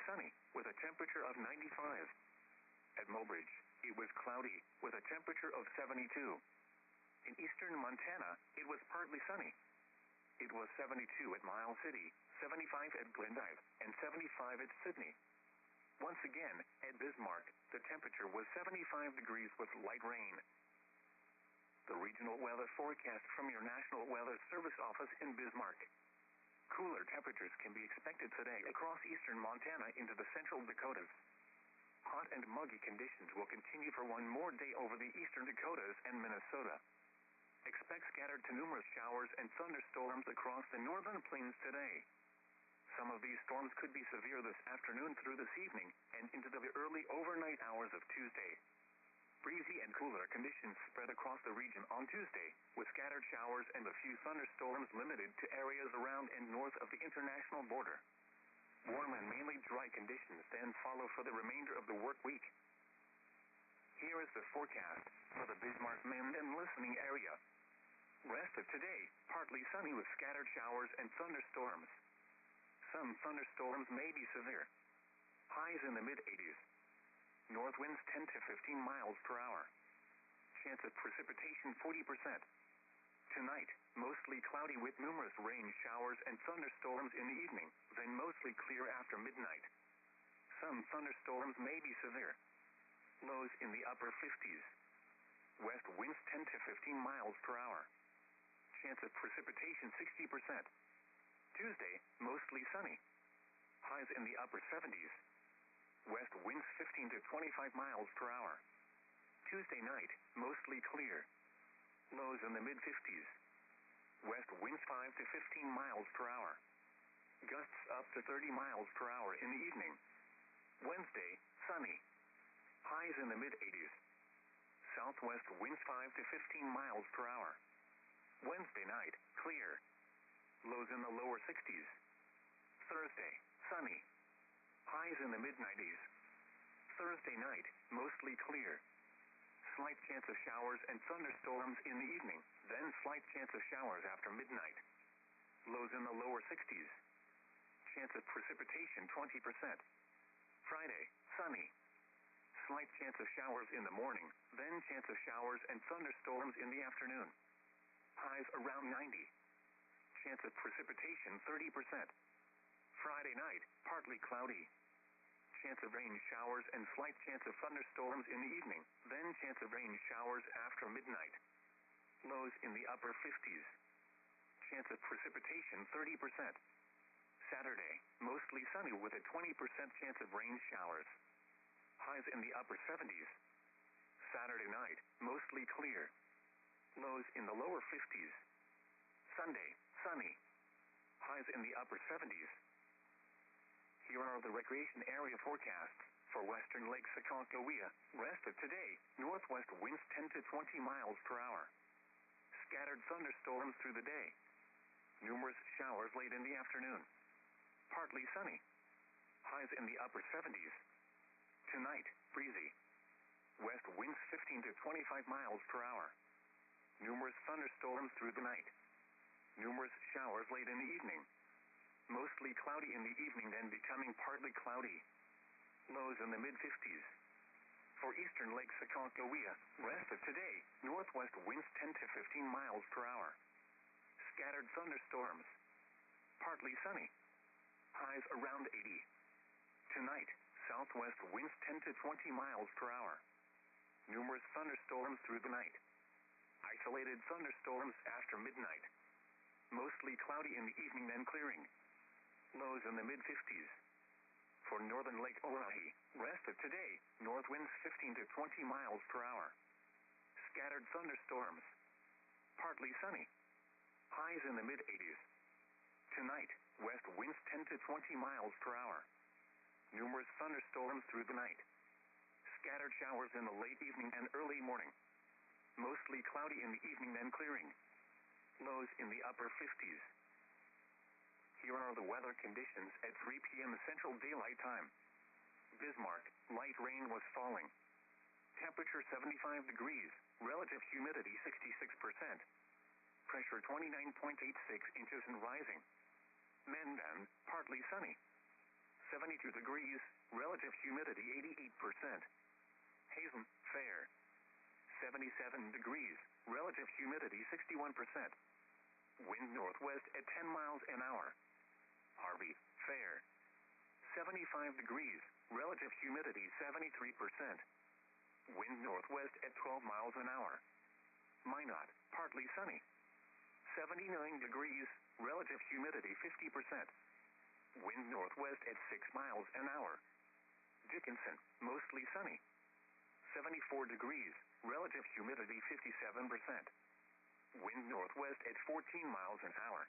sunny, with a temperature of 95. At Mobridge, it was cloudy, with a temperature of 72. In eastern Montana, it was partly sunny. It was 72 at Miles City, 75 at Glendive, and 75 at Sydney. Once again, at Bismarck, the temperature was 75 degrees with light rain. The regional weather forecast from your National Weather Service office in Bismarck. Cooler temperatures can be expected today across eastern Montana into the central Dakotas. Hot and muggy conditions will continue for one more day over the eastern Dakotas and Minnesota. Expect scattered to numerous showers and thunderstorms across the northern plains today. Some of these storms could be severe this afternoon through this evening and into the early overnight hours of Tuesday. Breezy and cooler conditions spread across the region on Tuesday, with scattered showers and a few thunderstorms limited to areas around and north of the international border. Warm and mainly dry conditions then follow for the remainder of the work week. Here is the forecast for the Bismarck, Mainland listening area. Rest of today, partly sunny with scattered showers and thunderstorms. Some thunderstorms may be severe. Highs in the mid-80s. North winds 10 to 15 miles per hour. Chance of precipitation 40%. Tonight, mostly cloudy with numerous rain showers and thunderstorms in the evening, then mostly clear after midnight. Some thunderstorms may be severe. Lows in the upper 50s. West winds 10 to 15 miles per hour. Chance of precipitation 60%. Tuesday, mostly sunny. Highs in the upper 70s. West winds 15 to 25 miles per hour. Tuesday night, mostly clear. Lows in the mid-50s. West winds 5 to 15 miles per hour. Gusts up to 30 miles per hour in the evening. Wednesday, sunny. Highs in the mid-80s. Southwest winds 5 to 15 miles per hour. Wednesday night, clear. Lows in the lower 60s. Thursday, sunny. Highs in the mid-90s. Thursday night, mostly clear. Slight chance of showers and thunderstorms in the evening, then slight chance of showers after midnight. Lows in the lower 60s. Chance of precipitation 20%. Friday, sunny. Slight chance of showers in the morning, then chance of showers and thunderstorms in the afternoon. Highs around 90. Chance of precipitation 30%. Friday night, partly cloudy. Chance of rain showers and slight chance of thunderstorms in the evening, then chance of rain showers after midnight. Lows in the upper 50s. Chance of precipitation 30%. Saturday, mostly sunny with a 20% chance of rain showers. Highs in the upper 70s. Saturday night, mostly clear. Lows in the lower 50s. Sunday, sunny. Highs in the upper 70s. Here are the recreation area forecasts for western Lake Sakakawea. Rest of today, northwest winds 10 to 20 miles per hour. Scattered thunderstorms through the day. Numerous showers late in the afternoon. Partly sunny. Highs in the upper 70s. Tonight, breezy. West winds 15 to 25 miles per hour. Numerous thunderstorms through the night. Numerous showers late in the evening. Mostly cloudy in the evening, then becoming partly cloudy. Lows in the mid-50s. For eastern Lake Sakakawea, rest of today, northwest winds 10 to 15 miles per hour. Scattered thunderstorms. Partly sunny. Highs around 80. Tonight, southwest winds 10 to 20 miles per hour. Numerous thunderstorms through the night. Isolated thunderstorms after midnight. Mostly cloudy in the evening, then clearing. Lows in the mid-50s. For northern Lake Orohi, rest of today, north winds 15 to 20 miles per hour. Scattered thunderstorms. Partly sunny. Highs in the mid-80s. Tonight, west winds 10 to 20 miles per hour. Numerous thunderstorms through the night. Scattered showers in the late evening and early morning. Mostly cloudy in the evening, then clearing. Lows in the upper 50s. Here are the weather conditions at 3 p.m. Central Daylight Time. Bismarck, light rain was falling. Temperature 75 degrees, relative humidity 66%. Pressure 29.86 inches and rising. Mainland, partly sunny. 72 degrees, relative humidity 88%. Hazen, fair. 77 degrees, relative humidity 61%. Wind northwest at 10 miles an hour. Harvey, fair. 75 degrees, relative humidity 73%. Wind northwest at 12 miles an hour. Minot, partly sunny. 79 degrees, relative humidity 50%. Wind northwest at 6 miles an hour. Dickinson, mostly sunny. 74 degrees, relative humidity 57%. Wind northwest at 14 miles an hour.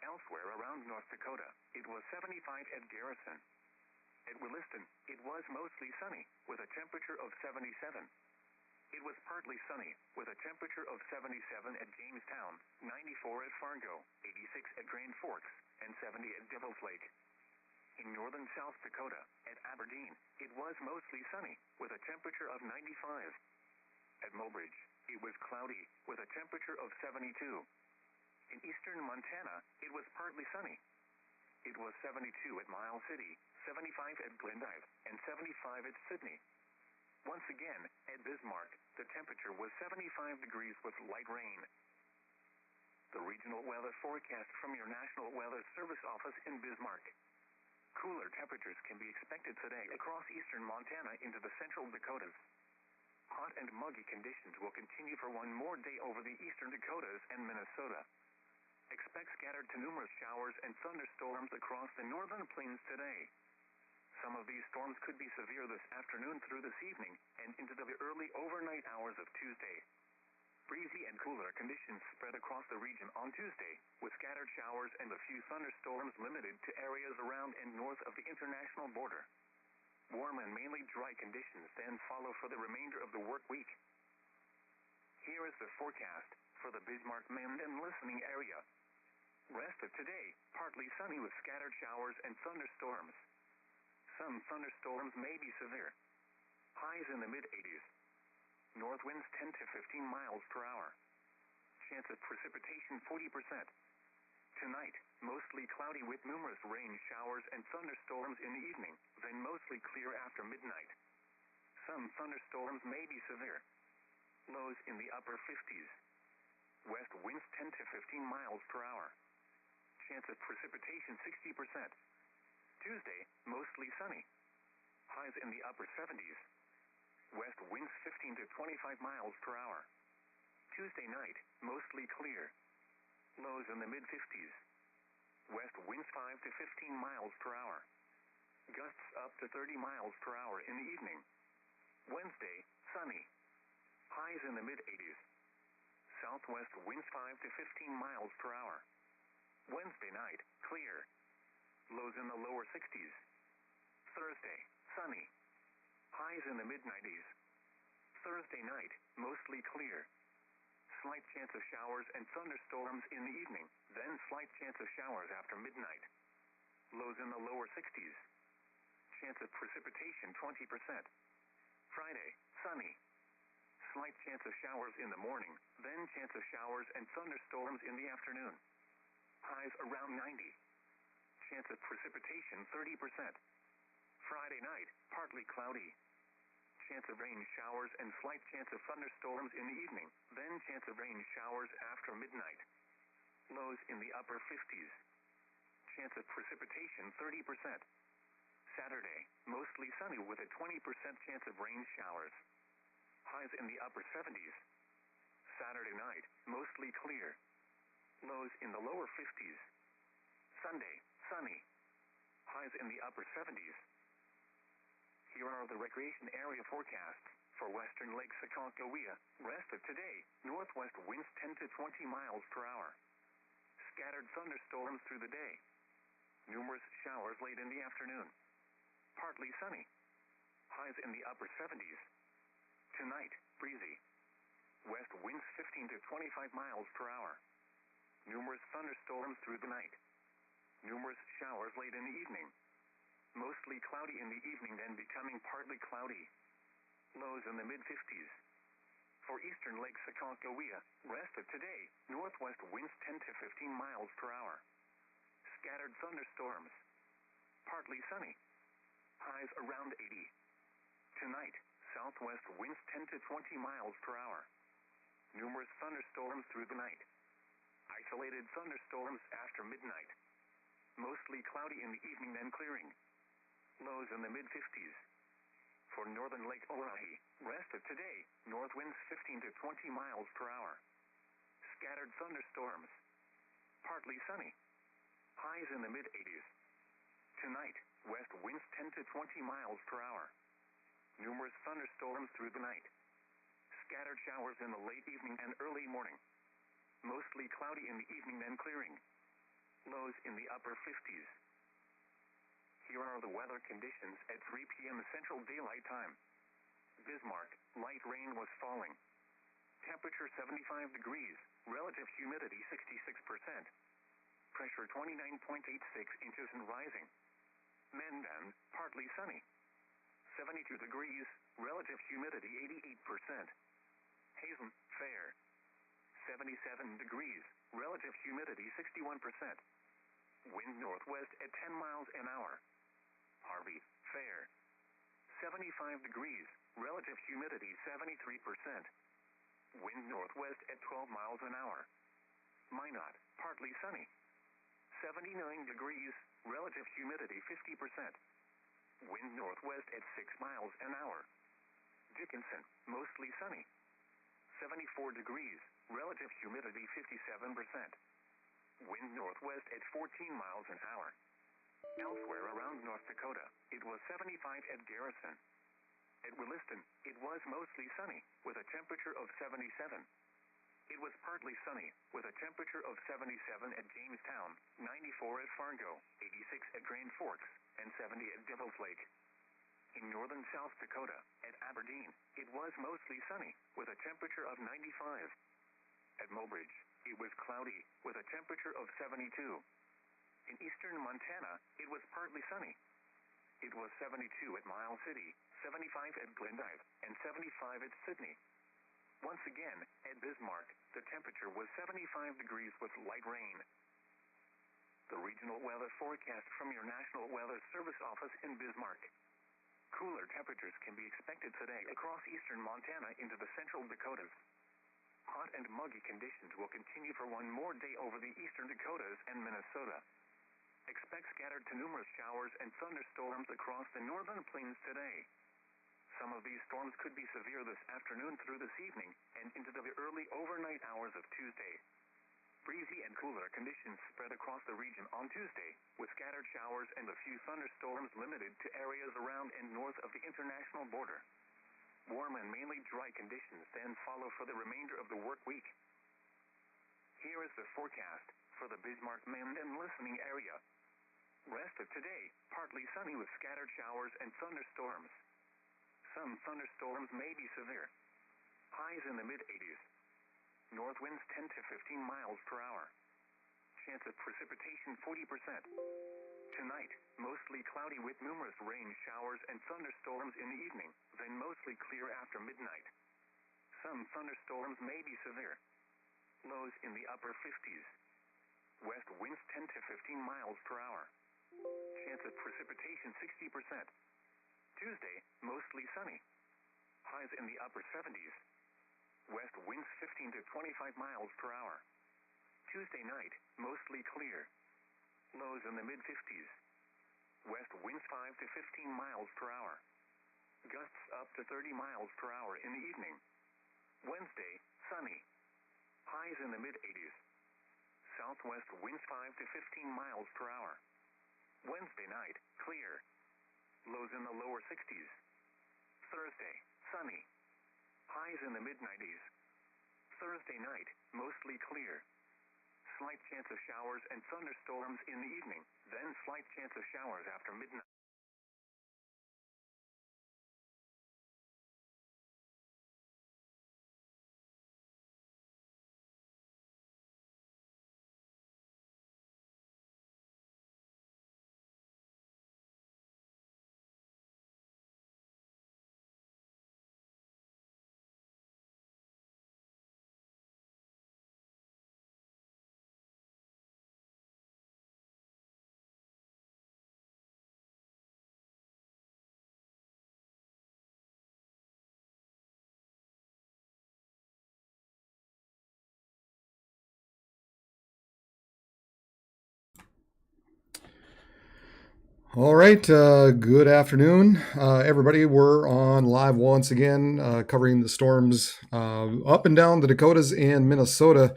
Elsewhere around North Dakota, it was 75 at Garrison. At Williston, it was mostly sunny, with a temperature of 77. It was partly sunny, with a temperature of 77 at Jamestown, 94 at Fargo, 86 at Grand Forks, and 70 at Devil's Lake. In northern South Dakota, at Aberdeen, it was mostly sunny, with a temperature of 95. At Mobridge, it was cloudy, with a temperature of 72. In eastern Montana, it was partly sunny. It was 72 at Miles City, 75 at Glendive, and 75 at Sydney. Once again, at Bismarck, the temperature was 75 degrees with light rain. The regional weather forecast from your National Weather Service office in Bismarck. Cooler temperatures can be expected today across eastern Montana into the central Dakotas. Hot and muggy conditions will continue for one more day over the eastern Dakotas and Minnesota. Expect scattered to numerous showers and thunderstorms across the northern plains today. Some of these storms could be severe this afternoon through this evening and into the early overnight hours of Tuesday. Breezy and cooler conditions spread across the region on Tuesday, with scattered showers and a few thunderstorms limited to areas around and north of the international border. Warm and mainly dry conditions then follow for the remainder of the work week. Here is the forecast for the Bismarck, Mainland, and listening area. Rest of today, partly sunny with scattered showers and thunderstorms. Some thunderstorms may be severe. Highs in the mid-80s. North winds 10 to 15 miles per hour. Chance of precipitation 40%. Tonight, mostly cloudy with numerous rain showers and thunderstorms in the evening, then mostly clear after midnight. Some thunderstorms may be severe. Lows in the upper 50s. West winds 10 to 15 miles per hour. Chance of precipitation 60%. Tuesday, mostly sunny. Highs in the upper 70s. West winds 15 to 25 miles per hour. Tuesday night, mostly clear. Lows in the mid-50s. West winds 5 to 15 miles per hour. Gusts up to 30 miles per hour in the evening. Wednesday, sunny. Highs in the mid-80s. Southwest winds 5 to 15 miles per hour. Wednesday night, clear. Lows in the lower 60s. Thursday, sunny. Highs in the mid-90s. Thursday night, mostly clear. Slight chance of showers and thunderstorms in the evening, then slight chance of showers after midnight. Lows in the lower 60s. Chance of precipitation 20%. Friday, sunny. Slight chance of showers in the morning, then chance of showers and thunderstorms in the afternoon. Highs around 90. Chance of precipitation 30%. Friday night, partly cloudy. Chance of rain showers and slight chance of thunderstorms in the evening, then chance of rain showers after midnight. Lows in the upper 50s. Chance of precipitation 30%. Saturday, mostly sunny with a 20% chance of rain showers. Highs in the upper 70s. Saturday night, mostly clear. Lows in the lower 50s. Sunday, sunny. Highs in the upper 70s. Here are the recreation area forecasts for western Lake Sakakawea. Rest of today, northwest winds 10 to 20 miles per hour. Scattered thunderstorms through the day. Numerous showers late in the afternoon. Partly sunny. Highs in the upper 70s. Tonight, breezy. West winds 15 to 25 miles per hour. Numerous thunderstorms through the night. Numerous showers late in the evening. Mostly cloudy in the evening, then becoming partly cloudy. Lows in the mid-50s. For eastern Lake Sakakawea, rest of today, northwest winds 10 to 15 miles per hour. Scattered thunderstorms. partly sunny. Highs around 80. Tonight, southwest winds 10 to 20 miles per hour. Numerous thunderstorms through the night. Isolated thunderstorms after midnight. Mostly cloudy in the evening, then clearing. Lows in the mid-50s. For northern Lake Oahe, rest of today, north winds 15 to 20 miles per hour. Scattered thunderstorms. Partly sunny. Highs in the mid-80s. Tonight, west winds 10 to 20 miles per hour. Numerous thunderstorms through the night. Scattered showers in the late evening and early morning. Mostly cloudy in the evening, then clearing. Lows in the upper 50s. Here are the weather conditions at 3 p.m. Central Daylight Time. Bismarck, light rain was falling. Temperature 75 degrees, relative humidity 66%. Pressure 29.86 inches and rising. Mainland, partly sunny. 72 degrees, relative humidity 88%. Hazen, fair. 77 degrees, relative humidity 61%. Wind northwest at 10 miles an hour. Harvey, fair. 75 degrees, relative humidity 73%. Wind northwest at 12 miles an hour. Minot, partly sunny. 79 degrees, relative humidity 50%. Wind northwest at 6 miles an hour. Dickinson, mostly sunny. 74 degrees, relative humidity 57%. Wind northwest at 14 miles an hour. Elsewhere around North Dakota, it was 75 at Garrison. At Williston, it was mostly sunny, with a temperature of 77. It was partly sunny, with a temperature of 77 at Jamestown, 94 at Fargo, 86 at Grand Forks, and 70 at Devil's Lake. In northern South Dakota, at Aberdeen, it was mostly sunny, with a temperature of 95. At Mobridge, it was cloudy, with a temperature of 72. In eastern Montana, it was partly sunny. It was 72 at Miles City, 75 at Glendive, and 75 at Sydney. Once again, at Bismarck, the temperature was 75 degrees with light rain. The regional weather forecast from your National Weather Service office in Bismarck. Cooler temperatures can be expected today across eastern Montana into the central Dakotas. Hot and muggy conditions will continue for one more day over the eastern Dakotas and Minnesota. Expect scattered to numerous showers and thunderstorms across the northern plains today. Some of these storms could be severe this afternoon through this evening and into the early overnight hours of Tuesday. Breezy and cooler conditions spread across the region on Tuesday, with scattered showers and a few thunderstorms limited to areas around and north of the international border. Warm and mainly dry conditions then follow for the remainder of the work week. Here is the forecast for the Bismarck, Mainland, and listening area. Rest of today, partly sunny with scattered showers and thunderstorms. Some thunderstorms may be severe. Highs in the mid-80s. North winds 10 to 15 miles per hour. Chance of precipitation 40%. Tonight, mostly cloudy with numerous rain showers and thunderstorms in the evening, then mostly clear after midnight. Some thunderstorms may be severe. Lows in the upper 50s. West winds 10 to 15 miles per hour. Chance of precipitation 60%. Tuesday, mostly sunny. Highs in the upper 70s. West winds 15 to 25 miles per hour. Tuesday night, mostly clear. Lows in the mid-50s. West winds 5 to 15 miles per hour. Gusts up to 30 miles per hour in the evening. Wednesday, sunny. Highs in the mid-80s. Southwest winds 5 to 15 miles per hour. Wednesday night, clear. Lows in the lower 60s. Thursday, sunny. Highs in the mid-90s. Thursday night, mostly clear. Slight chance of showers and thunderstorms in the evening, then slight chance of showers after midnight. All right, good afternoon, everybody. We're on live once again, covering the storms up and down the Dakotas and Minnesota.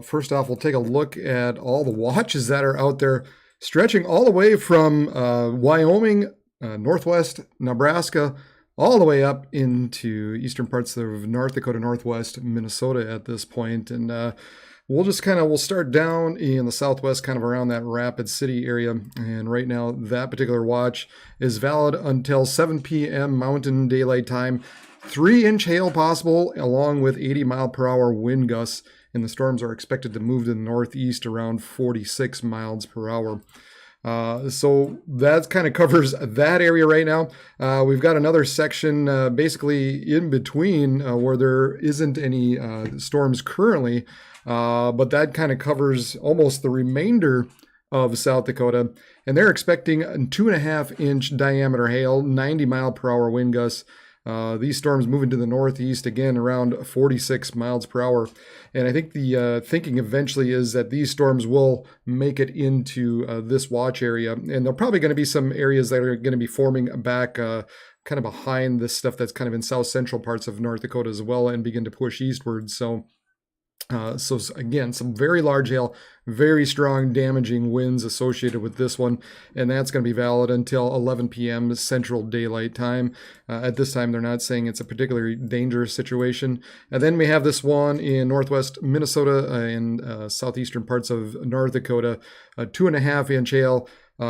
First off, we'll take a look at all the watches that are out there, stretching all the way from Wyoming, northwest Nebraska, all the way up into eastern parts of North Dakota, northwest Minnesota at this point. And we'll start down in the southwest, kind of around that Rapid City area. And right now, that particular watch is valid until 7 p.m. Mountain Daylight Time. 3-inch hail possible, along with 80 mile per hour wind gusts. And the storms are expected to move to the northeast around 46 miles per hour. So that kind of covers that area right now. We've got another section basically in between where there isn't any storms currently. But that kind of covers almost the remainder of South Dakota. And they're expecting 2.5-inch diameter hail, 90 mile per hour wind gusts. These storms moving to the northeast again around 46 miles per hour. And I think the thinking eventually is that these storms will make it into this watch area. And there are probably going to be some areas that are going to be forming back kind of behind this stuff that's kind of in south central parts of North Dakota as well and begin to push eastward. So again, some very large hail, very strong damaging winds associated with this one, and that's going to be valid until 11 p.m. Central Daylight Time. At this time, they're not saying it's a particularly dangerous situation. And then we have this one in northwest Minnesota and southeastern parts of North Dakota, 2.5-inch hail.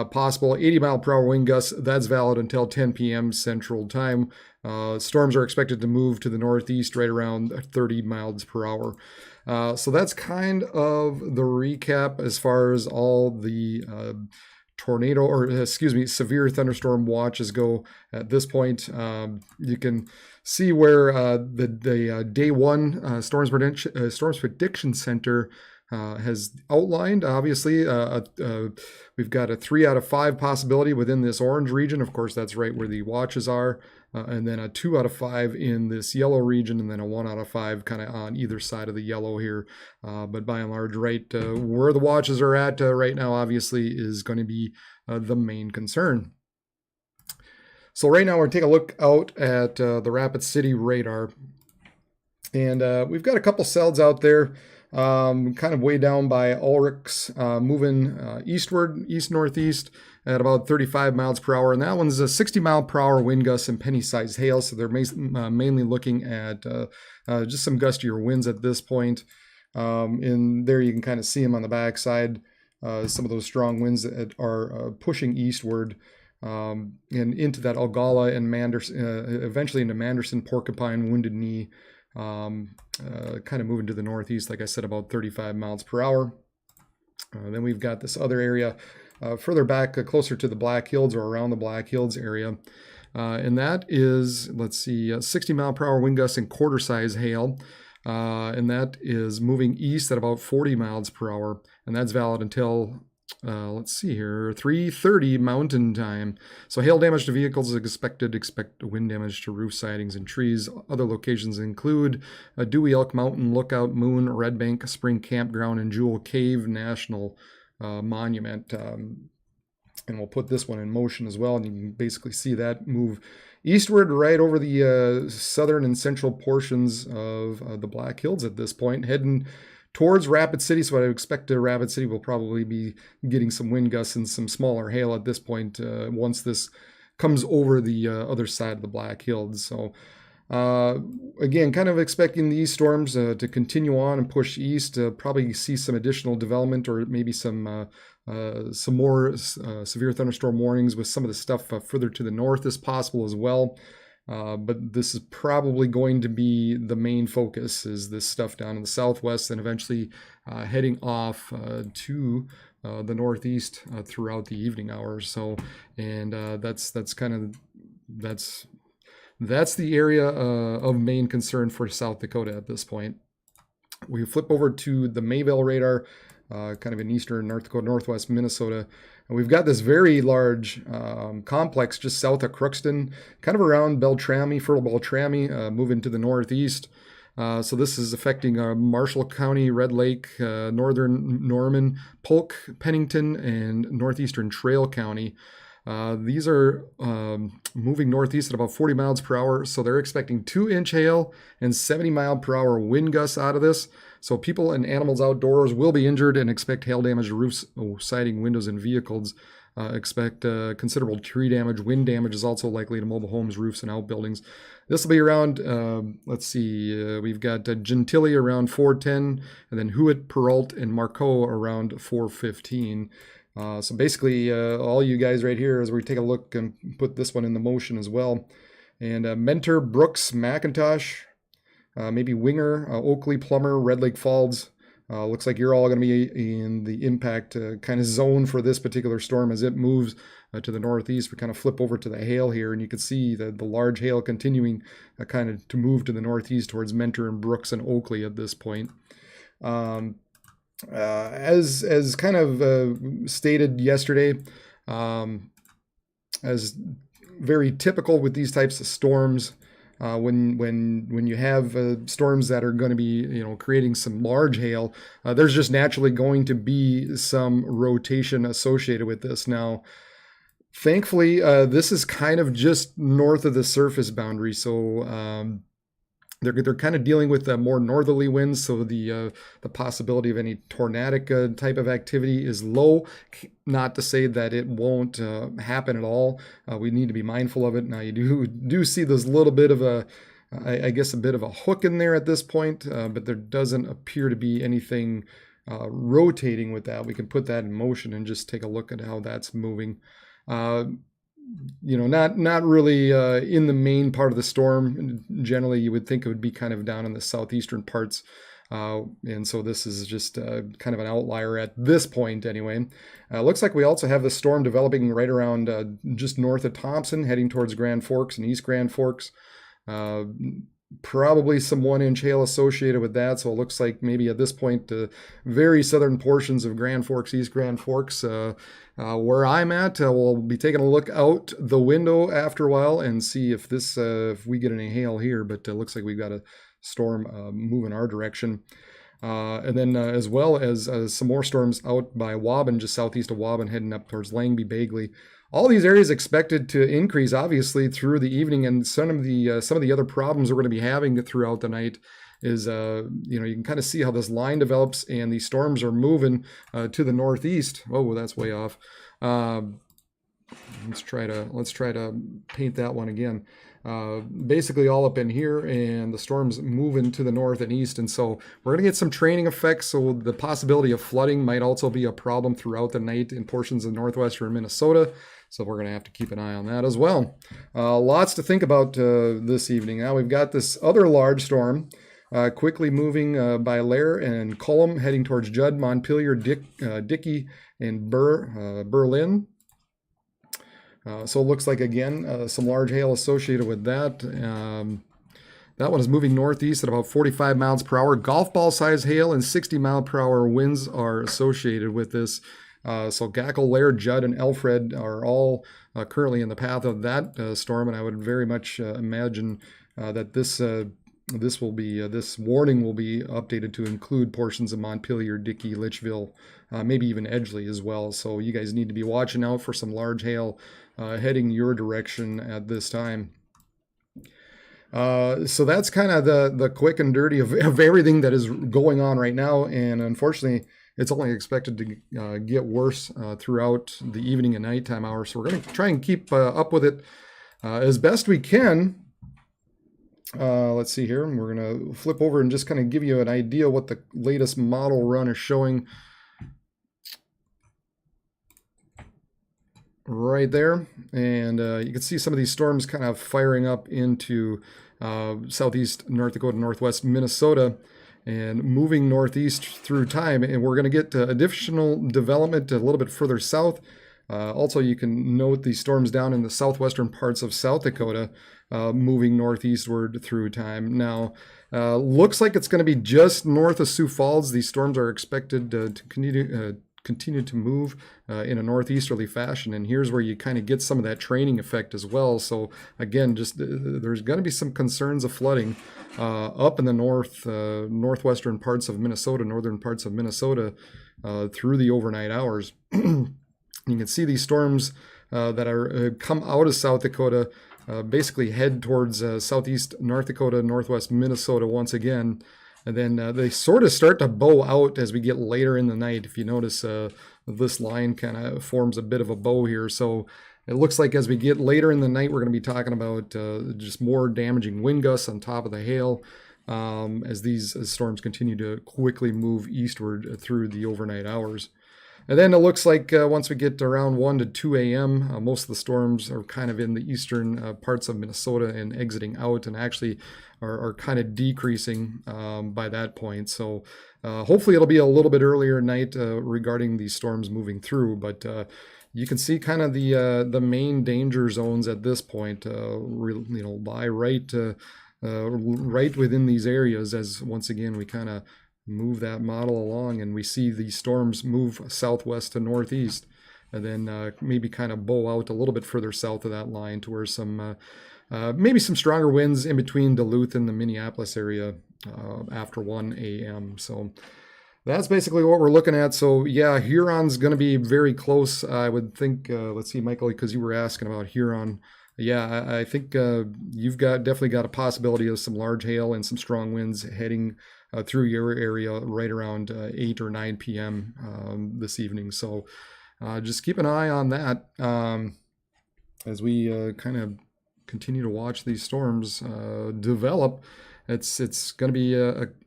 Possible 80 mile per hour wind gusts. That's valid until 10 p.m. Central Time. Storms are expected to move to the northeast right around 30 miles per hour. So that's kind of the recap as far as all the severe thunderstorm watches go at this point. You can see where the day one Storms Prediction Center has outlined. Obviously, we've got a 3 out of 5 possibility within this orange region. Of course, that's right where the watches are. And then a 2 out of 5 in this yellow region, and then a 1 out of 5 kind of on either side of the yellow here. But by and large, right where the watches are at right now, obviously, is going to be the main concern. So right now, we're going to take a look out at the Rapid City radar. And we've got a couple cells out there. Kind of way down by Ulrich's, moving eastward, east-northeast at about 35 miles per hour. And that one's a 60 mile per hour wind gusts and penny-sized hail. So they're mainly looking at just some gustier winds at this point. And there you can kind of see them on the backside, some of those strong winds that are pushing eastward and into that Algala and eventually into Manderson, Porcupine, Wounded Knee. Kind of moving to the northeast, like I said, about 35 miles per hour. Then we've got this other area further back, closer to the Black Hills or around the Black Hills area. And that is, 60 mile per hour wind gusts and quarter size hail. And that is moving east at about 40 miles per hour. And that's valid until 3:30 Mountain Time. So hail damage to vehicles is expected. Expect wind damage to roof sidings and trees. Other locations include Dewey Elk Mountain Lookout, Moon, Red Bank Spring Campground, and Jewel Cave National Monument. And we'll put this one in motion as well. And you can basically see that move eastward right over the southern and central portions of the Black Hills at this point, heading towards Rapid City. So I expect Rapid City will probably be getting some wind gusts and some smaller hail at this point once this comes over the other side of the Black Hills. So again, kind of expecting these storms to continue on and push east, probably see some additional development or maybe some more severe thunderstorm warnings with some of the stuff further to the north as possible as well. But this is probably going to be the main focus, is this stuff down in the southwest and eventually heading off to the northeast throughout the evening hours. So, and that's the area of main concern for South Dakota at this point. We flip over to the Mayville Radar, kind of in eastern North Dakota, northwest Minnesota. And we've got this very large complex just south of Crookston, kind of around Beltrami, Fertile Beltrami, moving to the northeast. So this is affecting Marshall County, Red Lake, northern Norman, Polk, Pennington, and northeastern Trail County. These are moving northeast at about 40 miles per hour, so they're expecting 2-inch hail and 70 mile per hour wind gusts out of this. So people and animals outdoors will be injured, and expect hail damage to roofs, siding, windows, and vehicles. Expect considerable tree damage. Wind damage is also likely to mobile homes, roofs, and outbuildings. This will be around, let's see, we've got Gentilly around 410, and then Hewitt, Perrault, and Marcoux around 415. So basically, all you guys right here, as we take a look and put this one in the motion as well. And Mentor, Brooks, McIntosh, maybe Winger, Oakley, Plummer, Red Lake Falls. Looks like you're all going to be in the impact kind of zone for this particular storm as it moves to the northeast. We kind of flip over to the hail here, and you can see the large hail continuing kind of to move to the northeast towards Mentor and Brooks and Oakley at this point. As kind of stated yesterday, as very typical with these types of storms, when you have storms that are going to be creating some large hail, there's just naturally going to be some rotation associated with this. Now, thankfully, this is kind of just north of the surface boundary, so they're kind of dealing with more northerly winds, so the possibility of any tornadic type of activity is low. Not to say that it won't happen at all. We need to be mindful of it. Now, you do see there's a little bit of I guess a bit of a hook in there at this point, but there doesn't appear to be anything rotating with that. We can put that in motion and just take a look at how that's moving. Not really in the main part of the storm. Generally, you would think it would be kind of down in the southeastern parts. And so this is just kind of an outlier at this point anyway. Looks like we also have the storm developing right around just north of Thompson, heading towards Grand Forks and East Grand Forks. Probably some 1-inch hail associated with that. So it looks like maybe at this point, the very southern portions of Grand Forks, East Grand Forks, where I'm at, we'll be taking a look out the window after a while and see if if we get any hail here. But it looks like we've got a storm moving our direction. And then as well as some more storms out by Waubun, just southeast of Waubun, heading up towards Langby, Bagley. All these areas expected to increase, obviously, through the evening, and some of the other problems we're going to be having throughout the night is, you can kind of see how this line develops, and these storms are moving to the northeast. Oh, that's way off. Let's try to paint that one again. Basically all up in here, and the storm's moving to the north and east, and so we're going to get some training effects, so the possibility of flooding might also be a problem throughout the night in portions of northwestern Minnesota, so we're going to have to keep an eye on that as well. Lots to think about this evening. Now we've got this other large storm quickly moving by Lair and Cullum, heading towards Judd, Montpelier, Dickey, and Berlin. So it looks like, again, some large hail associated with that. That one is moving northeast at about 45 miles per hour. Golf ball size hail and 60 mile per hour winds are associated with this. So Gackle, Lair, Judd, and Alfred are all currently in the path of that storm, and I would very much imagine that this warning will be updated to include portions of Montpelier, Dickey, Litchville, maybe even Edgeley as well. So you guys need to be watching out for some large hail heading your direction at this time. So that's kind of the quick and dirty of everything that is going on right now, and unfortunately, it's only expected to get worse throughout the evening and nighttime hours. So we're going to try and keep up with it as best we can. Let's see here. We're going to flip over and just kind of give you an idea what the latest model run is showing right there. And you can see some of these storms kind of firing up into southeast North Dakota, northwest Minnesota, and moving northeast through time. And we're going to get additional development a little bit further south. Also, you can note these storms down in the southwestern parts of South Dakota, moving northeastward through time. Now, looks like it's going to be just north of Sioux Falls. These storms are expected to continue to move in a northeasterly fashion, and here's where you kind of get some of that training effect as well. So again, just there's going to be some concerns of flooding up in the northwestern parts of Minnesota, northern parts of Minnesota through the overnight hours. You can see these storms that are come out of South Dakota, basically head towards southeast North Dakota, northwest Minnesota once again. And then they sort of start to bow out as we get later in the night. If you notice, this line kind of forms a bit of a bow here. So it looks like as we get later in the night, we're going to be talking about just more damaging wind gusts on top of the hail as these storms continue to quickly move eastward through the overnight hours. And then it looks like once we get to around 1 to 2 a.m., most of the storms are kind of in the eastern parts of Minnesota and exiting out, and actually are kind of decreasing by that point. So hopefully it'll be a little bit earlier at night regarding these storms moving through. But you can see kind of the main danger zones at this point, lie right within these areas, as once again we kind of move that model along and we see these storms move southwest to northeast, and then maybe kind of bow out a little bit further south of that line to where some maybe some stronger winds in between Duluth and the Minneapolis area after 1 a.m. So that's basically what we're looking at. So yeah, Huron's going to be very close, I would think. Let's see, Michael, because you were asking about Huron. Yeah, I think you've definitely got a possibility of some large hail and some strong winds heading through your area right around 8 or 9 p.m. This evening. So just keep an eye on that as we kind of continue to watch these storms develop. It's going to be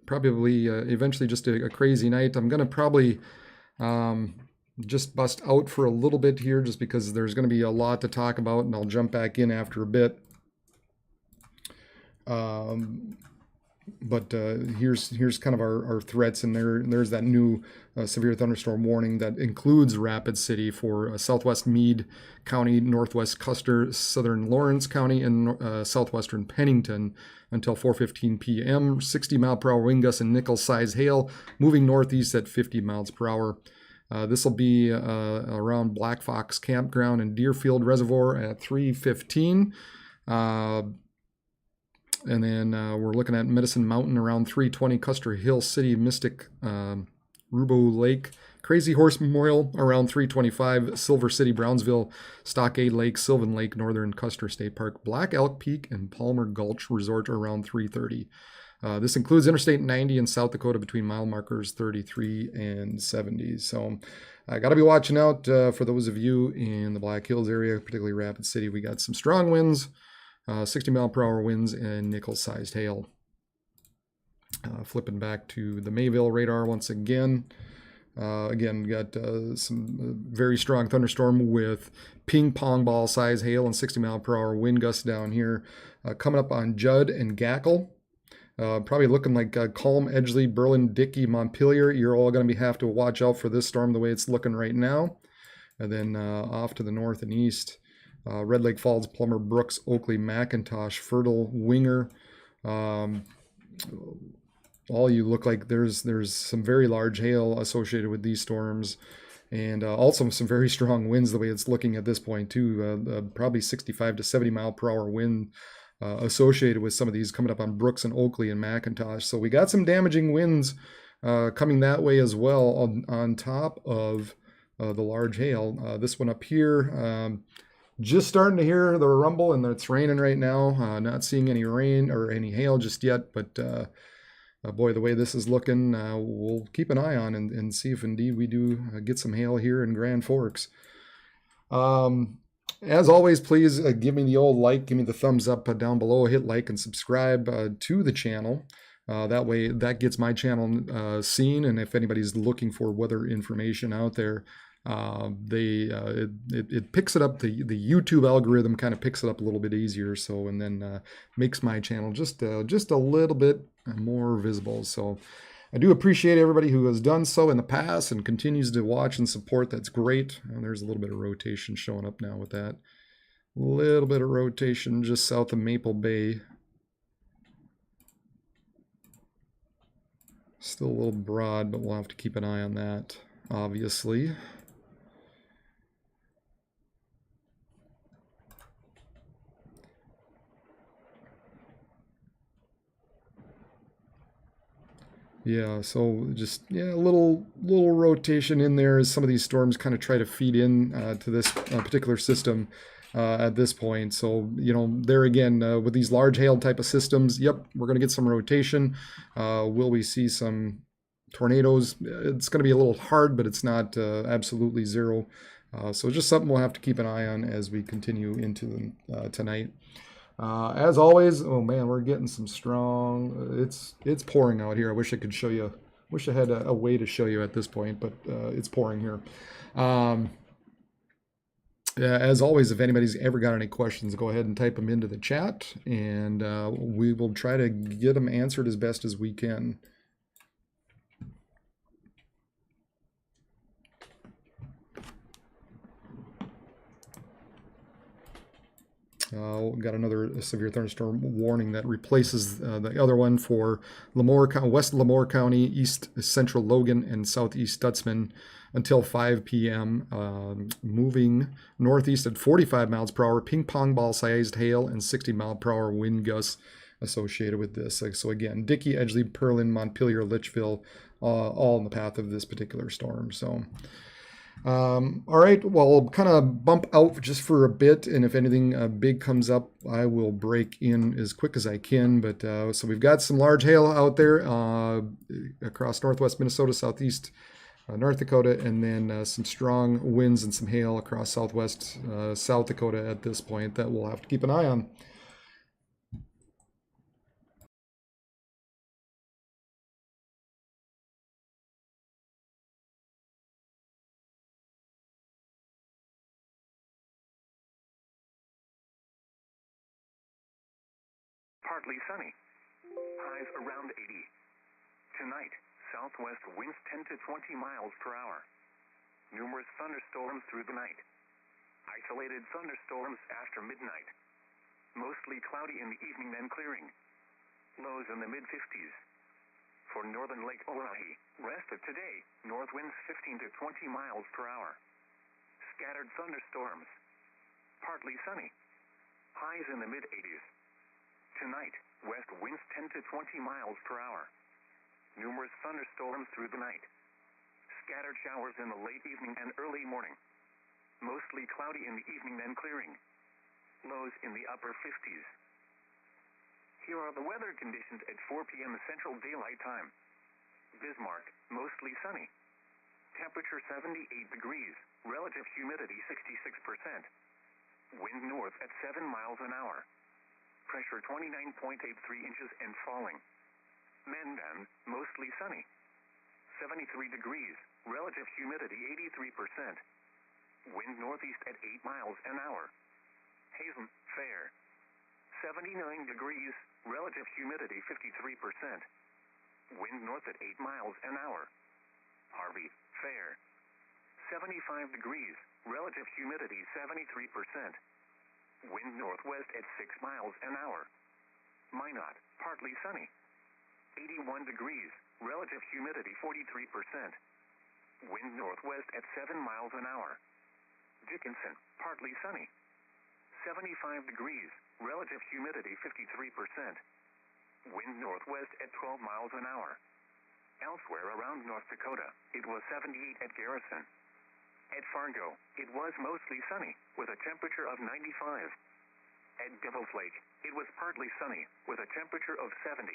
probably eventually just a crazy night. I'm going to probably just bust out for a little bit here just because there's going to be a lot to talk about, and I'll jump back in after a bit. But here's kind of our threats, and there's that new severe thunderstorm warning that includes Rapid City for southwest Meade County, northwest Custer, southern Lawrence County, and southwestern Pennington until 4:15 p.m. 60-mile-per-hour wind gusts and nickel-sized hail moving northeast at 50 miles per hour. This will be around Black Fox Campground and Deerfield Reservoir at 3:15. And then we're looking at Medicine Mountain around 3:20, Custer Hill City, Mystic, Rubo Lake, Crazy Horse Memorial around 3:25, Silver City, Brownsville, Stockade Lake, Sylvan Lake, Northern Custer State Park, Black Elk Peak, and Palmer Gulch Resort around 3:30. This includes Interstate 90 in South Dakota between mile markers 33 and 70. So I got to be watching out for those of you in the Black Hills area, particularly Rapid City. We got some strong winds. 60-mile-per-hour winds and nickel-sized hail. Flipping back to the Mayville radar once again. Again, we got some very strong thunderstorm with ping-pong ball-size hail and 60-mile-per-hour wind gusts down here. Coming up on Judd and Gackle. Probably looking like Culm, Edgeley, Berlin, Dickey, Montpelier. You're all going to have to watch out for this storm the way it's looking right now. And then off to the north and east. Red Lake Falls, Plummer, Brooks, Oakley, McIntosh, Fertile, Winger. All you look like there's some very large hail associated with these storms, and also some very strong winds the way it's looking at this point too. Probably 65 to 70 mile per hour wind associated with some of these coming up on Brooks and Oakley and McIntosh. So we got some damaging winds coming that way as well on top of the large hail. This one up here. Just starting to hear the rumble, and it's raining right now. Not seeing any rain or any hail just yet, but boy, the way this is looking, we'll keep an eye on and see if indeed we do get some hail here in Grand Forks. As always, please give me the old like, give me the thumbs up down below, hit like and subscribe to the channel. That way, that gets my channel seen, and if anybody's looking for weather information out there, it picks it up. The YouTube algorithm kind of picks it up a little bit easier. So, and then makes my channel just a little bit more visible. So I do appreciate everybody who has done so in the past and continues to watch and support. That's great. And there's a little bit of rotation showing up now with that. A little bit of rotation just south of Maple Bay. Still a little broad, but we'll have to keep an eye on that, obviously. Yeah, so just a little rotation in there as some of these storms kind of try to feed in to this particular system at this point. So there again with these large hail type of systems, yep, we're going to get some rotation. Will we see some tornadoes? It's going to be a little hard, but it's not absolutely zero. So just something we'll have to keep an eye on as we continue into tonight. As always, oh man, we're getting some strong. It's pouring out here. I wish I could show you. Wish I had a way to show you at this point, but it's pouring here. Yeah, as always, if anybody's ever got any questions, go ahead and type them into the chat, and we will try to get them answered as best as we can. Got another severe thunderstorm warning that replaces the other one for West Lemoore County, East Central Logan, and Southeast Stutzman until 5 p.m. Moving northeast at 45 miles per hour, ping pong ball sized hail, and 60 mile per hour wind gusts associated with this. So again, Dickey, Edgeley, Perlin, Montpelier, Litchfield, all in the path of this particular storm. So. All right, well, I'll kind of bump out just for a bit, and if anything big comes up, I will break in as quick as I can. But so we've got some large hail out there across northwest Minnesota, southeast North Dakota, and then some strong winds and some hail across southwest South Dakota at this point that we'll have to keep an eye on. Partly sunny. Highs around 80. Tonight, southwest winds 10 to 20 miles per hour. Numerous thunderstorms through the night. Isolated thunderstorms after midnight. Mostly cloudy in the evening, then clearing. Lows in the mid-50s. For northern Lake Oahe, rest of today, north winds 15 to 20 miles per hour. Scattered thunderstorms. Partly sunny. Highs in the mid-80s. Tonight, west winds 10 to 20 miles per hour. Numerous thunderstorms through the night. Scattered showers in the late evening and early morning. Mostly cloudy in the evening, then clearing. Lows in the upper 50s. Here are the weather conditions at 4 p.m. Central Daylight Time. Bismarck, mostly sunny. Temperature 78 degrees. Relative humidity 66%. Wind north at 7 miles an hour. Pressure 29.83 inches and falling. Mainland, mostly sunny. 73 degrees. Relative humidity 83%. Wind northeast at 8 miles an hour. Hazen, fair. 79 degrees. Relative humidity 53%. Wind north at 8 miles an hour. Harvey, fair. 75 degrees. Relative humidity 73%. Wind northwest at 6 miles an hour. Minot, partly sunny. 81 degrees. Relative humidity 43%. Wind northwest at 7 miles an hour. Dickinson, partly sunny. 75 degrees. Relative humidity 53%. Wind northwest at 12 miles an hour. Elsewhere around North Dakota, it was 78 at Garrison. At Fargo, it was mostly sunny, with a temperature of 95. At Devil's Lake, it was partly sunny, with a temperature of 70.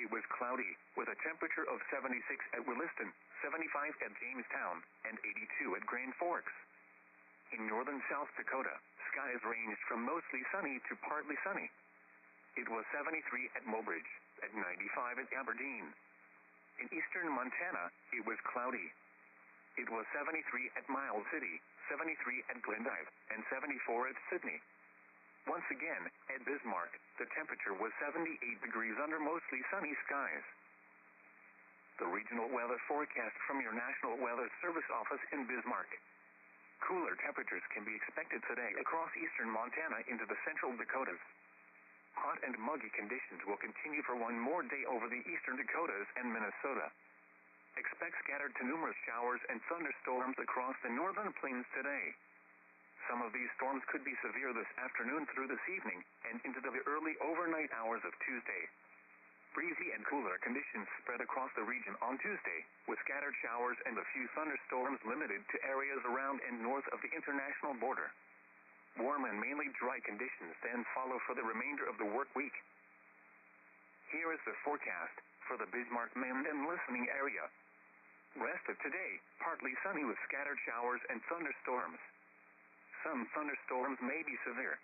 It was cloudy, with a temperature of 76 at Williston, 75 at Jamestown, and 82 at Grand Forks. In northern South Dakota, skies ranged from mostly sunny to partly sunny. It was 73 at Mobridge, at 95 at Aberdeen. In eastern Montana, it was cloudy. It was 73 at Miles City, 73 at Glendive, and 74 at Sydney. Once again, at Bismarck, the temperature was 78 degrees under mostly sunny skies. The regional weather forecast from your National Weather Service office in Bismarck. Cooler temperatures can be expected today across eastern Montana into the central Dakotas. Hot and muggy conditions will continue for one more day over the eastern Dakotas and Minnesota. Expect scattered to numerous showers and thunderstorms across the northern plains today. Some of these storms could be severe this afternoon through this evening and into the early overnight hours of Tuesday. breezy and cooler conditions spread across the region on Tuesday, with scattered showers and a few thunderstorms limited to areas around and north of the international border. Warm and mainly dry conditions then follow for the remainder of the work week. Here is the forecast for the Bismarck, Mainland and listening area. Rest of today, partly sunny with scattered showers and thunderstorms. Some thunderstorms may be severe.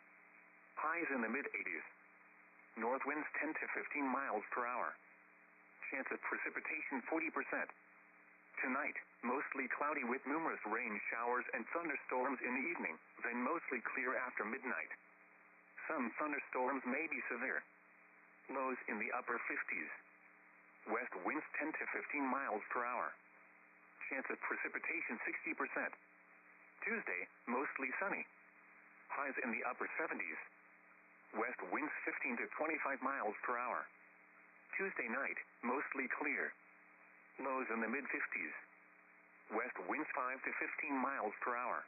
Highs in the mid-80s. North winds 10 to 15 miles per hour. Chance of precipitation 40%. Tonight, mostly cloudy with numerous rain showers and thunderstorms in the evening, then mostly clear after midnight. Some thunderstorms may be severe. Lows in the upper 50s. West winds 10 to 15 miles per hour. Chance of precipitation 60%. Tuesday, mostly sunny. Highs in the upper 70s. West winds 15 to 25 miles per hour. Tuesday night, mostly clear. Lows in the mid-50s. West winds 5 to 15 miles per hour.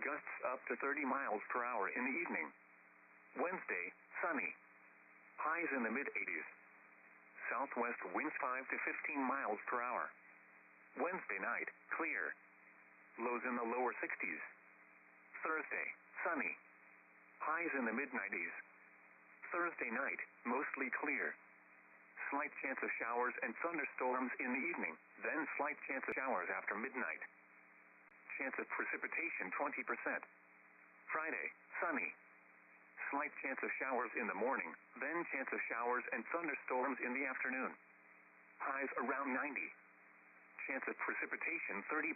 Gusts up to 30 miles per hour in the evening. Wednesday, sunny. Highs in the mid-80s. Southwest winds 5 to 15 miles per hour. Wednesday night, clear. Lows in the lower 60s. Thursday, sunny. Highs in the mid-90s. Thursday night, mostly clear. Slight chance of showers and thunderstorms in the evening, then slight chance of showers after midnight. Chance of precipitation 20%. Friday, sunny. Slight chance of showers in the morning, then chance of showers and thunderstorms in the afternoon. Highs around 90. Chance of precipitation 30%.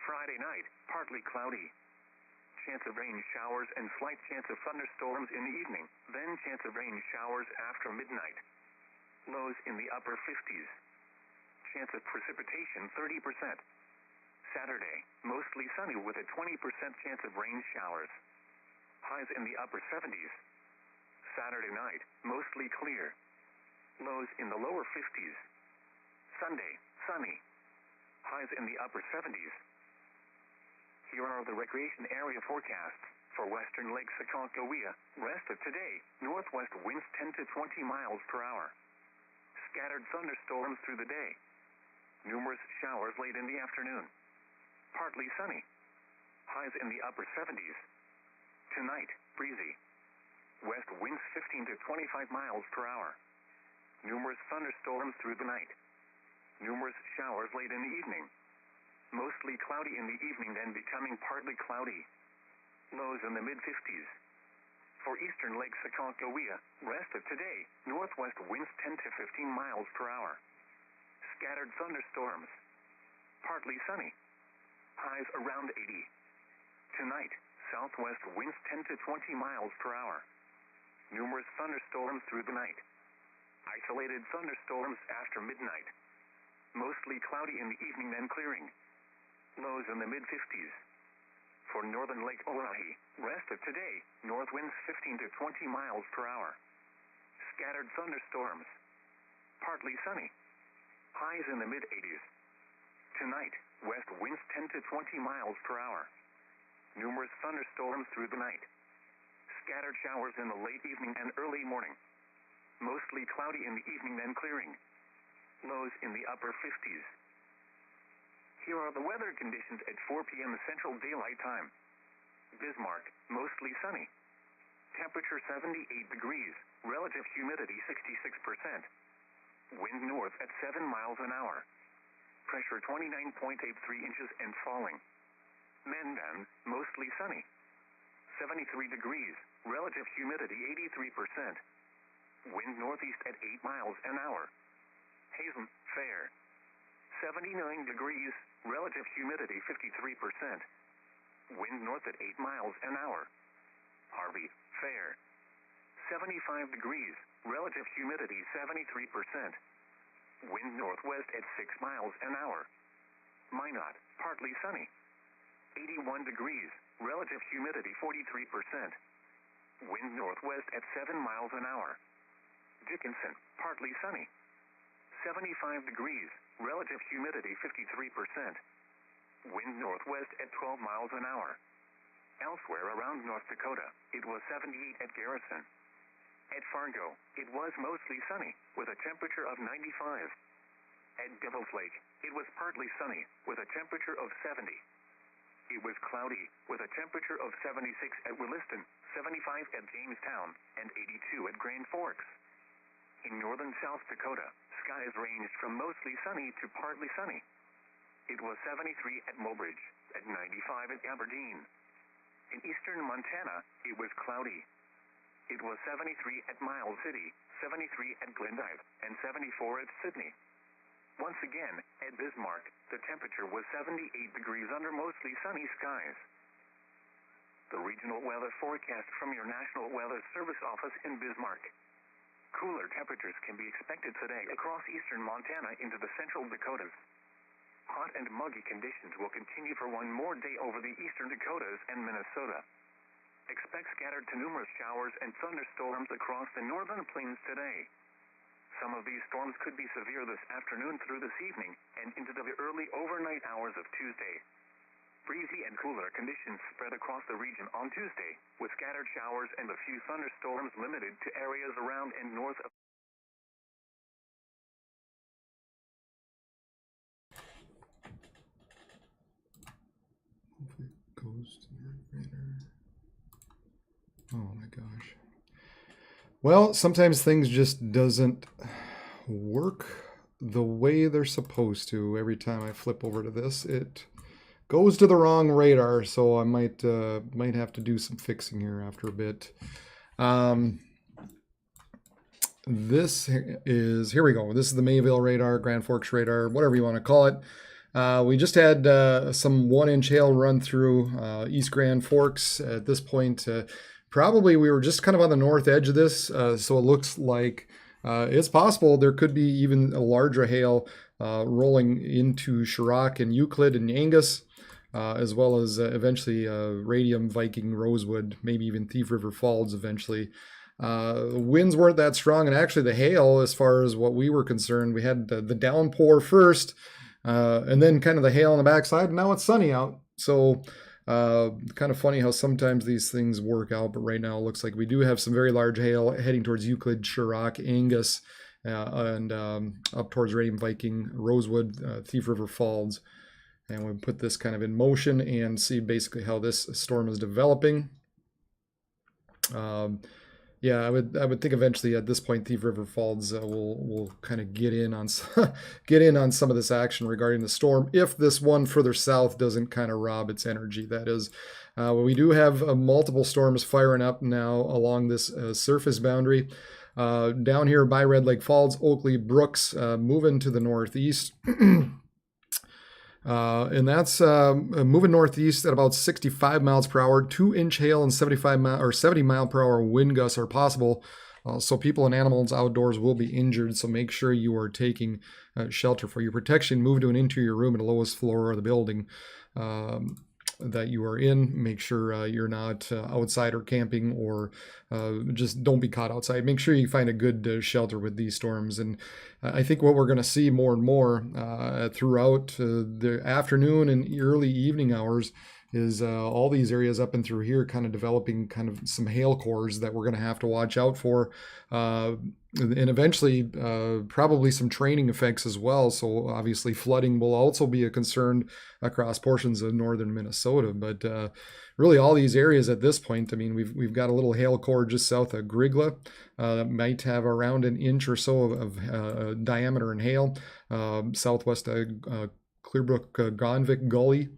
Friday night, partly cloudy. Chance of rain showers and slight chance of thunderstorms in the evening, then chance of rain showers after midnight. Lows in the upper 50s. Chance of precipitation 30%. Saturday, mostly sunny with a 20% chance of rain showers. Highs in the upper 70s. Saturday night, mostly clear. Lows in the lower 50s. Sunday, sunny. Highs in the upper 70s. Here are the recreation area forecasts for western Lake Sakakawea. Rest of today, northwest winds 10 to 20 miles per hour. Scattered thunderstorms through the day. Numerous showers late in the afternoon. Partly sunny. Highs in the upper 70s. Tonight, breezy. West winds 15 to 25 miles per hour. Numerous thunderstorms through the night. Numerous showers late in the evening. Mostly cloudy in the evening, then becoming partly cloudy. Lows in the mid-50s. For eastern Lake Sakakawea, rest of today, northwest winds 10 to 15 miles per hour. Scattered thunderstorms. Partly sunny. Highs around 80. Tonight, southwest winds 10 to 20 miles per hour. Numerous thunderstorms through the night. Isolated thunderstorms after midnight. Mostly cloudy in the evening, then clearing. Lows in the mid-50s. For northern Lake Oahe, rest of today, north winds 15 to 20 miles per hour. Scattered thunderstorms. Partly sunny. Highs in the mid-80s. Tonight, west winds 10 to 20 miles per hour. Numerous thunderstorms through the night. Scattered showers in the late evening and early morning. Mostly cloudy in the evening, then clearing. Lows in the upper 50s. Here are the weather conditions at 4 p.m. Central Daylight Time. Bismarck, mostly sunny. Temperature 78 degrees, relative humidity 66%. Wind north at 7 miles an hour. Pressure 29.83 inches and falling. Mainland, mostly sunny. 73 degrees, relative humidity 83%. Wind northeast at 8 miles an hour. Hazen, fair. 79 degrees, relative humidity 53%. Wind north at 8 miles an hour. Harvey, fair. 75 degrees, relative humidity 73%. Wind northwest at 6 miles an hour. Minot, partly sunny. 81 degrees, relative humidity 43%. Wind northwest at 7 miles an hour. Dickinson, partly sunny. 75 degrees, relative humidity 53%. Wind northwest at 12 miles an hour. Elsewhere around North Dakota, it was 78 at Garrison. At Fargo, it was mostly sunny, with a temperature of 95. At Devil's Lake, it was partly sunny, with a temperature of 70. It was cloudy, with a temperature of 76 at Williston, 75 at Jamestown, and 82 at Grand Forks. In northern South Dakota, skies ranged from mostly sunny to partly sunny. It was 73 at Mobridge, at 95 at Aberdeen. In eastern Montana, it was cloudy. It was 73 at Miles City, 73 at Glendive, and 74 at Sydney. Once again, at Bismarck, the temperature was 78 degrees under mostly sunny skies. The regional weather forecast from your National Weather Service office in Bismarck. Cooler temperatures can be expected today across eastern Montana into the central Dakotas. Hot and muggy conditions will continue for one more day over the eastern Dakotas and Minnesota. Expect scattered to numerous showers and thunderstorms across the northern plains today. Some of these storms could be severe this afternoon through this evening and into the early overnight hours of Tuesday. Breezy and cooler conditions spread across the region on Tuesday, with scattered showers and a few thunderstorms limited to areas around and north of Ghost Radar. Oh my gosh. Well, sometimes things just doesn't work the way they're supposed to. Every time I flip over to this, it goes to the wrong radar, so I might have to do some fixing here after a bit. This is, here we go. This is the Mayville Radar, Grand Forks Radar, whatever you want to call it. We just had some 1-inch hail run through East Grand Forks. At this point, probably we were just kind of on the north edge of this, so it looks like it's possible there could be even a larger hail rolling into Chirac and Euclid and Angus, as well as eventually Radium, Viking, Rosewood, maybe even Thief River Falls eventually. The winds weren't that strong, and actually the hail, as far as what we were concerned, we had the downpour first, and then kind of the hail on the backside, and now it's sunny out. So kind of funny how sometimes these things work out, but right now it looks like we do have some very large hail heading towards Euclid, Chirac, Angus, and up towards Radium, Viking, Rosewood, Thief River Falls. And we'll put this kind of in motion and see basically how this storm is developing. Yeah, I would think eventually at this point Thief River Falls will kind of get in on some of this action regarding the storm, if this one further south doesn't kind of rob its energy. That is, we do have multiple storms firing up now along this surface boundary. Down here by Red Lake Falls, Oakley, Brooks, moving to the northeast. And that's moving northeast at about 65 miles per hour. 2-inch hail and 70 mile per hour wind gusts are possible. So people and animals outdoors will be injured. So make sure you are taking shelter for your protection. Move to an interior room at the lowest floor of the building that you are in. Make sure you're not outside or camping, or just don't be caught outside. Make sure you find a good shelter with these storms. And I think what we're going to see more and more throughout the afternoon and early evening hours is all these areas up and through here kind of developing kind of some hail cores that we're going to have to watch out for. And eventually probably some training effects as well. So obviously flooding will also be a concern across portions of northern Minnesota. But really all these areas at this point, I mean, we've got a little hail core just south of Grigla that might have around 1 inch or so of diameter in hail. Southwest Clearbrook Gonvick Gully.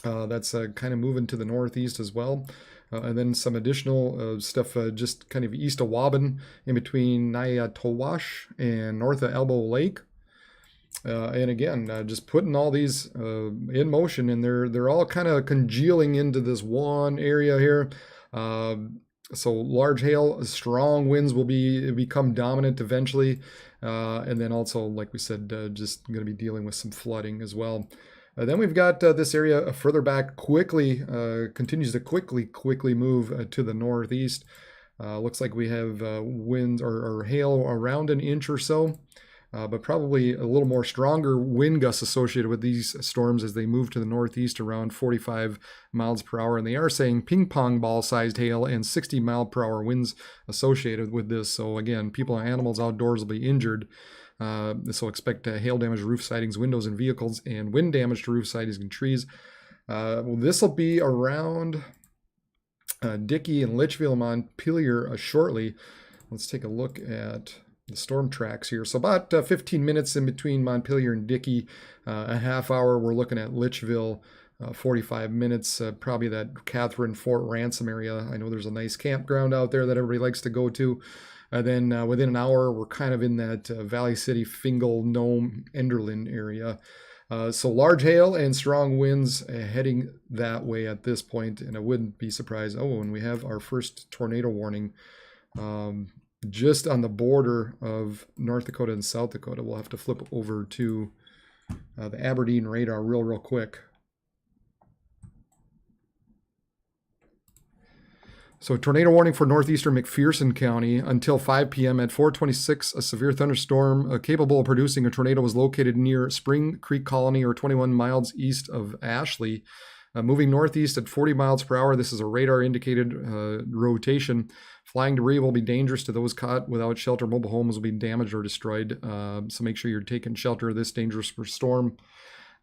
That's kind of moving to the northeast as well. And then some additional stuff just kind of east of Waban, in between Nyatowash and north of Elbow Lake. And again, just putting all these in motion, and they're all kind of congealing into this one area here. So large hail, strong winds will become dominant eventually. And then also, like we said, just going to be dealing with some flooding as well. Then we've got this area further back quickly, continues to quickly move to the northeast. Looks like we have winds or hail around 1 inch or so. but probably a little more stronger wind gusts associated with these storms as they move to the northeast around 45 miles per hour. And they are saying ping pong ball sized hail and 60 mile per hour winds associated with this. So again, people and animals outdoors will be injured. So expect hail damage to roof sidings, windows, and vehicles, and wind damage to roof sidings and trees. Well, this will be around Dickey and Litchfield and Montpelier shortly. Let's take a look at the storm tracks here. So about 15 minutes in between Montpelier and Dickey, a half hour. We're looking at Litchville, 45 minutes, probably that Catherine Fort Ransom area. I know there's a nice campground out there that everybody likes to go to. Then within an hour, we're kind of in that Valley City, Fingal, Nome, Enderlin area. So large hail and strong winds heading that way at this point, and I wouldn't be surprised. Oh, and we have our first tornado warning just on the border of North Dakota and South Dakota. We'll have to flip over to the Aberdeen radar real quick. So tornado warning for northeastern McPherson County until 5 p.m. At 4:26, a severe thunderstorm capable of producing a tornado was located near Spring Creek Colony, or 21 miles east of Ashley. Moving northeast at 40 miles per hour. This is a radar-indicated rotation. Flying debris will be dangerous to those caught without shelter. Mobile homes will be damaged or destroyed. So make sure you're taking shelter. This dangerous storm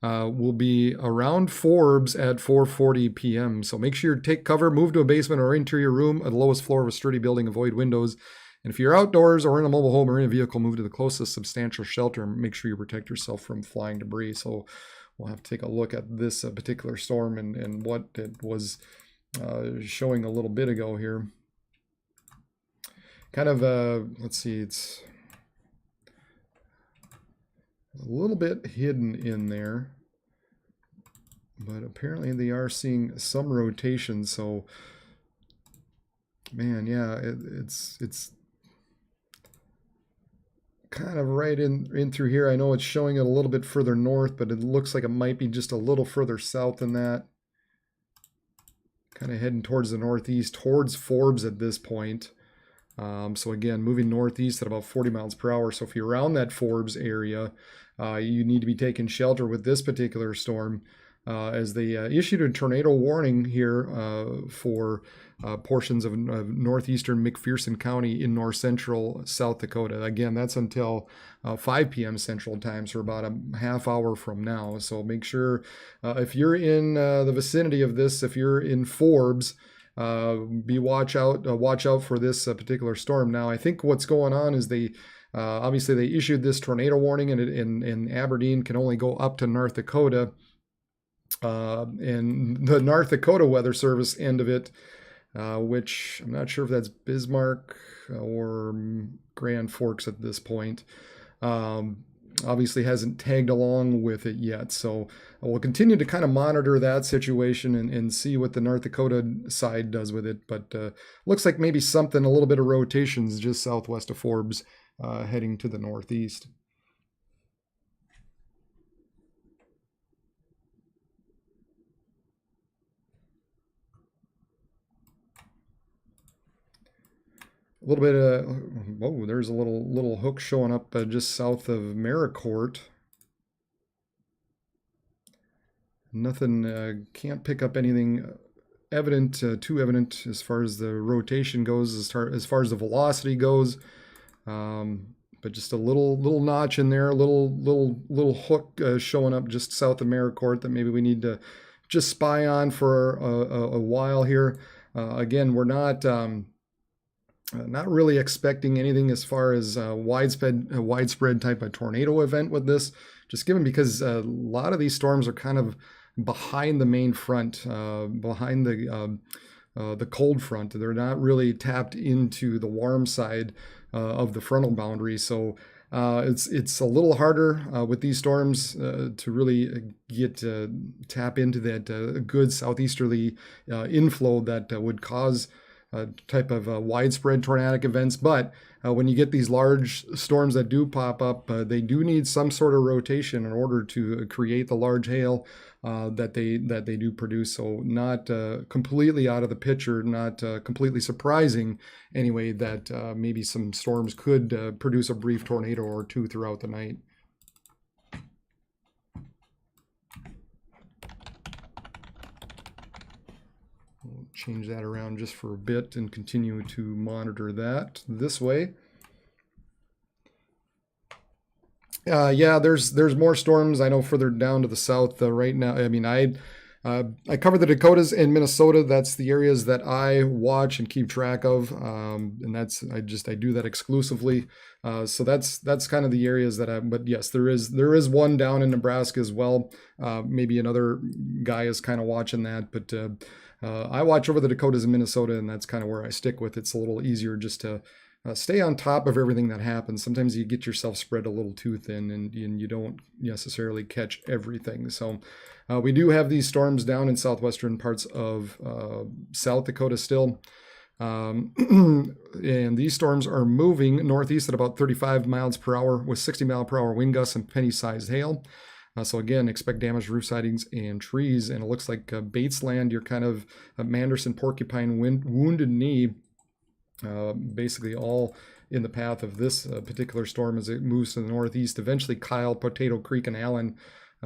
will be around Forbes at 4:40 p.m. So make sure you take cover, move to a basement or interior room at the lowest floor of a sturdy building, avoid windows. And if you're outdoors or in a mobile home or in a vehicle, move to the closest substantial shelter and make sure you protect yourself from flying debris. So we'll have to take a look at this particular storm and what it was showing a little bit ago here. Kind of, let's see, it's a little bit hidden in there, but apparently they are seeing some rotation. So, man, yeah, it's kind of right in through here. I know it's showing it a little bit further north, but it looks like it might be just a little further south than that. Kind of heading towards the northeast, towards Forbes at this point. So again, moving northeast at about 40 miles per hour. So if you're around that Forbes area, you need to be taking shelter with this particular storm, as they issued a tornado warning here for portions of northeastern McPherson County in north central South Dakota. Again, that's until 5 p.m. Central Time, so about a half hour from now. So make sure if you're in the vicinity of this, if you're in Forbes, watch out for this particular storm. Now, I think what's going on is they obviously they issued this tornado warning, and in Aberdeen can only go up to North Dakota. And the North Dakota Weather Service end of it, which I'm not sure if that's Bismarck or Grand Forks at this point, obviously hasn't tagged along with it yet. So we'll continue to kind of monitor that situation and see what the North Dakota side does with it. But looks like maybe something, a little bit of rotations just southwest of Forbes, heading to the northeast. A little bit of, whoa, there's a little hook showing up just south of Maricourt. Nothing, can't pick up anything too evident as far as the rotation goes, as far as the velocity goes. But just a little notch in there, a little hook showing up just south of Maricourt that maybe we need to just spy on for a while here. Again, we're not really expecting anything as far as widespread type of tornado event with this, just given because a lot of these storms are kind of behind the main front, behind the cold front. They're not really tapped into the warm side of the frontal boundary. So it's a little harder with these storms to really tap into that good southeasterly inflow that would cause type of widespread tornadic events. But when you get these large storms that do pop up, they do need some sort of rotation in order to create the large hail that they do produce. So not completely out of the picture, not completely surprising anyway, that maybe some storms could produce a brief tornado or two throughout the night. We'll change that around just for a bit and continue to monitor that this way. Yeah, there's more storms. I know further down to the south right now. I mean, I cover the Dakotas and Minnesota. That's the areas that I watch and keep track of, and I do that exclusively. So that's kind of the areas that but yes, there is one down in Nebraska as well. Maybe another guy is kind of watching that, but I watch over the Dakotas and Minnesota, and that's kind of where I stick with. It's a little easier just to stay on top of everything that happens. Sometimes you get yourself spread a little too thin, and you don't necessarily catch everything. So we do have these storms down in southwestern parts of South Dakota still. And these storms are moving northeast at about 35 miles per hour with 60 mile per hour wind gusts and penny-sized hail. So again, expect damaged roof sidings and trees. And it looks like Bates Land, your kind of Manderson, Porcupine, Wounded Knee, basically all in the path of this particular storm as it moves to the northeast. Eventually, Kyle, Potato Creek, and Allen,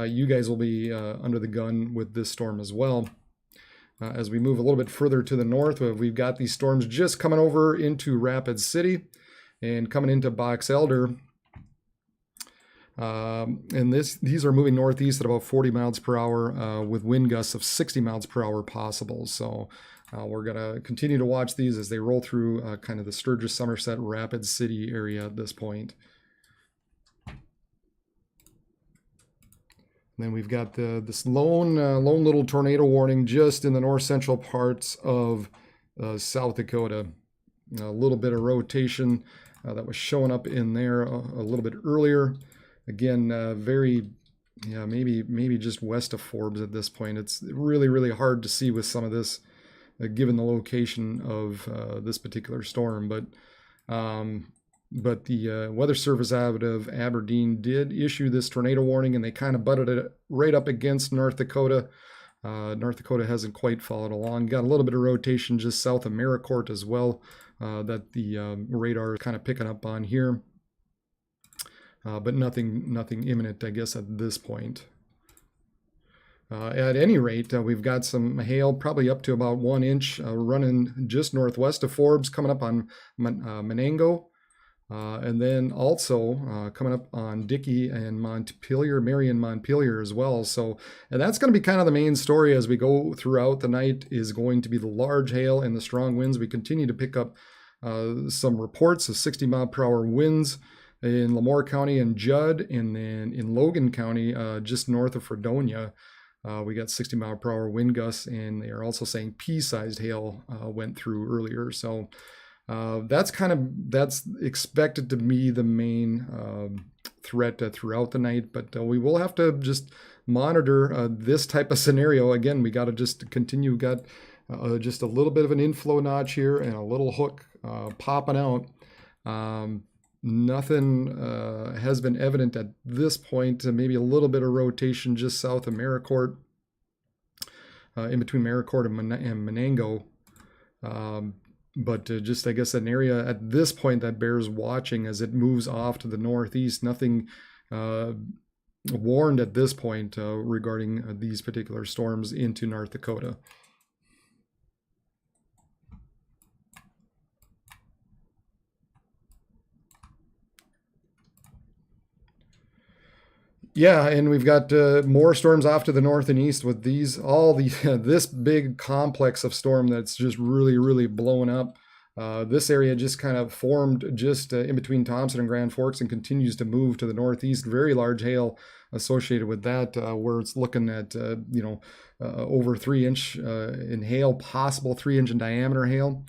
you guys will be under the gun with this storm as well. As we move a little bit further to the north, we've got these storms just coming over into Rapid City and coming into Box Elder. And these are moving northeast at about 40 miles per hour with wind gusts of 60 miles per hour possible. So we're going to continue to watch these as they roll through kind of the Sturgis, Somerset, Rapid City area at this point. And then we've got this lone little tornado warning just in the north central parts of South Dakota. A little bit of rotation that was showing up in there a little bit earlier. Again, maybe just west of Forbes at this point. It's really, really hard to see with some of this, given the location of this particular storm. But the Weather Service out of Aberdeen did issue this tornado warning, and they kind of butted it right up against North Dakota. North Dakota hasn't quite followed along. Got a little bit of rotation just south of Maricourt as well that the radar is kind of picking up on here. But nothing imminent, I guess, at this point. At any rate, we've got some hail, probably up to about 1 inch, running just northwest of Forbes, coming up on Menango, and then also coming up on Dickey and Montpelier, Marion, Montpelier as well. So, and that's going to be kind of the main story as we go throughout the night, is going to be the large hail and the strong winds. We continue to pick up some reports of 60 mile per hour winds in Lemoore County and Judd, and then in Logan County, just north of Fredonia, we got 60 mile per hour wind gusts, and they are also saying pea-sized hail went through earlier. So that's expected to be the main threat throughout the night, but we will have to just monitor this type of scenario. Again, we got to just continue, got just a little bit of an inflow notch here and a little hook popping out. Nothing has been evident at this point. Maybe a little bit of rotation just south of Maricourt, in between Maricourt and Menango. But just, I guess, an area at this point that bears watching as it moves off to the northeast. Nothing warned at this point regarding these particular storms into North Dakota. Yeah, and we've got more storms off to the north and east with this big complex of storm that's just really, really blowing up. This area just kind of formed just in between Thompson and Grand Forks and continues to move to the northeast. Very large hail associated with that, where it's looking at over 3 inch in hail, possible 3 inch in diameter hail.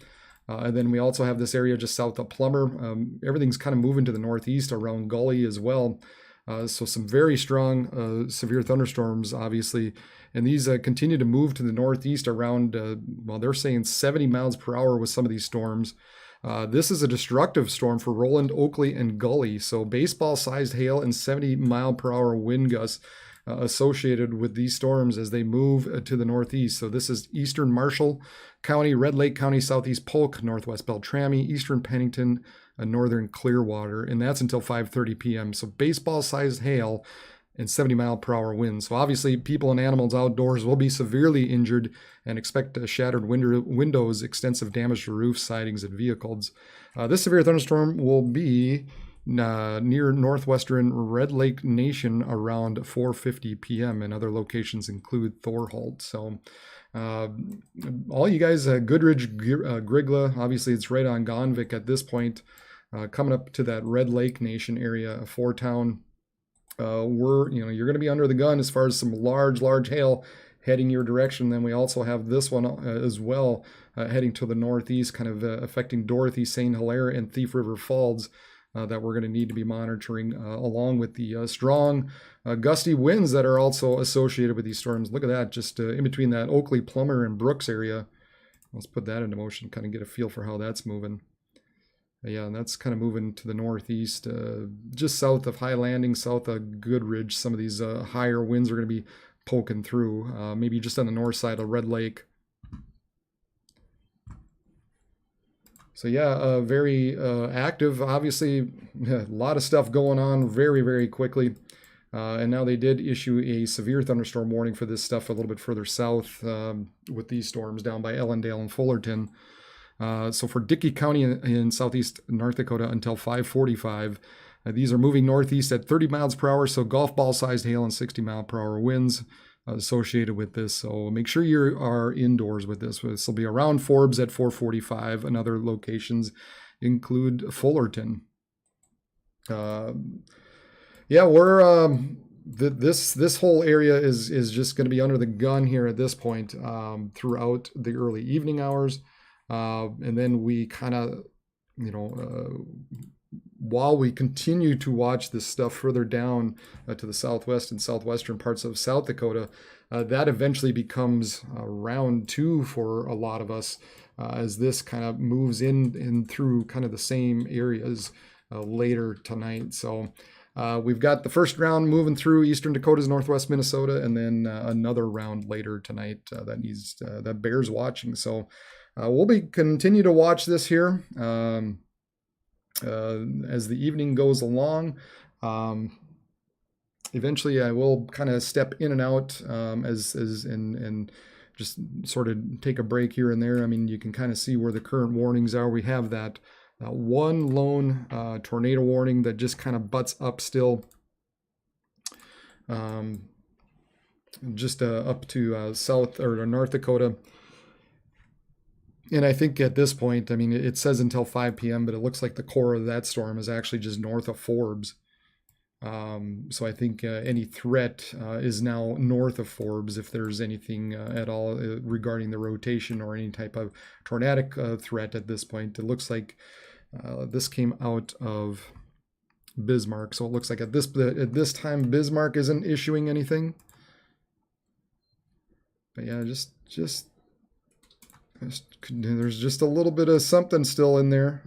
And then we also have this area just south of Plummer. Everything's kind of moving to the northeast around Gully as well. So some very strong severe thunderstorms, obviously. And these continue to move to the northeast around, well, they're saying 70 miles per hour with some of these storms. This is a destructive storm for Roland, Oakley, and Gully. So baseball-sized hail and 70-mile-per-hour wind gusts associated with these storms as they move to the northeast. So this is eastern Marshall County, Red Lake County, southeast Polk, northwest Beltrami, eastern Pennington, northern Clearwater, and that's until 5:30 p.m. So baseball-sized hail and 70-mile-per-hour winds. So obviously people and animals outdoors will be severely injured and expect shattered windows, extensive damage to roofs, sidings, and vehicles. This severe thunderstorm will be near northwestern Red Lake Nation around 4:50 p.m. and other locations include Thorholt. So all you guys, Goodridge, Grigla, obviously it's right on Gonvick at this point, coming up to that Red Lake Nation area, Four-Town. You're going to be under the gun as far as some large hail heading your direction. Then we also have this one as well, heading to the northeast, kind of affecting Dorothy, St. Hilaire, and Thief River Falls. That we're going to need to be monitoring along with the strong gusty winds that are also associated with these storms. Look at that, just in between that Oakley, Plummer, and Brooks area. Let's put that into motion, kind of get a feel for how that's moving. Yeah, and that's kind of moving to the northeast, just south of High Landing, south of Goodridge. Some of these higher winds are going to be poking through, maybe just on the north side of Red Lake. So yeah, very active. Obviously, a lot of stuff going on very quickly. And now they did issue a severe thunderstorm warning for this stuff a little bit further south with these storms down by Ellendale and Fullerton. So for Dickey County in southeast North Dakota until 5:45, these are moving northeast at 30 miles per hour, so golf ball-sized hail and 60-mile-per-hour winds associated with this. So make sure you are indoors with this. This will be around Forbes at 4:45, and other locations include Fullerton. Yeah, we're this whole area is just going to be under the gun here at this point throughout the early evening hours. And then we kind of, while we continue to watch this stuff further down to the southwest and southwestern parts of South Dakota, that eventually becomes round two for a lot of us as this kind of moves in through kind of the same areas later tonight. So we've got the first round moving through eastern Dakotas, northwest Minnesota, and then another round later tonight that bears watching. So we'll continue to watch this here as the evening goes along. Eventually, I will kind of step in and out and just sort of take a break here and there. I mean, you can kind of see where the current warnings are. We have that one lone tornado warning that just kind of butts up still, just up to South or North Dakota. And I think at this point, I mean, it says until 5 p.m., but it looks like the core of that storm is actually just north of Forbes. So I think any threat is now north of Forbes, if there's anything at all regarding the rotation or any type of tornadic threat at this point. It looks like this came out of Bismarck. So it looks like at this time, Bismarck isn't issuing anything. But yeah, there's just a little bit of something still in there.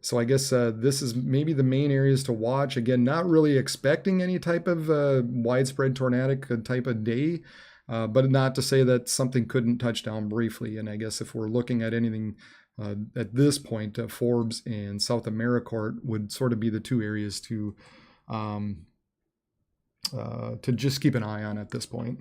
So I guess this is maybe the main areas to watch. Again, not really expecting any type of widespread tornadic type of day, but not to say that something couldn't touch down briefly. And I guess if we're looking at anything at this point, Forbes and South Americourt would sort of be the two areas to just keep an eye on at this point.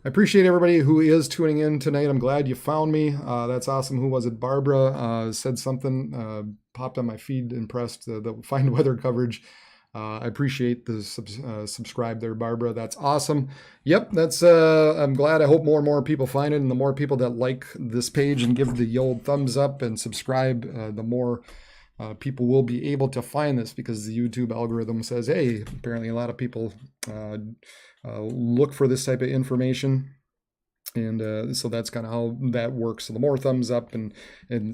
I appreciate everybody who is tuning in tonight. I'm glad you found me. That's awesome. Who was it? Barbara said something, popped on my feed, impressed the fine weather coverage. I appreciate the subscribe there, Barbara. That's awesome. Yep, that's. I'm glad. I hope more and more people find it, and the more people that like this page and give the old thumbs up and subscribe, the more people will be able to find this, because the YouTube algorithm says, hey, apparently a lot of people look for this type of information. And so that's kind of how that works. So the more thumbs up and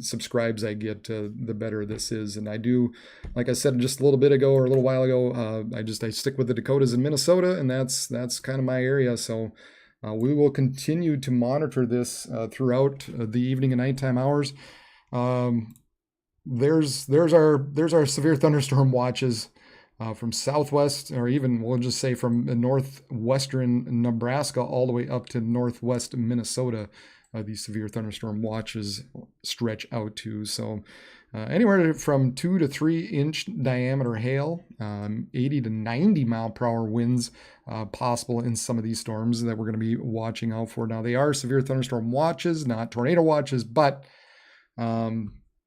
subscribes I get, the better this is. And I do, like I said just a little bit ago or a little while ago, I stick with the Dakotas and Minnesota, and that's kind of my area. So we will continue to monitor this throughout the evening and nighttime hours. There's our severe thunderstorm watches. From southwest, or even we'll just say from northwestern Nebraska all the way up to northwest Minnesota, these severe thunderstorm watches stretch out to. So anywhere from 2 to 3 inch diameter hail, 80 to 90 mile per hour winds possible in some of these storms that we're going to be watching out for. Now, they are severe thunderstorm watches, not tornado watches, but they're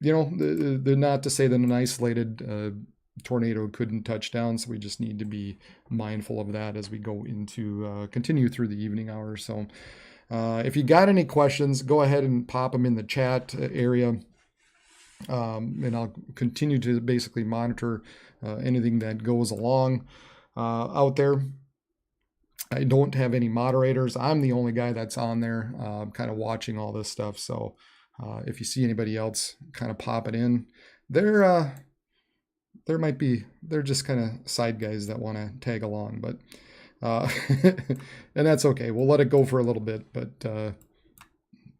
not to say that an isolated tornado couldn't touch down, so we just need to be mindful of that as we go into continue through the evening hours. So if you got any questions, go ahead and pop them in the chat area, and I'll continue to basically monitor anything that goes along out there. I don't have any moderators. I'm the only guy that's on there kind of watching all this stuff. So if you see anybody else kind of pop it in, they're just kind of side guys that want to tag along, but and that's okay. We'll let it go for a little bit, but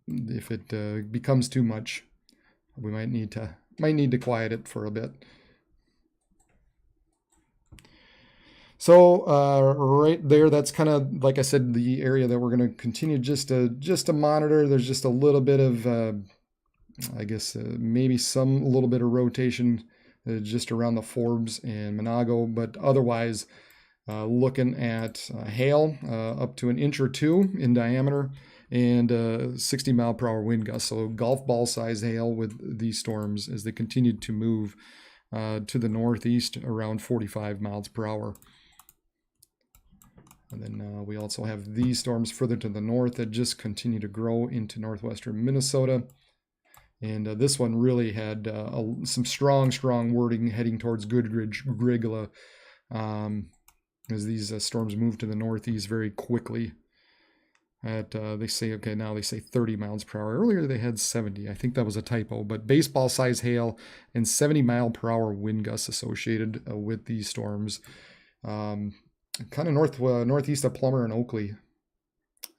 if it becomes too much, we might need to quiet it for a bit. So right there, that's kind of, like I said, the area that we're going to continue just to monitor. There's just a little bit of I guess maybe a little bit of rotation just around the Forbes and Monago, but otherwise looking at hail up to 1 inch or 2 in diameter, and 60 mile per hour wind gusts. So golf ball size hail with these storms as they continued to move to the northeast around 45 miles per hour. And then we also have these storms further to the north that just continue to grow into northwestern Minnesota. And this one really had some strong wording heading towards Goodridge, Grigla, as these storms move to the northeast very quickly. They say 30 miles per hour. Earlier they had 70. I think that was a typo, but baseball size hail and 70 mile per hour wind gusts associated with these storms. Kind of northeast of Plummer and Oakley,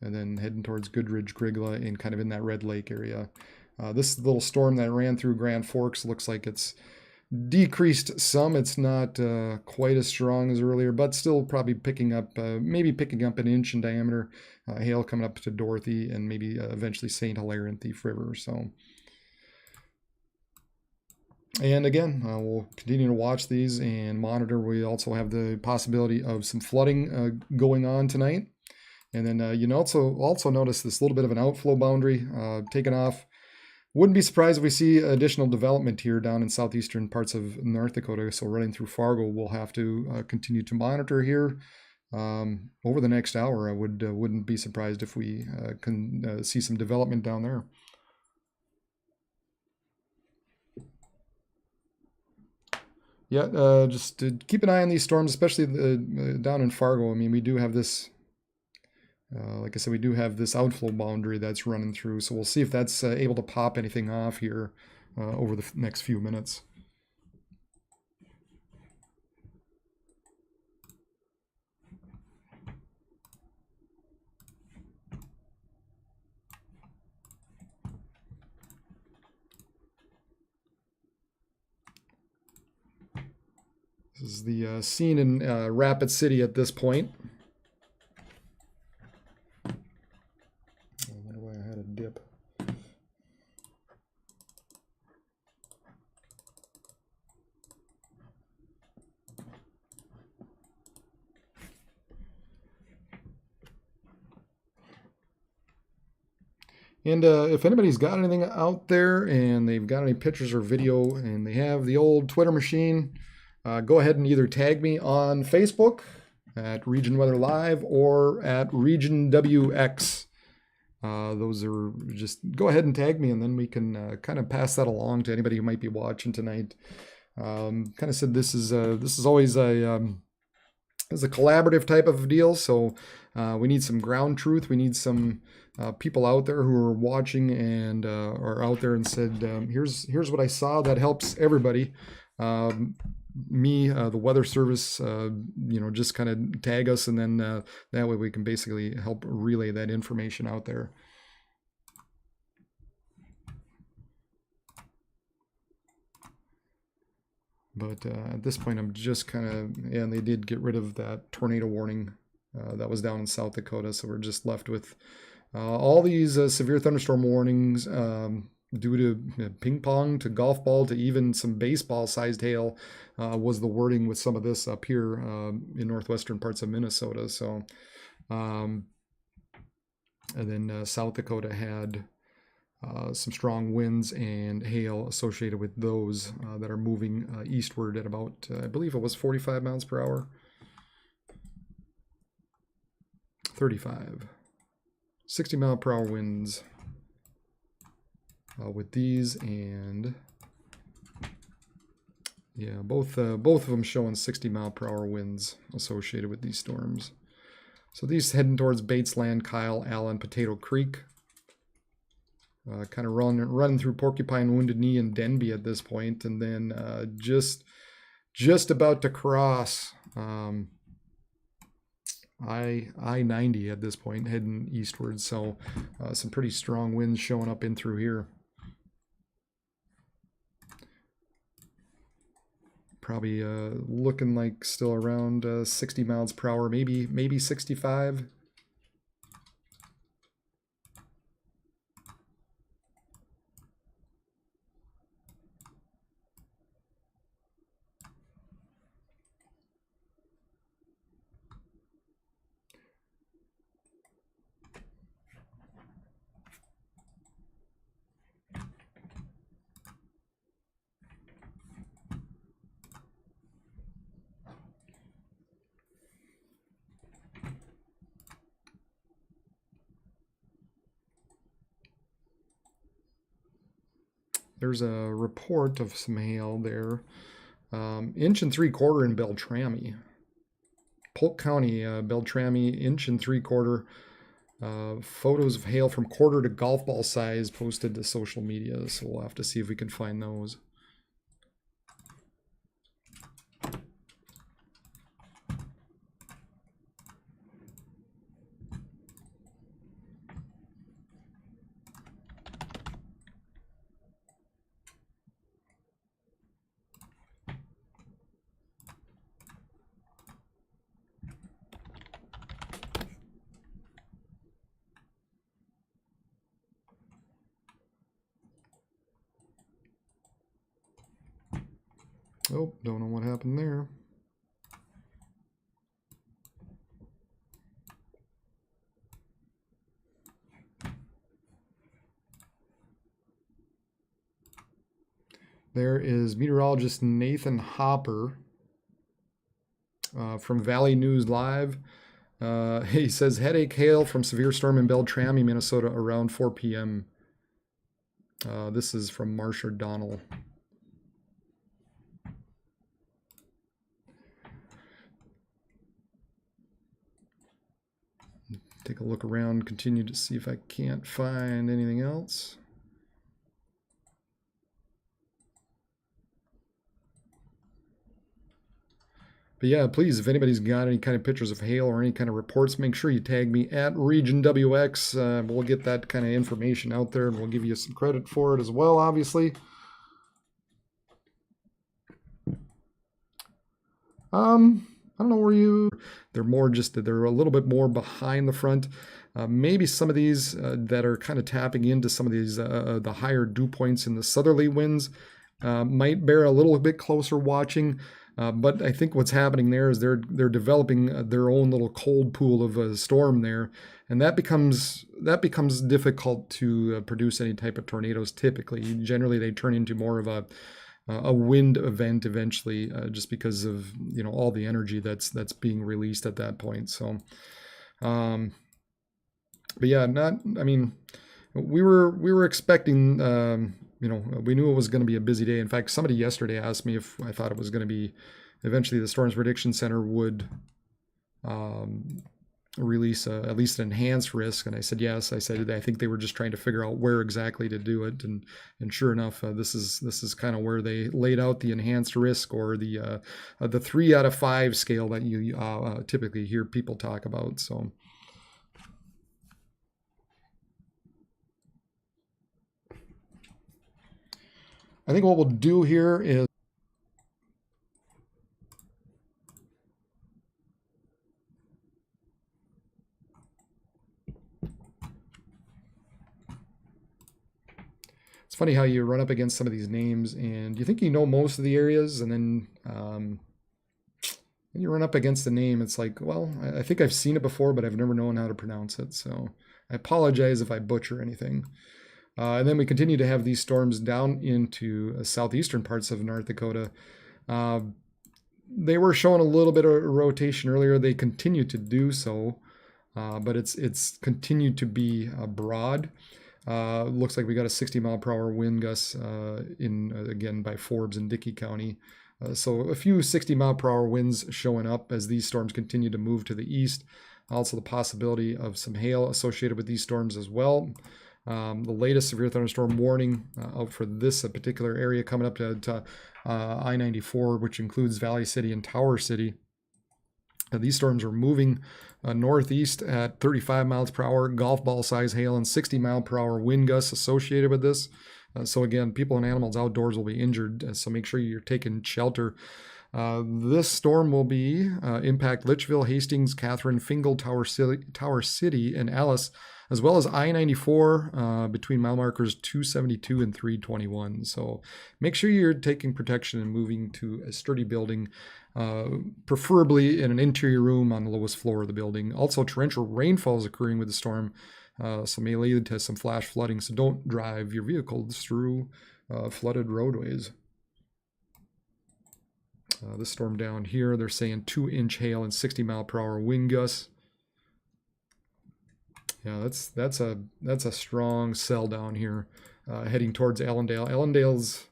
and then heading towards Goodridge, Grigla, and kind of in that Red Lake area. This little storm that ran through Grand Forks looks like it's decreased some. It's not quite as strong as earlier, but still probably picking up 1 inch in diameter. Hail coming up to Dorothy and maybe eventually St. Hilaire and Thief River. So, and again, we'll continue to watch these and monitor. We also have the possibility of some flooding going on tonight. And then you also notice this little bit of an outflow boundary taken off. Wouldn't be surprised if we see additional development here down in southeastern parts of North Dakota. So running through Fargo, we'll have to continue to monitor here over the next hour. I wouldn't be surprised if we can see some development down there. Yeah, just keep an eye on these storms, especially down in Fargo. I mean, we do have this. Like I said, we do have this outflow boundary that's running through, so we'll see if that's able to pop anything off here over the next few minutes. This is the scene in Rapid City at this point. Dip. And if anybody's got anything out there and they've got any pictures or video and they have the old Twitter machine, go ahead and either tag me on Facebook at Region Weather Live or at Region WX. Those are, just go ahead and tag me, and then we can kind of pass that along to anybody who might be watching tonight. Kind of said this is always a collaborative type of deal, so we need some ground truth. We need some people out there who are watching and are out there and said, here's what I saw that helps everybody. The weather service, just kind of tag us, and then that way we can basically help relay that information out there. But at this point, I'm just kind of, and they did get rid of that tornado warning that was down in South Dakota. So we're just left with all these severe thunderstorm warnings due to ping pong to golf ball to even some baseball sized hail was the wording with some of this up here in northwestern parts of Minnesota. So, and then South Dakota had some strong winds and hail associated with those that are moving eastward at about, I believe it was 45 miles per hour. 35. 60 mile per hour winds with these, and yeah, both of them showing 60 mile per hour winds associated with these storms. So these heading towards Batesland, Kyle, Allen, Potato Creek. Kind of running through Porcupine, Wounded Knee, and Denby at this point, and then just about to cross I-90 at this point, heading eastward. So some pretty strong winds showing up in through here. Probably looking like still around 60 miles per hour, maybe 65. There's a report of some hail there. 1 3/4 in Beltrami. Polk County, Beltrami, 1 3/4. Photos of hail from quarter to golf ball size posted to social media. So we'll have to see if we can find those. Oh, don't know what happened there. There is meteorologist Nathan Hopper from Valley News Live. He says headache hail from severe storm in Beltrami, Minnesota around 4 p.m. This is from Marsha Donnell. Take a look around, continue to see if I can't find anything else. But yeah, please, if anybody's got any kind of pictures of hail or any kind of reports, make sure you tag me at Region WX. We'll get that kind of information out there, and we'll give you some credit for it as well, obviously. I don't know where they're more just that they're a little bit more behind the front. Maybe some of these that are kind of tapping into some of these the higher dew points in the southerly winds might bear a little bit closer watching. But I think what's happening there is they're developing their own little cold pool of a storm there, and that becomes difficult to produce any type of tornadoes. Typically, generally they turn into more of a wind event eventually, just because of all the energy that's being released at that point. So, but yeah, we were expecting. We knew it was going to be a busy day. In fact, somebody yesterday asked me if I thought it was going to be eventually the Storms Prediction Center would release at least an enhanced risk, and I said yes. I said I think they were just trying to figure out where exactly to do it, and sure enough, this is kind of where they laid out the enhanced risk, or the 3 out of 5 scale that you typically hear people talk about. So. I think what we'll do here is it's funny how you run up against some of these names and you think you know most of the areas, and then you run up against the name. It's like, well, I think I've seen it before, but I've never known how to pronounce it. So I apologize if I butcher anything. And then we continue to have these storms down into southeastern parts of North Dakota. They were showing a little bit of rotation earlier. They continue to do so, but it's continued to be broad. Looks like we got a 60-mile-per-hour wind gust again by Forbes and Dickey County. So a few 60-mile-per-hour winds showing up as these storms continue to move to the east. Also the possibility of some hail associated with these storms as well. The latest severe thunderstorm warning out for this particular area coming up to I-94, which includes Valley City and Tower City. These storms are moving northeast at 35 miles per hour, golf ball size hail, and 60-mile-per-hour wind gusts associated with this. So again, people and animals outdoors will be injured, so make sure you're taking shelter. This storm will impact Litchfield, Hastings, Catherine, Fingal, Tower City, and Alice, as well as I-94 between mile markers 272 and 321. So make sure you're taking protection and moving to a sturdy building, preferably in an interior room on the lowest floor of the building. Also, torrential rainfall is occurring with the storm, so may lead to some flash flooding. So don't drive your vehicles through flooded roadways. This storm down here, they're saying 2-inch hail and 60-mile-per-hour wind gusts. Yeah, that's a strong cell down here, heading towards Allendale. Allendale's,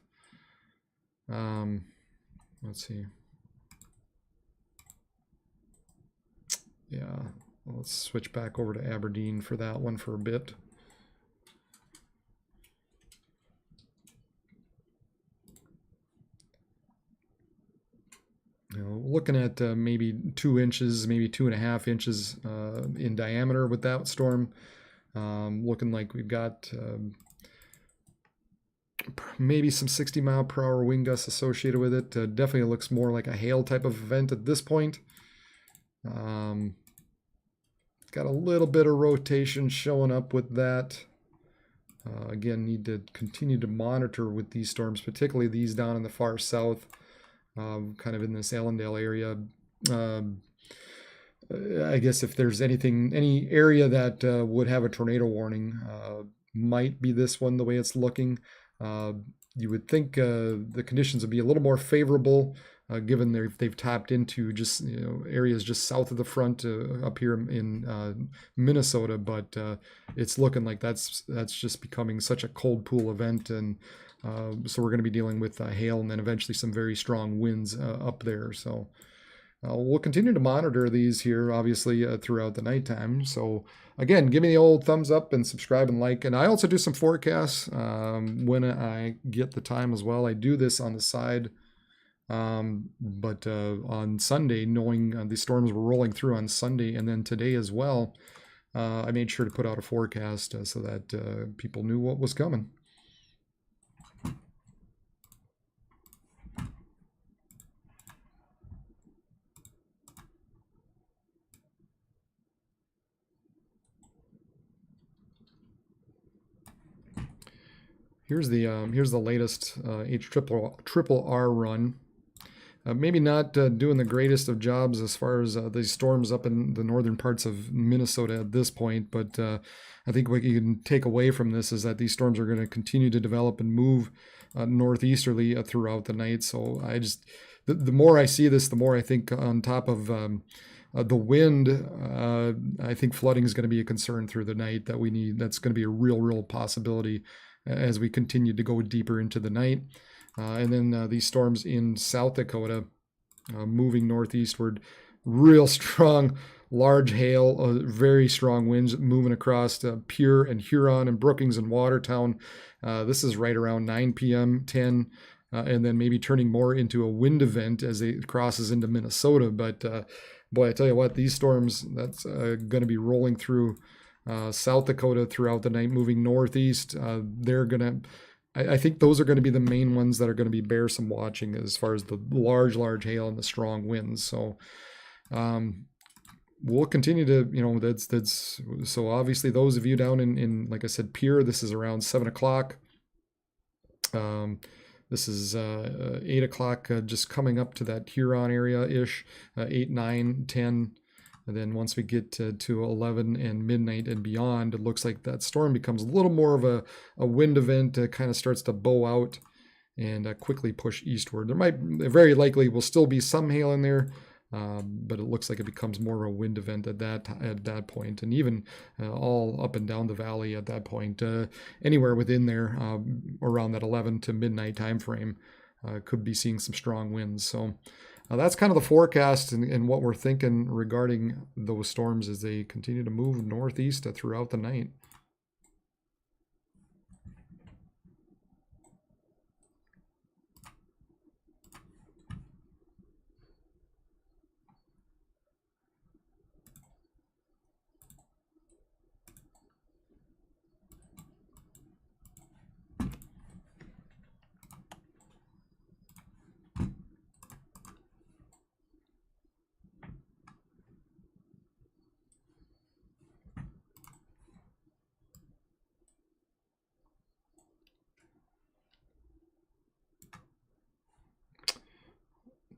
let's see. Yeah, let's switch back over to Aberdeen for that one for a bit. Looking at maybe 2 inches, maybe 2.5 inches in diameter with that storm. Looking like we've got maybe some 60-mile-per-hour wind gusts associated with it. Definitely looks more like a hail type of event at this point. Got a little bit of rotation showing up with that. Again, need to continue to monitor with these storms, particularly these down in the far south. Kind of in this Allendale area. I guess if there's any area that would have a tornado warning, might be this one the way it's looking. You would think the conditions would be a little more favorable, given they've tapped into just areas just south of the front up here in Minnesota, but it's looking like that's just becoming such a cold pool event, and so we're going to be dealing with hail and then eventually some very strong winds up there. So we'll continue to monitor these here, obviously, throughout the nighttime. So again, give me the old thumbs up and subscribe and like. And I also do some forecasts when I get the time as well. I do this on the side, but on Sunday, knowing the storms were rolling through on Sunday and then today as well, I made sure to put out a forecast so that people knew what was coming. Here's the latest H triple R run. maybe not doing the greatest of jobs as far as these storms up in the northern parts of Minnesota at this point, but I think what you can take away from this is that these storms are going to continue to develop and move northeasterly throughout the night. So the more I see this, the more I think on top of the wind, I think flooding is going to be a concern through the night that we need. That's going to be a real possibility as we continue to go deeper into the night. And then these storms in South Dakota moving northeastward, real strong, large hail, very strong winds moving across Pierre and Huron and Brookings and Watertown. This is right around 9 p.m., 10, and then maybe turning more into a wind event as it crosses into Minnesota. But boy, I tell you what, these storms, that's going to be rolling through South Dakota throughout the night, moving northeast. They're going to... I think those are going to be the main ones that are going to be bear some watching as far as the large hail and the strong winds. So we'll continue to, that's so obviously those of you down in like I said, Pierre, this is around 7 o'clock. This is 8 o'clock, just coming up to that Huron area-ish, 8, 9, 10. And then once we get to 11 and midnight and beyond, it looks like that storm becomes a little more of a wind event, kind of starts to bow out and quickly push eastward. Very likely will still be some hail in there, but it looks like it becomes more of a wind event at that point, and even all up and down the valley at that point. Anywhere within there, around that 11 to midnight time frame, could be seeing some strong winds. So that's kind of the forecast and what we're thinking regarding those storms as they continue to move northeast throughout the night.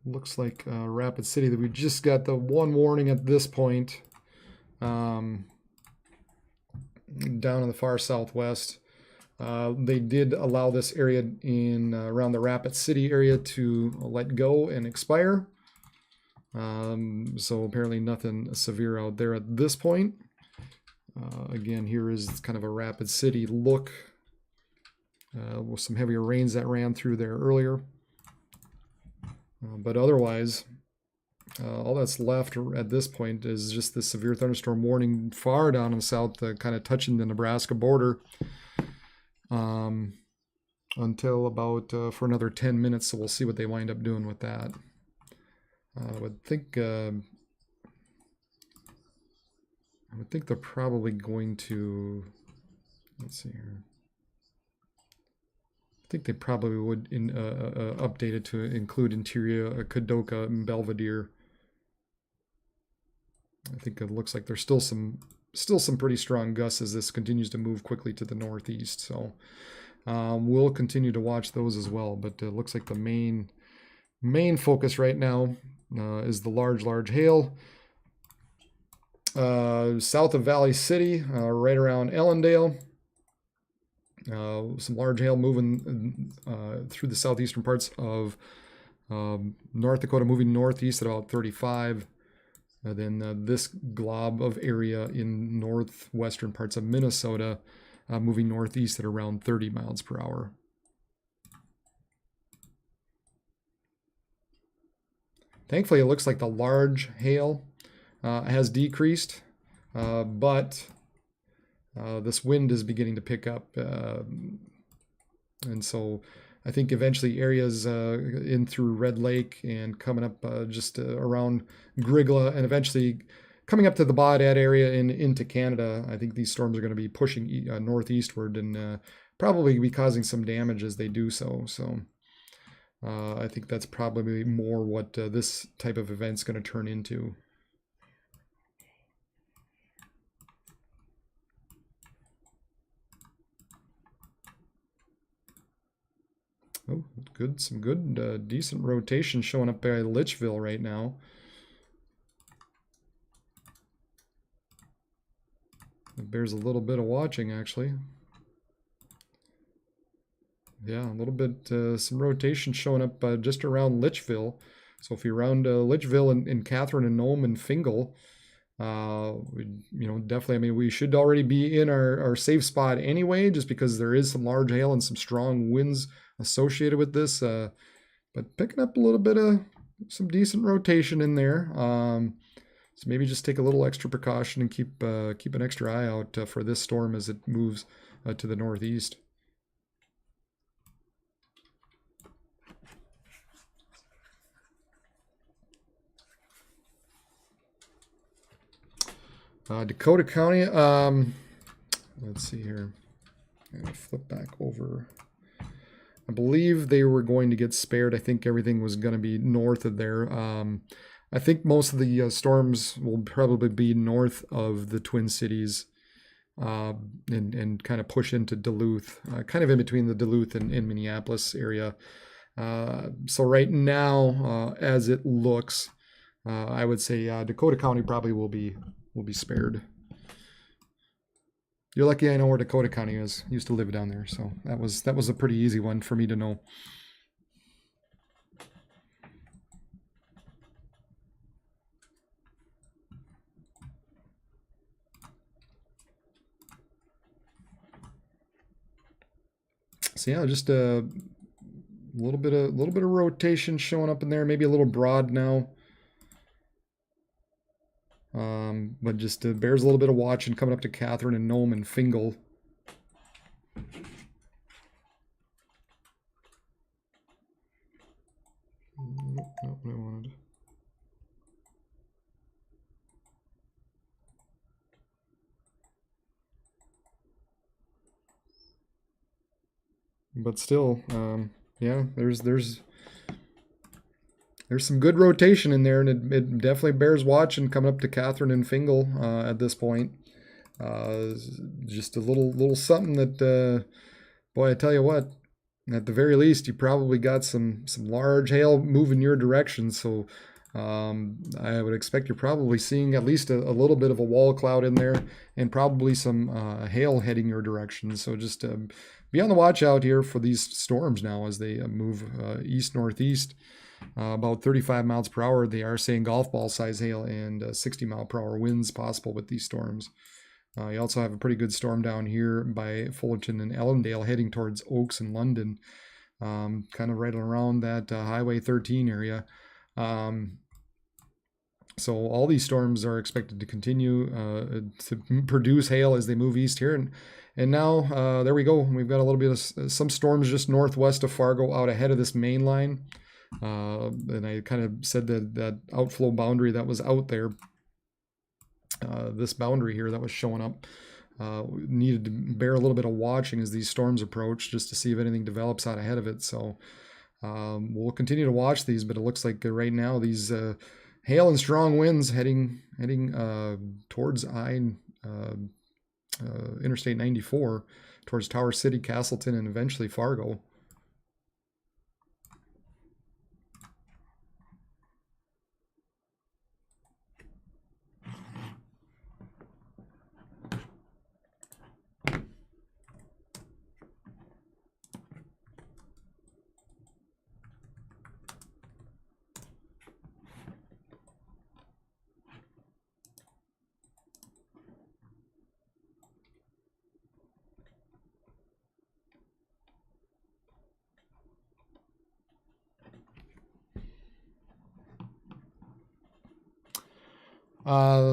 Looks like Rapid City that we just got the one warning at this point, down in the far southwest. They did allow this area in around the Rapid City area to let go and expire. So apparently nothing severe out there at this point. Again, here is kind of a Rapid City look with some heavier rains that ran through there earlier. But otherwise, all that's left at this point is just the severe thunderstorm warning far down in the south, kind of touching the Nebraska border until about for another 10 minutes. So we'll see what they wind up doing with that. I would think they're probably going to, let's see here. I think they probably would update it to include interior Kadoka and Belvedere. I think it looks like there's still some pretty strong gusts as this continues to move quickly to the northeast. So we'll continue to watch those as well. But it looks like the main focus right now is the large hail south of Valley City, right around Ellendale. Some large hail moving through the southeastern parts of North Dakota, moving northeast at about 35. Then this glob of area in northwestern parts of Minnesota, moving northeast at around 30 miles per hour. Thankfully, it looks like the large hail has decreased, but this wind is beginning to pick up, and so I think eventually areas in through Red Lake and coming up just around Grigla and eventually coming up to the Baudette area and into Canada, I think these storms are going to be pushing northeastward and probably be causing some damage as they do so. So I think that's probably more what this type of event's going to turn into. Oh, some good, decent rotation showing up by Litchville right now. It bears a little bit of watching, actually. Yeah, a little bit, some rotation showing up just around Litchville. So if you're around Litchville and Catherine and Nome and Fingal, definitely, I mean, we should already be in our safe spot anyway, just because there is some large hail and some strong winds associated with this. But picking up a little bit of some decent rotation in there. So maybe just take a little extra precaution and keep an extra eye out for this storm as it moves to the northeast. Dakota County, let's see here. I'm going to flip back over. I believe they were going to get spared. I think everything was going to be north of there. I think most of the storms will probably be north of the Twin Cities and kind of push into Duluth, kind of in between the Duluth and Minneapolis area. So right now, as it looks, I would say Dakota County probably will be spared. You're lucky I know where Dakota County is. Used to live down there, so that was a pretty easy one for me to know. So yeah, just a little bit of rotation showing up in there. Maybe a little broad now. But just bears a little bit of watching coming up to Catherine and Nome and Fingal. Not what I wanted. But still, yeah, there's some good rotation in there, and it definitely bears watching coming up to Catherine and Fingal at this point. Just a little something that, boy, I tell you what, at the very least, you probably got some large hail moving your direction. So I would expect you're probably seeing at least a little bit of a wall cloud in there, and probably some hail heading your direction. So just be on the watch out here for these storms now as they move east-northeast. About 35 miles per hour. They are saying golf ball size hail and 60 mile per hour winds possible with these storms. You also have a pretty good storm down here by Fullerton and Ellendale heading towards Oaks and London, kind of right around that Highway 13 area. So all these storms are expected to continue to produce hail as they move east here. And now, there we go. We've got a little bit of some storms just northwest of Fargo out ahead of this main line. And I kind of said that outflow boundary that was out there, this boundary here that was showing up, needed to bear a little bit of watching as these storms approach, just to see if anything develops out ahead of it. So we'll continue to watch these, but it looks like right now these hail and strong winds heading towards Interstate 94, towards Tower City, Castleton, and eventually Fargo.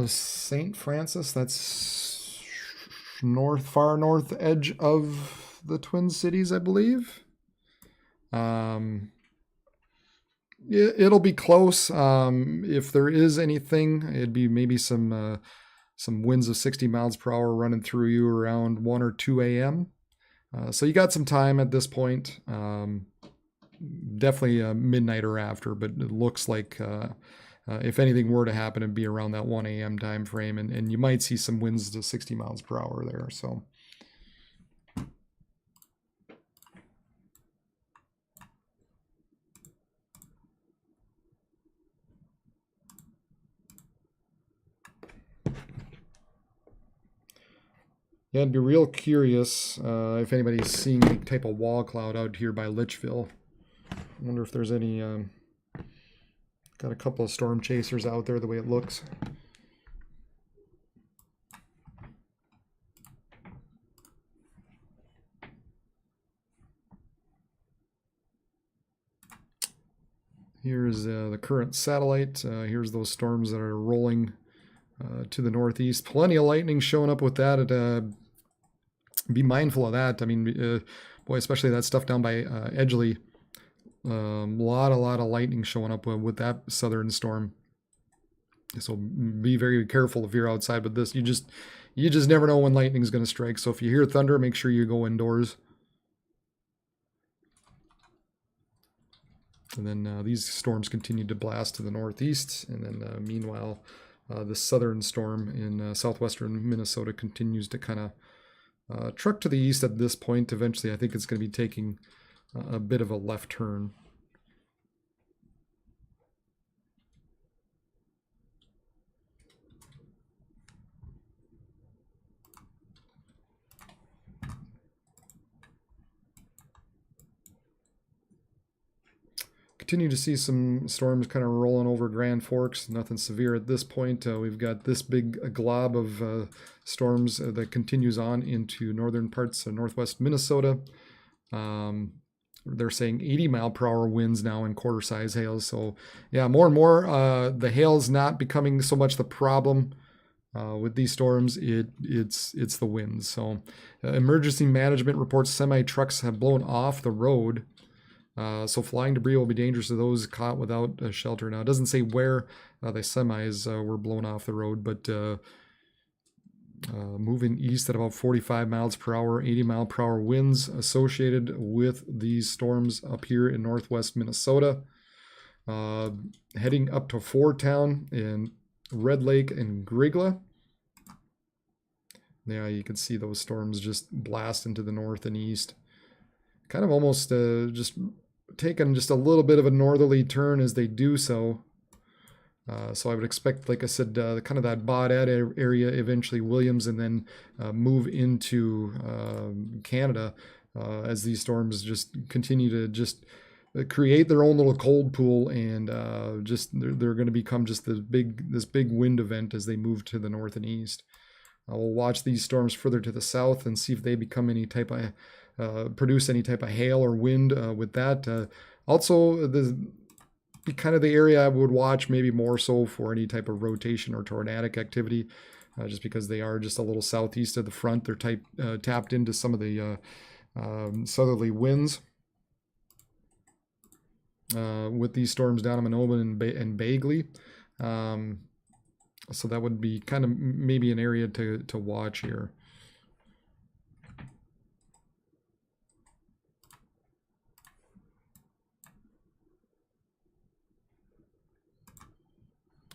St. Francis, that's far north edge of the Twin Cities, I believe. It'll be close. If there is anything, it'd be maybe some winds of 60 miles per hour running through you around 1 or 2 a.m. So you got some time at this point. Definitely midnight or after, but it looks like if anything were to happen, it'd be around that 1 a.m. time frame, and you might see some winds to 60 miles per hour there. So Yeah, I'd be real curious if anybody's seeing any type of wall cloud out here by Litchville. I wonder if there's any, got a couple of storm chasers out there the way it looks. Here's the current satellite. Here's those storms that are rolling to the northeast. Plenty of lightning showing up with that. Be mindful of that. I mean, boy, especially that stuff down by Edgeley. Lot of lightning showing up with that southern storm. So be very careful if you're outside with this. You just never know when lightning is going to strike. So if you hear thunder, make sure you go indoors. And then these storms continue to blast to the northeast. And then meanwhile, the southern storm in southwestern Minnesota continues to kind of truck to the east at this point. Eventually, I think it's going to be taking a bit of a left turn. Continue to see some storms kind of rolling over Grand Forks. Nothing severe at this point. We've got this big glob of storms that continues on into northern parts of northwest Minnesota. They're saying 80-mile-per-hour winds now in quarter-size hails. So, yeah, more and more, the hail's not becoming so much the problem with these storms. It's the winds. So, emergency management reports semi-trucks have blown off the road. So flying debris will be dangerous to those caught without a shelter. Now, it doesn't say where the semis were blown off the road, but moving east at about 45 miles per hour, 80-mile-per-hour winds associated with these storms up here in northwest Minnesota. Heading up to Fordtown in Red Lake and Grigla. Yeah, you can see those storms just blast into the north and east. Kind of almost just taking just a little bit of a northerly turn as they do so. So I would expect, like I said, kind of that Baudette area, eventually Williams, and then move into Canada as these storms just continue to just create their own little cold pool, and just they're going to become just this big wind event as they move to the north and east. We'll watch these storms further to the south and see if they become any type of produce any type of hail or wind with that. Also, be kind of the area I would watch maybe more so for any type of rotation or tornadic activity, just because they are just a little southeast of the front. They're tapped into some of the southerly winds. With these storms down in Manobin and Bagley. So that would be kind of maybe an area to watch here.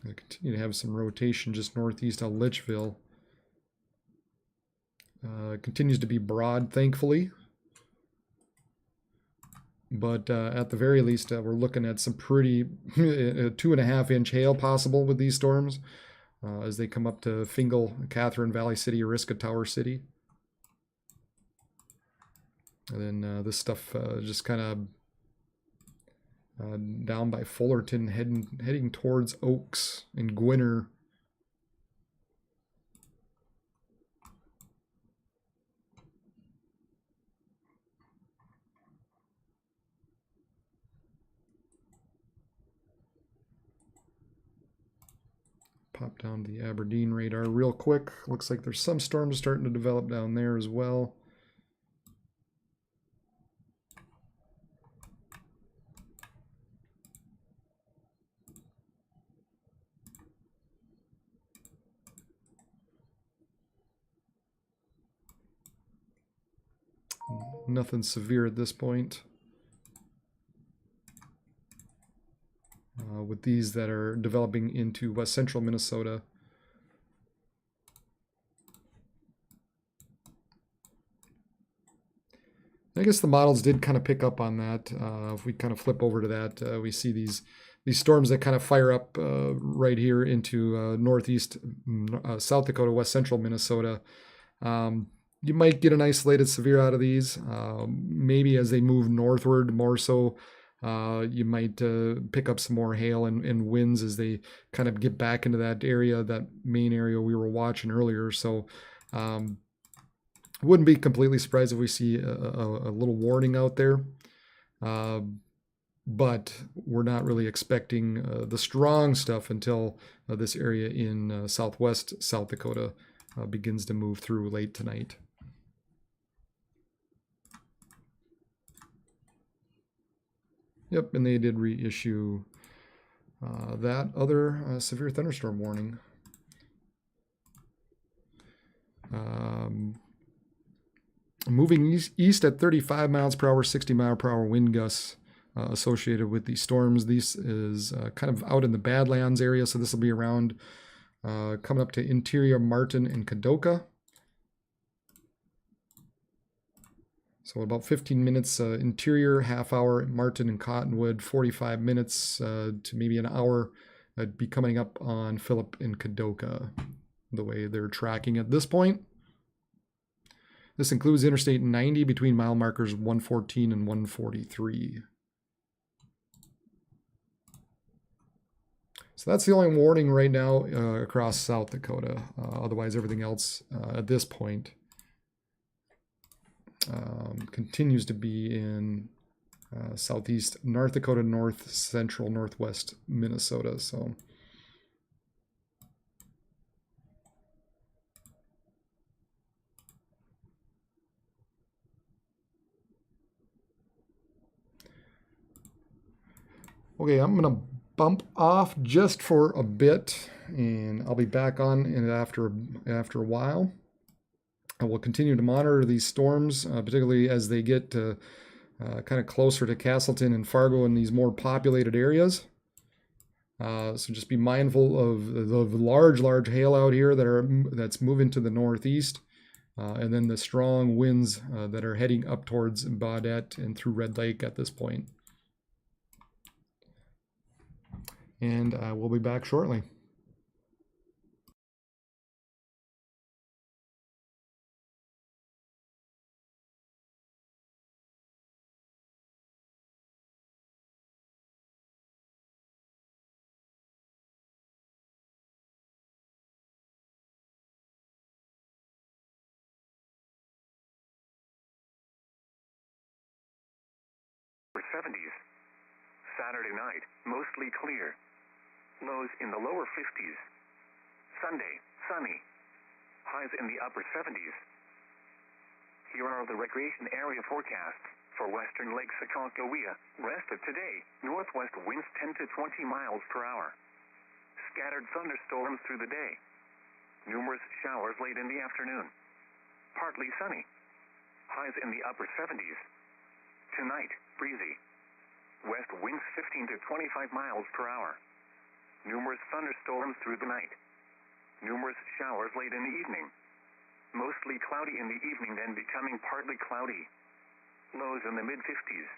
I continue to have some rotation just northeast of Litchville. Continues to be broad, thankfully. But at the very least, we're looking at some pretty 2.5-inch hail possible with these storms as they come up to Fingal, Catherine, Valley City, Ariska, Tower City. And then this stuff just kind of down by Fullerton, heading towards Oaks and Gwinner. Pop down the Aberdeen radar real quick. Looks like there's some storms starting to develop down there as well. Nothing severe at this point. With these that are developing into west central Minnesota. I guess the models did kind of pick up on that. If we kind of flip over to that, we see these storms that kind of fire up right here into northeast South Dakota, west central Minnesota. You might get an isolated severe out of these. Maybe as they move northward more so, you might pick up some more hail and winds as they kind of get back into that area, that main area we were watching earlier. So wouldn't be completely surprised if we see a little warning out there. But we're not really expecting the strong stuff until this area in southwest South Dakota begins to move through late tonight. Yep, and they did reissue that other severe thunderstorm warning. Moving east at 35 miles per hour, 60 mile per hour wind gusts associated with these storms. This is kind of out in the Badlands area, so this will be around coming up to interior Martin and Kadoka. So about 15 minutes interior, half hour at Martin and Cottonwood, 45 minutes to maybe an hour. I'd be coming up on Phillip and Kadoka, the way they're tracking at this point. This includes Interstate 90 between mile markers 114 and 143. So that's the only warning right now across South Dakota. Otherwise, everything else at this point continues to be in southeast North Dakota, north central, northwest Minnesota. So okay, I'm gonna bump off just for a bit, and I'll be back on and after a while. I will continue to monitor these storms, particularly as they get kind of closer to Castleton and Fargo in these more populated areas. So just be mindful of the large hail out here that's moving to the northeast, and then the strong winds that are heading up towards Baudette and through Red Lake at this point. And we'll be back shortly. For 70s. Saturday night, mostly clear. Lows in the lower 50s. Sunday, sunny. Highs in the upper 70s. Here are the recreation area forecasts for western Lake Sakakawea. Rest of today, northwest winds 10 to 20 miles per hour. Scattered thunderstorms through the day. Numerous showers late in the afternoon. Partly sunny. Highs in the upper 70s. Tonight, breezy. West winds 15 to 25 miles per hour. Numerous thunderstorms through the night. Numerous showers late in the evening. Mostly cloudy in the evening, then becoming partly cloudy. Lows in the mid-50s.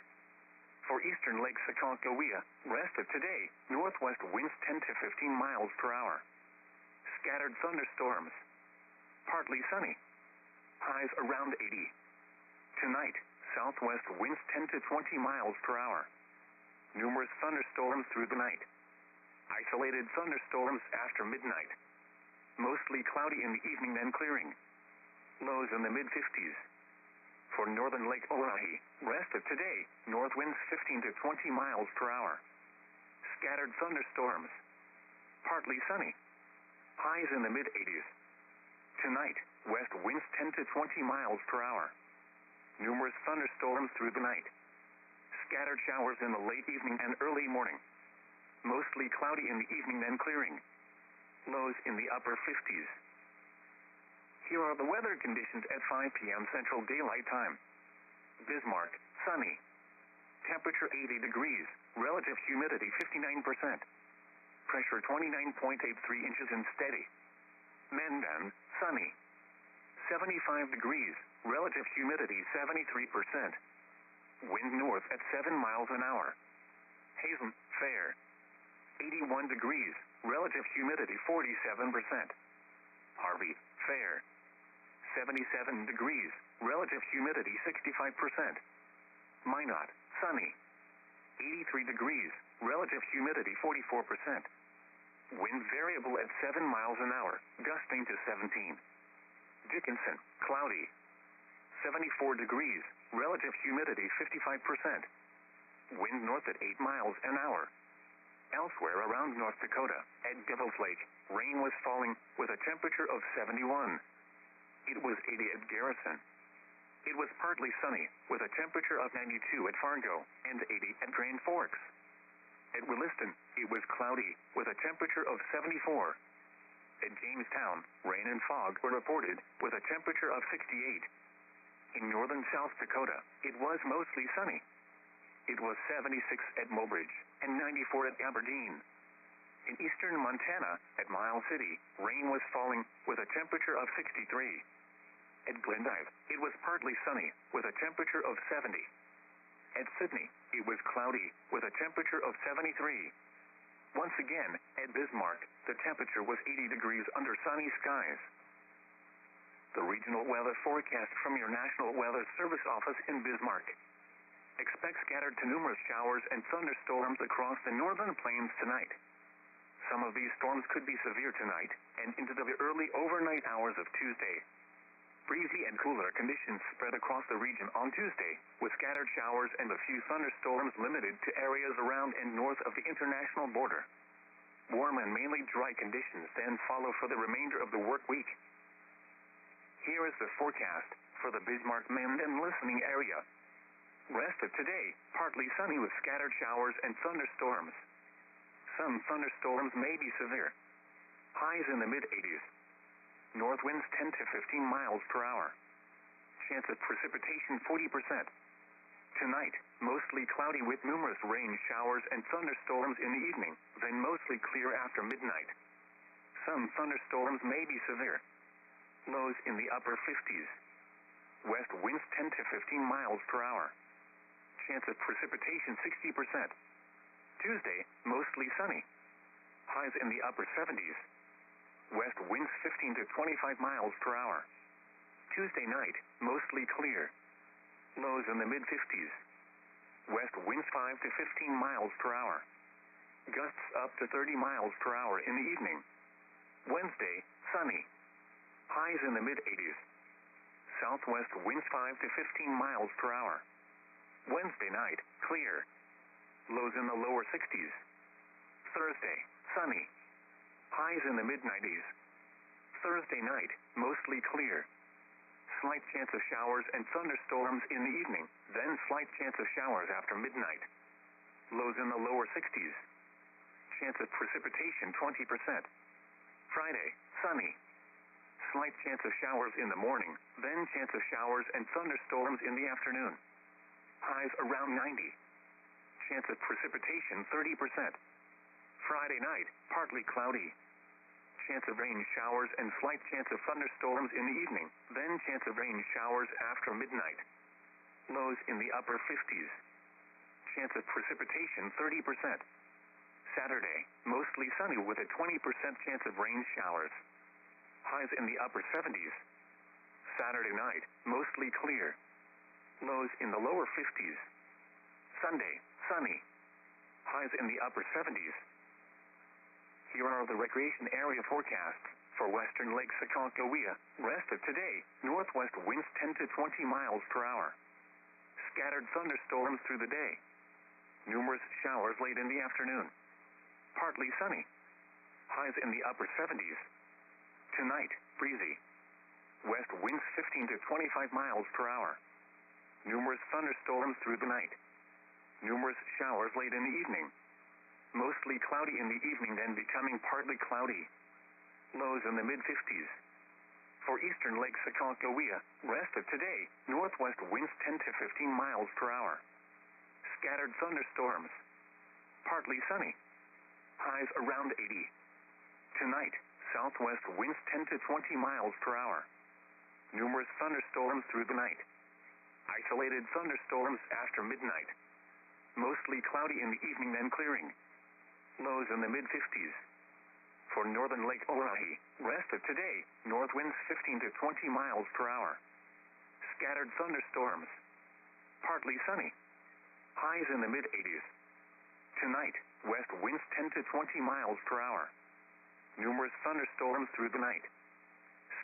For eastern Lake Sakakawea, rest of today, northwest winds 10 to 15 miles per hour. Scattered thunderstorms. Partly sunny. Highs around 80. Tonight, southwest winds 10 to 20 miles per hour. Numerous thunderstorms through the night. Isolated thunderstorms after midnight. Mostly cloudy in the evening, then clearing. Lows in the mid-50s. For northern Lake Oahe, rest of today, north winds 15 to 20 miles per hour. Scattered thunderstorms. Partly sunny. Highs in the mid-80s. Tonight, west winds 10 to 20 miles per hour. Numerous thunderstorms through the night. Scattered showers in the late evening and early morning. Mostly cloudy in the evening, then clearing. Lows in the upper 50s. Here are the weather conditions at 5 p.m. Central Daylight Time. Bismarck, sunny. Temperature 80 degrees. Relative humidity 59%. Pressure 29.83 inches and steady. Mainland, sunny. 75 degrees. Relative humidity 73%. Wind north at 7 miles an hour. Hazen, fair. 81 degrees. Relative humidity 47%. Harvey, fair. 77 degrees, relative humidity 65%. Minot, sunny, 83 degrees, relative humidity 44%. Wind variable at 7 miles an hour, gusting to 17. Dickinson, cloudy, 74 degrees, relative humidity 55%. Wind north at 8 miles an hour. Elsewhere around North Dakota, at Devil's Lake, rain was falling with a temperature of 71. It was 80 at Garrison. It was partly sunny with a temperature of 92 at Fargo and 80 at Grand Forks. At Williston, it was cloudy with a temperature of 74. At Jamestown, rain and fog were reported with a temperature of 68. In northern South Dakota, it was mostly sunny. It was 76 at Mobridge and 94 at Aberdeen. In eastern Montana, at Miles City, rain was falling with a temperature of 63. At Glendive, it was partly sunny with a temperature of 70. At Sydney, it was cloudy with a temperature of 73. Once again, at Bismarck, the temperature was 80 degrees under sunny skies. The regional weather forecast from your National Weather Service office in Bismarck. Expect scattered to numerous showers and thunderstorms across the northern plains tonight. Some of these storms could be severe tonight and into the early overnight hours of Tuesday. Breezy and cooler conditions spread across the region on Tuesday, with scattered showers and a few thunderstorms limited to areas around and north of the international border. Warm and mainly dry conditions then follow for the remainder of the work week. Here is the forecast for the Bismarck, Mainland, and listening area. Rest of today, partly sunny with scattered showers and thunderstorms. Some thunderstorms may be severe. Highs in the mid-80s. North winds 10 to 15 miles per hour. Chance of precipitation 40%. Tonight, mostly cloudy with numerous rain showers and thunderstorms in the evening, then mostly clear after midnight. Some thunderstorms may be severe. Lows in the upper 50s. West winds 10 to 15 miles per hour. Chance of precipitation 60%. Tuesday, mostly sunny. Highs in the upper 70s. West winds 15 to 25 miles per hour. Tuesday night, mostly clear. Lows in the mid-50s. West winds 5 to 15 miles per hour. Gusts up to 30 miles per hour in the evening. Wednesday, sunny. Highs in the mid-80s. Southwest winds 5 to 15 miles per hour. Wednesday night, clear. Lows in the lower 60s. Thursday, sunny. Highs in the mid-90s. Thursday night, mostly clear. Slight chance of showers and thunderstorms in the evening, then slight chance of showers after midnight. Lows in the lower 60s. Chance of precipitation 20%. Friday, sunny. Slight chance of showers in the morning, then chance of showers and thunderstorms in the afternoon. Highs around 90. Chance of precipitation 30%. Friday night, partly cloudy. Chance of rain showers and slight chance of thunderstorms in the evening, then chance of rain showers after midnight. Lows in the upper 50s. Chance of precipitation 30%. Saturday, mostly sunny with a 20% chance of rain showers. Highs in the upper 70s. Saturday night, mostly clear. Lows in the lower 50s. Sunday, sunny. Highs in the upper 70s. Here are the recreation area forecasts for western Lake Sakakawea. Rest of today, northwest winds 10 to 20 miles per hour. Scattered thunderstorms through the day. Numerous showers late in the afternoon. Partly sunny. Highs in the upper 70s. Tonight, breezy. West winds 15 to 25 miles per hour. Numerous thunderstorms through the night. Numerous showers late in the evening. Mostly cloudy in the evening, then becoming partly cloudy. Lows in the mid-50s. For eastern Lake Sakakawea, rest of today, northwest winds 10 to 15 miles per hour. Scattered thunderstorms. Partly sunny. Highs around 80. Tonight, southwest winds 10 to 20 miles per hour. Numerous thunderstorms through the night. Isolated thunderstorms after midnight. Mostly cloudy in the evening, then clearing. Lows in the mid-50s. For northern Lake Orohi, rest of today, north winds 15 to 20 miles per hour. Scattered thunderstorms. Partly sunny. Highs in the mid-80s. Tonight, west winds 10 to 20 miles per hour. Numerous thunderstorms through the night.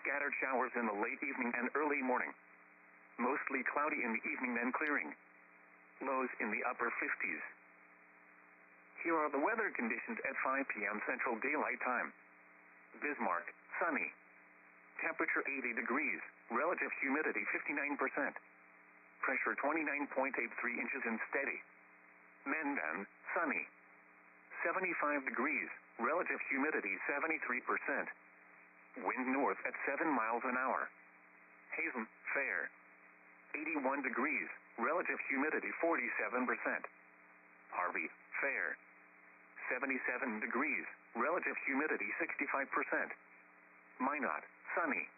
Scattered showers in the late evening and early morning. Mostly cloudy in the evening, then clearing. Lows in the upper 50s. Here are the weather conditions at 5 p.m. Central Daylight Time. Bismarck, sunny. Temperature 80 degrees. Relative humidity 59%. Pressure 29.83 inches and steady. Mainland, sunny. 75 degrees. Relative humidity 73%. Wind north at 7 miles an hour. Hazen, fair. 81 degrees. Relative humidity 47%. Harvey, fair. 77 degrees. Relative humidity 65%. Minot, sunny.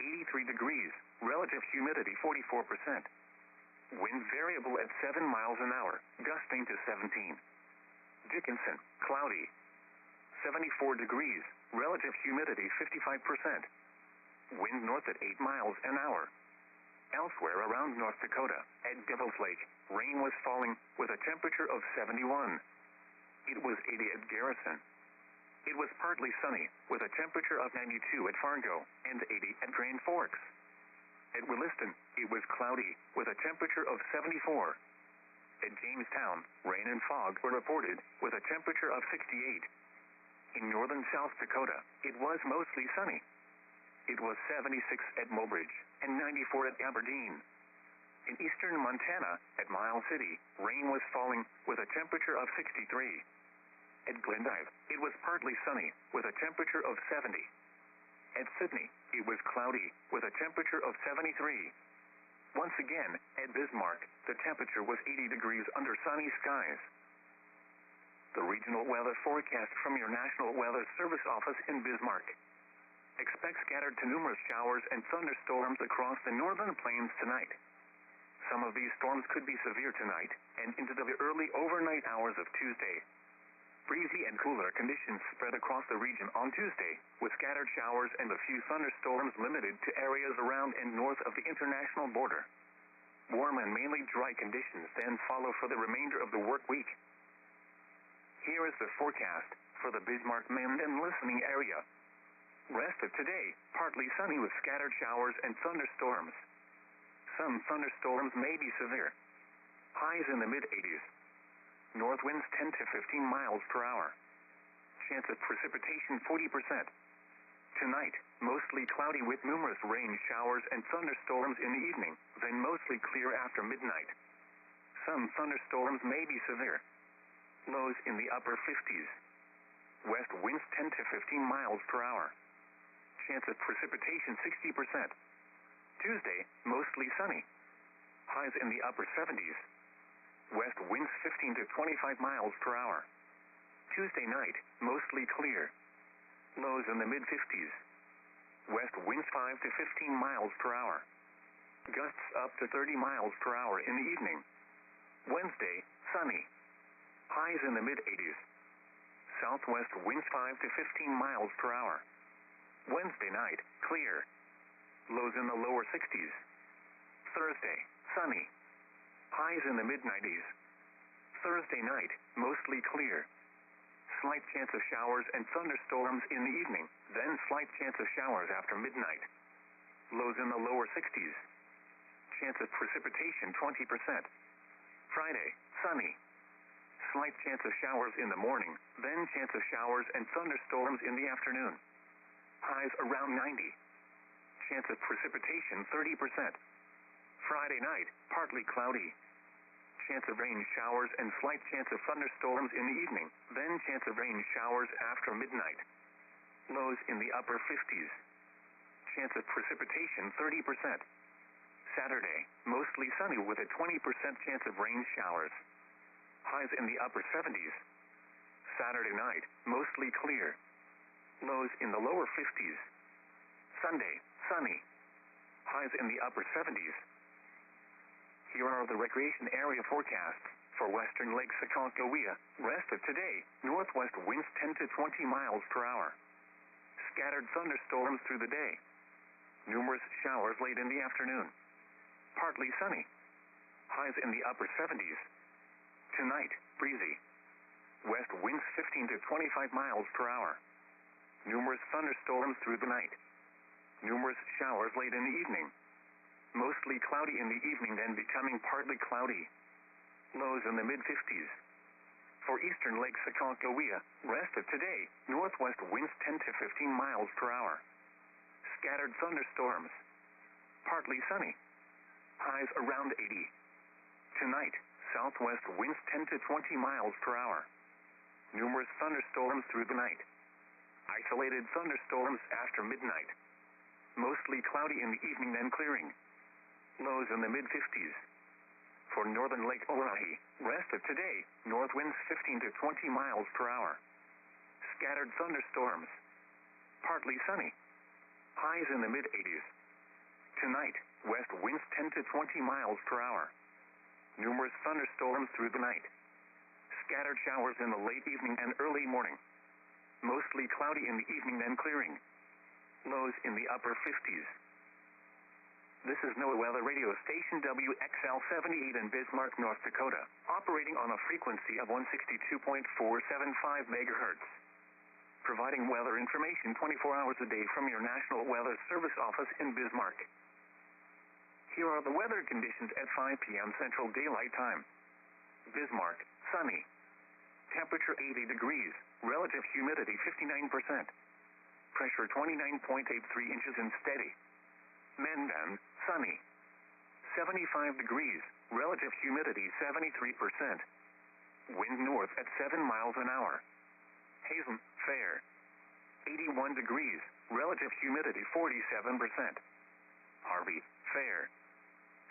83 degrees. Relative humidity 44%. Wind variable at 7 miles an hour, gusting to 17. Dickinson, cloudy. 74 degrees. Relative humidity 55%. Wind north at 8 miles an hour. Elsewhere around North Dakota, at Devil's Lake, rain was falling with a temperature of 71. It was 80 at Garrison. It was partly sunny with a temperature of 92 at Fargo and 80 at Grand Forks. At Williston, it was cloudy with a temperature of 74. At Jamestown, rain and fog were reported with a temperature of 68. In northern South Dakota, it was mostly sunny. It was 76 at Mobridge and 94 at Aberdeen. In eastern Montana, at Miles City, rain was falling with a temperature of 63. At Glendive, it was partly sunny with a temperature of 70. At Sydney, it was cloudy with a temperature of 73. Once again, at Bismarck, the temperature was 80 degrees under sunny skies. The regional weather forecast from your National Weather Service office in Bismarck. Expect scattered to numerous showers and thunderstorms across the northern plains tonight. Some of these storms could be severe tonight and into the early overnight hours of Tuesday. Breezy and cooler conditions spread across the region on Tuesday, with scattered showers and a few thunderstorms limited to areas around and north of the international border. Warm and mainly dry conditions then follow for the remainder of the work week. Here is the forecast for the Bismarck, Mainland, and listening area. Rest of today, partly sunny with scattered showers and thunderstorms. Some thunderstorms may be severe. Highs in the mid-80s. North winds 10 to 15 miles per hour. Chance of precipitation 40%. Tonight, mostly cloudy with numerous rain showers and thunderstorms in the evening, then mostly clear after midnight. Some thunderstorms may be severe. Lows in the upper 50s. West winds 10 to 15 miles per hour. Chance of precipitation 60%. Tuesday, mostly sunny. Highs in the upper 70s. West winds 15 to 25 miles per hour. Tuesday night, mostly clear. Lows in the mid-50s. West winds 5 to 15 miles per hour. Gusts up to 30 miles per hour in the evening. Wednesday, sunny. Highs in the mid-80s. Southwest winds 5 to 15 miles per hour. Wednesday night, clear. Lows in the lower 60s. Thursday, sunny. Highs in the mid-90s. Thursday night, mostly clear. Slight chance of showers and thunderstorms in the evening, then slight chance of showers after midnight. Lows in the lower 60s. Chance of precipitation 20%. Friday, sunny. Slight chance of showers in the morning, then chance of showers and thunderstorms in the afternoon. Highs around 90. Chance of precipitation 30%. Friday night, partly cloudy. Chance of rain showers and slight chance of thunderstorms in the evening, then chance of rain showers after midnight. Lows in the upper 50s. Chance of precipitation 30%. Saturday, mostly sunny with a 20% chance of rain showers. Highs in the upper 70s. Saturday night, mostly clear. Lows in the lower 50s. Sunday, sunny. Highs in the upper 70s. Here are the recreation area forecasts For western Lake Sakakawea, rest of today, northwest winds 10 to 20 miles per hour. Scattered thunderstorms through the day. Numerous showers late in the afternoon. Partly sunny. Highs in the upper 70s. Tonight, breezy. West winds 15 to 25 miles per hour. Numerous thunderstorms through the night. Numerous showers late in the evening. Mostly cloudy in the evening, then becoming partly cloudy. Lows in the mid-50s. For eastern Lake Sakakawea, rest of today, northwest winds 10 to 15 miles per hour. Scattered thunderstorms. Partly sunny. Highs around 80. Tonight, southwest winds 10 to 20 miles per hour. Numerous thunderstorms through the night. Isolated thunderstorms after midnight. Mostly cloudy in the evening, then clearing. Lows in the mid-50s. For northern Lake Orohi, rest of today, north winds 15 to 20 miles per hour. Scattered thunderstorms. Partly sunny. Highs in the mid-80s. Tonight, west winds 10 to 20 miles per hour. Numerous thunderstorms through the night. Scattered showers in the late evening and early morning. Mostly cloudy in the evening, then clearing. Lows in the upper 50s. This is NOAA Weather Radio Station WXL-78 in Bismarck, North Dakota, operating on a frequency of 162.475 megahertz. Providing weather information 24 hours a day from your National Weather Service office in Bismarck. Here are the weather conditions at 5 p.m. Central Daylight Time. Bismarck, sunny. Temperature 80 degrees, relative humidity 59%. Pressure 29.83 inches and steady. Mainland, sunny. 75 degrees, relative humidity 73%. Wind north at 7 miles an hour. Hazen, fair. 81 degrees, relative humidity 47%. Harvey, fair.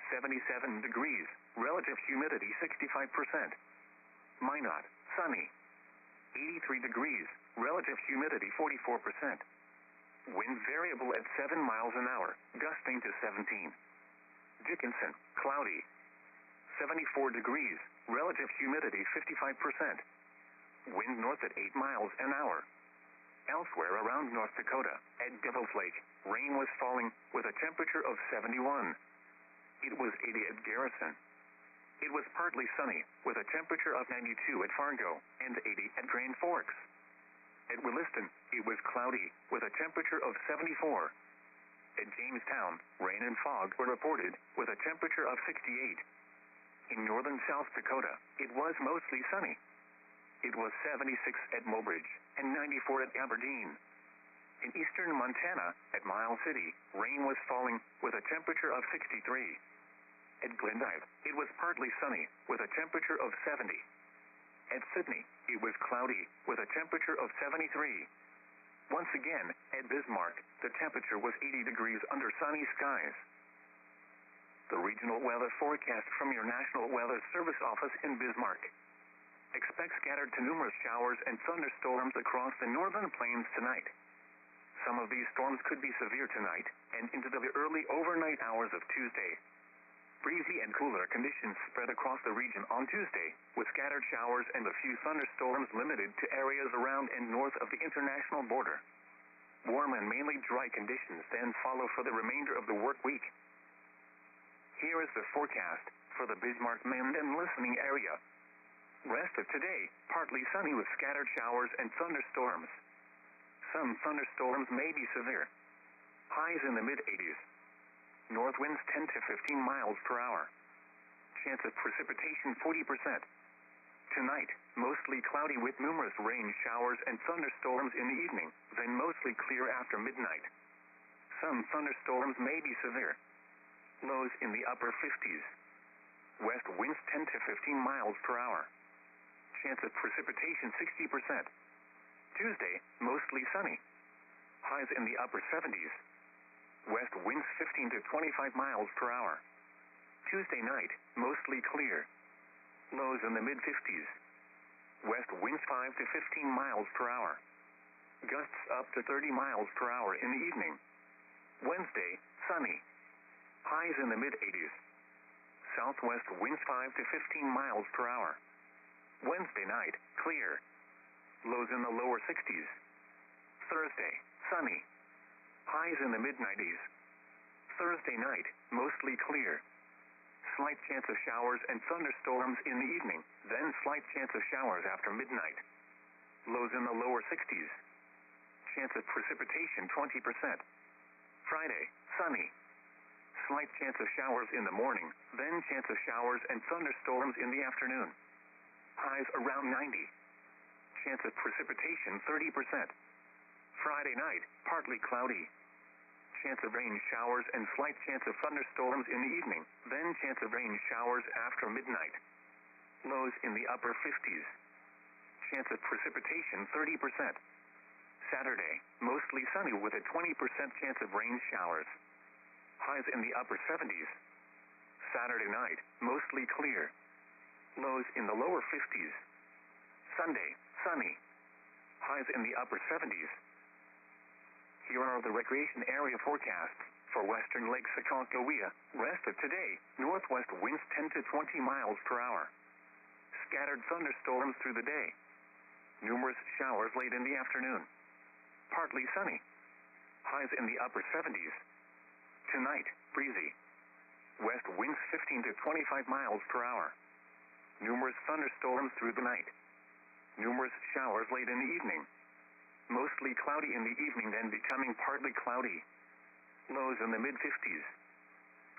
77 degrees, relative humidity 65%. Minot, sunny. 83 degrees, relative humidity 44%. Wind variable at 7 miles an hour, gusting to 17. Dickinson, cloudy. 74 degrees, relative humidity 55%. Wind north at 8 miles an hour. Elsewhere around North Dakota, at Devil's Lake, rain was falling with a temperature of 71. It was 80 at Garrison. It was partly sunny with a temperature of 92 at Fargo and 80 at Grand Forks. At Williston, it was cloudy with a temperature of 74. At Jamestown, rain and fog were reported with a temperature of 68. In northern South Dakota, it was mostly sunny. It was 76 at Mobridge and 94 at Aberdeen. In eastern Montana, at Miles City, rain was falling with a temperature of 63. At Glendive, it was partly sunny with a temperature of 70. At Sydney, it was cloudy with a temperature of 73. Once again, at Bismarck, the temperature was 80 degrees under sunny skies. The regional weather forecast from your National Weather Service office in Bismarck. Expect scattered to numerous showers and thunderstorms across the northern plains tonight. Some of these storms could be severe tonight and into the early overnight hours of Tuesday. Breezy and cooler conditions spread across the region on Tuesday, with scattered showers and a few thunderstorms limited to areas around and north of the international border. Warm and mainly dry conditions then follow for the remainder of the work week. Here is the forecast for the Bismarck, Mainland, and listening area. Rest of today, partly sunny with scattered showers and thunderstorms. Some thunderstorms may be severe. Highs in the mid-80s. North winds 10 to 15 miles per hour. Chance of precipitation 40%. Tonight, mostly cloudy with numerous rain showers and thunderstorms in the evening, then mostly clear after midnight. Some thunderstorms may be severe. Lows in the upper 50s. West winds 10 to 15 miles per hour. Chance of precipitation 60%. Tuesday, mostly sunny. Highs in the upper 70s. West winds 15 to 25 miles per hour. Tuesday night, mostly clear. Lows in the mid-50s. West winds 5 to 15 miles per hour. Gusts up to 30 miles per hour in the evening. Wednesday, sunny. Highs in the mid-80s. southwest winds 5 to 15 miles per hour. Wednesday night, clear. Lows in the lower 60s. Thursday, sunny. Highs in the mid-90s. Thursday night, mostly clear. Slight chance of showers and thunderstorms in the evening, then slight chance of showers after midnight. Lows in the lower 60s. Chance of precipitation 20%. Friday, sunny. Slight chance of showers in the morning, then chance of showers and thunderstorms in the afternoon. Highs around 90. Chance of precipitation 30%. Friday night, partly cloudy. Chance of rain showers and slight chance of thunderstorms in the evening, then chance of rain showers after midnight. Lows in the upper 50s. Chance of precipitation 30%. Saturday, mostly sunny with a 20% chance of rain showers. Highs in the upper 70s. Saturday night, mostly clear. Lows in the lower 50s. Sunday, sunny. Highs in the upper 70s. Here are the recreation area forecasts for western Lake Sakakawea. Rest of today, northwest winds 10 to 20 miles per hour. Scattered thunderstorms through the day. Numerous showers late in the afternoon. Partly sunny. Highs in the upper 70s. Tonight, breezy. West winds 15 to 25 miles per hour. Numerous thunderstorms through the night. Numerous showers late in the evening. Mostly cloudy in the evening, then becoming partly cloudy. Lows in the mid-50s.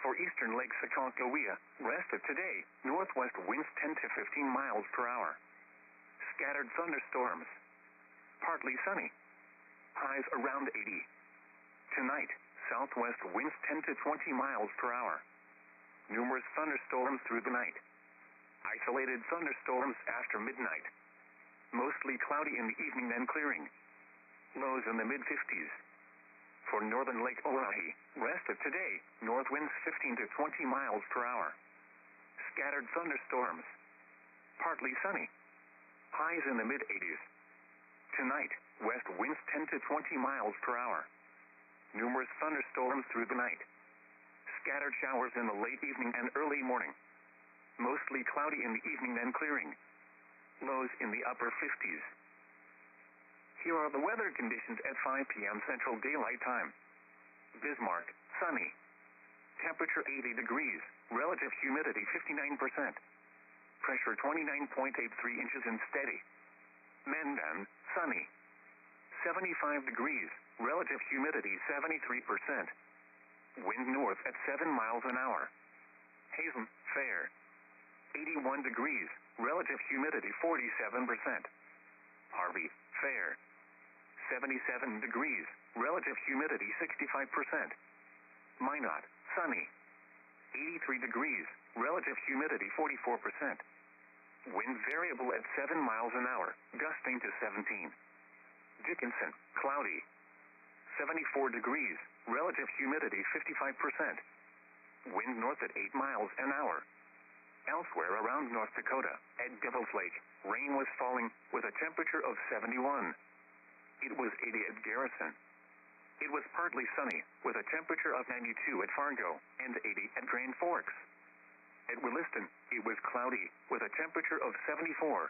For eastern Lake Sakakawea, rest of today, northwest winds 10 to 15 miles per hour. Scattered thunderstorms. Partly sunny. Highs around 80. Tonight, southwest winds 10 to 20 miles per hour. Numerous thunderstorms through the night. Isolated thunderstorms after midnight. Mostly cloudy in the evening, then clearing. Lows in the mid-50s. For northern Lake Orohi, rest of today, north winds 15 to 20 miles per hour. Scattered thunderstorms. Partly sunny. Highs in the mid-80s. Tonight, west winds 10 to 20 miles per hour. Numerous thunderstorms through the night. Scattered showers in the late evening and early morning. Mostly cloudy in the evening, then clearing. Lows in the upper 50s. Here are the weather conditions at 5 p.m. Central Daylight Time. Bismarck, sunny. Temperature 80 degrees, relative humidity 59%. Pressure 29.83 inches and steady. Mainland, sunny. 75 degrees, relative humidity 73%. Wind north at 7 miles an hour. Hazen, fair. 81 degrees, relative humidity 47%. Harvey, fair. 77 degrees, relative humidity 65%. Minot, sunny. 83 degrees, relative humidity 44%. Wind variable at 7 miles an hour, gusting to 17. Dickinson, cloudy. 74 degrees, relative humidity 55%. Wind north at 8 miles an hour. Elsewhere around North Dakota, at Devil's Lake, rain was falling with a temperature of 71. It was 80 at Garrison. It was partly sunny with a temperature of 92 at Fargo and 80 at Grand Forks. At Williston, it was cloudy with a temperature of 74.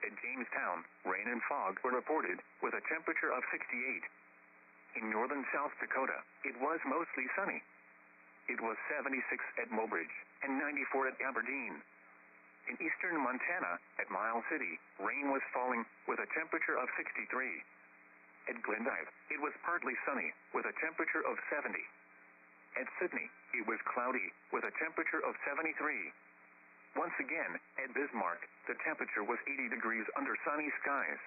At Jamestown, rain and fog were reported with a temperature of 68. In northern South Dakota, it was mostly sunny. It was 76 at Mobridge and 94 at Aberdeen. In eastern Montana, at Miles City, rain was falling with a temperature of 63. At Glendive, it was partly sunny with a temperature of 70. At Sydney, it was cloudy with a temperature of 73. Once again, at Bismarck, the temperature was 80 degrees under sunny skies.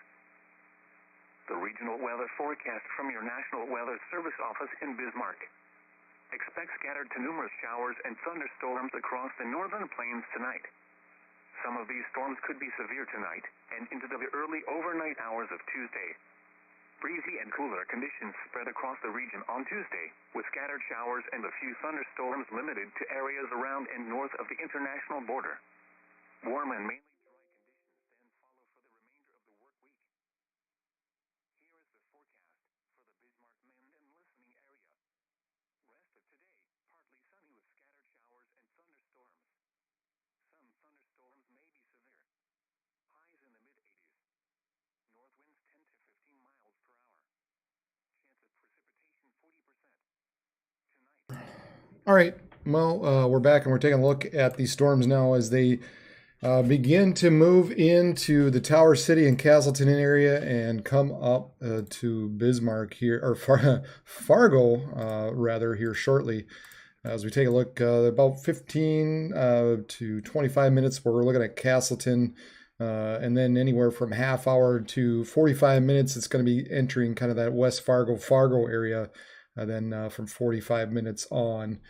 The regional weather forecast from your National Weather Service office in Bismarck. Expect scattered to numerous showers and thunderstorms across the northern plains tonight. Some of these storms could be severe tonight and into the early overnight hours of Tuesday. Breezy and cooler conditions spread across the region on Tuesday, with scattered showers and a few thunderstorms limited to areas around and north of the international border. Warm and mainly dry conditions then follow for the remainder of the work week. Here is the forecast for the Bismarck, Mainland, and listening area. Rest of today, partly sunny with scattered showers and thunderstorms. All right, well, we're back and we're taking a look at these storms now as they begin to move into the Tower City and Castleton area and come up to Bismarck here, or Fargo, rather, here shortly. As we take a look, about 15 to 25 minutes where we're looking at Castleton, and then anywhere from half hour to 45 minutes, it's going to be entering kind of that West Fargo area. Then from 45 minutes on,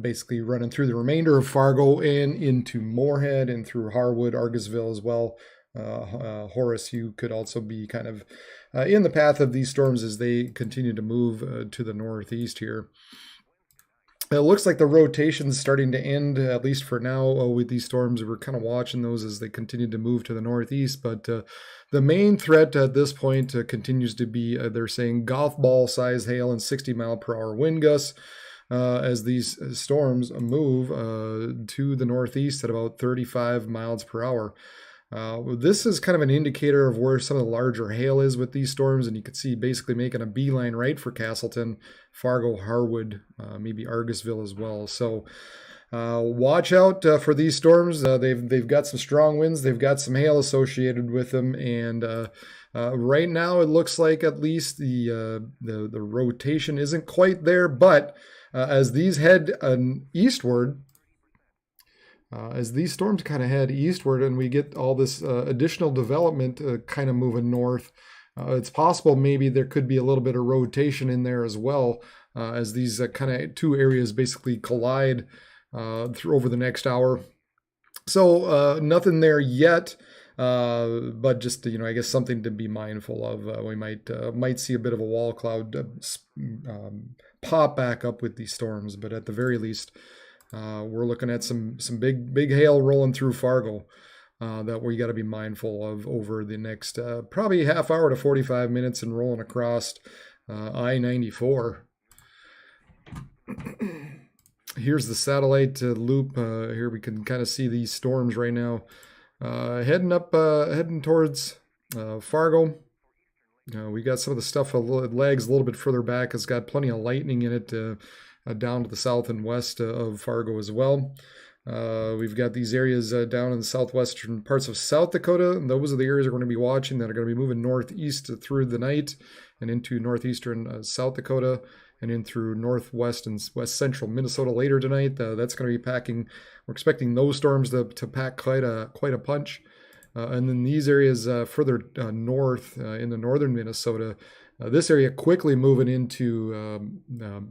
basically running through the remainder of Fargo and into Moorhead and through Harwood, Argusville as well. Horace, you could also be kind of in the path of these storms as they continue to move to the northeast here. It looks like the rotation's starting to end, at least for now, with these storms. We're kind of watching those as they continue to move to the northeast. But the main threat at this point continues to be, they're saying, golf ball size hail and 60-mile-per-hour wind gusts as these storms move to the northeast at about 35 miles per hour. This is kind of an indicator of where some of the larger hail is with these storms, and you can see basically making a beeline right for Castleton, Fargo, Harwood, maybe Argusville as well. So watch out for these storms. They've got some strong winds. They've got some hail associated with them, and right now it looks like at least the rotation isn't quite there. But as these head eastward. As these storms kind of head eastward and we get all this additional development kind of moving north, it's possible maybe there could be a little bit of rotation in there as well as these kind of two areas basically collide over the next hour. So nothing there yet, but just, I guess something to be mindful of. We might see a bit of a wall cloud pop back up with these storms, but at the very least, we're looking at some big hail rolling through Fargo that we got to be mindful of over the next probably half hour to 45 minutes and rolling across I-94. Here's the satellite loop. Here we can kind of see these storms right now heading towards Fargo. We got some of the stuff lags a little bit further back. It's got plenty of lightning in it. Down to the south and west of Fargo as well. We've got these areas down in the southwestern parts of South Dakota, and those are the areas we're going to be watching that are going to be moving northeast through the night and into northeastern South Dakota and in through northwest and west central Minnesota later tonight. That's going to be packing. We're expecting those storms to pack quite a punch. And then these areas further north in the northern Minnesota, this area quickly moving into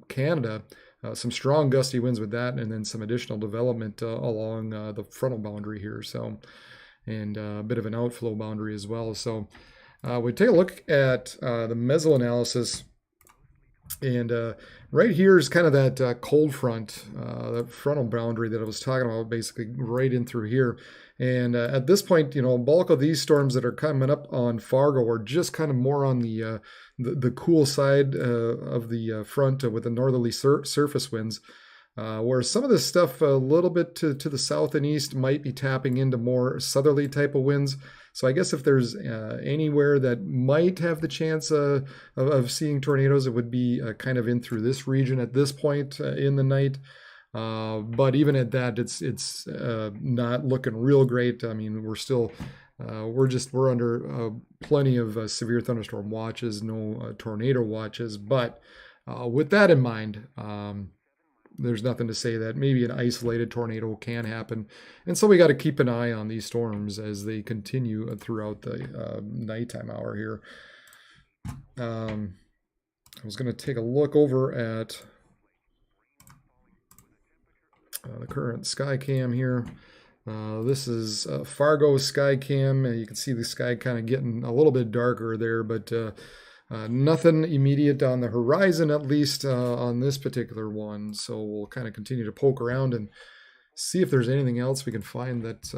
Canada, some strong gusty winds with that, and then some additional development along the frontal boundary here. So, and a bit of an outflow boundary as well. So we take a look at the Mesoanalysis, and right here is kind of that cold front, that frontal boundary that I was talking about, basically right in through here. And at this point, a bulk of these storms that are coming up on Fargo are just kind of more on the cool side of the front with the northerly surface winds, where some of this stuff a little bit to the south and east might be tapping into more southerly type of winds. So I guess if there's anywhere that might have the chance of seeing tornadoes, it would be kind of in through this region at this point in the night. But even at that, it's not looking real great. I mean, we're still we're under plenty of severe thunderstorm watches, no tornado watches. But with that in mind, there's nothing to say that maybe an isolated tornado can happen. And so we got to keep an eye on these storms as they continue throughout the nighttime hour here. I was going to take a look over at the current Sky Cam here. This is Fargo Sky Cam. You can see the sky kind of getting a little bit darker there, but nothing immediate on the horizon, at least on this particular one. So we'll kind of continue to poke around and see if there's anything else we can find that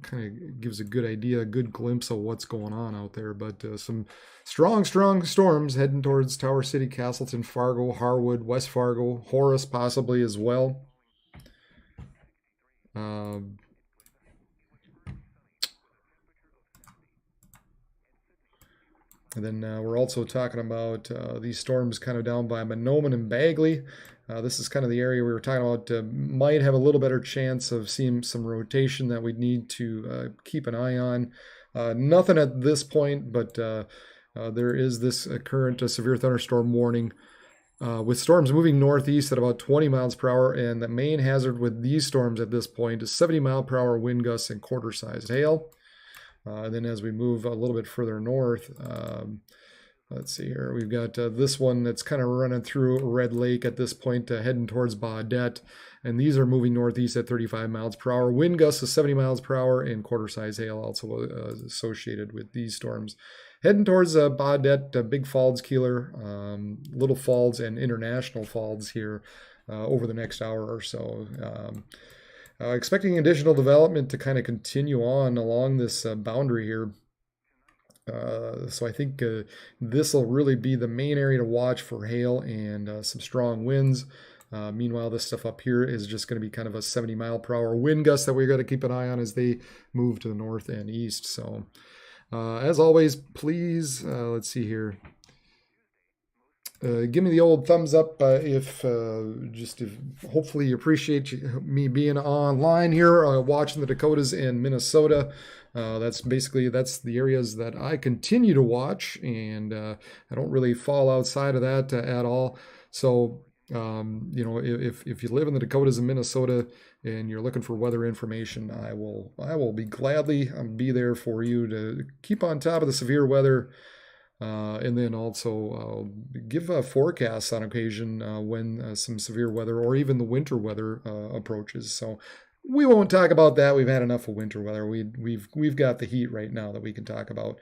kind of gives a good idea, a good glimpse of what's going on out there. But some strong storms heading towards Tower City, Castleton, Fargo, Harwood, West Fargo, Horace possibly as well. And then we're also talking about these storms kind of down by Mahnomen and Bagley. This is kind of the area we were talking about, might have a little better chance of seeing some rotation that we need to keep an eye on. Nothing at this point, but there is this current severe thunderstorm warning with storms moving northeast at about 20 miles per hour, and the main hazard with these storms at this point is 70 mile per hour wind gusts and quarter-sized hail. And then as we move a little bit further north, let's see here. We've got this one that's kind of running through Red Lake at this point, heading towards Baudette. And these are moving northeast at 35 miles per hour. Wind gusts of 70 miles per hour and quarter-size hail also associated with these storms. Heading towards Baudette, Big Falls, Keeler, Little Falls, and International Falls here over the next hour or so. Expecting additional development to kind of continue on along this boundary here. So I think this will really be the main area to watch for hail and some strong winds. Meanwhile, this stuff up here is just going to be kind of a 70 mile per hour wind gust that we got to keep an eye on as they move to the north and east. So as always, please, let's see here. Give me the old thumbs up if hopefully you appreciate me being online here, watching the Dakotas and Minnesota. That's the areas that I continue to watch, and I don't really fall outside of that at all. So, if you live in the Dakotas and Minnesota and you're looking for weather information, I will be gladly be there for you to keep on top of the severe weather. And then also give forecasts on occasion when some severe weather or even the winter weather approaches. So we won't talk about that. We've had enough of winter weather. We've got the heat right now that we can talk about.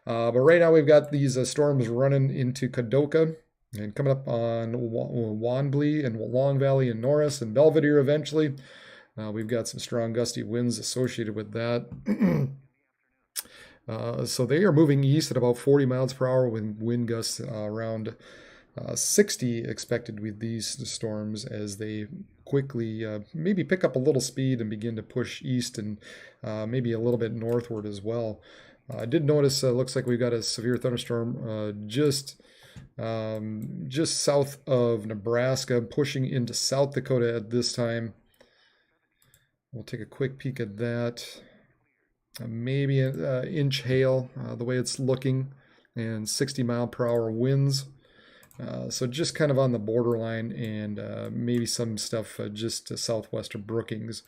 But right now we've got these storms running into Kadoka and coming up on Wanblee and Long Valley and Norris and Belvedere eventually. We've got some strong gusty winds associated with that. So they are moving east at about 40 miles per hour with wind gusts around 60 expected with these storms as they quickly maybe pick up a little speed and begin to push east and maybe a little bit northward as well. I did notice looks like we've got a severe thunderstorm just south of Nebraska pushing into South Dakota at this time. We'll take a quick peek at that. Maybe an inch hail, the way it's looking, and 60 mile per hour winds. So just kind of on the borderline, and maybe some stuff just southwest of Brookings.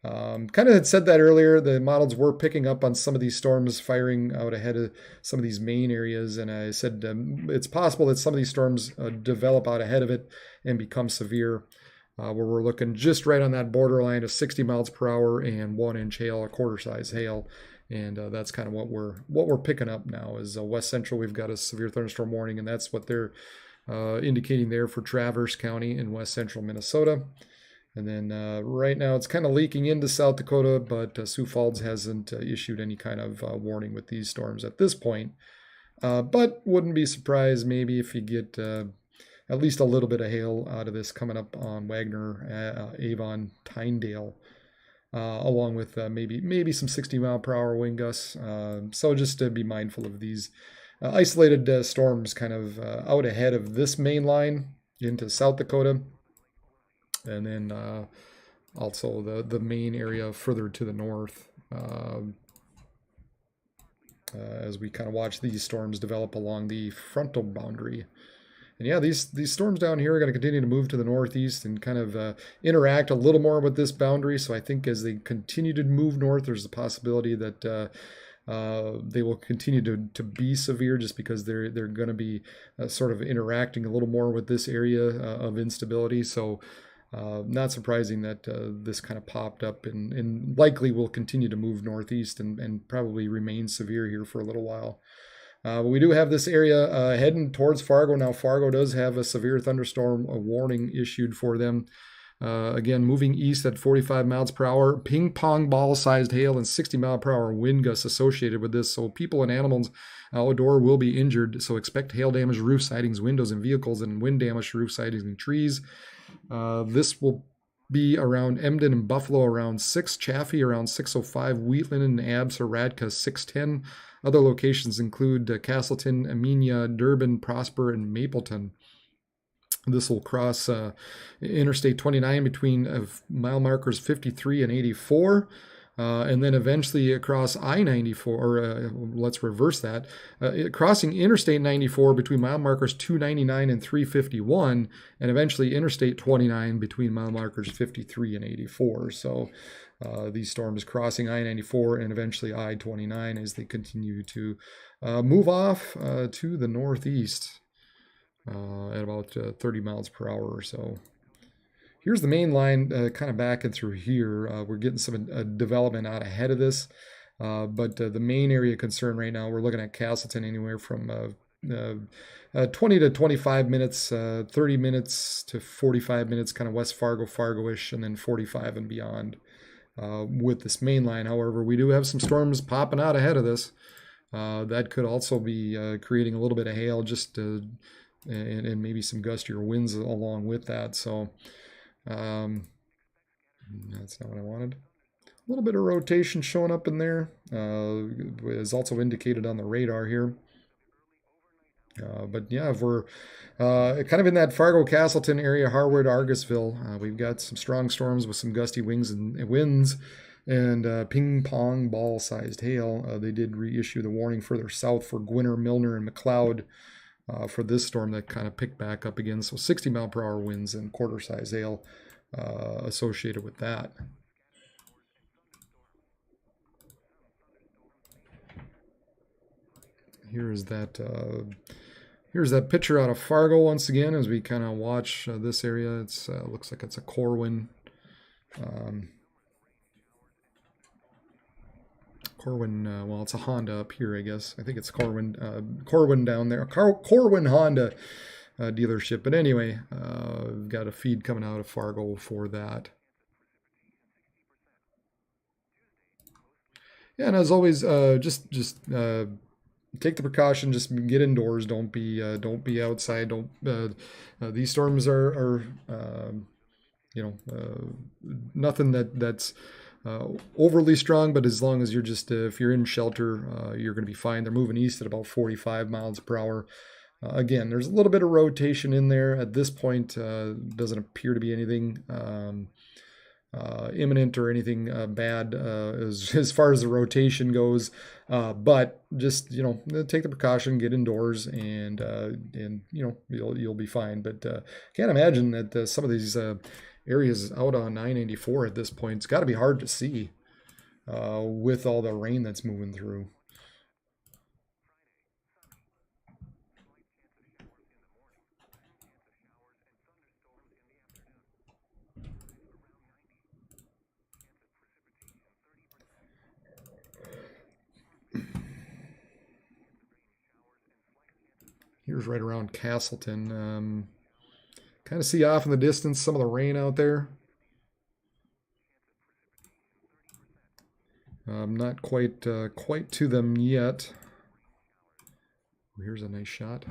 Kind of had said that earlier. The models were picking up on some of these storms firing out ahead of some of these main areas, and I said it's possible that some of these storms develop out ahead of it and become severe. Where we're looking just right on that borderline of 60 miles per hour and 1 inch hail, a quarter-size hail, and that's kind of what we're picking up now. Is West Central, we've got a severe thunderstorm warning, and that's what they're indicating there for Traverse County in West Central Minnesota. And then right now it's kind of leaking into South Dakota, but Sioux Falls hasn't issued any kind of warning with these storms at this point. But wouldn't be surprised maybe if you get at least a little bit of hail out of this coming up on Wagner, Avon, Tyndale, along with maybe some 60 mile per hour wind gusts. So just to be mindful of these isolated storms kind of out ahead of this main line into South Dakota. And then also the main area further to the north as we kind of watch these storms develop along the frontal boundary. And yeah, these storms down here are going to continue to move to the northeast and kind of interact a little more with this boundary. So I think as they continue to move north, there's the possibility that they will continue to be severe just because they're going to be sort of interacting a little more with this area of instability. So not surprising that this kind of popped up and likely will continue to move northeast and probably remain severe here for a little while. But we do have this area heading towards Fargo. Now, Fargo does have a severe thunderstorm warning issued for them. Again, moving east at 45 miles per hour, ping pong ball sized hail and 60 mile per hour wind gusts associated with this. So people and animals outdoor will be injured. So expect hail damage to roof sidings, windows, and vehicles, and wind damage to roof sidings and trees. This will be around Emden and Buffalo around 6, Chaffee around 6:05, Wheatland and Abs or Radka 6:10. Other locations include Castleton, Amenia, Durbin, Prosper, and Mapleton. This will cross Interstate 29 between mile markers 53 and 84. And then eventually across I-94, or let's reverse that, crossing Interstate 94 between mile markers 299 and 351, and eventually Interstate 29 between mile markers 53 and 84. So these storms crossing I-94 and eventually I-29 as they continue to move off to the northeast at about 30 miles per hour or so. Here's the main line kind of backing through here. We're getting some development out ahead of this. But the main area of concern right now, we're looking at Castleton anywhere from 20 to 25 minutes, 30 minutes to 45 minutes, kind of West Fargo, Fargo-ish, and then 45 and beyond with this main line. However, we do have some storms popping out ahead of this. That could also be creating a little bit of hail, just and maybe some gustier winds along with that. So that's not what I wanted. A little bit of rotation showing up in there is also indicated on the radar here. But yeah, if we're kind of in that Fargo, Castleton area, Harwood, Argusville, we've got some strong storms with some gusty winds and ping pong ball sized hail. They did reissue the warning further south for Gwinner, Milner, and McLeod for this storm that kind of picked back up again. So 60 mile per hour winds and quarter size hail associated with that. Here's that picture out of Fargo once again as we kind of watch this area. It's looks like it's a Corwin. Well, it's a Honda up here, I guess. I think it's Corwin down there. Corwin Honda dealership. But anyway, we've got a feed coming out of Fargo for that. Yeah, and as always, just take the precaution. Just get indoors. Don't be outside. These storms are nothing that's overly strong, but as long as you're just if you're in shelter, you're going to be fine. They're moving east at about 45 miles per hour. Again, there's a little bit of rotation in there at this point. Doesn't appear to be anything imminent or anything bad as far as the rotation goes. But just take the precaution, get indoors, and you'll be fine. But can't imagine that some of these areas out on 994 at this point, it's got to be hard to see with all the rain that's moving through. Here's right around Castleton. Kind of see off in the distance some of the rain out there. Not quite to them yet. Here's a nice shot.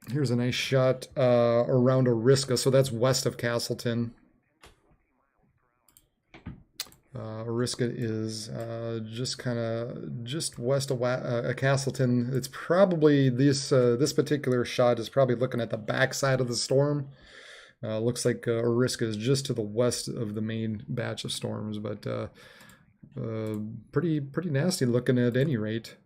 Here's a nice shot around Oriska. So that's west of Castleton. Oriska is just west of Castleton. It's probably this particular shot is probably looking at the backside of the storm. Looks like Oriska is just to the west of the main batch of storms, but pretty nasty looking at any rate.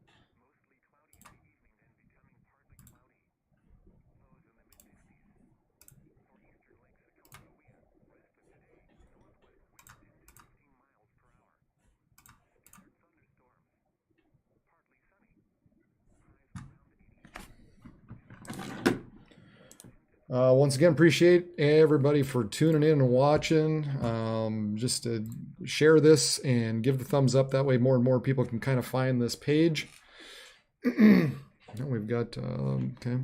Once again, appreciate everybody for tuning in and watching. Just to share this and give the thumbs up. That way more and more people can kind of find this page. We've got, okay.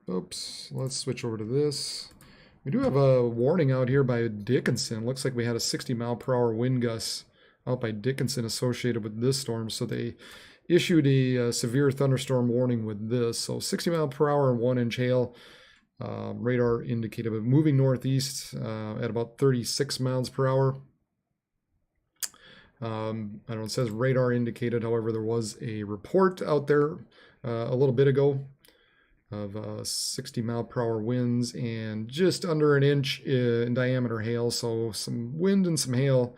Oops, let's switch over to this. We do have a warning out here by Dickinson. Looks like we had a 60 mile per hour wind gust out by Dickinson associated with this storm. So they issued a severe thunderstorm warning with this. So 60 mile per hour and 1 inch hail Radar indicated, but moving northeast at about 36 miles per hour. I don't know, it says radar indicated. However, there was a report out there a little bit ago of 60 mile per hour winds and just under an inch in diameter hail. So some wind and some hail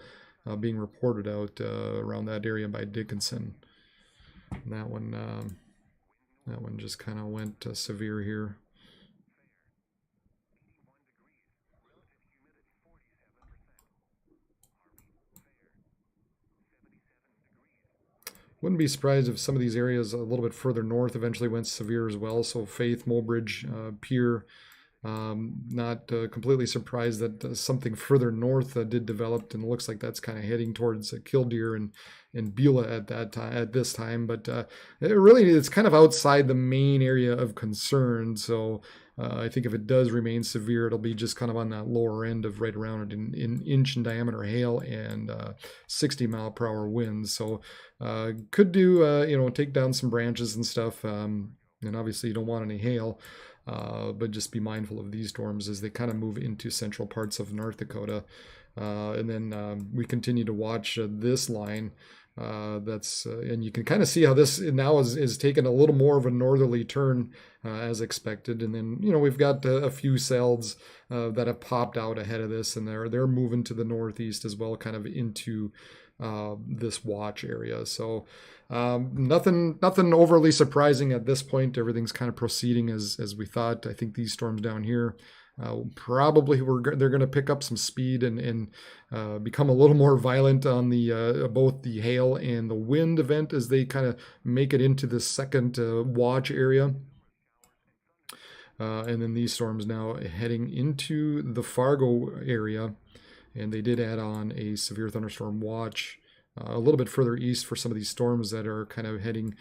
being reported out around that area by Dickinson. And that one just kind of went severe here. Wouldn't be surprised if some of these areas a little bit further north eventually went severe as well. So Faith, Mulbridge, Pier, not completely surprised that something further north did develop, and it looks like that's kind of heading towards Killdeer and Beulah at this time. But it's kind of outside the main area of concern. So I think if it does remain severe, it'll be just kind of on that lower end of right around an inch in diameter hail and 60 mile per hour winds. So could do, take down some branches and stuff. And obviously you don't want any hail, but just be mindful of these storms as they kind of move into central parts of North Dakota. And then we continue to watch this line. And you can kind of see how this now is taking a little more of a northerly turn as expected. And then, we've got a few cells that have popped out ahead of this, and they're moving to the northeast as well, kind of into this watch area. So nothing overly surprising at this point. Everything's kind of proceeding as we thought. I think these storms down here probably they're going to pick up some speed and become a little more violent on the both the hail and the wind event as they kind of make it into the second watch area. And then these storms now heading into the Fargo area, and they did add on a severe thunderstorm watch a little bit further east for some of these storms that are kind of heading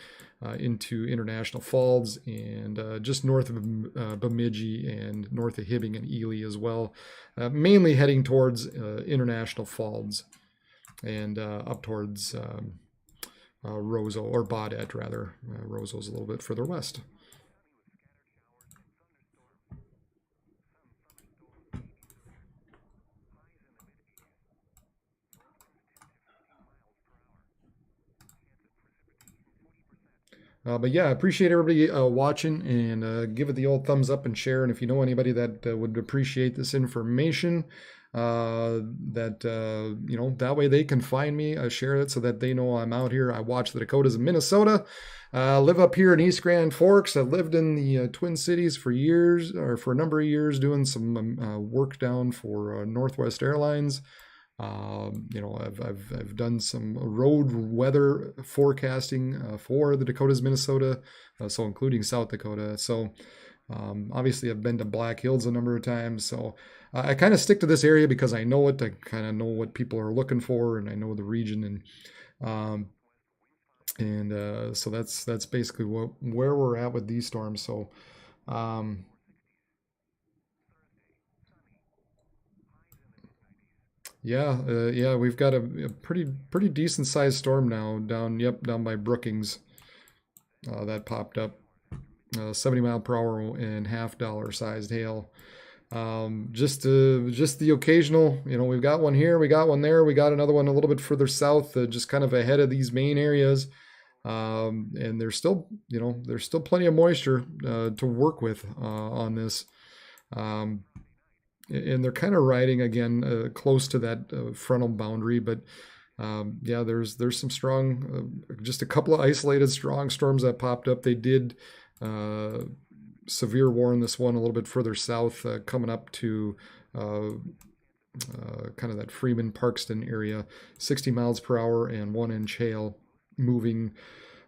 into International Falls and just north of Bemidji and north of Hibbing and Ely as well, mainly heading towards International Falls and up towards Roseau, or Baudette rather. Roseau's a little bit further west. But yeah, I appreciate everybody watching, and give it the old thumbs up and share. And if you know anybody that would appreciate this information, that way they can find me, share it so that they know I'm out here. I watch the Dakotas and Minnesota. Live up here in East Grand Forks. I lived in the Twin Cities for years, or for a number of years, doing some work down for Northwest Airlines. I've done some road weather forecasting for the Dakotas, Minnesota, so including South Dakota. So obviously I've been to Black Hills a number of times. So I kind of stick to this area because I know it. I kind of know what people are looking for, and I know the region, and so that's basically where we're at with these storms. So. Yeah, we've got a pretty decent sized storm now down by Brookings that popped up. 70 mile per hour and $50 sized hail. Just the occasional, we've got one here, we got one there, we got another one a little bit further south, just kind of ahead of these main areas. And there's still plenty of moisture to work with on this. And they're kind of riding again close to that frontal boundary, but yeah, there's some strong, just a couple of isolated strong storms that popped up. They did severe warn this one a little bit further south, coming up to kind of that Freeman Parkston area, 60 miles per hour and 1 inch hail, moving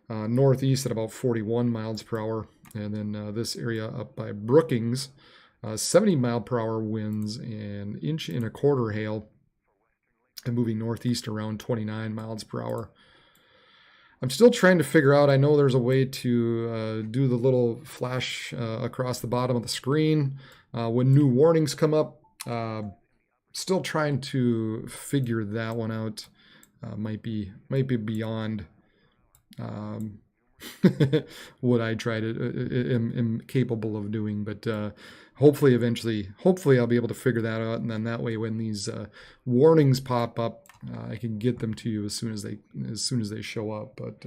northeast at about 41 miles per hour, and then this area up by Brookings. 70 mile per hour winds and 1.25 inch hail, and moving northeast around 29 miles per hour. I'm still trying to figure out, I know there's a way to do the little flash across the bottom of the screen when new warnings come up. Still trying to figure that one out. Might be beyond what I try to am capable of doing. But hopefully, hopefully I'll be able to figure that out, and then that way, when these warnings pop up, I can get them to you as soon as they show up. But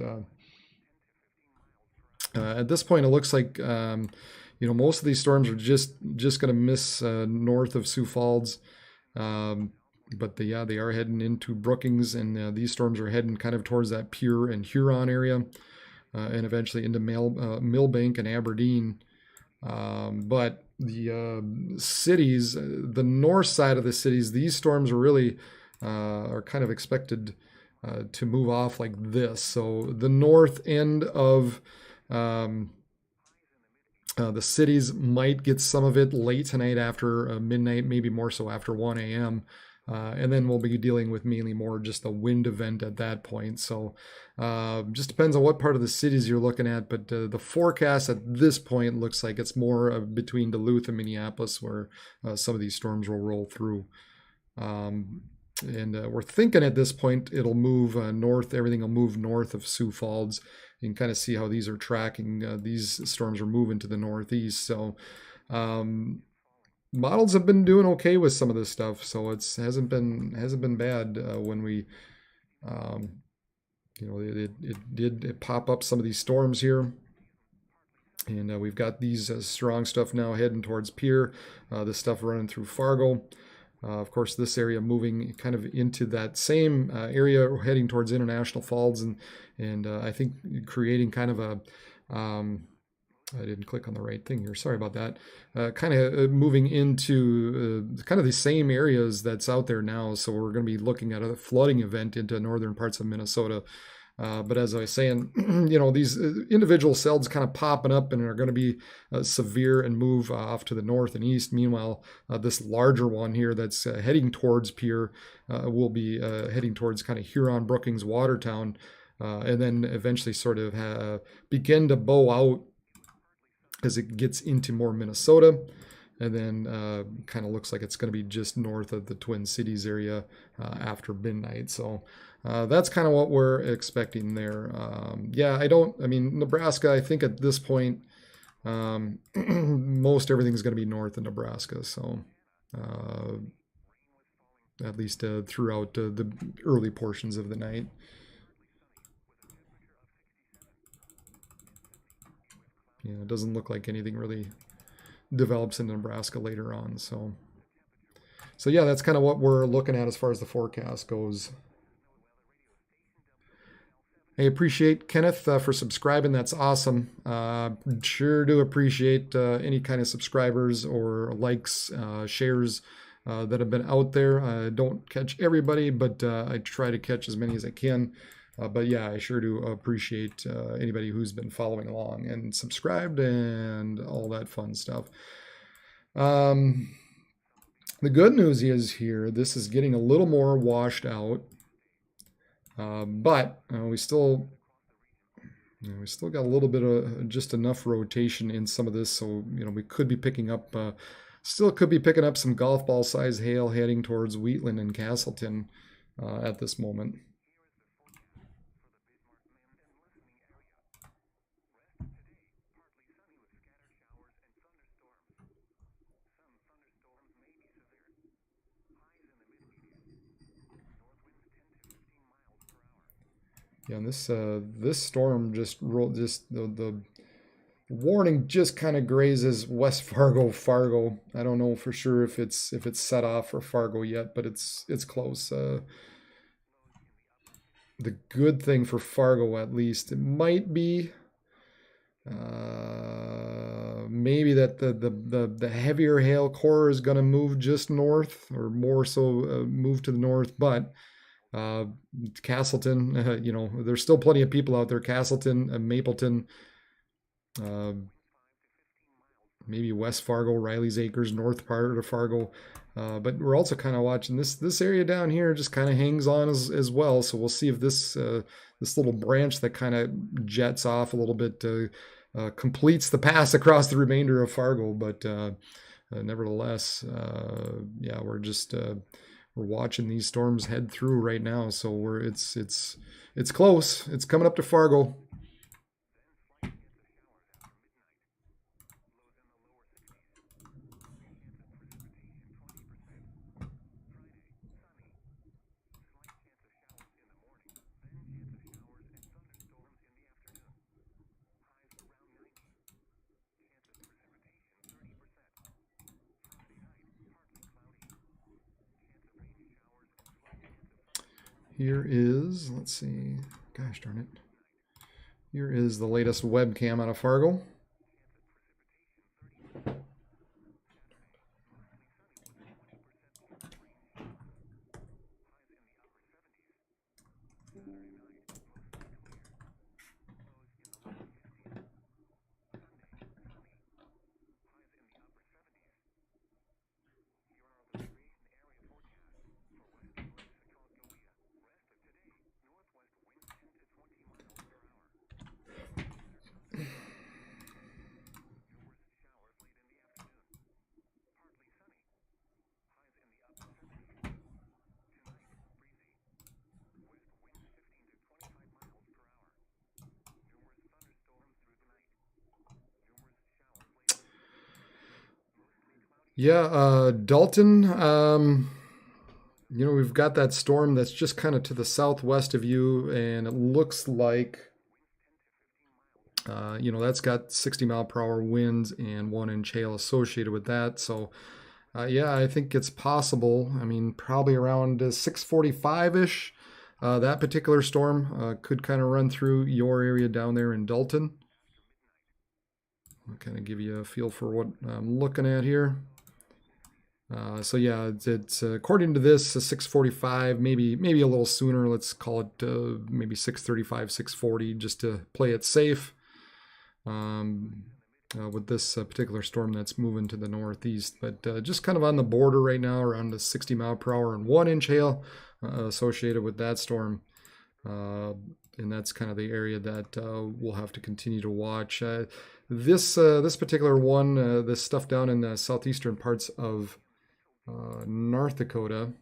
at this point, it looks like most of these storms are just going to miss north of Sioux Falls. But they are heading into Brookings, and these storms are heading kind of towards that Pure and Huron area, and eventually into Millbank and Aberdeen. But the cities, the north side of the cities, these storms are really are kind of expected to move off like this. So the north end of the cities might get some of it late tonight after midnight, maybe more so after 1 a.m. And then we'll be dealing with mainly more just a wind event at that point. So just depends on what part of the cities you're looking at. But the forecast at this point looks like it's more between Duluth and Minneapolis where some of these storms will roll through. And we're thinking at this point it'll move north. Everything will move north of Sioux Falls. You can kind of see how these are tracking. These storms are moving to the northeast. So models have been doing okay with some of this stuff, so it hasn't been bad when we, it did pop up some of these storms here, and we've got these strong stuff now heading towards Pierre. This stuff running through Fargo. Of course, this area moving kind of into that same area, heading towards International Falls, and I think creating kind of a I didn't click on the right thing here. Sorry about that. Kind of moving into kind of the same areas that's out there now. So we're going to be looking at a flooding event into northern parts of Minnesota. But as I was saying, these individual cells kind of popping up and are going to be severe and move off to the north and east. Meanwhile, this larger one here that's heading towards Pierre will be heading towards kind of Huron, Brookings, Watertown, and then eventually sort of begin to bow out as it gets into more Minnesota, and then kind of looks like it's going to be just north of the Twin Cities area after midnight. So that's kind of what we're expecting there. Nebraska, I think at this point, most everything's going to be north of Nebraska. So at least throughout the early portions of the night. It doesn't look like anything really develops in Nebraska later on. So yeah, that's kind of what we're looking at as far as the forecast goes. I appreciate Kenneth for subscribing. That's awesome. Sure do appreciate any kind of subscribers or likes, shares that have been out there. I don't catch everybody, but I try to catch as many as I can. But yeah, I sure do appreciate anybody who's been following along and subscribed and all that fun stuff. The good news is here, this is getting a little more washed out, but we still got a little bit of just enough rotation in some of this, so we could be picking up, some golf ball size hail heading towards Wheatland and Castleton at this moment. Yeah, and this storm just rolled. The warning just kind of grazes West Fargo. I don't know for sure if it's set off for Fargo yet, but it's close. The good thing for Fargo, at least, it might be maybe that the heavier hail core is going to move just north, or more so move to the north, but. Castleton, there's still plenty of people out there. Castleton, Mapleton, maybe West Fargo, Riley's Acres, north part of Fargo. But we're also kind of watching this area down here just kind of hangs on as well. So we'll see if this little branch that kind of jets off a little bit completes the pass across the remainder of Fargo. But nevertheless, we're just we're watching these storms head through right now. So it's close. It's coming up to Fargo. Here is, let's see, gosh darn it. Here is the latest webcam out of Fargo. Yeah, Dalton, you know, we've got that storm that's just kind of to the southwest of you, and it looks like, you know, that's got 60-mile-per-hour winds and 1-inch hail associated with that. So, yeah, I think it's possible. I mean, probably around 6:45-ish, that particular storm could kind of run through your area down there in Dalton. I'll kind of give you a feel for what I'm looking at here. So yeah, it's according to this 6:45, maybe a little sooner. Let's call it maybe 6:35, 6:40, just to play it safe. With this particular storm that's moving to the northeast, but just kind of on the border right now, around the 60-mile-per-hour and 1-inch hail associated with that storm. And that's kind of the area that we'll have to continue to watch. This particular one, this stuff down in the southeastern parts of North Dakota.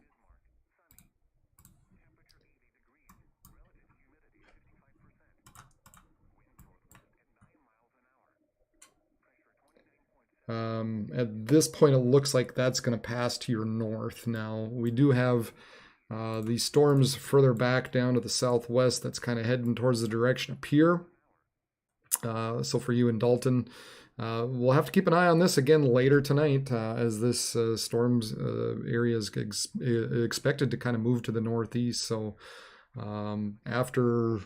At this point, it looks like that's going to pass to your north. Now, we do have these storms further back down to the southwest that's kind of heading towards the direction up here. So for you in Dalton, we'll have to keep an eye on this again later tonight as this storm's area is expected to kind of move to the northeast. So after,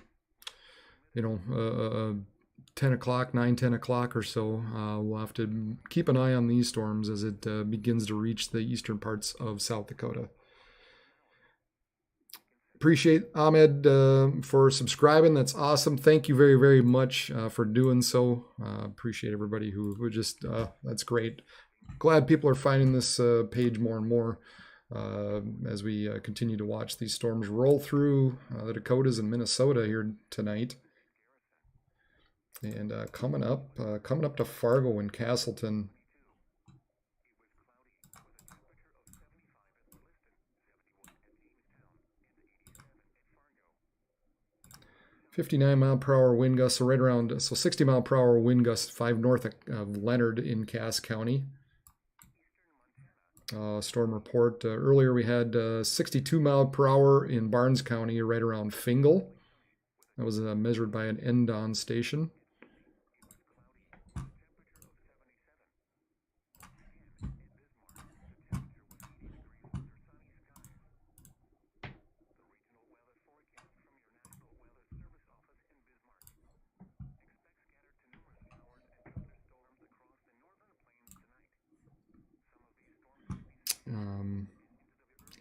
you know, 10 o'clock, 10 o'clock or so, we'll have to keep an eye on these storms as it begins to reach the eastern parts of South Dakota. Appreciate Ahmed for subscribing. That's awesome. Thank you very, very much for doing so. Appreciate everybody who just, that's great. Glad people are finding this page more and more as we continue to watch these storms roll through the Dakotas and Minnesota here tonight. And coming up to Fargo and Castleton. 59-mile-per-hour wind gusts, so right around, so 60-mile-per-hour wind gusts 5 north of Leonard in Cass County. Storm report, earlier we had 62-mile-per-hour in Barnes County, right around Fingal. That was measured by an Endon station.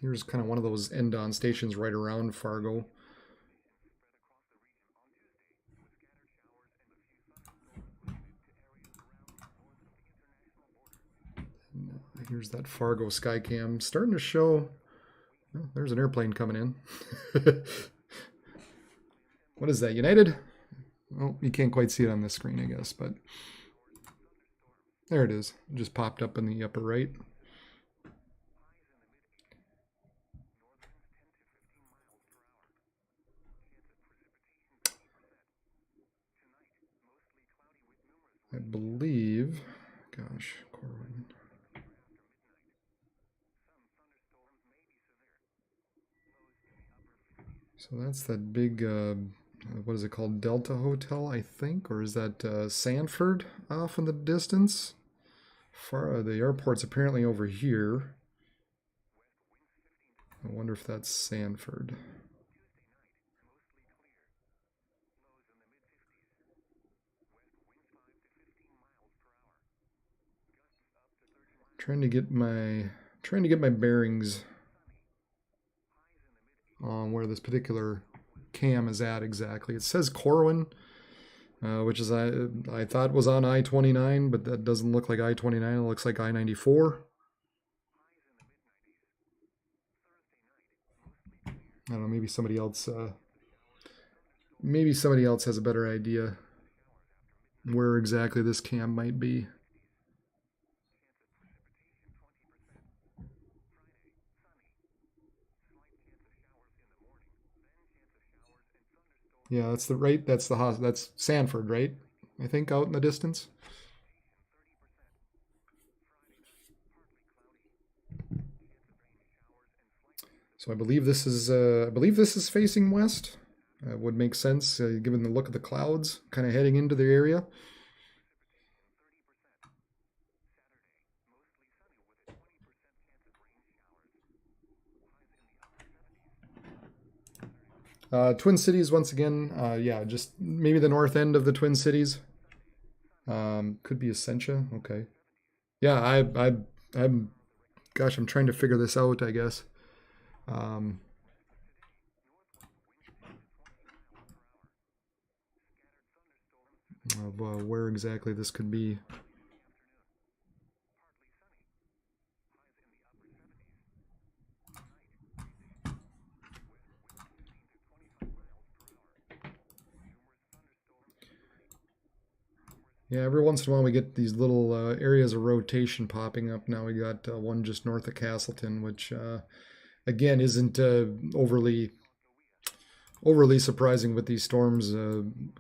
Here's kind of one of those Endon stations right around Fargo. Here's that Fargo Sky Cam starting to show. Oh, there's an airplane coming in. What is that, United? Oh, you can't quite see it on this screen, I guess, but there it is. It just popped up in the upper right. I believe, gosh, Corwin. So that's that big, what is it called, Delta Hotel, I think? Or is that Sanford off in the distance? The airport's apparently over here. I wonder if that's Sanford. Trying to get my bearings on where this particular cam is at exactly. It says Corwin, which is I thought was on I-29, but that doesn't look like I-29. It looks like I-94. I don't know. Maybe somebody else has a better idea where exactly this cam might be. Yeah, that's Sanford, right? I think out in the distance. So I believe this is facing west. Would make sense given the look of the clouds kind of heading into the area. Twin Cities once again. Yeah, just maybe the north end of the Twin Cities. Could be Essentia. Okay. Yeah, I'm. Gosh, I'm trying to figure this out, I guess. Of where exactly this could be. Yeah, every once in a while we get these little areas of rotation popping up. Now we got one just north of Castleton, which again isn't overly surprising with these storms.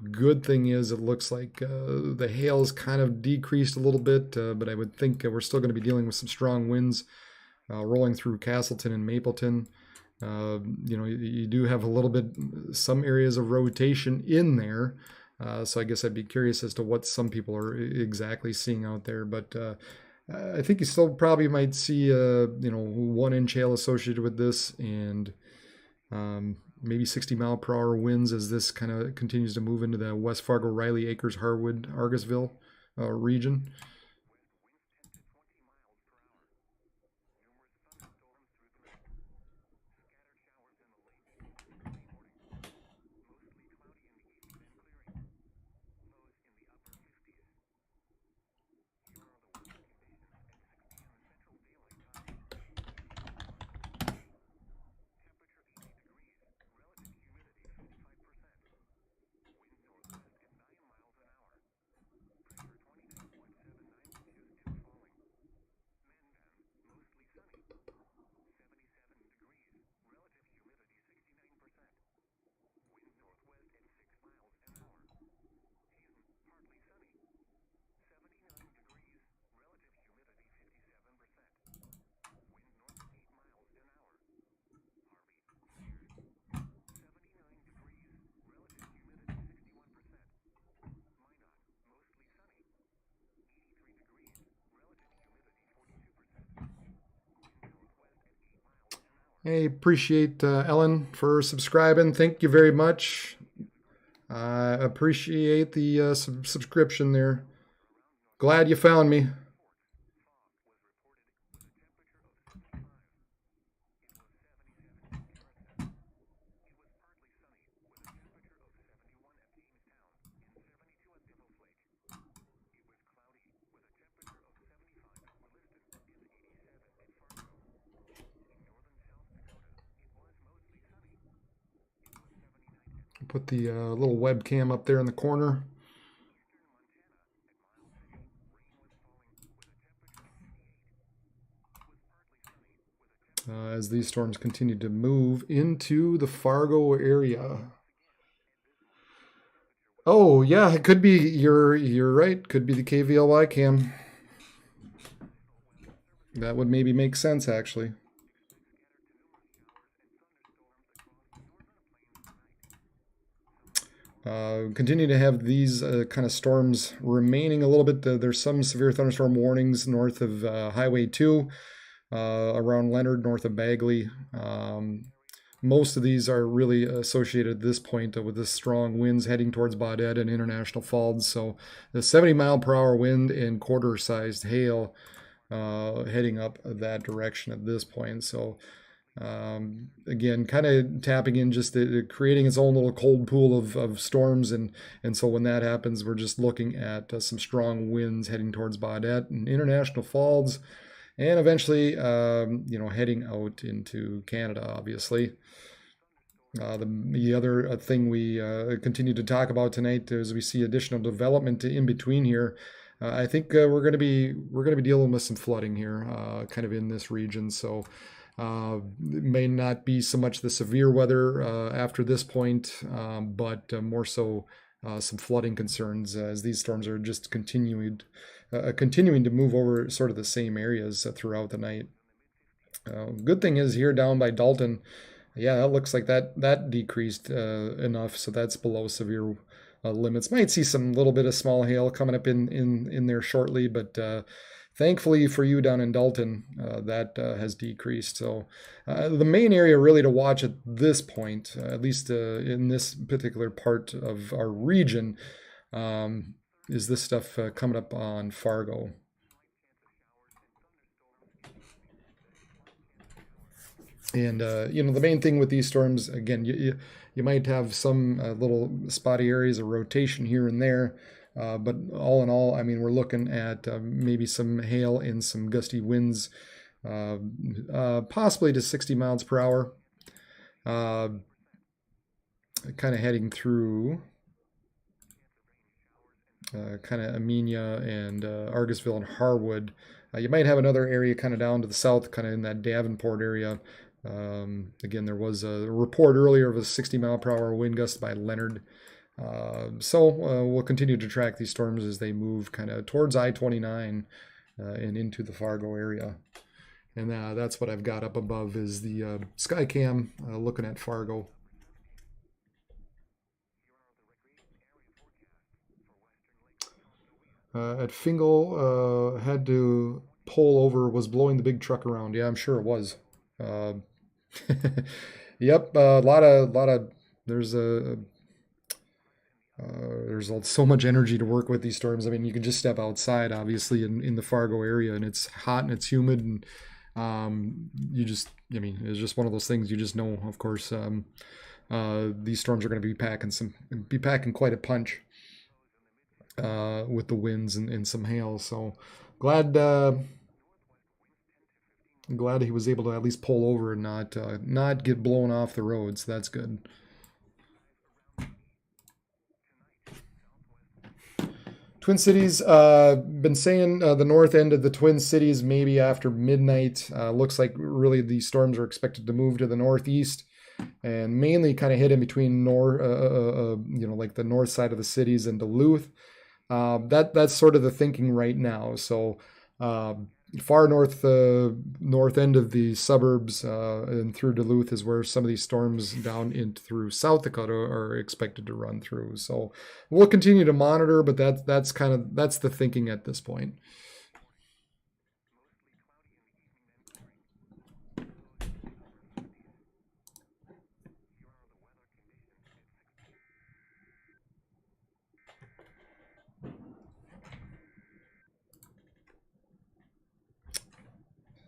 Good thing is it looks like the hail's kind of decreased a little bit, but I would think we're still going to be dealing with some strong winds rolling through Castleton and Mapleton. You know, you do have a little bit, some areas of rotation in there. So I guess I'd be curious as to what some people are exactly seeing out there. But I think you still probably might see, you know, 1 inch hail associated with this, and maybe 60-mile-per-hour winds as this kind of continues to move into the West Fargo, Riley, Acres, Harwood, Argosville region. Hey, appreciate Ellen for subscribing. Thank you very much. I appreciate the subscription there. Glad you found me. Put the little webcam up there in the corner. As these storms continue to move into the Fargo area. Oh yeah, it could be. You're right. Could be the KVLY cam. That would maybe make sense actually. Continue to have these kind of storms remaining a little bit. There's some severe thunderstorm warnings north of Highway 2, around Leonard, north of Bagley. Most of these are really associated at this point with the strong winds heading towards Baudette and International Falls. So the 70-mile-per-hour wind and quarter-sized hail heading up that direction at this point. So again, kind of tapping in, just creating its own little cold pool of storms, and so when that happens, we're just looking at some strong winds heading towards Baudette and International Falls, and eventually heading out into Canada, obviously. The other thing we continue to talk about tonight is we see additional development in between here. I think we're going to be dealing with some flooding here, kind of in this region. So it may not be so much the severe weather after this point, but more so some flooding concerns as these storms are just continuing to move over sort of the same areas throughout the night. Good thing is here down by Dalton, yeah, that looks like that decreased enough, so that's below severe limits. Might see some little bit of small hail coming up in there shortly, but thankfully for you down in Dalton, that has decreased. So the main area really to watch at this point, at least in this particular part of our region, is this stuff coming up on Fargo. And the main thing with these storms, again, you might have some little spotty areas of rotation here and there. But all in all, I mean, we're looking at maybe some hail and some gusty winds, possibly to 60 miles per hour, kind of heading through kind of Amenia and Argosville and Harwood. You might have another area kind of down to the south, kind of in that Davenport area. Again, there was a report earlier of a 60 mile per hour wind gust by Leonard. So we'll continue to track these storms as they move kind of towards I-29 and into the Fargo area. And that's what I've got up above is the Sky Cam looking at Fargo. At Fingal, had to pull over, was blowing the big truck around. Yeah, I'm sure it was. Yep, a lot of there's so much energy to work with these storms. I mean, you can just step outside, obviously, in the Fargo area, and it's hot and it's humid, and it's just one of those things. You just know, of course, these storms are going to be packing quite a punch with the winds and some hail. So glad he was able to at least pull over and not get blown off the road. So that's good. Twin Cities, been saying the north end of the Twin Cities maybe after midnight. Looks like really these storms are expected to move to the northeast and mainly kind of hit in between like the north side of the cities and Duluth. That's sort of the thinking right now. So far north end of the suburbs and through Duluth is where some of these storms down in through South Dakota are expected to run through. So we'll continue to monitor, but that's the thinking at this point.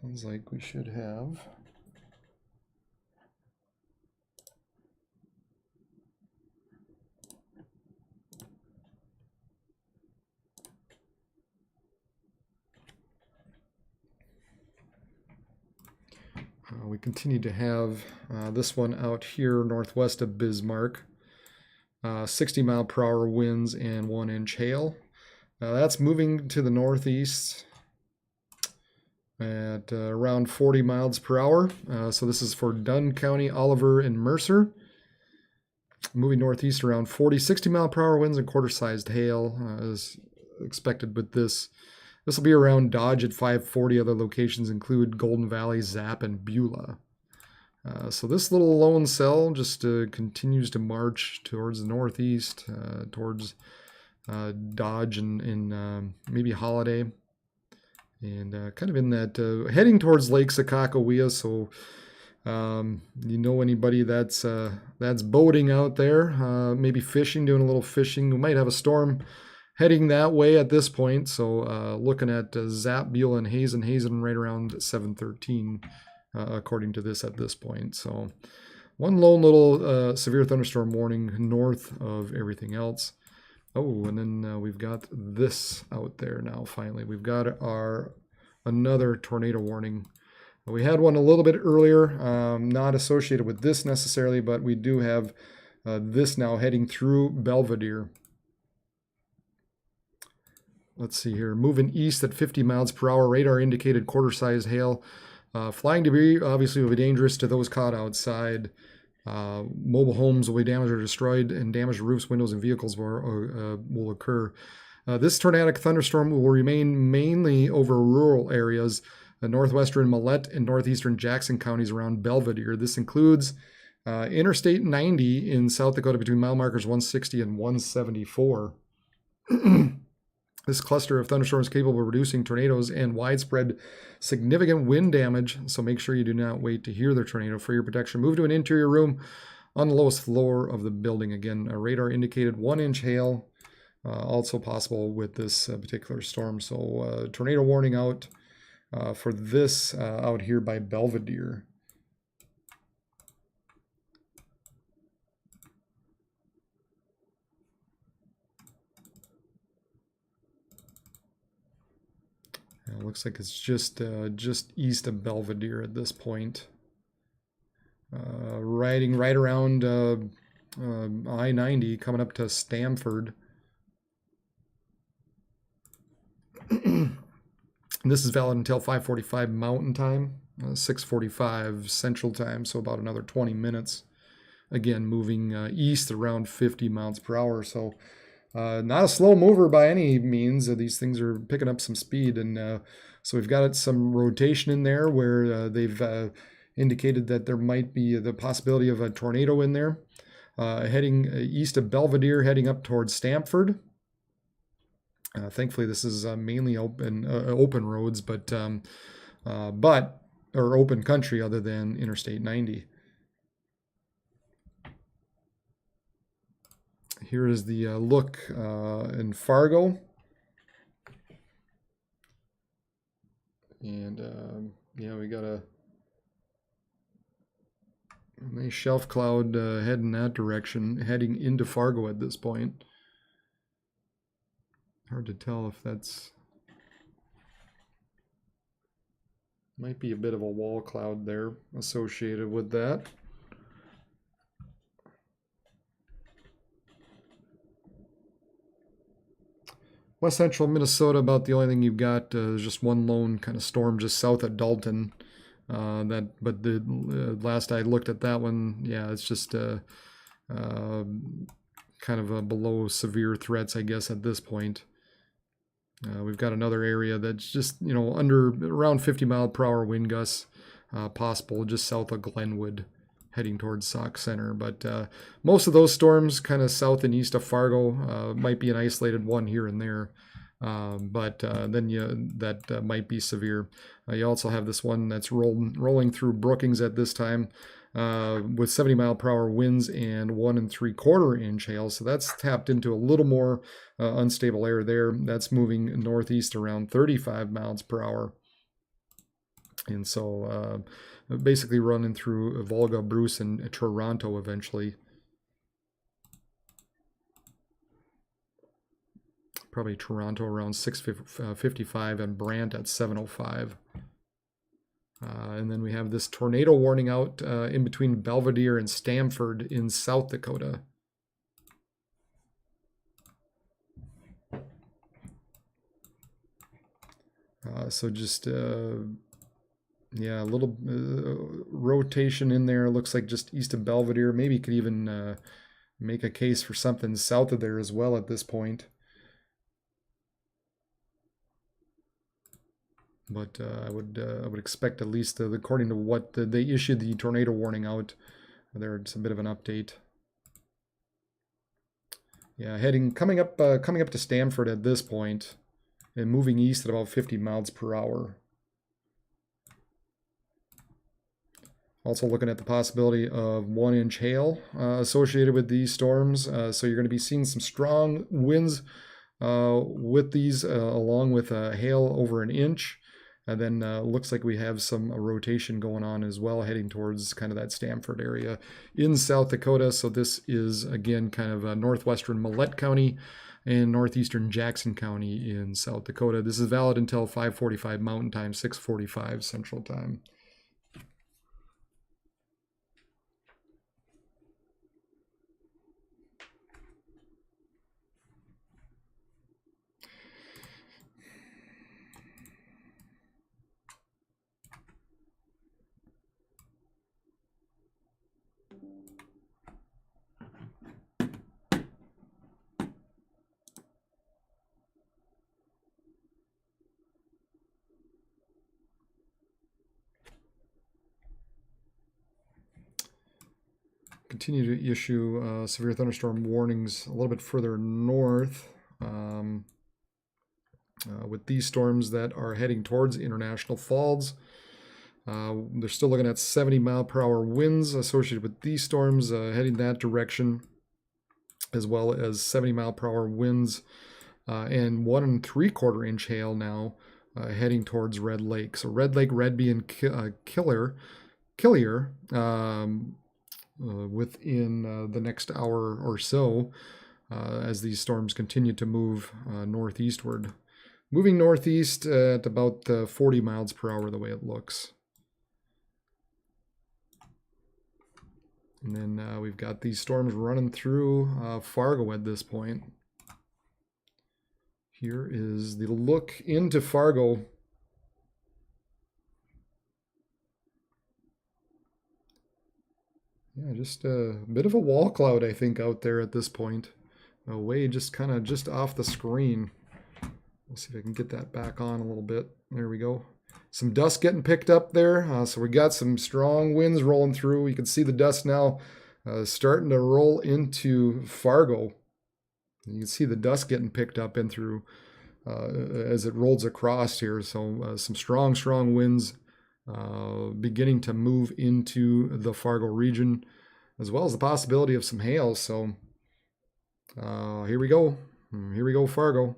Sounds like we should have. We continue to have this one out here northwest of Bismarck. 60 mile per hour winds and 1 inch hail. That's moving to the northeast at around 40 miles per hour. So this is for Dunn County, Oliver, and Mercer. Moving northeast around 60 mile per hour winds and quarter-sized hail is expected with this. This will be around Dodge at 540. Other locations include Golden Valley, Zap, and Beulah. So this little lone cell just continues to march towards the northeast, towards Dodge and maybe Holiday. And kind of in that, heading towards Lake Sakakawea. So anybody that's boating out there, maybe fishing, doing a little fishing. We might have a storm heading that way at this point. So looking at Zap, Beulah, and Hazen right around 713, according to this at this point. So one lone little severe thunderstorm warning north of everything else. Oh, and then we've got this out there now. Finally, we've got another tornado warning. We had one a little bit earlier, not associated with this necessarily, but we do have this now heading through Belvedere. Let's see here. Moving east at 50 miles per hour. Radar indicated quarter-sized hail. Flying debris obviously will be dangerous to those caught outside. Mobile homes will be damaged or destroyed, and damaged roofs, windows, and vehicles will occur. This tornadic thunderstorm will remain mainly over rural areas, the northwestern Millette and northeastern Jackson counties around Belvedere. This includes Interstate 90 in South Dakota between mile markers 160 and 174. This cluster of thunderstorms is capable of producing tornadoes and widespread significant wind damage, so make sure you do not wait to hear the tornado. For your protection, move to an interior room on the lowest floor of the building. Again, a radar indicated 1-inch hail, also possible with this particular storm. So tornado warning out for this out here by Belvedere. It looks like it's just east of Belvedere at this point. Riding right around I-90, coming up to Stamford. This is valid until 5:45 Mountain Time, 6:45 Central Time, so about another 20 minutes. Again, moving east around 50 miles per hour. So not a slow mover by any means. These things are picking up some speed, and so we've got some rotation in there where they've indicated that there might be the possibility of a tornado in there. Heading east of Belvedere, heading up towards Stamford. Thankfully, this is mainly open roads, but open country other than Interstate 90. Here is the look in Fargo. And yeah, we got a nice shelf cloud heading that direction, heading into Fargo at this point. Hard to tell if that's... Might be a bit of a wall cloud there associated with that. West central Minnesota, about the only thing you've got is just one lone kind of storm just south of Dalton. But the last I looked at that one, yeah, it's just kind of a below severe threats, I guess, at this point. We've got another area that's just, under around 50 mile per hour wind gusts possible just south of Glenwood, heading towards Sauk Center. But most of those storms kind of south and east of Fargo might be an isolated one here and there. But then that might be severe. You also have this one that's rolling through Brookings at this time with 70 mile per hour winds and 1 3/4 inch hail. So that's tapped into a little more unstable air there. That's moving northeast around 35 miles per hour. And so basically running through Volga, Bruce, and Toronto eventually. Probably Toronto around 6:55 and Brant at 7:05. And then we have this tornado warning out in between Belvedere and Stamford in South Dakota. So just, yeah, a little rotation in there. Looks like just east of Belvedere. Maybe could even make a case for something south of there as well at this point. But I would expect at least according to what they issued the tornado warning out, there's a bit of an update. Yeah, coming up to Stamford at this point, and moving east at about 50 miles per hour. Also looking at the possibility of 1-inch hail associated with these storms. So you're going to be seeing some strong winds with these, along with hail over an inch. And then looks like we have some rotation going on as well, heading towards kind of that Stamford area in South Dakota. So this is, again, kind of northwestern Millette County and northeastern Jackson County in South Dakota. This is valid until 5:45 Mountain Time, 6:45 Central Time. Continue to issue severe thunderstorm warnings a little bit further north with these storms that are heading towards International Falls. They're still looking at 70-mile-per-hour winds associated with these storms heading that direction, as well as 70-mile-per-hour winds and 1 3/4-inch hail now heading towards Red Lake. So Red Lake, Red being Killier, within the next hour or so, as these storms continue to move northeastward. Moving northeast at about 40 miles per hour the way it looks. And then we've got these storms running through Fargo at this point. Here is the look into Fargo. Yeah, just a bit of a wall cloud, I think, out there at this point. Away just kind of just off the screen. We'll see if I can get that back on a little bit. There we go. Some dust getting picked up there. So we got some strong winds rolling through. You can see the dust now starting to roll into Fargo. You can see the dust getting picked up in through as it rolls across here. So some strong winds beginning to move into the Fargo region, as well as the possibility of some hail. So here we go. Here we go, Fargo.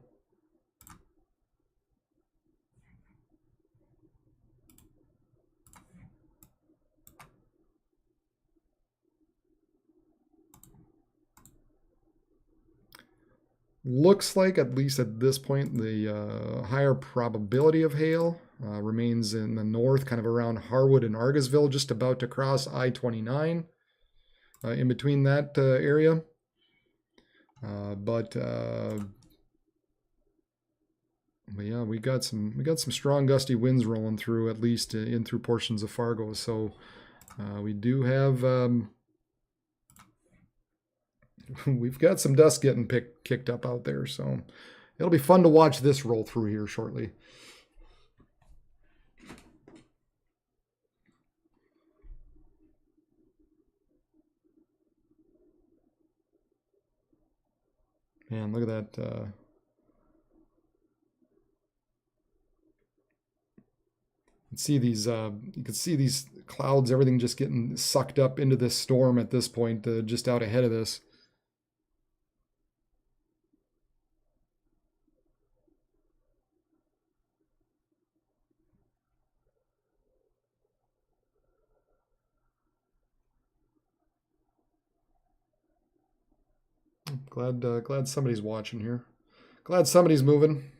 Looks like, at least at this point, the higher probability of hail remains in the north, kind of around Harwood and Argosville, just about to cross I-29, in between that area. But yeah, we got some strong gusty winds rolling through, at least in through portions of Fargo. So we do have we've got some dust getting kicked up out there. So it'll be fun to watch this roll through here shortly. Man, look at that. You can see these clouds, everything just getting sucked up into this storm at this point, just out ahead of this. Glad somebody's watching here. Glad somebody's moving.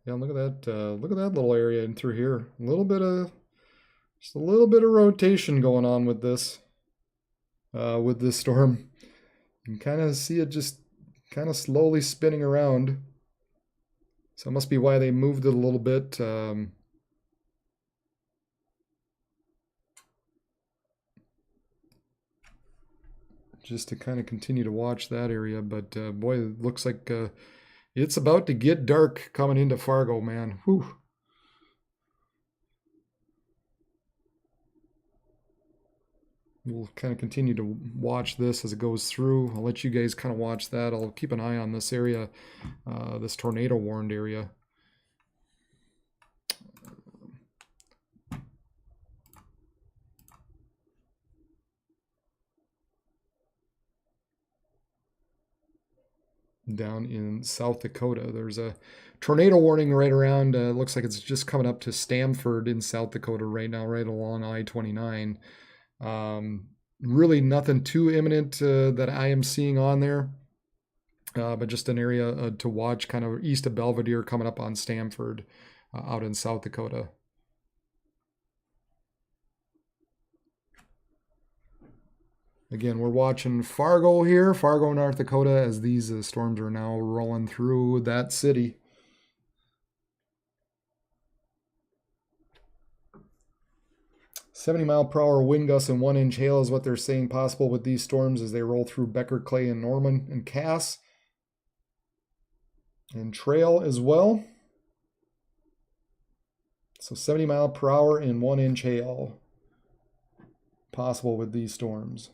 Yeah, look at that. Look at that little area in through here. Just a little bit of rotation going on with this storm. You can kind of see it just kind of slowly spinning around. So it must be why they moved it a little bit. Just to kind of continue to watch that area. But boy, it looks like it's about to get dark coming into Fargo, man. Whew. We'll kind of continue to watch this as it goes through. I'll let you guys kind of watch that. I'll keep an eye on this area, this tornado warned area. down in South Dakota. There's a tornado warning right around, looks like it's just coming up to Stamford in South Dakota right now, right along I-29. Really nothing too imminent that I am seeing on there, but just an area to watch kind of east of Belvedere coming up on Stamford out in South Dakota. Again, we're watching Fargo here, Fargo, North Dakota, as these storms are now rolling through that city. "70-mile-per-hour wind gusts and 1-inch hail is what they're saying possible with these storms as they roll through Becker, Clay, and Norman, and Cass, and Trail as well. So 70-mile-per-hour and 1-inch hail possible with these storms.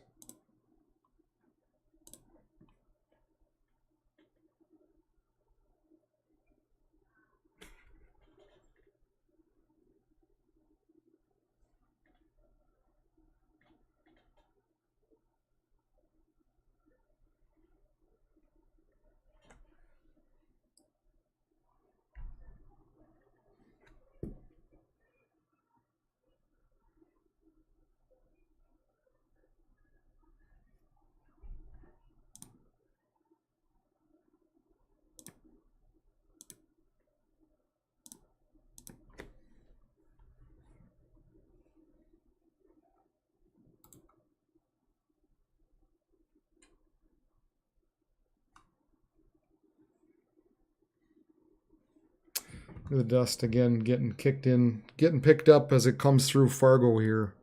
The dust again getting kicked in, getting picked up as it comes through Fargo here.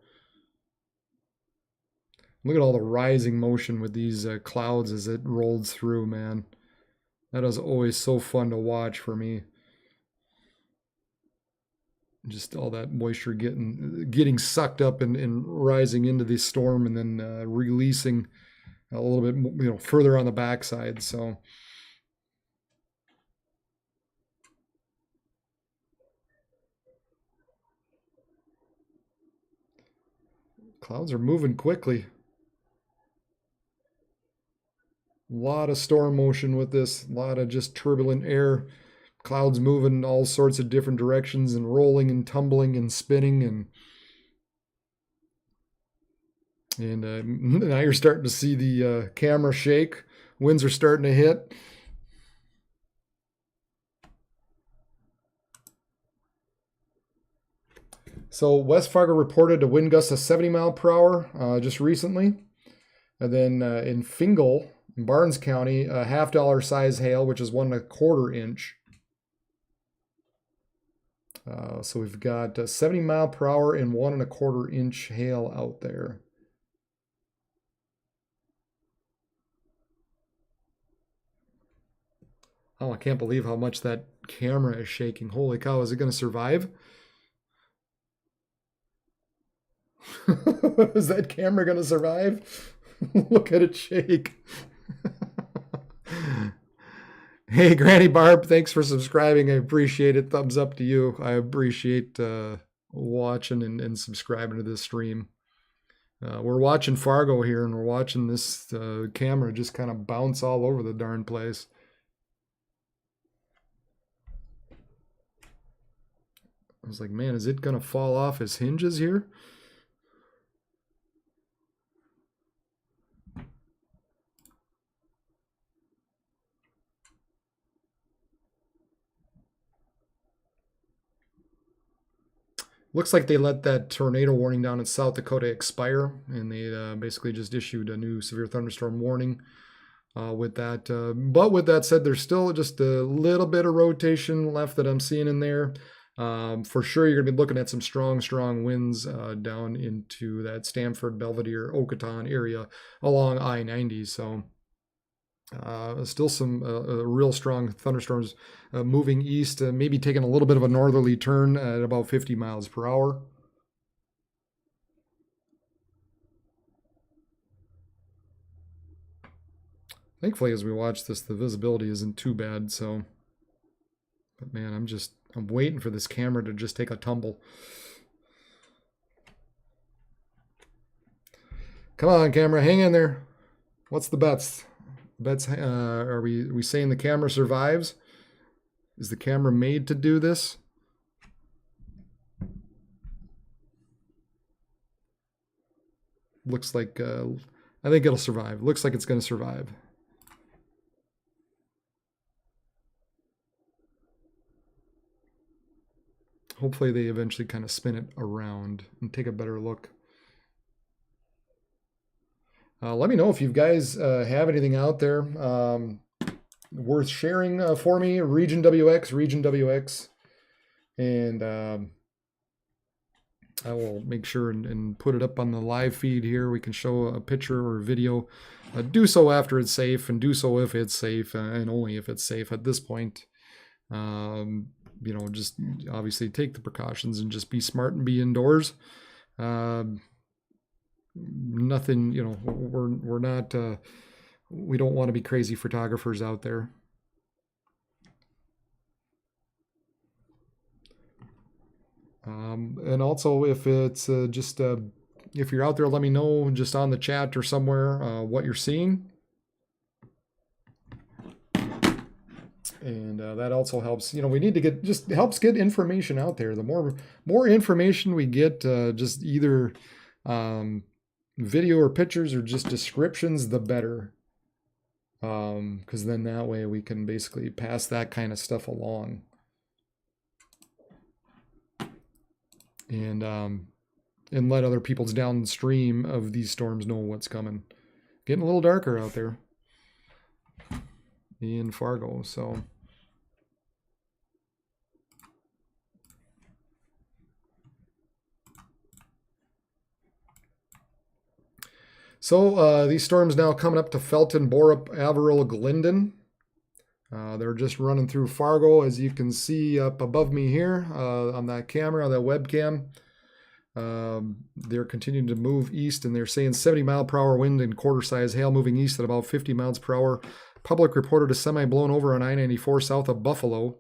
Look at all the rising motion with these clouds as it rolled through, man. That is always so fun to watch for me. Just all that moisture getting sucked up and rising into the storm and then releasing a little bit, further on the backside. So. Clouds are moving quickly. A lot of storm motion with this, a lot of just turbulent air. Clouds moving in all sorts of different directions and rolling and tumbling and spinning. And now you're starting to see the camera shake. Winds are starting to hit. So West Fargo reported a wind gust of 70 mile per hour just recently. And then in Fingal, in Barnes County, a $half size hail, which is 1 1/4 inch. So we've got 70 mile per hour and 1 1/4 inch hail out there. Oh, I can't believe how much that camera is shaking. Holy cow, is it going to survive? Is that camera going to survive? Look at it shake. Hey, Granny Barb, thanks for subscribing. I appreciate it. Thumbs up to you. I appreciate watching and subscribing to this stream. We're watching Fargo here, and we're watching this camera just kind of bounce all over the darn place. I was like, man, is it going to fall off its hinges here? Looks like they let that tornado warning down in South Dakota expire, and they basically just issued a new severe thunderstorm warning with that. But with that said, there's still just a little bit of rotation left that I'm seeing in there. For sure, you're going to be looking at some strong winds down into that Stamford, Belvedere, Okoton area along I-90. So still some real strong thunderstorms moving east, maybe taking a little bit of a northerly turn at about 50 miles per hour. Thankfully, as we watch this, the visibility isn't too bad. So, but man, I'm waiting for this camera to just take a tumble. Come on, camera, hang in there. What's the bets? Bets, are we saying the camera survives? Is the camera made to do this? Looks like, I think it'll survive. Looks like it's going to survive. Hopefully they eventually kind of spin it around and take a better look. Let me know if you guys have anything out there worth sharing for me. Region WX. And I will make sure and put it up on the live feed here. We can show a picture or a video. Do so after it's safe, and do so if it's safe, and only if it's safe at this point. You know, just obviously take the precautions and just be smart and be indoors. Nothing, you know, we're not, we don't want to be crazy photographers out there. And also, if it's just, if you're out there, let me know just on the chat or somewhere what you're seeing. And that also helps, you know, we need to get, just helps get information out there. The more information we get, just either video or pictures or just descriptions, the better. Because then that way we can basically pass that kind of stuff along. And let other people's downstream of these storms know what's coming. Getting a little darker out there in Fargo, so. So these storms now coming up to Felton, Borup, Averill, Glendon. They're just running through Fargo, as you can see up above me here on that camera, that webcam. They're continuing to move east, and they're saying 70-mile-per-hour wind and quarter-size hail moving east at about 50 miles per hour. Public reported a semi blown over on I-94 south of Buffalo.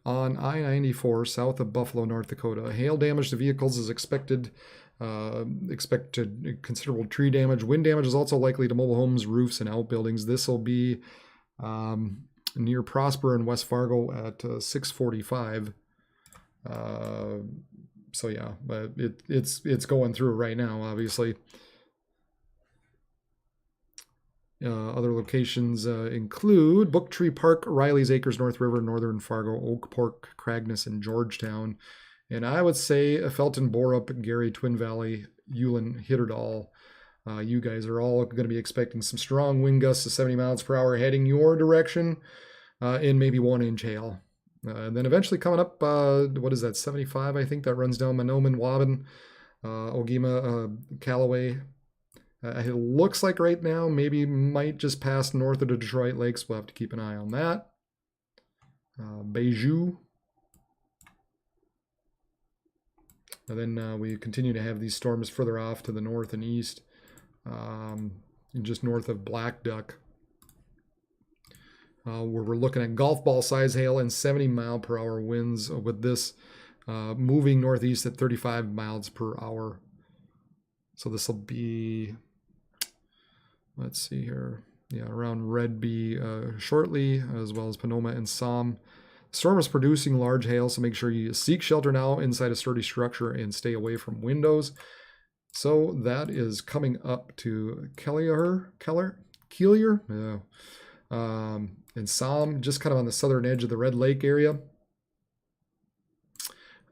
On I-94 south of Buffalo, North Dakota. Hail damage to vehicles is expected. Expected considerable tree damage. Wind damage is also likely to mobile homes, roofs, and outbuildings. This will be near Prosper in West Fargo at 6:45. So yeah, but it's going through right now, obviously. Other locations include Book Tree Park, Riley's Acres, North River, Northern Fargo, Oak Park, Cragness, and Georgetown. And I would say Felton, Borup, Gary, Twin Valley, Ulen, Hitterdal. You guys are all going to be expecting some strong wind gusts of 70 miles per hour heading your direction and maybe 1-inch hail. And then eventually coming up, what is that, 75, I think, that runs down Mahnomen, Waban, Ogema, Callaway. It looks like right now maybe might just pass north of the Detroit Lakes. We'll have to keep an eye on that. Beiju. And then we continue to have these storms further off to the north and east, just north of Black Duck, where we're looking at golf ball size hail and 70-mile-per-hour winds with this moving northeast at 35 miles per hour. So this will be, let's see here, yeah, around Redby shortly, as well as Panoma and Somme. Storm is producing large hail, so make sure you seek shelter now inside a sturdy structure and stay away from windows. So that is coming up to Keeler, yeah. And Somme, just kind of on the southern edge of the Red Lake area.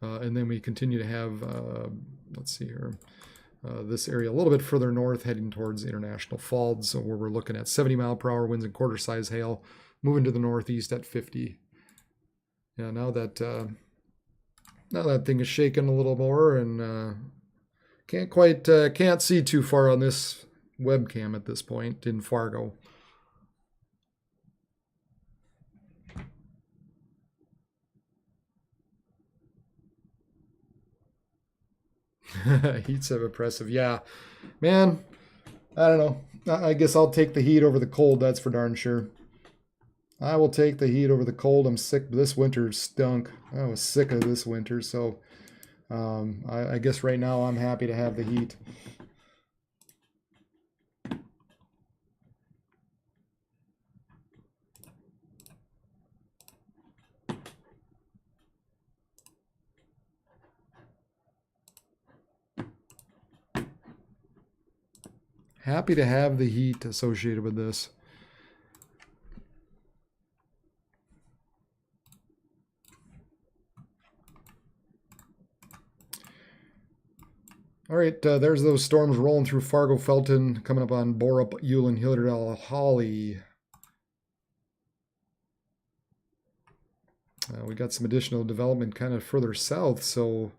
And then we continue to have, let's see here, this area a little bit further north heading towards International Falls, so where we're looking at 70-mile-per-hour winds and quarter-size hail, moving to the northeast at 50. Yeah, now that thing is shaking a little more, and can't see too far on this webcam at this point in Fargo. Heat's oppressive. Yeah, man, I don't know. I guess I'll take the heat over the cold, that's for darn sure. I will take the heat over the cold. I'm sick. This winter stunk. I was sick of this winter, so I guess right now I'm happy to have the heat. happy to have the heat associated with this. All right, there's those storms rolling through Fargo, Felton, coming up on Borup, Ulen, Hillerdale, Holly. We got some additional development kind of further south, so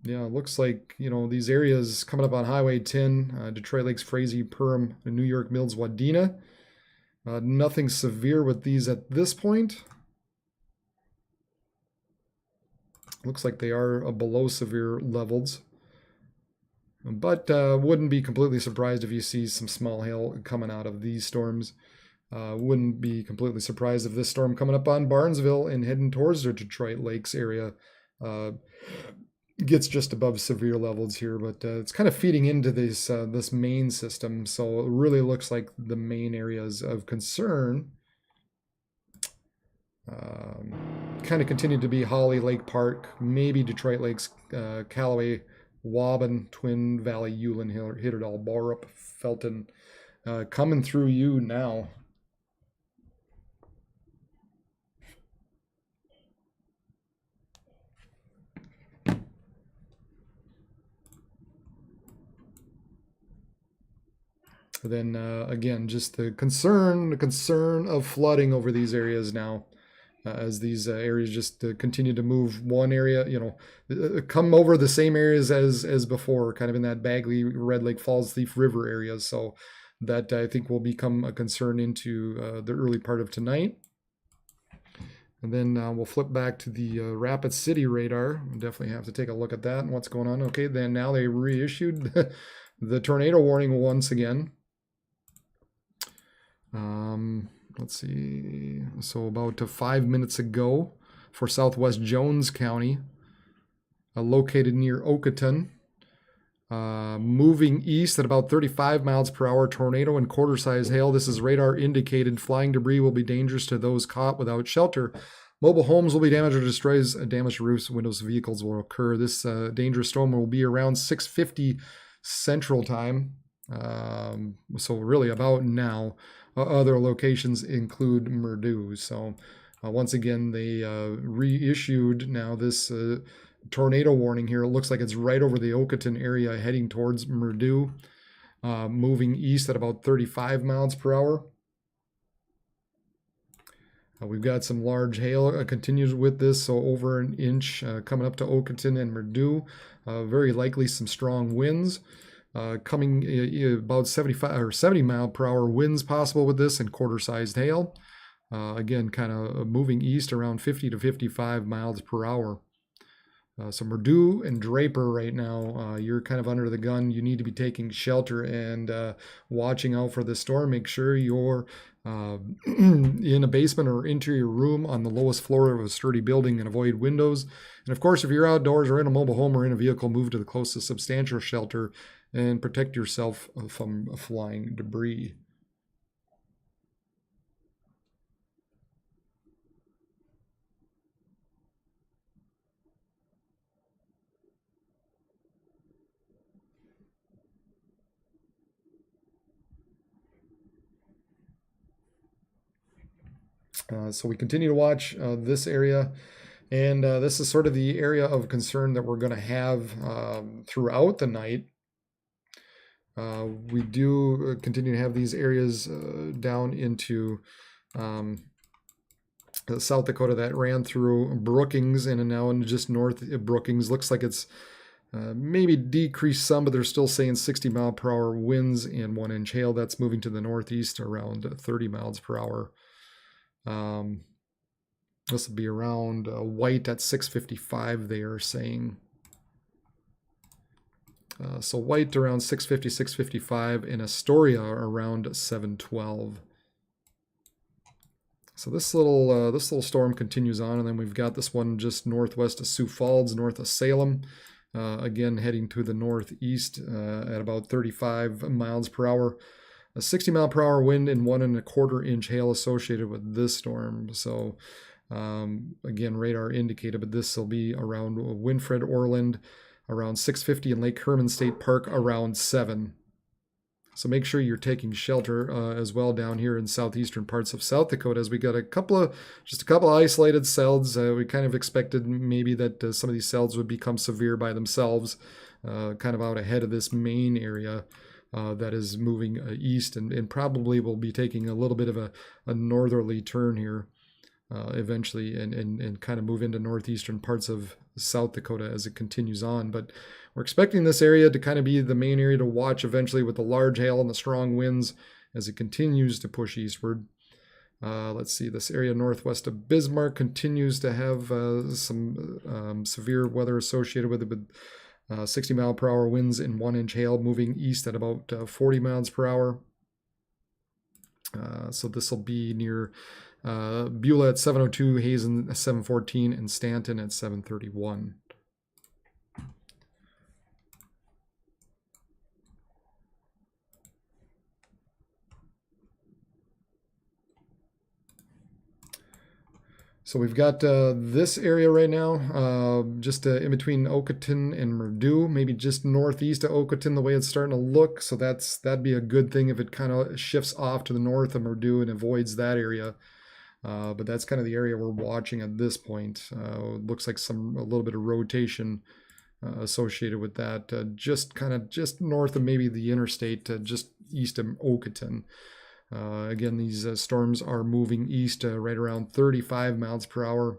yeah, it looks like, you know, these areas coming up on Highway 10, Detroit Lakes, Frazee, Perham, New York Mills, Wadena. Nothing severe with these at this point. Looks like they are below severe levels. But wouldn't be completely surprised if you see some small hail coming out of these storms. Wouldn't be completely surprised if this storm coming up on Barnesville and heading towards the Detroit Lakes area gets just above severe levels here. But it's kind of feeding into this this main system, so it really looks like the main areas of concern kind of continue to be Holly, Lake Park, maybe Detroit Lakes, Callaway, Waban, Twin Valley, Ulen, Hitterdal, Borup, Felton, coming through you now. Then again, just the concern of flooding over these areas now. As these areas just continue to move one area, you know, come over the same areas as before, kind of in that Bagley, Red Lake Falls, Thief River areas. So that I think will become a concern into the early part of tonight. And then we'll flip back to the Rapid City radar. We'll definitely have to take a look at that and what's going on. Okay, then now they reissued the tornado warning once again. Let's see, so about 5 minutes ago for southwest Jones County, located near Okoton, moving east at about 35 miles per hour, tornado and quarter-size hail. This is radar indicated. Flying debris will be dangerous to those caught without shelter. Mobile homes will be damaged or destroyed. Damaged roofs, windows, vehicles will occur. This dangerous storm will be around 6:50 Central Time, so really about now. Other locations include Murdu. So once again, they reissued now this tornado warning here. It looks like it's right over the Okoton area heading towards Murdu, moving east at about 35 miles per hour. We've got some large hail continues with this, so over an inch coming up to Okoton and Murdu. Very likely some strong winds. Coming about 75 or 70 mile per hour winds possible with this, and quarter-sized hail. Again, kind of moving east around 50 to 55 miles per hour. So Murdu and Draper right now, you're kind of under the gun. You need to be taking shelter and watching out for the storm. Make sure you're in a basement or interior room on the lowest floor of a sturdy building and avoid windows. And of course, if you're outdoors or in a mobile home or in a vehicle, move to the closest substantial shelter and protect yourself from flying debris. So we continue to watch this area, and this is sort of the area of concern that we're going to have throughout the night. We do continue to have these areas down into South Dakota that ran through Brookings and now just north of Brookings. Looks like it's maybe decreased some, but they're still saying 60 mile per hour winds and 1 inch hail. That's moving to the northeast around 30 miles per hour. This will be around White at 6:55, they are saying. So White around 6:50, 6:55, and Astoria around 7:12. So this little storm continues on, and then we've got this one just northwest of Sioux Falls, north of Salem. Again, heading to the northeast at about 35 miles per hour. A 60 mile per hour wind and 1 1/4 inch hail associated with this storm. So again, radar indicated, but this will be around Winfred, Orland, around 6:50, and Lake Herman State Park around 7. So make sure you're taking shelter as well down here in southeastern parts of South Dakota, as we got just a couple of isolated cells. We kind of expected maybe that some of these cells would become severe by themselves, kind of out ahead of this main area that is moving east, and probably will be taking a little bit of a northerly turn here eventually, and kind of move into northeastern parts of South Dakota as it continues on. But we're expecting this area to kind of be the main area to watch eventually, with the large hail and the strong winds as it continues to push eastward. Let's see, this area northwest of Bismarck continues to have some severe weather associated with it, with 60 mile per hour winds and 1-inch hail moving east at about 40 miles per hour. So this will be near Beulah at 7:02, Hazen at 7:14, and Stanton at 7:31. So we've got this area right now, just in between Okoton and Murdu, maybe just northeast of Okoton, the way it's starting to look. So that'd be a good thing if it kind of shifts off to the north of Murdu and avoids that area. But that's kind of the area we're watching at this point. It looks like a little bit of rotation associated with that, just north of maybe the interstate, just east of Okoton. Again, these storms are moving east right around 35 miles per hour,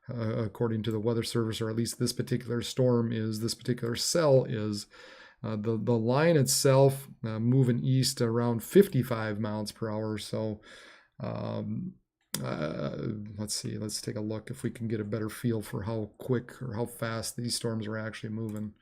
according to the Weather Service, or at least this particular cell is. The line itself moving east around 55 miles per hour. So let's see, let's take a look if we can get a better feel for how quick or how fast these storms are actually moving.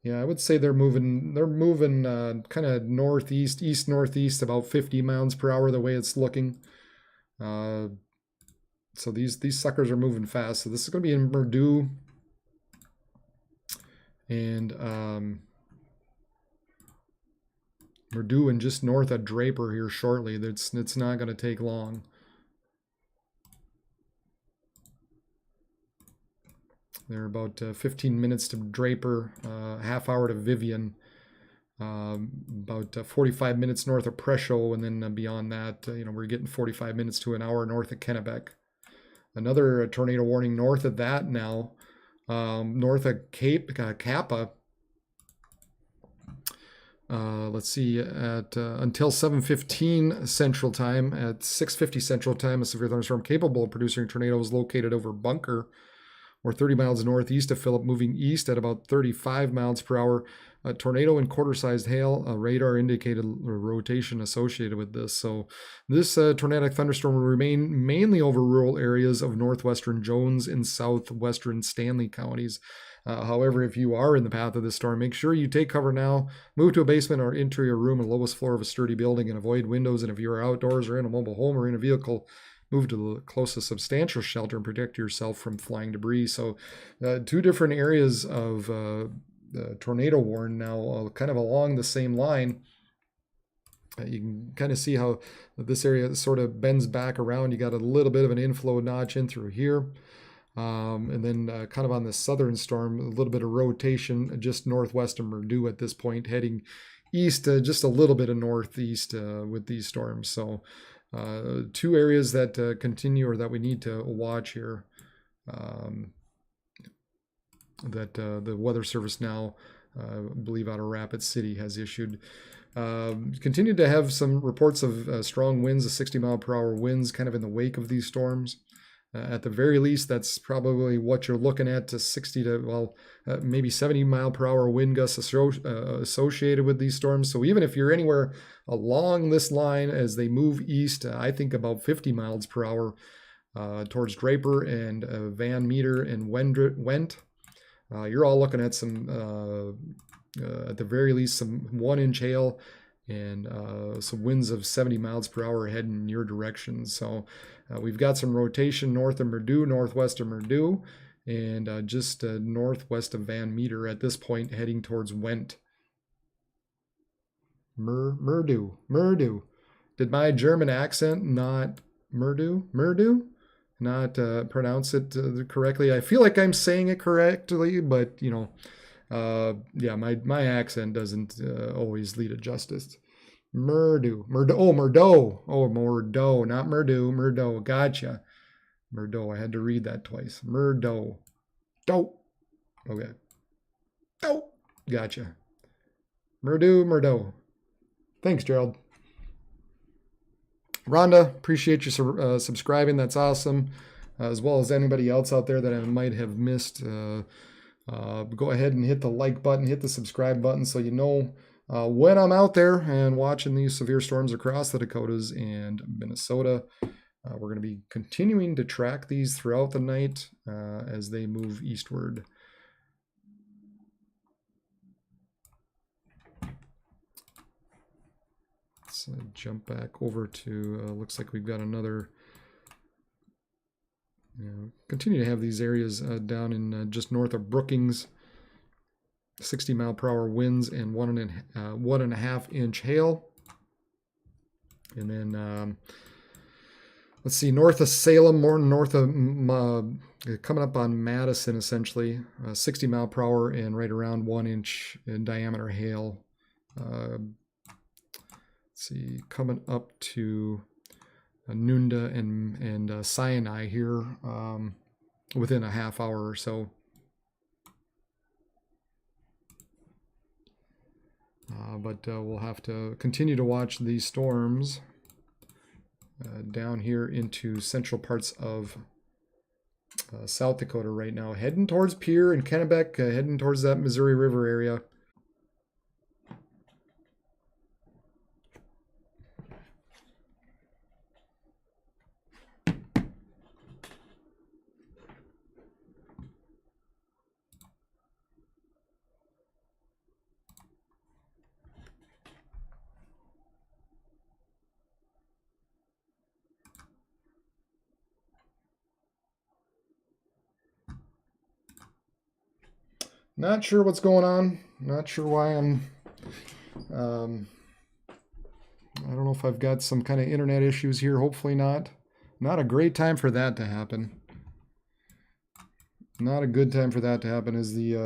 Yeah, I would say they're moving kind of northeast, east-northeast, about 50 miles per hour the way it's looking. So these suckers are moving fast. So this is going to be in Murdu and Murdu and just north of Draper here shortly. It's not going to take long. They're about 15 minutes to Draper, half hour to Vivian, about 45 minutes north of Presho, and then beyond that, we're getting 45 minutes to an hour north of Kennebec. Another tornado warning north of that now, north of Kappa. Let's see, at until 7:15 Central Time, at 6:50 Central Time, a severe thunderstorm capable of producing a tornado is located over Bunker, or 30 miles northeast of Phillip, moving east at about 35 miles per hour. A tornado and quarter-sized hail, radar indicated rotation associated with this. So this tornadic thunderstorm will remain mainly over rural areas of northwestern Jones and southwestern Stanley counties. However, if you are in the path of this storm, make sure you take cover now, move to a basement or interior room on the lowest floor of a sturdy building, and avoid windows. And if you are outdoors or in a mobile home or in a vehicle, move to the closest substantial shelter and protect yourself from flying debris. So two different areas of tornado warn now, kind of along the same line. You can kind of see how this area sort of bends back around. You got a little bit of an inflow notch in through here. And then kind of on the southern storm, a little bit of rotation just northwest of Murdu at this point, heading east, just a little bit of northeast with these storms. So two areas that continue, or that we need to watch here, that the Weather Service now, I believe out of Rapid City, has issued. Continue to have some reports of strong winds, of 60 mile per hour winds, kind of in the wake of these storms. At the very least, that's probably what you're looking at, to 60 to, maybe 70 mile per hour wind gusts associated with these storms. So even if you're anywhere along this line as they move east, I think about 50 miles per hour towards Draper and Van Meter and Went. You're all looking at some, at the very least, some 1-inch hail and some winds of 70 miles per hour heading in your direction. So we've got some rotation north of Murdu, northwest of Murdu, and just northwest of Van Meter at this point, heading towards Went. Murdu. Did my German accent not Murdu? Not pronounce it correctly? I feel like I'm saying it correctly, but you know, yeah, my accent doesn't always lead to justice. Murdo, not Murdo. Gotcha. Murdo. I had to read that twice. Murdo. Do. Okay. Do. Gotcha. Murdo. Thanks, Gerald. Rhonda, appreciate you subscribing. That's awesome. As well as anybody else out there that I might have missed. Go ahead and hit the like button, hit the subscribe button so you know when I'm out there and watching these severe storms across the Dakotas and Minnesota. We're going to be continuing to track these throughout the night as they move eastward. Let's jump back over to, looks like we've got another, continue to have these areas down in just north of Brookings, 60 mile per hour winds and 1.5 inch hail. And then, let's see, north of Salem, more north of, coming up on Madison, essentially, 60 mile per hour and right around 1 inch in diameter hail. See, coming up to Nunda and Sinai here within a half hour or so. But we'll have to continue to watch these storms down here into central parts of South Dakota right now, heading towards Pierre and Kennebec, heading towards that Missouri River area. Not sure what's going on. Not sure why I'm... I don't know if I've got some kind of internet issues here. Hopefully not. Not a great time for that to happen. Not a good time for that to happen as these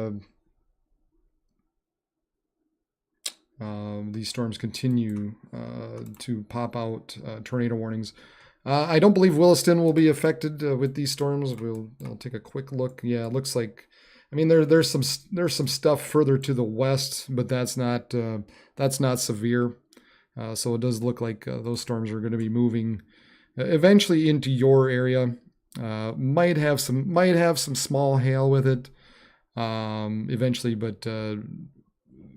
storms continue to pop out tornado warnings. I don't believe Williston will be affected with these storms. I'll take a quick look. Yeah, it looks like... I mean, there's some stuff further to the west, but that's not severe. So it does look like those storms are going to be moving eventually into your area. Might have some small hail with it eventually, but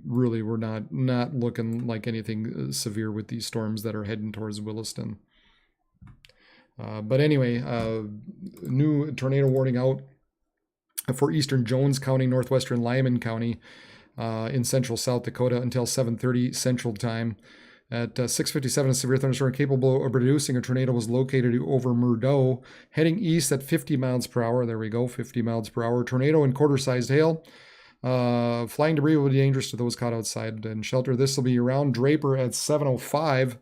really we're not looking like anything severe with these storms that are heading towards Williston. But anyway, new tornado warning out for eastern Jones County, northwestern Lyman County, in central South Dakota until 7:30 Central Time. At 6:57, a severe thunderstorm capable of producing a tornado was located over Murdo, heading east at 50 miles per hour. There we go, 50 miles per hour. Tornado and quarter-sized hail. Flying debris will be dangerous to those caught outside and shelter. This will be around Draper at 7:05.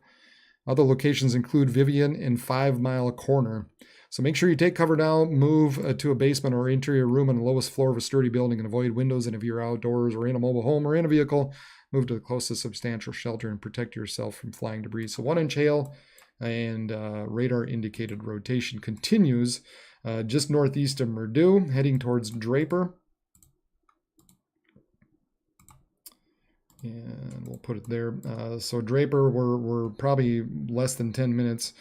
Other locations include Vivian and 5 Mile Corner. So make sure you take cover now, move to a basement or interior room on the lowest floor of a sturdy building and avoid windows. And if you're outdoors or in a mobile home or in a vehicle, move to the closest substantial shelter and protect yourself from flying debris. So 1 inch hail and radar indicated rotation continues just northeast of Murdo, heading towards Draper. And we'll put it there. So Draper, we're probably less than 10 minutes.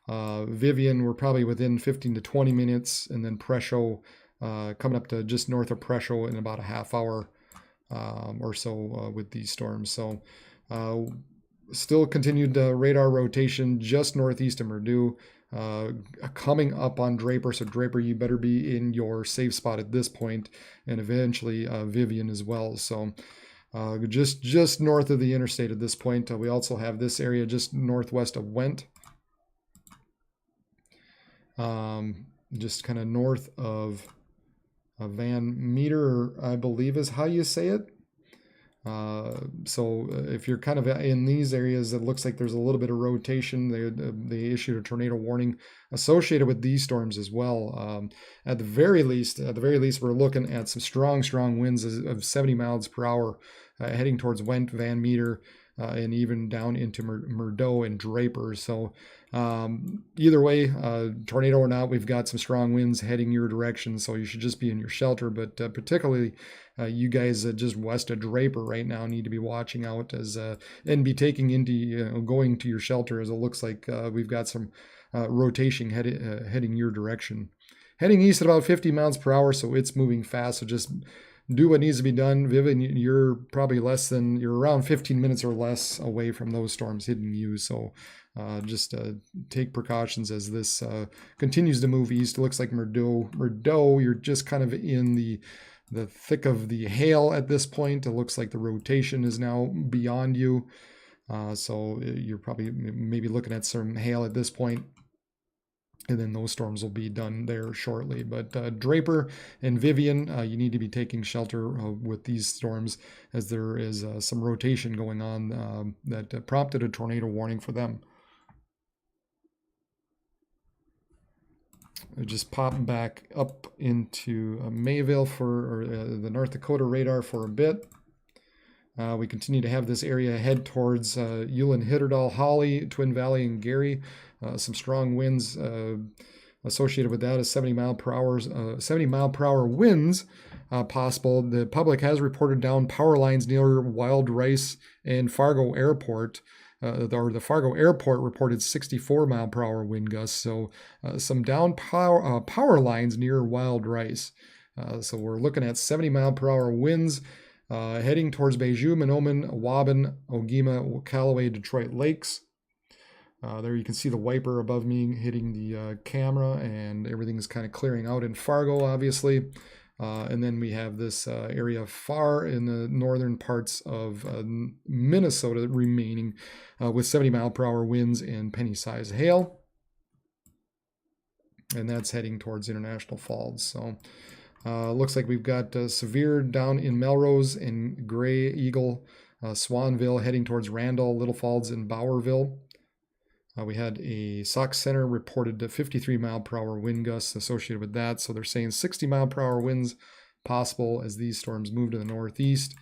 Vivian, we're probably within 15 to 20 minutes, and then Presho coming up to just north of Presho in about a half hour or so with these storms. So still continued radar rotation just northeast of Murdo, coming up on Draper. So Draper, you better be in your safe spot at this point, and eventually Vivian as well. So just north of the interstate at this point. We also have this area just northwest of Went. Just kind of north of Van Meter, I believe is how you say it. So if you're kind of in these areas, it looks like there's a little bit of rotation. They issued a tornado warning associated with these storms as well. At the very least, we're looking at some strong winds of 70 miles per hour heading towards Went, Van Meter, and even down into Murdo and Draper. So either way, tornado or not, we've got some strong winds heading your direction. So you should just be in your shelter. But particularly you guys just west of Draper right now need to be watching out as and be taking into going to your shelter, as it looks like we've got some rotation heading your direction. Heading east at about 50 miles per hour, so it's moving fast. So just do what needs to be done. Vivian, you're probably you're around 15 minutes or less away from those storms hitting you. So just take precautions as this continues to move east. It looks like Murdo, you're just kind of in the thick of the hail at this point. It looks like the rotation is now beyond you. So you're probably maybe looking at some hail at this point. And then those storms will be done there shortly. But Draper and Vivian, you need to be taking shelter with these storms, as there is some rotation going on that prompted a tornado warning for them. I just pop back up into Mayville for the North Dakota radar for a bit. We continue to have this area head towards Ulen, Hitterdal, Holly, Twin Valley, and Gary. Some strong winds associated with that is 70 mile per hour winds possible. The public has reported down power lines near Wild Rice and Fargo Airport. The Fargo Airport reported 64 mile per hour wind gusts. So some down power lines near Wild Rice. So we're looking at 70 mile per hour winds. Heading towards Bayou, Mahnomen, Waban, Ogema, Callaway, Detroit Lakes. There you can see the wiper above me hitting the camera, and everything is kind of clearing out in Fargo, obviously. And then we have this area far in the northern parts of Minnesota remaining with 70 mile per hour winds and penny-sized hail. And that's heading towards International Falls. So looks like we've got severe down in Melrose and Gray Eagle, Swanville, heading towards Randall, Little Falls, and Bowerville. We had a Sauk Center reported 53 mile per hour wind gusts associated with that. So they're saying 60 mile per hour winds possible as these storms move to the northeast.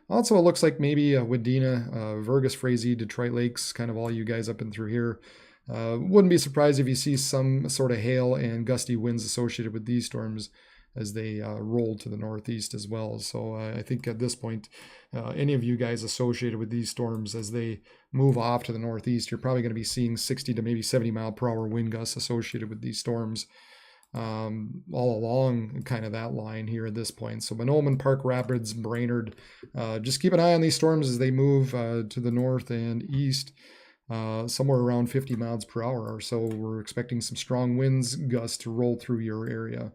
Also, it looks like maybe Wadena, Vergas, Frazee, Detroit Lakes, kind of all you guys up and through here. Wouldn't be surprised if you see some sort of hail and gusty winds associated with these storms as they roll to the northeast as well. So I think at this point, any of you guys associated with these storms as they move off to the northeast, you're probably going to be seeing 60 to maybe 70 mile per hour wind gusts associated with these storms all along kind of that line here at this point. So Mahnomen, Park Rapids, Brainerd, just keep an eye on these storms as they move to the north and east. Somewhere around 50 miles per hour or so. We're expecting some strong winds gusts to roll through your area.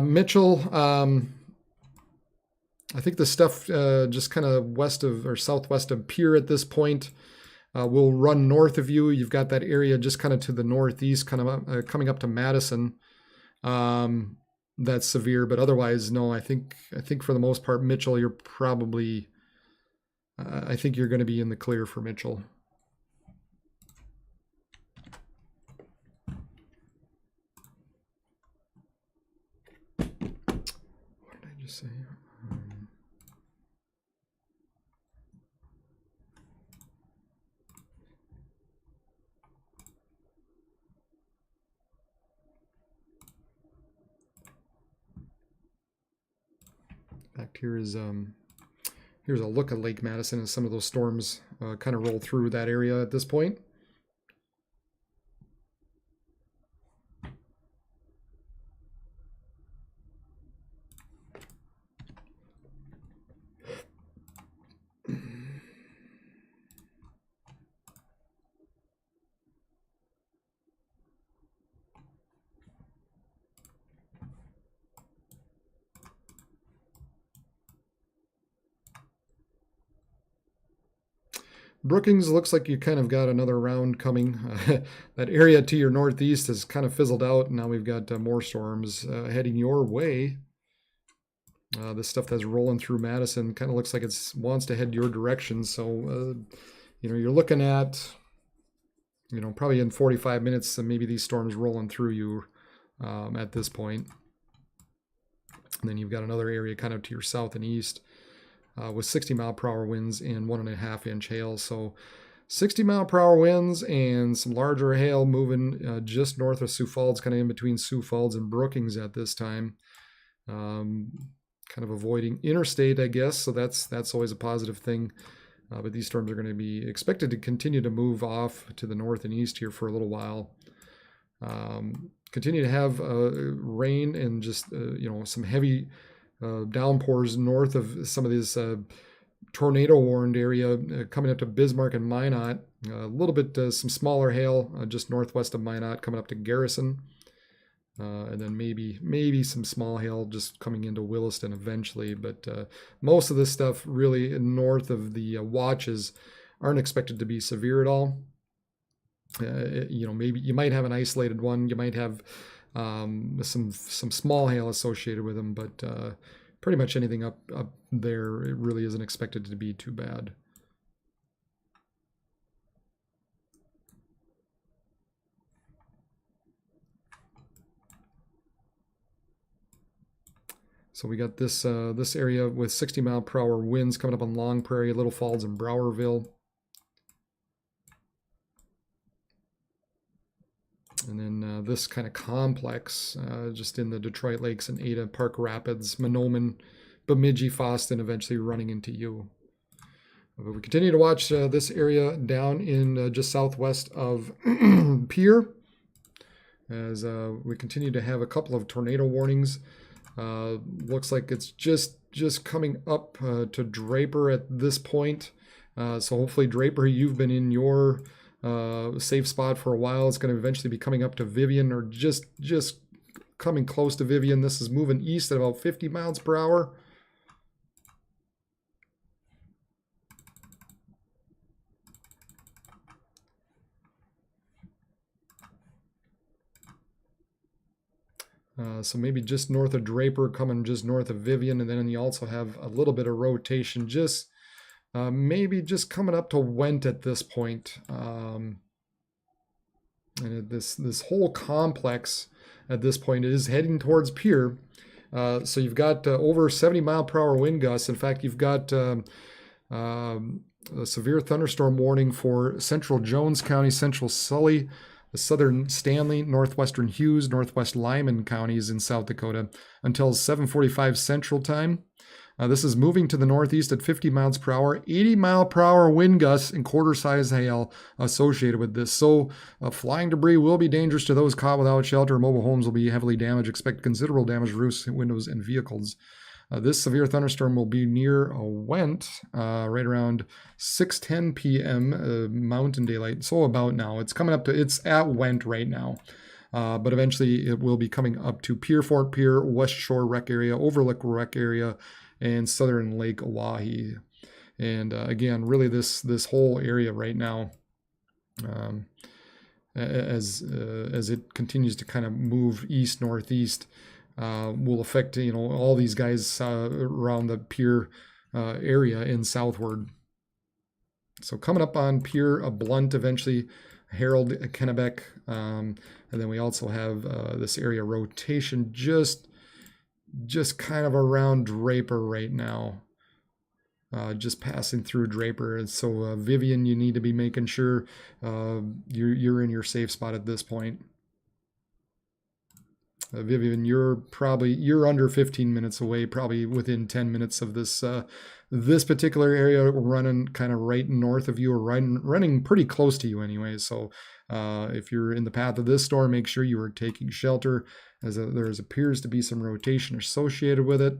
Mitchell, I think the stuff just kind of west of or southwest of Pierre at this point will run north of you. You've got that area just kind of to the northeast, kind of coming up to Madison. That's severe, but otherwise, no. I think for the most part, Mitchell, you're probably. I think you're going to be in the clear for Mitchell. Say back here is here's a look at Lake Madison as some of those storms kind of roll through that area at this point. Brookings, looks like you kind of got another round coming. That area to your northeast has kind of fizzled out. Now we've got more storms heading your way. This stuff that's rolling through Madison kind of looks like it wants to head your direction. So, you're looking at, probably in 45 minutes, maybe these storms rolling through you at this point. And then you've got another area kind of to your south and east with 60-mile-per-hour winds and 1.5-inch hail. So 60-mile-per-hour winds and some larger hail moving just north of Sioux Falls, kind of in between Sioux Falls and Brookings at this time. Kind of avoiding interstate, I guess. So that's always a positive thing. But these storms are going to be expected to continue to move off to the north and east here for a little while. Continue to have rain and just some heavy downpours north of some of this tornado warned area coming up to Bismarck and Minot. A little bit some smaller hail just northwest of Minot coming up to Garrison. And then maybe some small hail just coming into Williston eventually. But most of this stuff really north of the Watches aren't expected to be severe at all. Maybe you might have an isolated one. You might have some small hail associated with them, but pretty much anything up there, it really isn't expected to be too bad. So we got this area with 60-mile-per-hour winds coming up on Long Prairie, Little Falls, and Browerville. And then this kind of complex just in the Detroit Lakes and Ada, Park Rapids, Mahnomen, Bemidji, Foston, eventually running into you. But we continue to watch this area down in just southwest of Pierre as we continue to have a couple of tornado warnings. Looks like it's just coming up to Draper at this point. So hopefully Draper, you've been in your safe spot for a while. It's going to eventually be coming up to Vivian or just coming close to Vivian. This is moving east at about 50 miles per hour. So maybe just north of Draper, coming just north of Vivian, and then you also have a little bit of rotation, just maybe just coming up to Went at this point. And this whole complex at this point is heading towards Pierre. So you've got over 70-mile-per-hour wind gusts. In fact, you've got a severe thunderstorm warning for central Jones County, central Sully, the southern Stanley, northwestern Hughes, northwest Lyman counties in South Dakota until 7:45 Central Time. This is moving to the northeast at 50 miles per hour, 80-mile-per-hour wind gusts and quarter-size hail associated with this. So flying debris will be dangerous to those caught without shelter. Mobile homes will be heavily damaged. Expect considerable damage to roofs, windows, and vehicles. This severe thunderstorm will be near Went right around 6:10 p.m. Mountain Daylight. So about now. It's coming up to, it's at Went right now. But eventually it will be coming up to Pierre, Fort Pierre, West Shore Rec Area, Overlook Rec Area, and Southern Lake Oahe. And again, really this whole area right now, as it continues to kind of move east, northeast, will affect, all these guys around the Pierre area and southward. So coming up on Pierre, Blunt eventually, Harold, Kennebec, and then we also have this area rotation just kind of around Draper right now, just passing through Draper. And so Vivian, you need to be making sure you're in your safe spot at this point. Vivian, you're under 15 minutes away, probably within 10 minutes of this particular area, running kind of right north of you, or running pretty close to you anyway. So if you're in the path of this storm, make sure you are taking shelter, as there appears to be some rotation associated with it.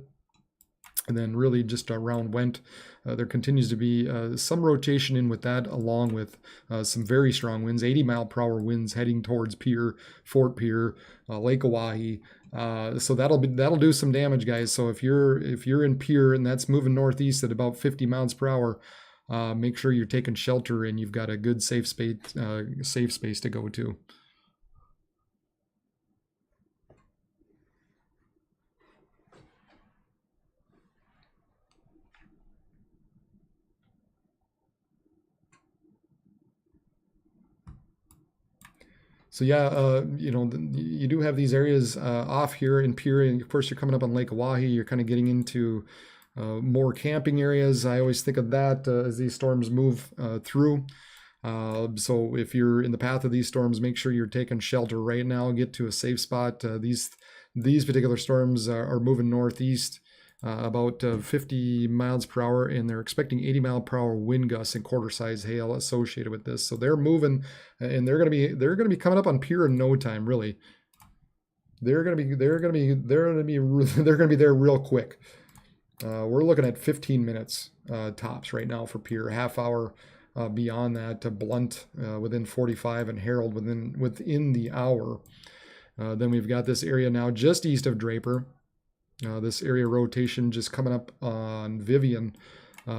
And then really just around Went, there continues to be some rotation in with that, along with some very strong winds, 80-mile-per-hour winds heading towards Pierre, Fort Pierre, Lake Oahe. So that'll do some damage, guys. So if you're in Pierre and that's moving northeast at about 50 miles per hour, make sure you're taking shelter and you've got a good safe space to go to. So yeah, you do have these areas off here in Pierre, and of course you're coming up on Lake Oahe. You're kind of getting into more camping areas. I always think of that as these storms move through. So if you're in the path of these storms, make sure you're taking shelter right now. Get to a safe spot. These particular storms are moving northeast. About 50 miles per hour, and they're expecting 80 mile per hour wind gusts and quarter size hail associated with this. So they're moving, and they're going to be coming up on Pierre in no time. Really, they're going to be there real quick. We're looking at 15 minutes tops right now for Pierre. Half hour beyond that to Blunt within 45, and Harold within the hour. Then we've got this area now just east of Draper. This area rotation just coming up on Vivian.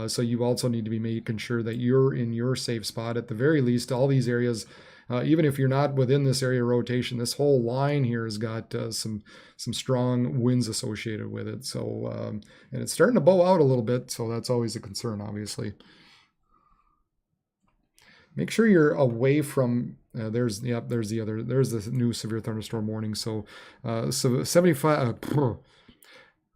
So you also need to be making sure that you're in your safe spot. At the very least, all these areas, even if you're not within this area rotation, this whole line here has got some strong winds associated with it. So, and it's starting to bow out a little bit. So that's always a concern, obviously. Make sure you're away from, there's the new severe thunderstorm warning. So 75,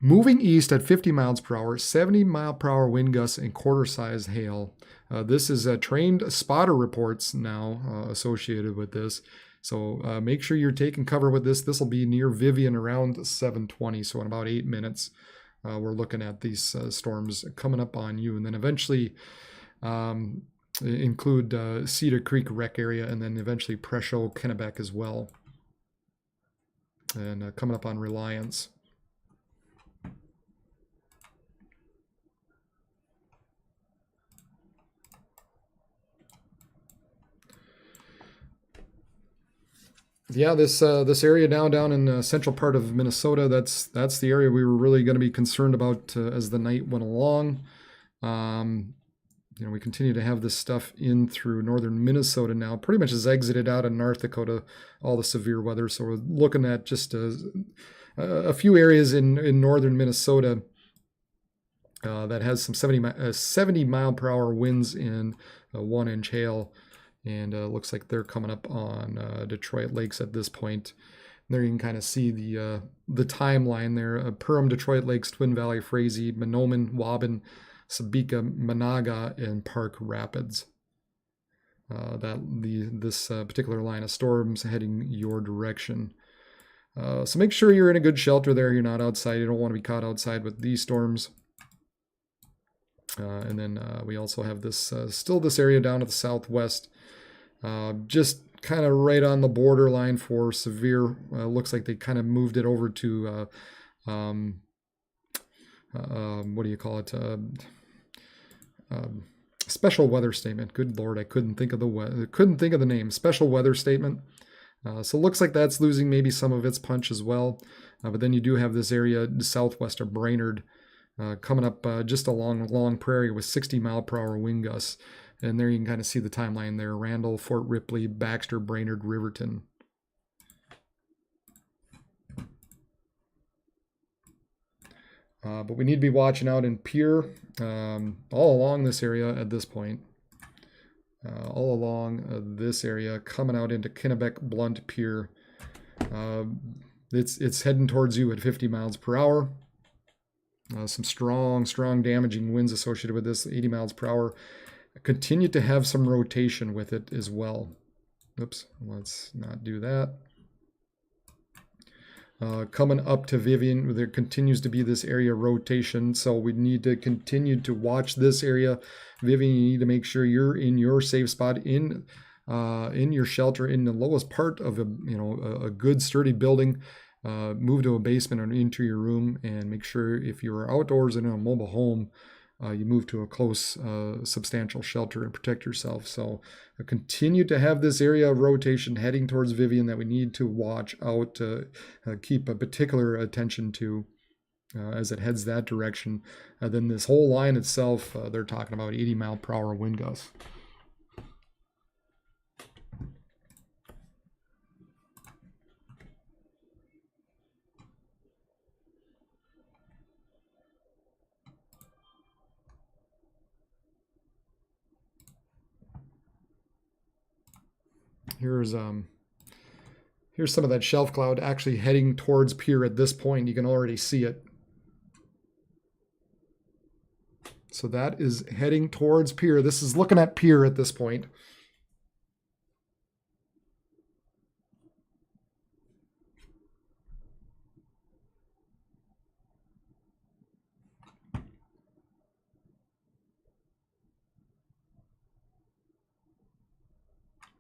moving east at 50 miles per hour, 70 mile per hour wind gusts and quarter size hail. This is trained spotter reports now associated with this. So make sure you're taking cover with this. This will be near Vivian around 7:20. So in about 8 minutes, we're looking at these storms coming up on you. And then eventually include Cedar Creek Wreck area, and then eventually Presho, Kennebec as well. And coming up on Reliance. Yeah, this area now down in the central part of Minnesota, that's the area we were really going to be concerned about as the night went along. We continue to have this stuff in through northern Minnesota now. Pretty much has exited out of North Dakota, all the severe weather. So we're looking at just a few areas in northern Minnesota that has some 70 mile per hour winds and 1-inch hail. And looks like they're coming up on Detroit Lakes at this point. There you can kind of see the timeline there. Perham, Detroit Lakes, Twin Valley, Frazee, Mahnomen, Waban, Sabika, Monaga, and Park Rapids. This particular line of storms heading your direction. So make sure you're in a good shelter there. You're not outside. You don't want to be caught outside with these storms. And then we also have this this area down to the southwest. Just kind of right on the borderline for severe. Looks like they kind of moved it over to what do you call it? Special weather statement. Good Lord, I couldn't think of the name. Special weather statement. So it looks like that's losing maybe some of its punch as well. But then you do have this area southwest of Brainerd coming up just along Long Prairie with 60 mile per hour wind gusts. And there you can kind of see the timeline there. Randall, Fort Ripley, Baxter, Brainerd, Riverton. But we need to be watching out in Pierre all along this area at this point. All along this area, coming out into Kennebec, Blunt, Pierre. It's heading towards you at 50 miles per hour. Some strong damaging winds associated with this, 80 miles per hour. Continue to have some rotation with it as well. Oops, let's not do that. Coming up to Vivian, there continues to be this area rotation, so we need to continue to watch this area. Vivian, you need to make sure you're in your safe spot, in your shelter, in the lowest part of a good sturdy building. Move to a basement or into your room, and make sure if you're outdoors in a mobile home, you move to a close, substantial shelter and protect yourself. So continue to have this area of rotation heading towards Vivian that we need to watch out, keep a particular attention to. as it heads that direction. Then this whole line itself, they're talking about 80-mile-per-hour wind gusts. Here's some of that shelf cloud actually heading towards pier at this point. You can already see it. So that is heading towards pier. This is looking at pier at this point.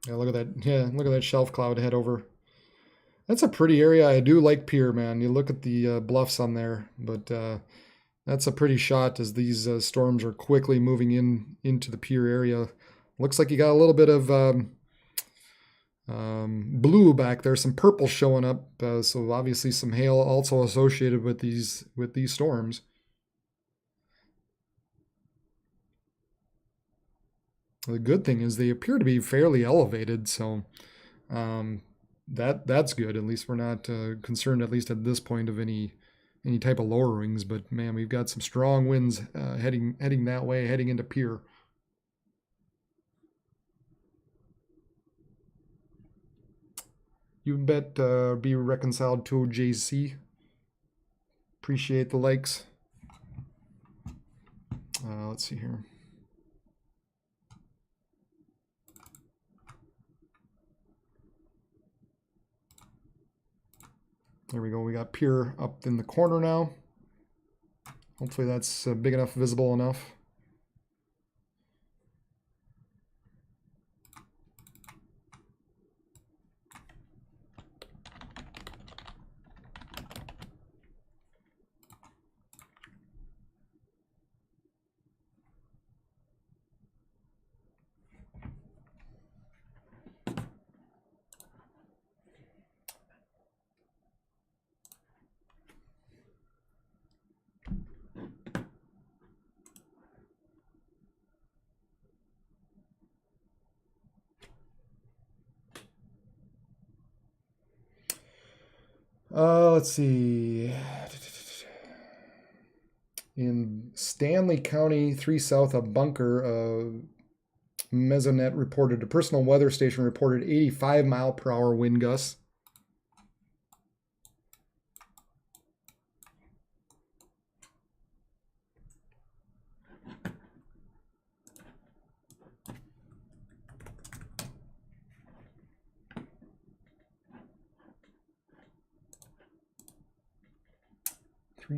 Yeah, look at that. Yeah, look at that shelf cloud head over. That's a pretty area. I do like pier, man. You look at the bluffs on there, but that's a pretty shot as these storms are quickly moving into the pier area. Looks like you got a little bit of blue back there, some purple showing up. So obviously some hail also associated with these storms. The good thing is they appear to be fairly elevated, so that's good. At least we're not concerned, at least at this point, of any type of lowerings. But man, we've got some strong winds heading that way, heading into pier. You bet. Be reconciled to JC. Appreciate the likes. Let's see here. There we go. We got pier up in the corner now. Hopefully that's big enough, visible enough. Let's see. In Stanley County, 3 south of Bunker, Mesonet reported, a personal weather station reported 85-mile-per-hour wind gusts.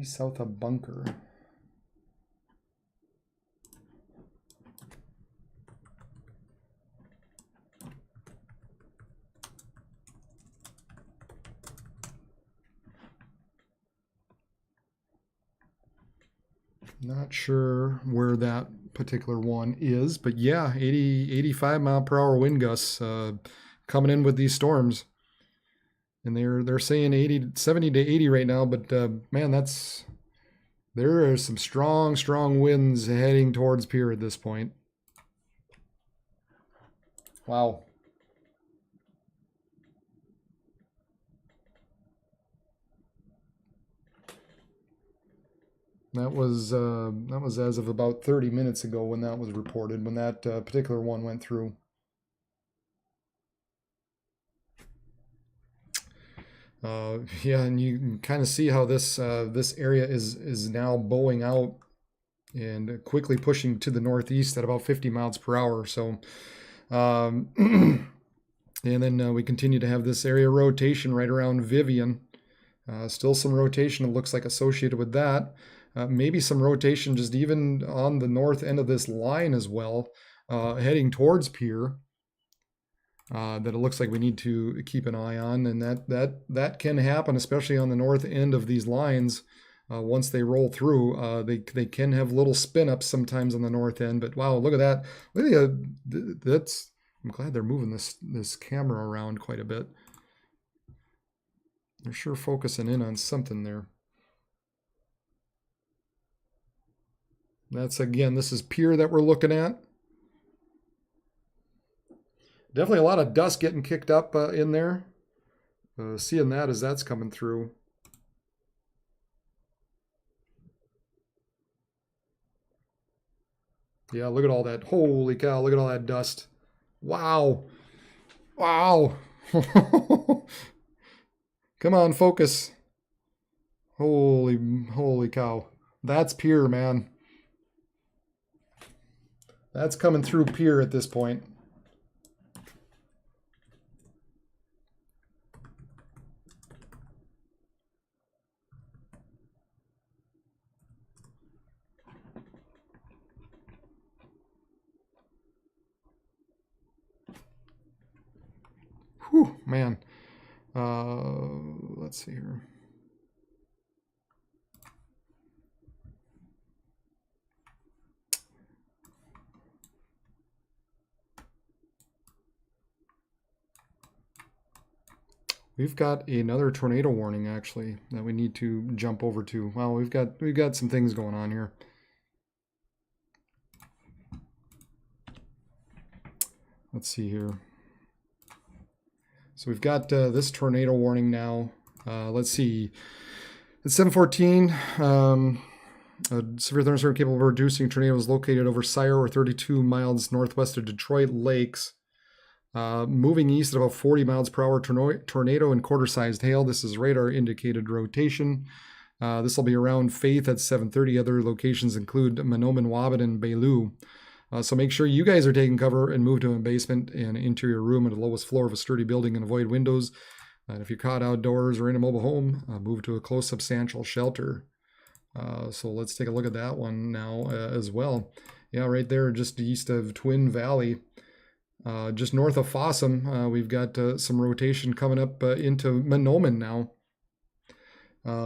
South of Bunker. Not sure where that particular one is, but yeah, 85-mile-per-hour wind gusts coming in with these storms. And they're saying 70 to 80 right now, but man, there are some strong winds heading towards pier at this point. Wow. That was as of about 30 minutes ago when that was reported, when that particular one went through. Yeah, and you can kind of see how this area is now bowing out and quickly pushing to the northeast at about 50 miles per hour. So, and then we continue to have this area rotation right around Vivian. Still some rotation, it looks like, associated with that. Maybe some rotation just even on the north end of this line as well, heading towards pier. That it looks like we need to keep an eye on, and that can happen, especially on the north end of these lines. Once they roll through, they can have little spin ups sometimes on the north end. But wow, look at that! Look at that's. I'm glad they're moving this camera around quite a bit. They're sure focusing in on something there. That's, again, this is Pier that we're looking at. Definitely a lot of dust getting kicked up in there. Seeing that as that's coming through. Yeah, look at all that. Holy cow, look at all that dust. Wow. Wow. Come on, focus. Holy cow. That's Pier, man. That's coming through Pier at this point. Whew, man. Let's see here. We've got another tornado warning actually that we need to jump over to. Well, we've got some things going on here. Let's see here. So we've got this tornado warning now. Let's see. It's 7:14. A severe thunderstorm capable of reducing tornadoes located over Sire or 32 miles northwest of Detroit Lakes. Moving east at about 40 miles per hour, tornado and quarter-sized hail. This is radar indicated rotation. This will be around Faith at 7:30. Other locations include Mahnomen, Wabat, and Bailu. So make sure you guys are taking cover and move to a basement and interior room at the lowest floor of a sturdy building and avoid windows. And if you're caught outdoors or in a mobile home, move to a close substantial shelter. So let's take a look at that one now as well. Yeah, right there just east of Twin Valley. Just north of Fossum, we've got some rotation coming up into Mahnomen now,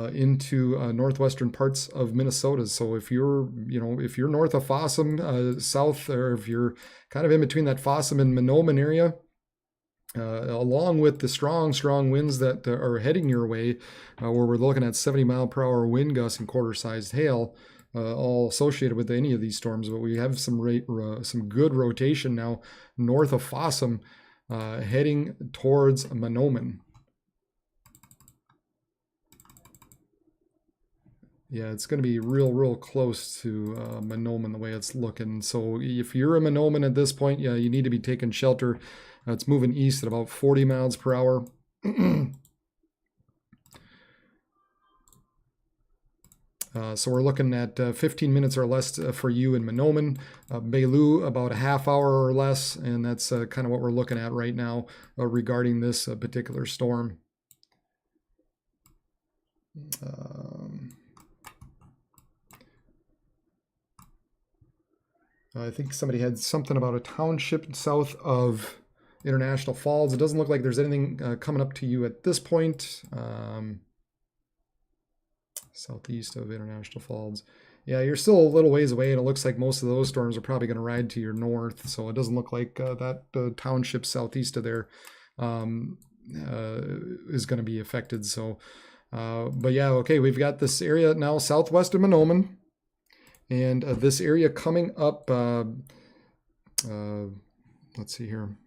into northwestern parts of Minnesota. So if you're north of Fossum, south, or if you're kind of in between that Fossum and Mahnomen area, along with the strong winds that are heading your way, where we're looking at 70 mile per hour wind gusts and quarter-sized hail, all associated with any of these storms. But we have some good rotation now north of Fossum, heading towards Mahnomen. Yeah, it's going to be real close to Mahnomen the way it's looking. So if you're in Mahnomen at this point, yeah, you need to be taking shelter. It's moving east at about 40 miles per hour. So we're looking at 15 minutes or less for you in Mahnomen. Bailu, about a half hour or less, and that's kind of what we're looking at right now regarding this particular storm. I think somebody had something about a township south of International Falls. It doesn't look like there's anything coming up to you at this point. Southeast of International Falls. Yeah, you're still a little ways away, and it looks like most of those storms are probably going to ride to your north. So it doesn't look like that township southeast of there is going to be affected. So, but yeah, okay, we've got this area now southwest of Mahnomen. And this area coming up, let's see here,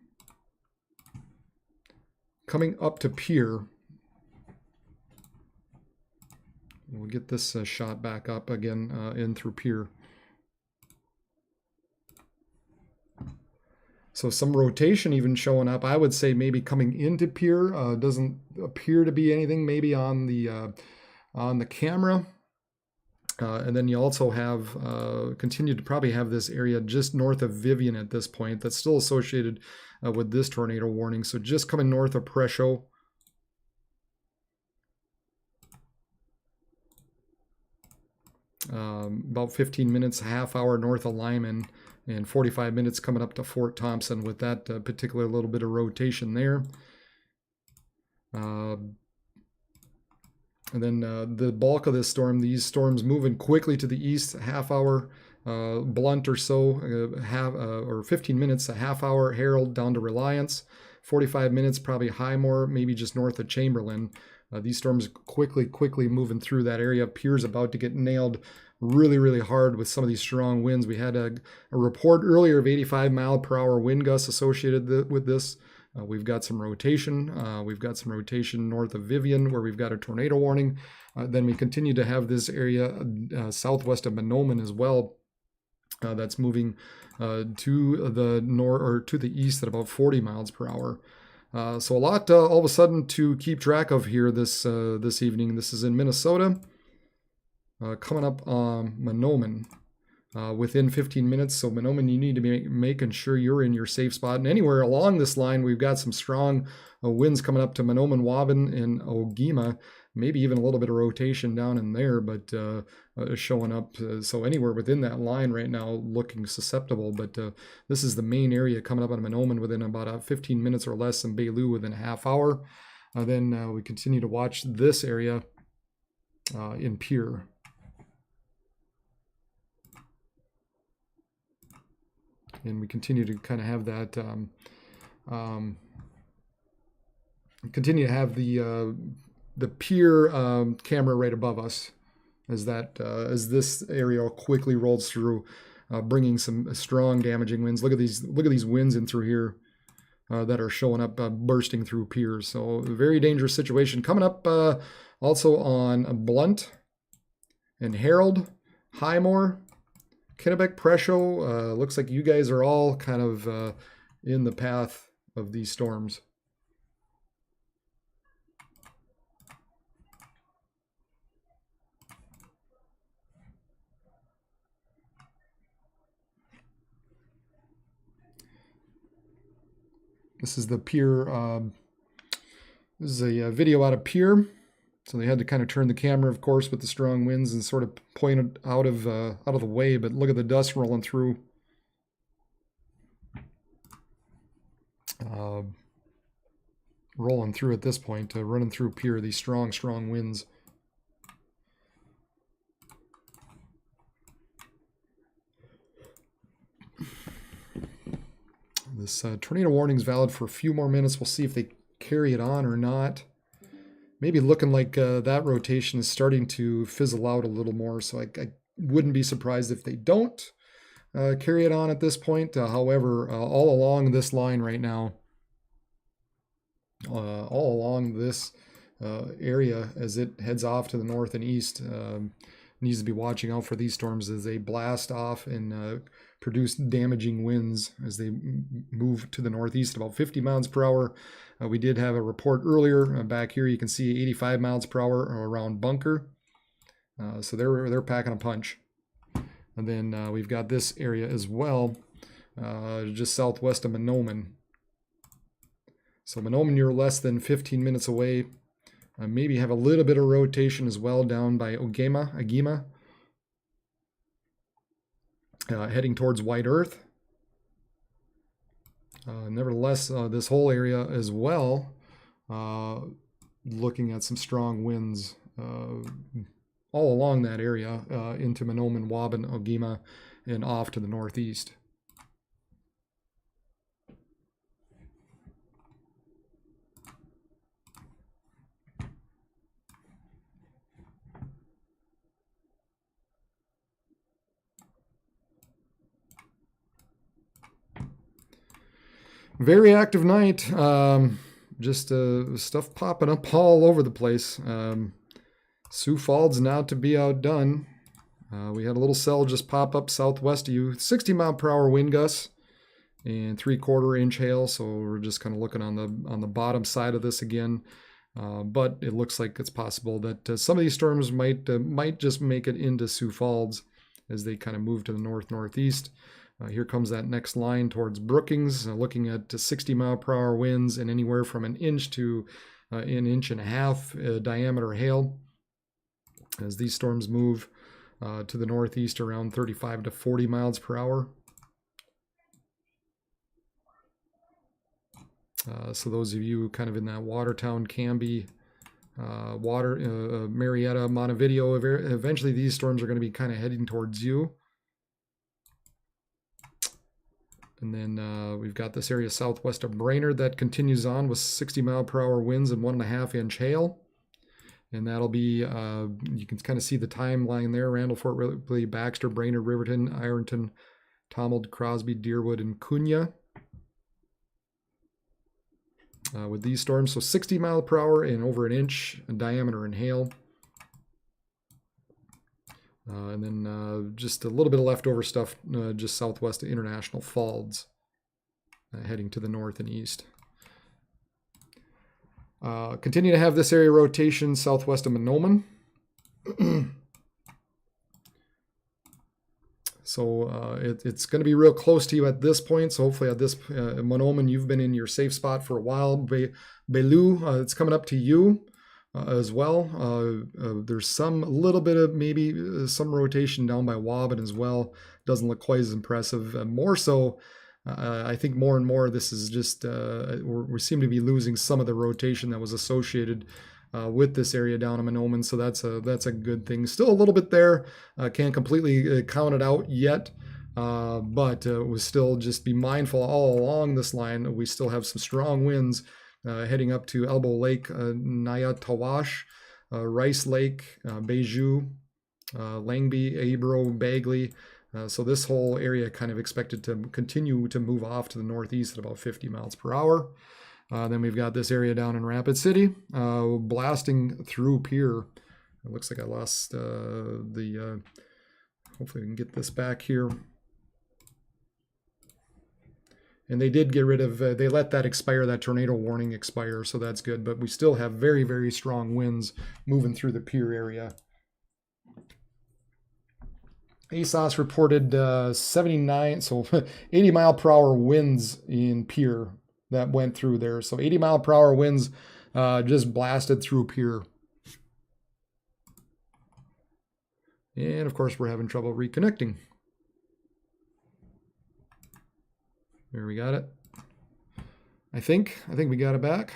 coming up to Pier. We'll get this shot back up again in through Pier. So some rotation even showing up. I would say maybe coming into Pier. Doesn't appear to be anything maybe on the camera. And then you also have continue to probably have this area just north of Vivian at this point. That's still associated with this tornado warning. So just coming north of Presho. About 15 minutes, a half hour north of Lyman, and 45 minutes coming up to Fort Thompson with that particular little bit of rotation there. And then the bulk of this storm, these storms moving quickly to the east, a half hour Blunt or so, or 15 minutes, a half hour Herald down to Reliance, 45 minutes probably Highmore, maybe just north of Chamberlain. These storms quickly moving through that area. Pier's about to get nailed really, really hard with some of these strong winds. We had a report earlier of 85-mile-per-hour wind gusts associated with this. We've got some rotation. We've got some rotation north of Vivian where we've got a tornado warning. Then we continue to have this area southwest of Mahnomen as well. That's moving to the north or to the east at about 40 miles per hour. So a lot all of a sudden to keep track of here this evening. This is in Minnesota. Coming up on Mahnomen within 15 minutes. So Mahnomen, you need to be making sure you're in your safe spot. And anywhere along this line, we've got some strong winds coming up to Mahnomen, Waban, and Ogema. Maybe even a little bit of rotation down in there, but showing up. So anywhere within that line right now looking susceptible. But this is the main area coming up on Mahnomen within about 15 minutes or less, and Bailu within a half hour. Then we continue to watch this area in Pierre. And we continue to kind of have that, continue to have the pier camera right above us as this area quickly rolls through, bringing some strong damaging winds. Look at these winds in through here that are showing up, bursting through piers. So a very dangerous situation coming up. Also on Blunt and Harold, Highmore, Kennebec, Presho. Looks like you guys are all kind of in the path of these storms. This is the pier. This is a video out of pier. So they had to kind of turn the camera, of course, with the strong winds and sort of point it out of the way. But look at the dust rolling through. Rolling through at this point, running through pier. These strong, strong winds. This tornado warning is valid for a few more minutes. We'll see if they carry it on or not. Maybe looking like that rotation is starting to fizzle out a little more, so I wouldn't be surprised if they don't carry it on at this point. However, all along this line right now, all along this area as it heads off to the north and east, needs to be watching out for these storms as they blast off and produce damaging winds as they move to the northeast about 50 miles per hour. We did have a report earlier back here. You can see 85 miles per hour around Bunker. So they're packing a punch. And then we've got this area as well, just southwest of Mahnomen. So Mahnomen, you're less than 15 minutes away. Maybe have a little bit of rotation as well down by Agema, heading towards White Earth. Nevertheless, this whole area as well, looking at some strong winds all along that area into Mahnomen, Waban, Ogema, and off to the northeast. Very active night. Just stuff popping up all over the place. Sioux Falls not to be outdone. We had a little cell just pop up southwest of you. 60 mile per hour wind gusts and 3/4 inch hail. So we're just kind of looking on the bottom side of this again. But it looks like it's possible that some of these storms might just make it into Sioux Falls as they kind of move to the northeast. Here comes that next line towards Brookings, looking at 60 mile per hour winds and anywhere from an inch to an inch and a half diameter hail as these storms move to the northeast around 35 to 40 miles per hour. So those of you kind of in that Watertown, Canby, Marietta, Montevideo, eventually these storms are going to be kind of heading towards you. And then we've got this area southwest of Brainerd that continues on with 60 mile per hour winds and 1.5 inch hail. And that'll be, you can kind of see the timeline there: Randall, Fort Ripley, Baxter, Brainerd, Riverton, Ironton, Tommald, Crosby, Deerwood, and Cunha. With these storms, so 60 mile per hour and over an inch in diameter in hail. And then just a little bit of leftover stuff just southwest of International Falls, heading to the north and east. Continue to have this area rotation southwest of Mahnomen. So it's going to be real close to you at this point. So hopefully at this Mahnomen, you've been in your safe spot for a while. Belleau, it's coming up to you as well. There's some little bit of maybe some rotation down by Waban as well. Doesn't look quite as impressive. More so, I think more and more this is just we seem to be losing some of the rotation that was associated with this area down in Mahnomen, so that's a good thing. Still a little bit there. Can't completely count it out yet, but we still just be mindful all along this line. We still have some strong winds heading up to Elbow Lake, Nayatawash, Rice Lake, Beju, Langby, Abro, Bagley. So this whole area kind of expected to continue to move off to the northeast at about 50 miles per hour. Then we've got this area down in Rapid City, blasting through Pierre. It looks like I lost hopefully we can get this back here. And they did get rid of, they let that expire, that tornado warning expire, so that's good. But we still have very, very strong winds moving through the Pierre area. ASOS reported 79, so 80 mile per hour winds in Pierre that went through there. So 80 mile per hour winds just blasted through Pierre. And of course, we're having trouble reconnecting. There, we got it. I think we got it back.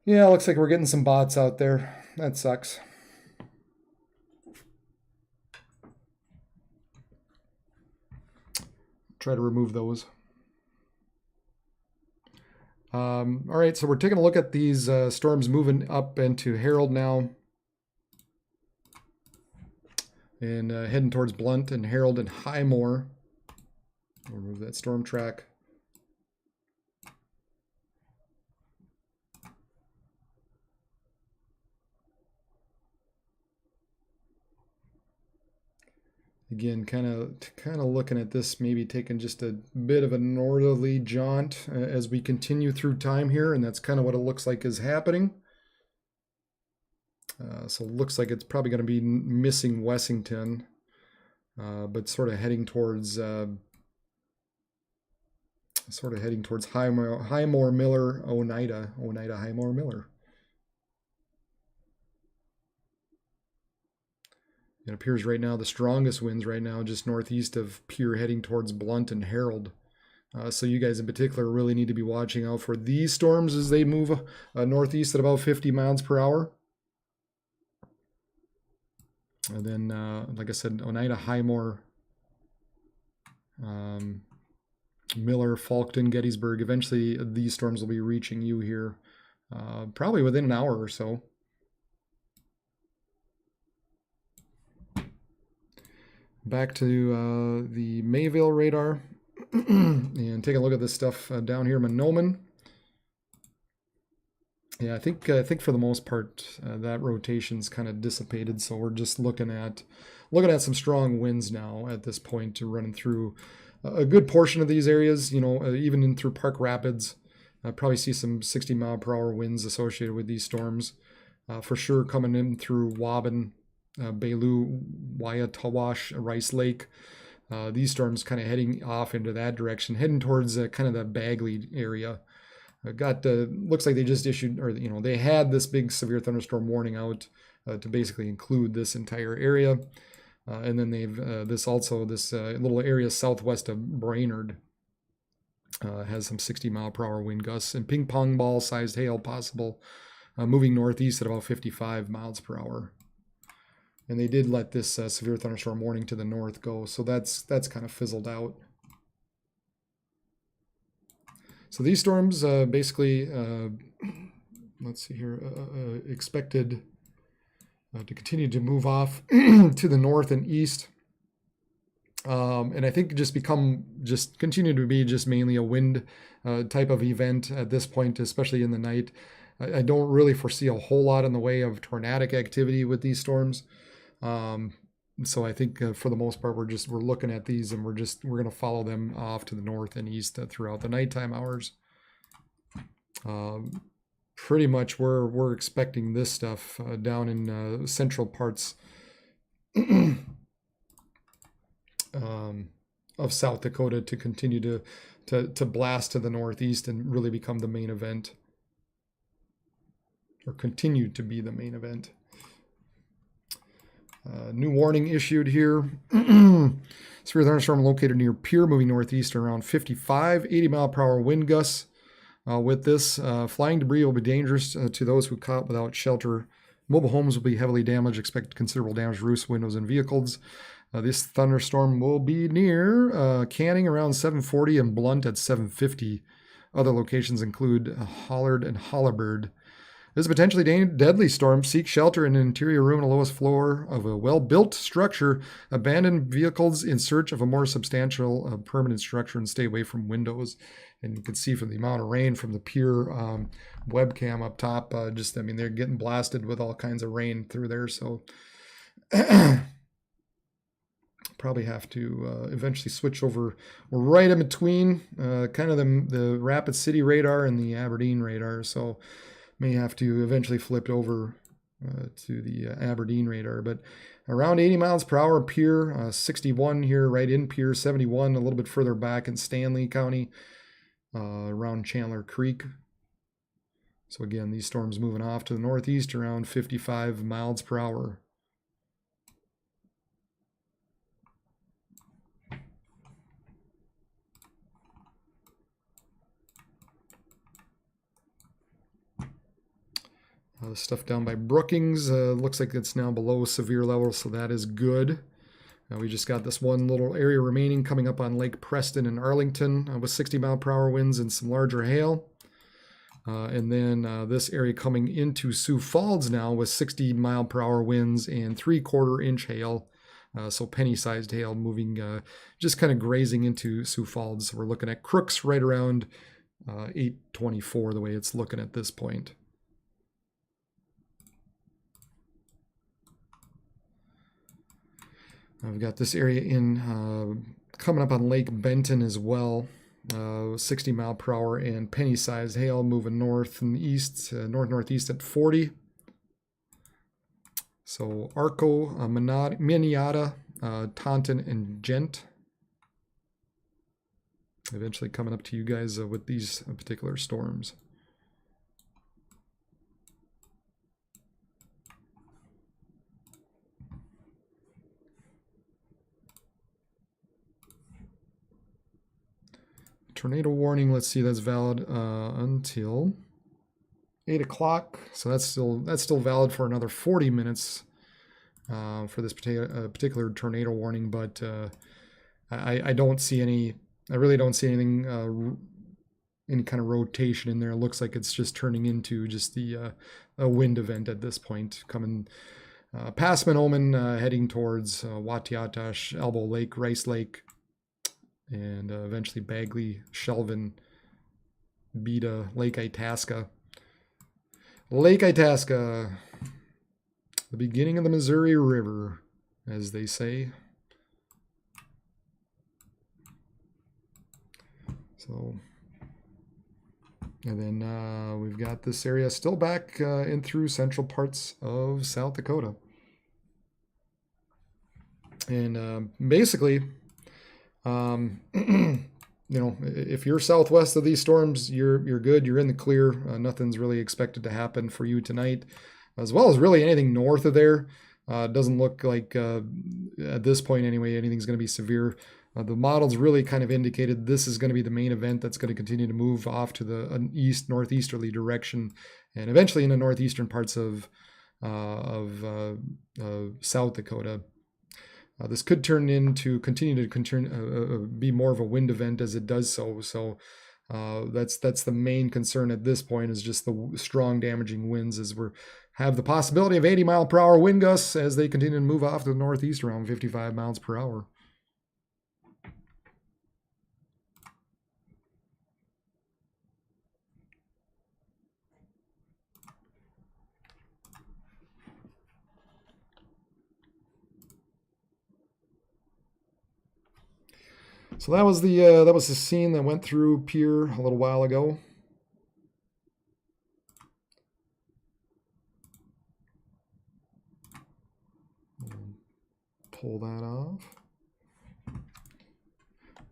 Yeah, looks like we're getting some bots out there. That sucks. Try to remove those. All right, so we're taking a look at these storms moving up into Herald now. And heading towards Blunt and Herald and Highmore. We'll remove that storm track. Again, kind of looking at this, maybe taking just a bit of a northerly jaunt as we continue through time here, and that's kind of what it looks like is happening. So it looks like it's probably going to be missing Wessington, but sort of heading towards Highmore, Miller, Oneida, Highmore, Miller. It appears right now the strongest winds right now just northeast of Pierre, heading towards Blunt and Herald. So you guys in particular really need to be watching out for these storms as they move northeast at about 50 miles per hour. And then, like I said, Oneida, Highmore, Miller, Falkton, Gettysburg. Eventually these storms will be reaching you here probably within an hour or so. Back to the Mayville radar and take a look at this stuff down here, Mahnomen. Yeah, I think for the most part that rotation's kind of dissipated, so we're just looking at some strong winds now at this point to running through a good portion of these areas. You know, even in through Park Rapids Probably see some 60-mile-per-hour winds associated with these storms. For sure coming in through Waban, Belu, Waiatawash, Rice Lake. These storms kind of heading off into that direction, heading towards kind of the Bagley area. Looks like they just issued, or they had this big severe thunderstorm warning out to basically include this entire area. And then they've this little area southwest of Brainerd has some 60-mile-per-hour wind gusts and ping pong ball sized hail possible, moving northeast at about 55 miles per hour. And they did let this severe thunderstorm warning to the north go, so that's kind of fizzled out. So these storms basically, let's see here, expected to continue to move off to the north and east. And I think just continue to be just mainly a wind type of event at this point, especially in the night. I don't really foresee a whole lot in the way of tornadic activity with these storms. So I think for the most part, we're looking at these and we're going to follow them off to the north and east throughout the nighttime hours. Pretty much we're expecting this stuff down in central parts of South Dakota to continue to blast to the northeast and really become the main event, or continue to be the main event. New warning issued here. Severe thunderstorm located near Pierre, moving northeast around 55, 80-mile-per-hour wind gusts. With this, flying debris will be dangerous to those who caught without shelter. Mobile homes will be heavily damaged. Expect considerable damage to roofs, windows, and vehicles. This thunderstorm will be near Canning around 740 and Blunt at 750. Other locations include Hollard and Hollabird. This is a potentially deadly storm. Seek shelter in an interior room on the lowest floor of a well-built structure. Abandon vehicles in search of a more substantial permanent structure and stay away from windows. And you can see from the amount of rain from the Pier webcam up top, they're getting blasted with all kinds of rain through there. So probably have to eventually switch over. We're right in between kind of the Rapid City radar and the Aberdeen radar. So may have to eventually flip over to the Aberdeen radar, but around 80 miles per hour Pier, 61 here right in Pier, 71 a little bit further back in Stanley County, around Chandler Creek. So again, these storms moving off to the northeast around 55 miles per hour. Stuff down by Brookings looks like it's now below severe level, so that is good. We just got this one little area remaining coming up on Lake Preston and Arlington with 60-mile-per-hour winds and some larger hail. And then this area coming into Sioux Falls now with 60-mile-per-hour winds and 3/4-inch hail. So penny-sized hail moving, just kind of grazing into Sioux Falls. So we're looking at Crooks right around 824 the way it's looking at this point. We've got this area in coming up on Lake Benton as well, 60-mile-per-hour and penny-sized hail moving north and east, northeast at 40. So Arco, Minneota, Taunton, and Gent. Eventually coming up to you guys with these particular storms. Tornado warning, let's see, that's valid until 8 o'clock. So that's still valid for another 40 minutes for this particular tornado warning. But I don't see any. I really don't see anything, any kind of rotation in there. It looks like it's just turning into just a wind event at this point, coming past Mahnomen, heading towards Watiatash, Elbow Lake, Rice Lake, and eventually Bagley, Shelvin, Beta, Lake Itasca. Lake Itasca, the beginning of the Missouri River, as they say. So And then we've got this area still back in through central parts of South Dakota. And basically, you know, if you're southwest of these storms, you're good. You're in the clear. Nothing's really expected to happen for you tonight, as well as really anything north of there. Doesn't look like at this point anyway anything's going to be severe. The models really kind of indicated this is going to be the main event that's going to continue to move off to the northeasterly direction, and eventually in the northeastern parts of South Dakota. This could continue to be more of a wind event as it does so. So that's the main concern at this point, is just the strong damaging winds, as we have the possibility of 80-mile-per-hour wind gusts as they continue to move off to the northeast around 55 miles per hour. So that was the scene that went through Pier a little while ago. Pull that off.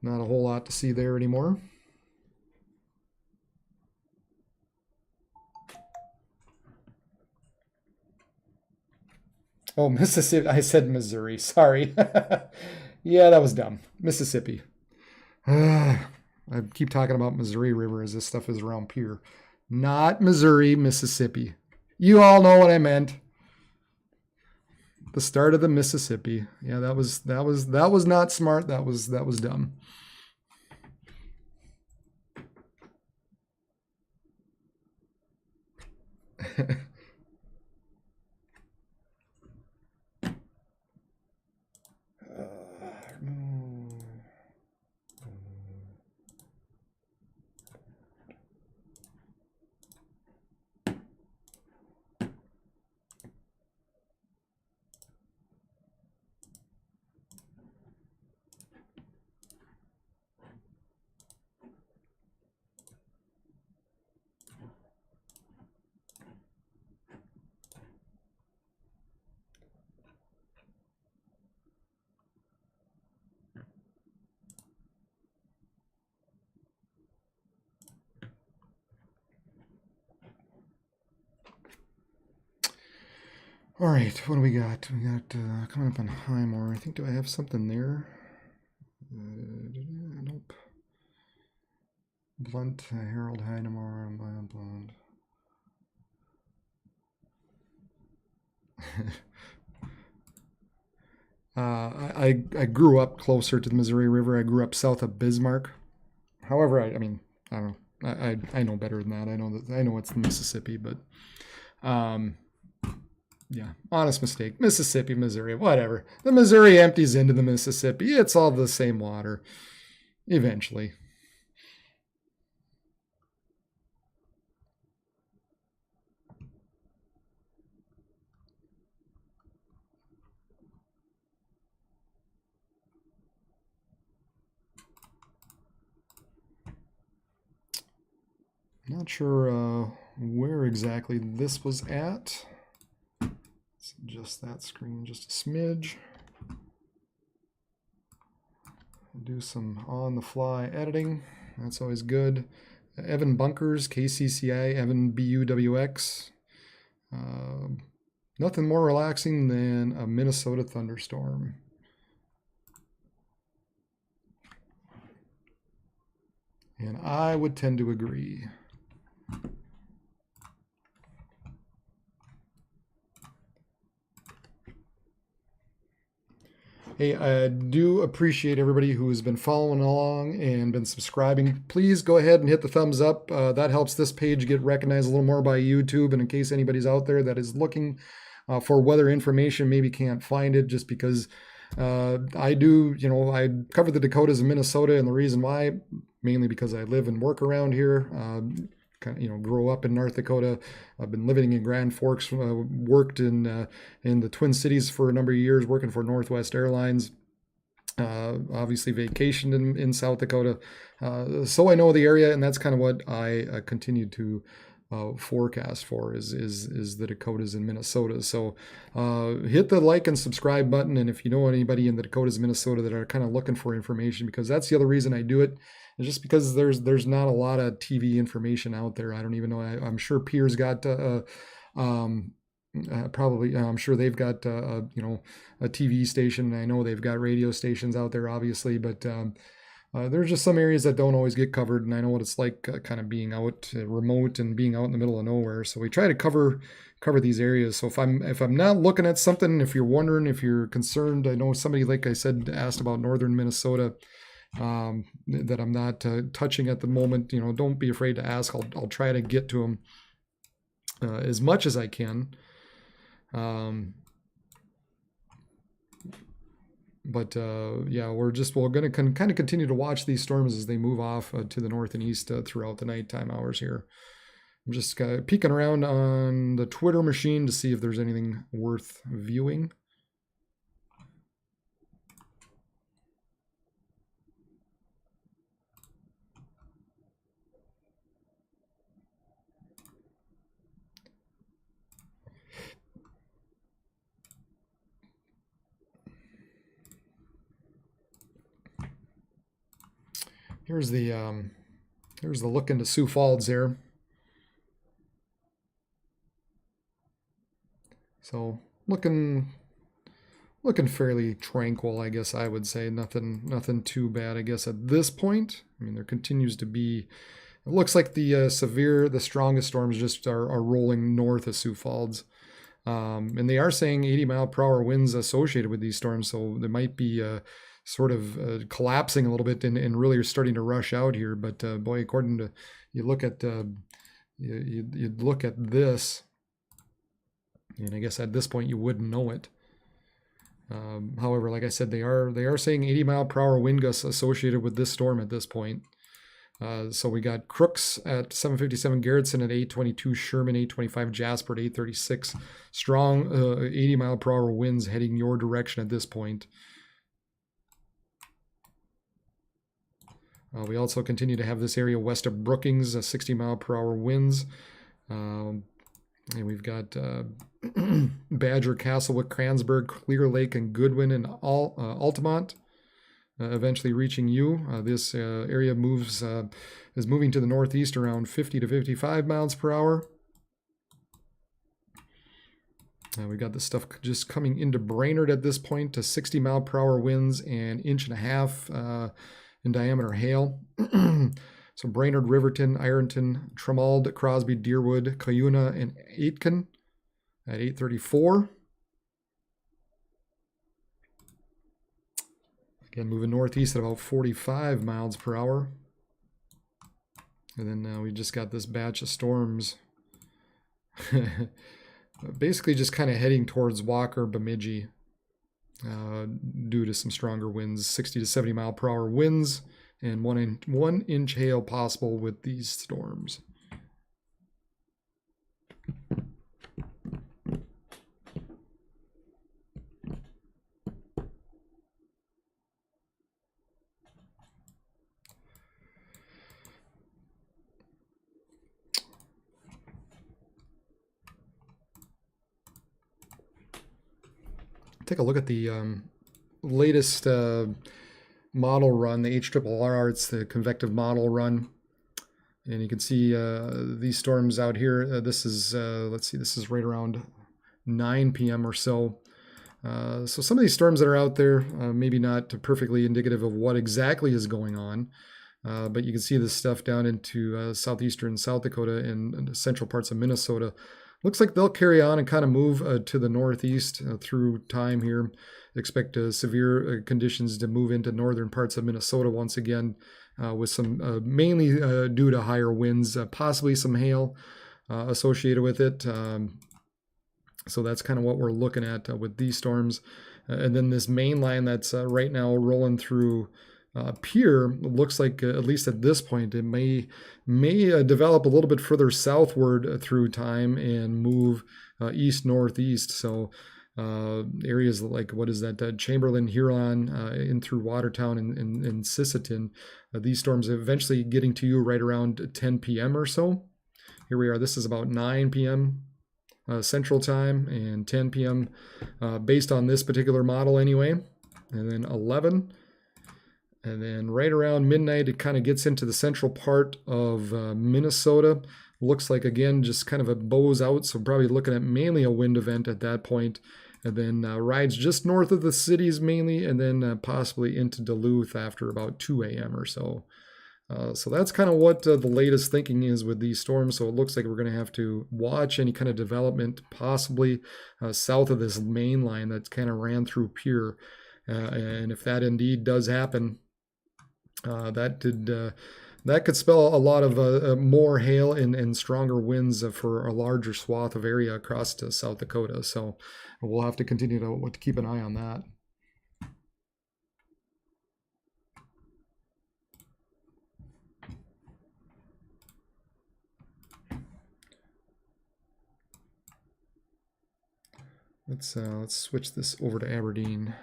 Not a whole lot to see there anymore. Oh, Mississippi. I said Missouri. Sorry. Yeah, that was dumb. Mississippi. I keep talking about Missouri River as this stuff is around Pier. Not Missouri, Mississippi. You all know what I meant. The start of the Mississippi. Yeah, that was not smart. That was dumb. All right, what do we got? We got coming up on Highmore. I think, do I have something there? Nope. Blunt, Harold Highmore, Blunt. I grew up closer to the Missouri River. I grew up south of Bismarck. However, I mean, I don't know. I know better than that. I know it's the Mississippi, but yeah, honest mistake. Mississippi, Missouri, whatever. The Missouri empties into the Mississippi. It's all the same water, eventually. Not sure where exactly this was at. Let's adjust that screen just a smidge. Do some on-the-fly editing. That's always good. Evan Bunkers, KCCI, Evan BUWX. Nothing more relaxing than a Minnesota thunderstorm. And I would tend to agree. Hey, I do appreciate everybody who has been following along and been subscribing. Please go ahead and hit the thumbs up. That helps this page get recognized a little more by YouTube. And in case anybody's out there that is looking for weather information, maybe can't find it, just because I do, I cover the Dakotas and Minnesota, and the reason why, mainly because I live and work around here. Grow up in North Dakota. I've been living in Grand Forks, worked in the Twin Cities for a number of years, working for Northwest Airlines. obviously vacationed in South Dakota. So I know the area, and that's kind of what I continue to forecast for is the Dakotas and Minnesota. So hit the like and subscribe button, and if you know anybody in the Dakotas and Minnesota that are kind of looking for information, because that's the other reason I do it, is just because there's not a lot of TV information out there. I don't even know. I'm sure Pierre's got probably I'm sure they've got a TV station. I know they've got radio stations out there, obviously, but there's just some areas that don't always get covered, and I know what it's like kind of being out remote and being out in the middle of nowhere. So we try to cover these areas. So if I'm not looking at something, if you're wondering, if you're concerned, I know somebody, like I said, asked about northern Minnesota that I'm not touching at the moment. Don't be afraid to ask. I'll try to get to them as much as I can. But yeah, we're going to kind of continue to watch these storms as they move off to the north and east throughout the nighttime hours here. I'm just peeking around on the Twitter machine to see if there's anything worth viewing. Here's the look into Sioux Falls there. So looking fairly tranquil, I guess I would say. Nothing too bad, I guess, at this point. I mean, there continues to be. It looks like the strongest storms just are rolling north of Sioux Falls, and they are saying 80-mile-per-hour winds associated with these storms. So they might be sort of collapsing a little bit and really are starting to rush out here. But boy, according to you look at this, and I guess at this point you wouldn't know it. However, like I said, they are saying 80-mile-per-hour wind gusts associated with this storm at this point. So we got Crooks at 757, Garrettson at 822, Sherman 825, Jasper at 836. Strong 80-mile-per-hour winds heading your direction at this point. We also continue to have this area west of Brookings, 60-mile-per-hour winds. And we've got Badger, Castlewood, Kranzberg, Clear Lake, and Goodwin, and Altamont, eventually reaching you. This area is moving to the northeast around 50 to 55 miles per hour. We got this stuff just coming into Brainerd at this point to 60-mile-per-hour winds and 1.5 inches in diameter hail. So Brainerd, Riverton, Ironton, Tremald, Crosby, Deerwood, Cuyuna, and Aitken at 834. Again, moving northeast at about 45 miles per hour. And then we just got this batch of storms basically just kind of heading towards Walker, Bemidji, due to some stronger winds, 60 to 70 mile per hour winds, and 1 inch hail possible with these storms. Take a look at the latest model run, the HRRR. It's the convective model run, and you can see these storms out here. This is let's see, this is right around 9 p.m. or so. So some of these storms that are out there, maybe not perfectly indicative of what exactly is going on, but you can see this stuff down into southeastern South Dakota and central parts of Minnesota. Looks like they'll carry on and kind of move to the northeast through time here. Expect severe conditions to move into northern parts of Minnesota once again, with some mainly due to higher winds, possibly some hail associated with it. So that's kind of what we're looking at with these storms. And then this main line that's right now rolling through Pierre, looks like at least at this point it may develop a little bit further southward through time and move east northeast. So areas like, what is that, Chamberlain, Huron, in through Watertown and Sisseton. These storms eventually getting to you right around 10 p.m. or so. Here we are. This is about 9 p.m. Central Time and 10 p.m. Based on this particular model anyway. And then 11. And then right around midnight, it kind of gets into the central part of Minnesota. Looks like, again, just kind of a bows out, so probably looking at mainly a wind event at that point. And then rides just north of the cities mainly, and then possibly into Duluth after about 2 a.m. or so. So that's kind of what the latest thinking is with these storms. So it looks like we're going to have to watch any kind of development possibly south of this main line that kind of ran through Pierre. And if that indeed does happen, that could spell a lot of more hail and stronger winds for a larger swath of area across to South Dakota. So we'll have to continue to keep an eye on that. Let's switch this over to Aberdeen.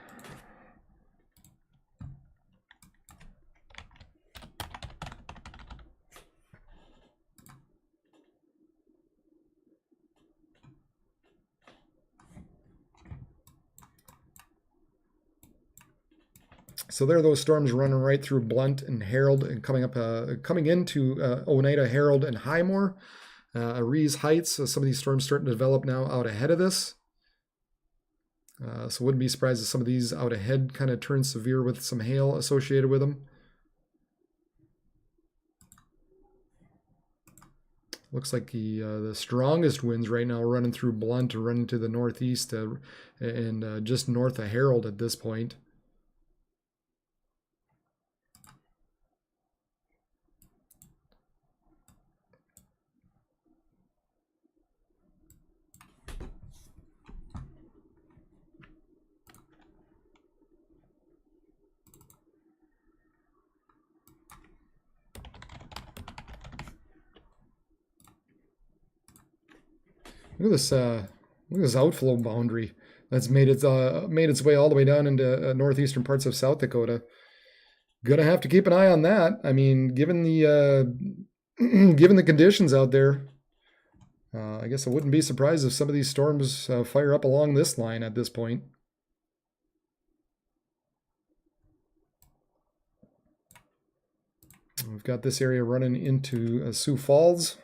So there are those storms running right through Blunt and Herald and coming into Oneida, Herald, and Highmore. Rees Heights, some of these storms starting to develop now out ahead of this. So wouldn't be surprised if some of these out ahead kind of turn severe with some hail associated with them. Looks like the strongest winds right now are running through Blunt or running to the northeast and just north of Herald at this point. Look at this outflow boundary that's made its way all the way down into northeastern parts of South Dakota. Gonna have to keep an eye on that. I mean, given the given the conditions out there, I guess I wouldn't be surprised if some of these storms fire up along this line at this point. We've got this area running into Sioux Falls.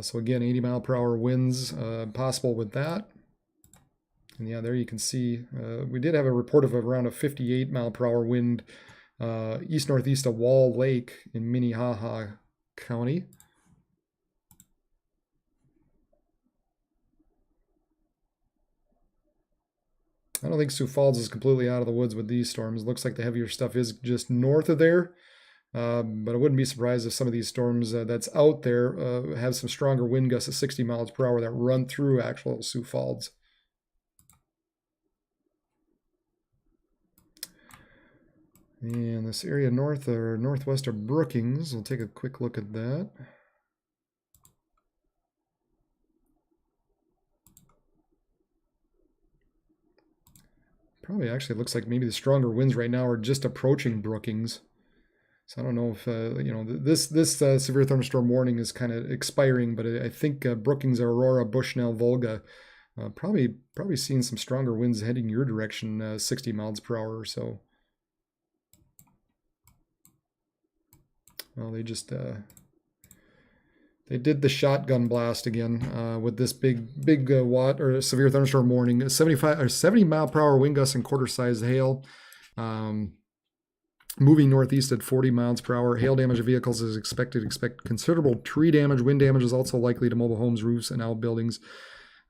So again, 80-mile-per-hour winds possible with that. And yeah, there you can see we did have a report of around a 58-mile-per-hour wind east-northeast of Wall Lake in Minnehaha County. I don't think Sioux Falls is completely out of the woods with these storms. Looks like the heavier stuff is just north of there. But I wouldn't be surprised if some of these storms that's out there have some stronger wind gusts of 60 miles per hour that run through actual Sioux Falls. And this area north or northwest of Brookings, we'll take a quick look at that. Probably actually looks like maybe the stronger winds right now are just approaching Brookings. So I don't know if this severe thunderstorm warning is kind of expiring, but I think Brookings, Aurora, Bushnell, Volga, probably seeing some stronger winds heading your direction, 60 miles per hour or so. Well, they just they did the shotgun blast again with this big severe thunderstorm warning. 70 mile per hour wind gusts and quarter-sized hail. Moving northeast at 40 miles per hour. Hail damage of vehicles is expected. Expect considerable tree damage. Wind damage is also likely to mobile homes, roofs, and outbuildings.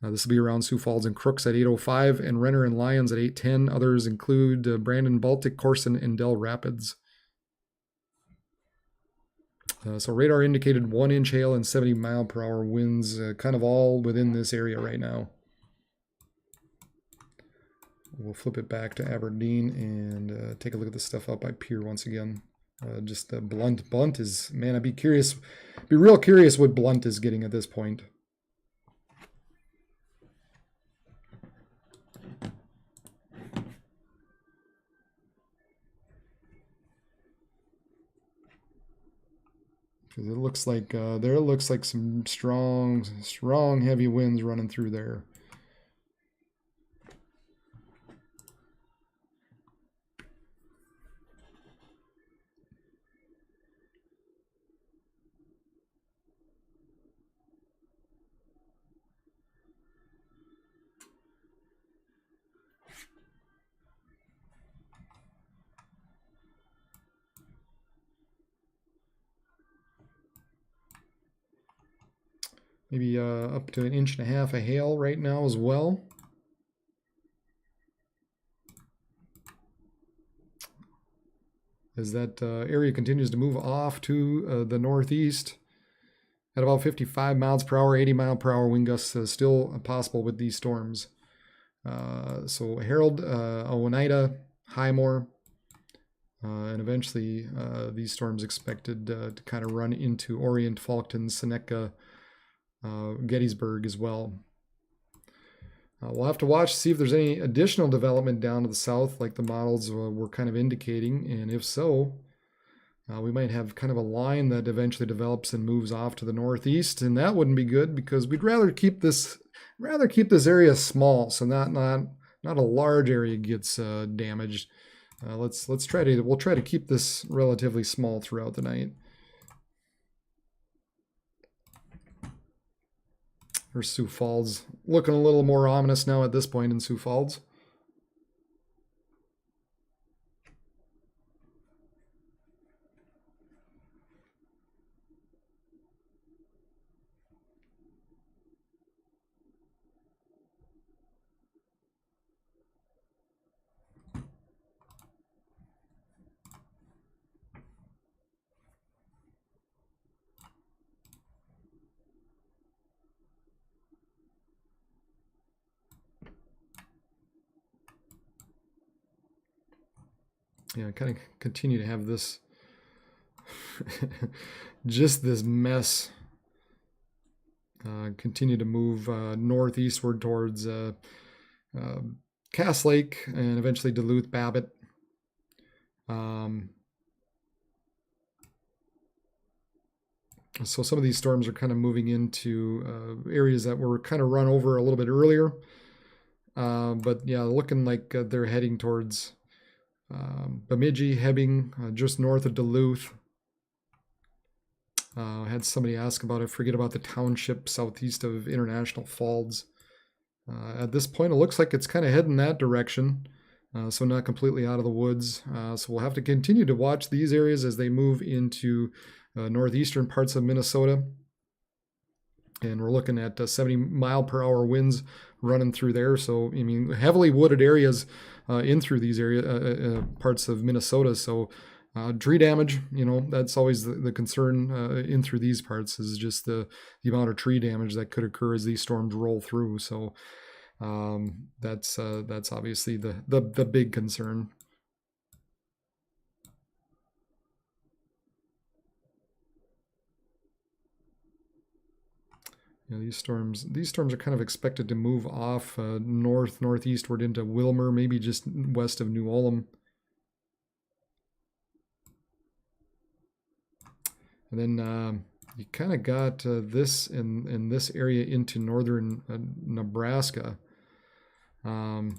This will be around Sioux Falls and Crooks at 8:05 and Renner and Lyons at 8:10. Others include Brandon, Baltic, Corson, and Dell Rapids. So radar indicated 1-inch hail and 70 mile per hour winds, kind of all within this area right now. We'll flip it back to Aberdeen and take a look at this stuff out by Pierre once again. Just blunt. Blunt is, man, I'd be curious, be real curious what blunt is getting at this point. Because it looks like there looks like some strong heavy winds running through there. Maybe up to 1.5 inches of hail right now as well. As that area continues to move off to the northeast at about 55 miles per hour, 80 mile per hour wind gusts still possible with these storms. So Harold, Oneida, Highmore, and eventually these storms expected to kind of run into Orient, Faulkton, Seneca, Gettysburg as well. We'll have to watch to see if there's any additional development down to the south like the models were kind of indicating, and if so, we might have kind of a line that eventually develops and moves off to the northeast, and that wouldn't be good because we'd rather keep this area small, so not a large area gets damaged. We'll try to keep this relatively small throughout the night. There's Sioux Falls, looking a little more ominous now at this point in Sioux Falls. Yeah, I kind of continue to have this, just this mess continue to move northeastward towards Cass Lake and eventually Duluth, Babbitt. So some of these storms are kind of moving into areas that were kind of run over a little bit earlier. But yeah, looking like they're heading towards Bemidji, Hebbing, just north of Duluth. I had somebody ask about it. Forget about the township southeast of International Falls. At this point, it looks like it's kind of heading that direction, so not completely out of the woods. So we'll have to continue to watch these areas as they move into northeastern parts of Minnesota. And we're looking at 70 mile per hour winds running through there. So, I mean, heavily wooded areas in through these parts of Minnesota. So tree damage, you know, that's always the concern in through these parts is just the amount of tree damage that could occur as these storms roll through. So that's obviously the big concern. You know, these storms are kind of expected to move off northeastward into Wilmer, maybe just west of New Ulm. And then you kind of got this in this area into northern Nebraska. So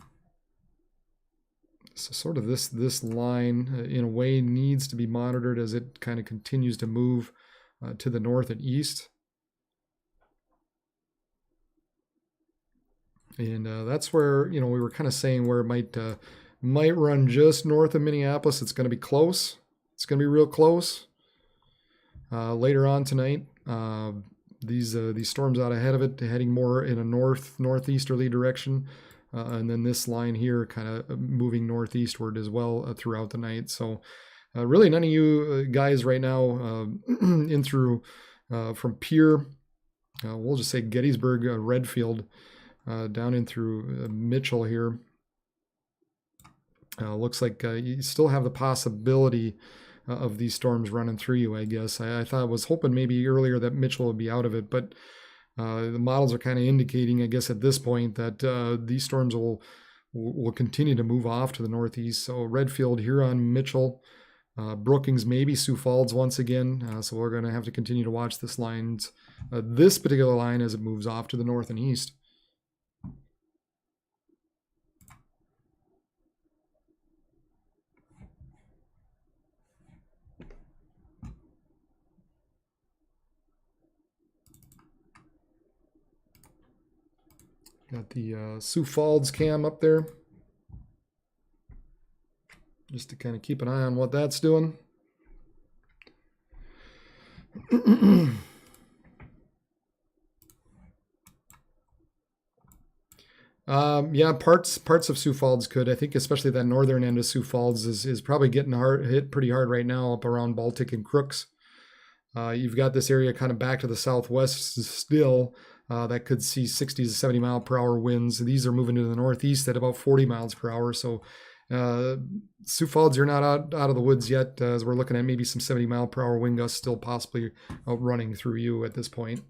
sort of this line, in a way, needs to be monitored as it kind of continues to move to the north and east. And that's where, you know, we were kind of saying where it might run just north of Minneapolis. It's going to be close. It's going to be real close. Later on tonight, these storms out ahead of it, heading more in a northeasterly direction, and then this line here kind of moving northeastward as well throughout the night. So really none of you guys right now in through from Pierre, we'll just say Gettysburg, Redfield, down in through Mitchell here. Looks like you still have the possibility of these storms running through you, I guess. I thought I was hoping maybe earlier that Mitchell would be out of it, but the models are kind of indicating, I guess, at this point that these storms will continue to move off to the northeast. So Redfield, Huron, Mitchell, Brookings, maybe Sioux Falls once again. So we're going to have to continue to watch this particular line as it moves off to the north and east. Got the Sioux Falls cam up there, just to kind of keep an eye on what that's doing. Yeah, parts of Sioux Falls could. I think especially that northern end of Sioux Falls is probably getting hit pretty hard right now up around Baltic and Crooks. You've got this area kind of back to the southwest still. That could see 60 to 70 mile per hour winds. These are moving to the northeast at about 40 miles per hour. So Sioux Falls, you're not out of the woods yet, as we're looking at maybe some 70 mile per hour wind gusts still possibly outrunning through you at this point.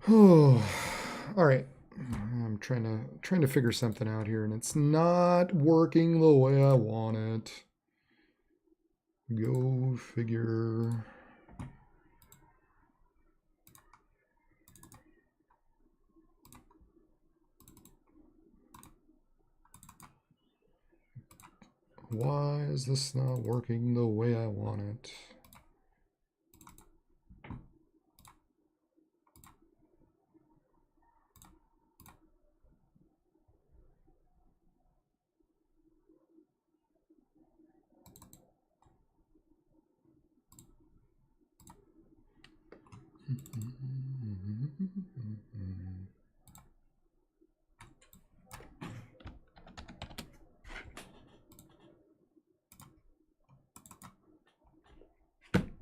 Oh, all right. I'm trying to figure something out here, and it's not working the way I want it. Go figure. Why is this not working the way I want it?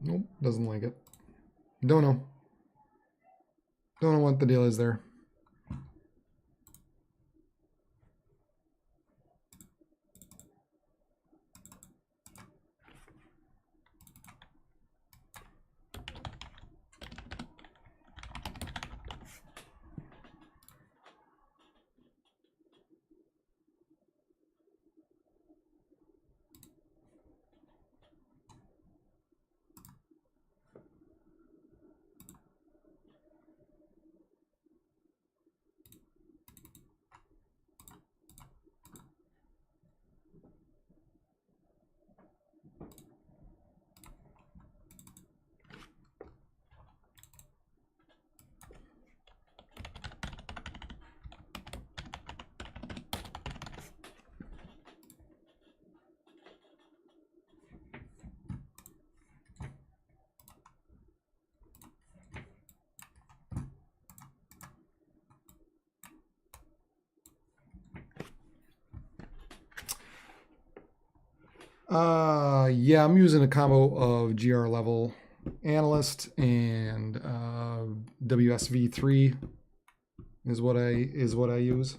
Nope, doesn't like it. Don't know. Don't know what the deal is there. Yeah, I'm using a combo of GR level analyst and WSV3 is what I use.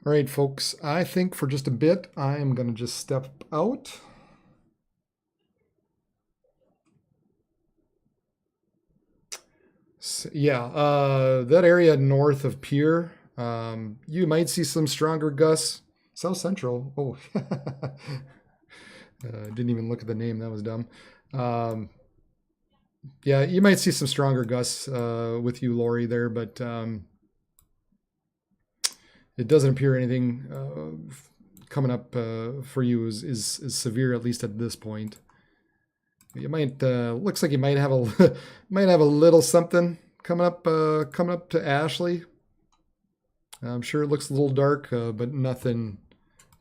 All right, folks, I think for just a bit, I am going to just step out. So, yeah, that area north of Pier, you might see some stronger gusts. South Central, oh, didn't even look at the name, that was dumb. Yeah, you might see some stronger gusts with you, Lori, there, but it doesn't appear anything coming up for you is severe, at least at this point. You might looks like you might have a might have a little something coming up to Ashley. I'm sure it looks a little dark, but nothing.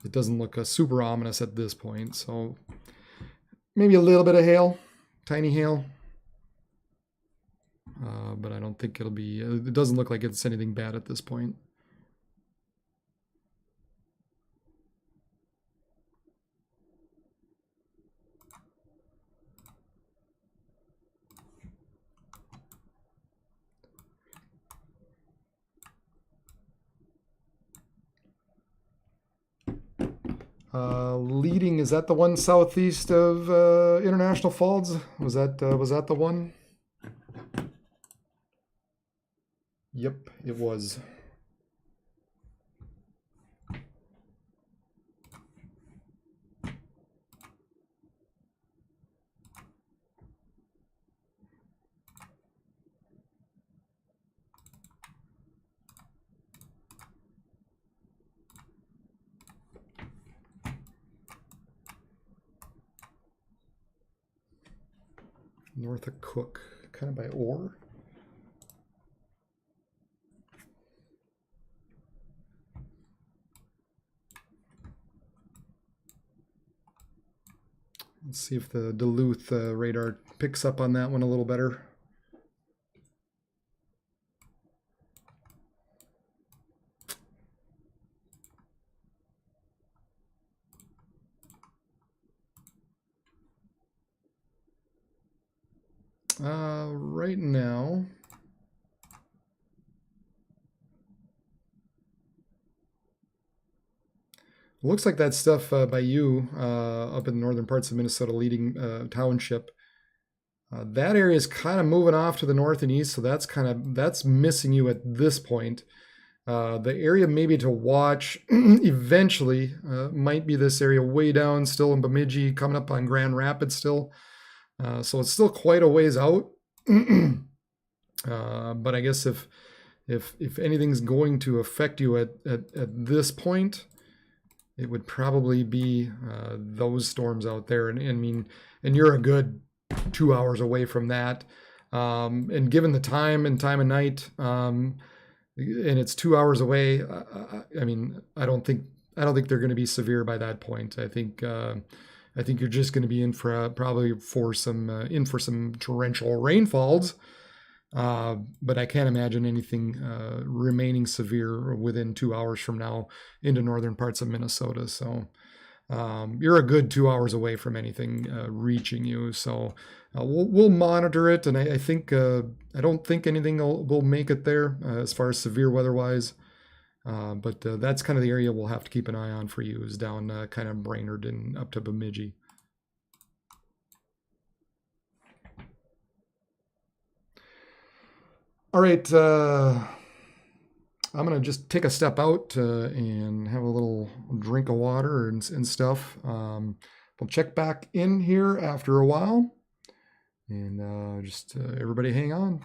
It doesn't look super ominous at this point. So maybe a little bit of hail, tiny hail, but I don't think it'll be. It doesn't look like it's anything bad at this point. Leading, is that the one southeast of International Falls? Was that the one? Yep, it was. North of Cook, kind of by Orr. Let's see if the Duluth radar picks up on that one a little better. Right now, looks like that stuff by you up in the northern parts of Minnesota, leading township. That area is kind of moving off to the north and east, so that's missing you at this point. The area maybe to watch eventually might be this area way down still in Bemidji, coming up on Grand Rapids still. So it's still quite a ways out. But I guess if anything's going to affect you at this point, it would probably be those storms out there. And I mean, and you're a good 2 hours away from that. And given the time and time of night, and it's 2 hours away, I mean, I don't think they're going to be severe by that point. I think you're just going to be in for probably for some torrential rainfalls. But I can't imagine anything remaining severe within 2 hours from now into northern parts of Minnesota. So you're a good 2 hours away from anything reaching you. So we'll monitor it, and I think I don't think anything will make it there as far as severe weather-wise. But that's kind of the area we'll have to keep an eye on for you, is down kind of Brainerd and up to Bemidji. All right, I'm going to just take a step out and have a little drink of water and stuff. We'll check back in here after a while, and just everybody hang on.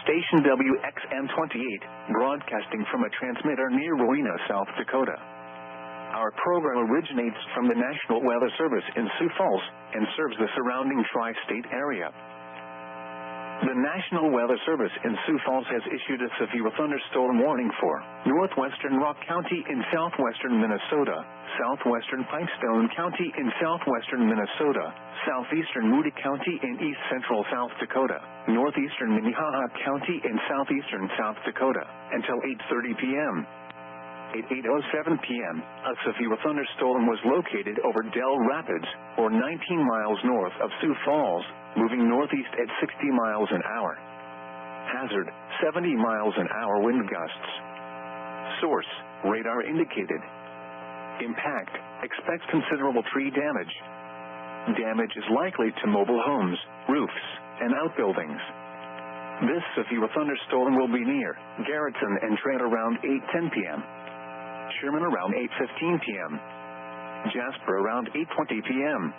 Station WXM-28, broadcasting from a transmitter near Rowena, South Dakota. Our program originates from the National Weather Service in Sioux Falls and serves the surrounding tri-state area. The National Weather Service in Sioux Falls has issued a severe thunderstorm warning for northwestern Rock County in southwestern Minnesota, southwestern Pipestone County in southwestern Minnesota, southeastern Moody County in east central South Dakota, northeastern Minnehaha County in southeastern South Dakota, until 8:30 p.m. At 8:07 p.m., a severe thunderstorm was located over Dell Rapids, or 19 miles north of Sioux Falls, moving northeast at 60 miles an hour. Hazard, 70 miles an hour wind gusts. Source, radar indicated. Impact, expects considerable tree damage. Damage is likely to mobile homes, roofs, and outbuildings. This severe thunderstorm will be near Garrettson and Trent around 8:10 p.m. Sherman around 8:15 p.m. Jasper around 8:20 p.m.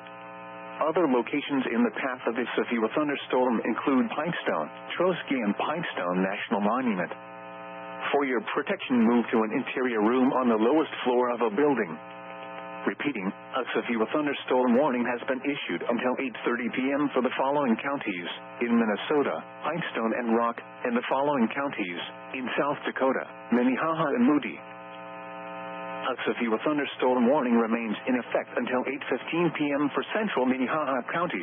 Other locations in the path of this severe thunderstorm include Pipestone, Trotsky and Pipestone National Monument. For your protection, move to an interior room on the lowest floor of a building. Repeating, a severe thunderstorm warning has been issued until 8:30 p.m. for the following counties: in Minnesota, Pipestone and Rock, and the following counties: in South Dakota, Minnehaha and Moody. A severe thunderstorm warning remains in effect until 8:15 p.m. for central Minnehaha County.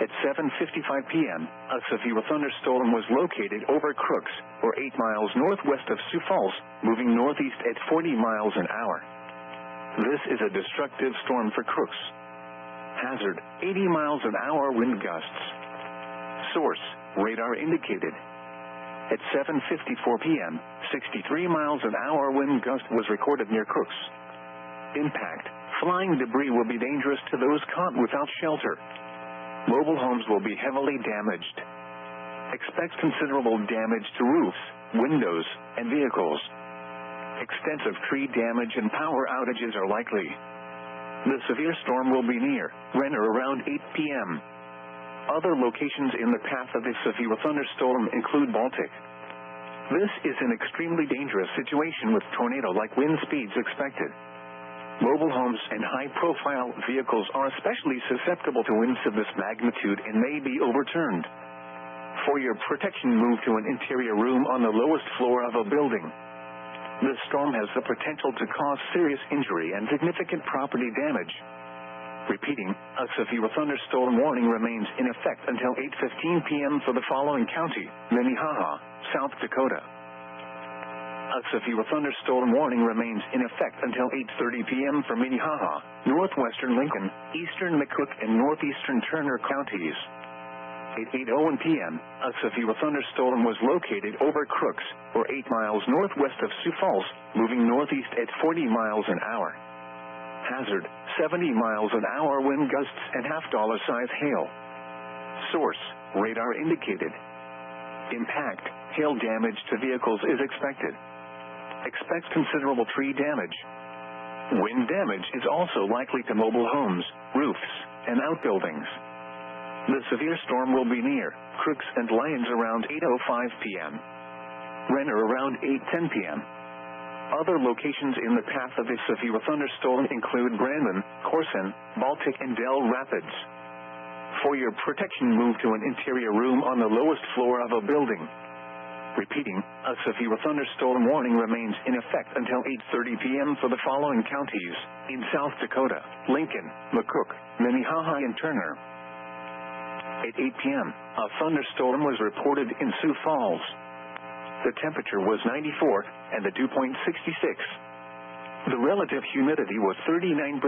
At 7:55 p.m., a severe thunderstorm was located over Crooks, or 8 miles northwest of Sioux Falls, moving northeast at 40 miles an hour. This is a destructive storm for Crooks. Hazard, 80 miles an hour wind gusts. Source, radar indicated. At 7:54 p.m., 63 miles an hour wind gust was recorded near Crooks. Impact, flying debris will be dangerous to those caught without shelter. Mobile homes will be heavily damaged. Expect considerable damage to roofs, windows, and vehicles. Extensive tree damage and power outages are likely. The severe storm will be near Renner around 8 p.m. Other locations in the path of this severe thunderstorm include Baltic. This is an extremely dangerous situation with tornado-like wind speeds expected. Mobile homes and high-profile vehicles are especially susceptible to winds of this magnitude and may be overturned. For your protection, move to an interior room on the lowest floor of a building. This storm has the potential to cause serious injury and significant property damage. Repeating, a severe thunderstorm warning remains in effect until 8:15 p.m. for the following county: Minnehaha, South Dakota. A severe thunderstorm warning remains in effect until 8:30 p.m. for Minnehaha, northwestern Lincoln, eastern McCook, and northeastern Turner counties. At 8:01 p.m., a severe thunderstorm was located over Crooks, or 8 miles northwest of Sioux Falls, moving northeast at 40 miles an hour. Hazard, 70 miles an hour wind gusts and half-dollar size hail. Source, radar indicated. Impact, hail damage to vehicles is expected. Expect considerable tree damage. Wind damage is also likely to mobile homes, roofs, and outbuildings. The severe storm will be near Crooks and Lyons around 8:05 p.m. Renner around 8:10 p.m. Other locations in the path of this severe thunderstorm include Brandon, Corson, Baltic, and Dell Rapids. For your protection, move to an interior room on the lowest floor of a building. Repeating, a severe thunderstorm warning remains in effect until 8:30 p.m. for the following counties: in South Dakota, Lincoln, McCook, Minnehaha, and Turner. At 8 p.m., a thunderstorm was reported in Sioux Falls. The temperature was 94 and the dew point 66. The relative humidity was 39%,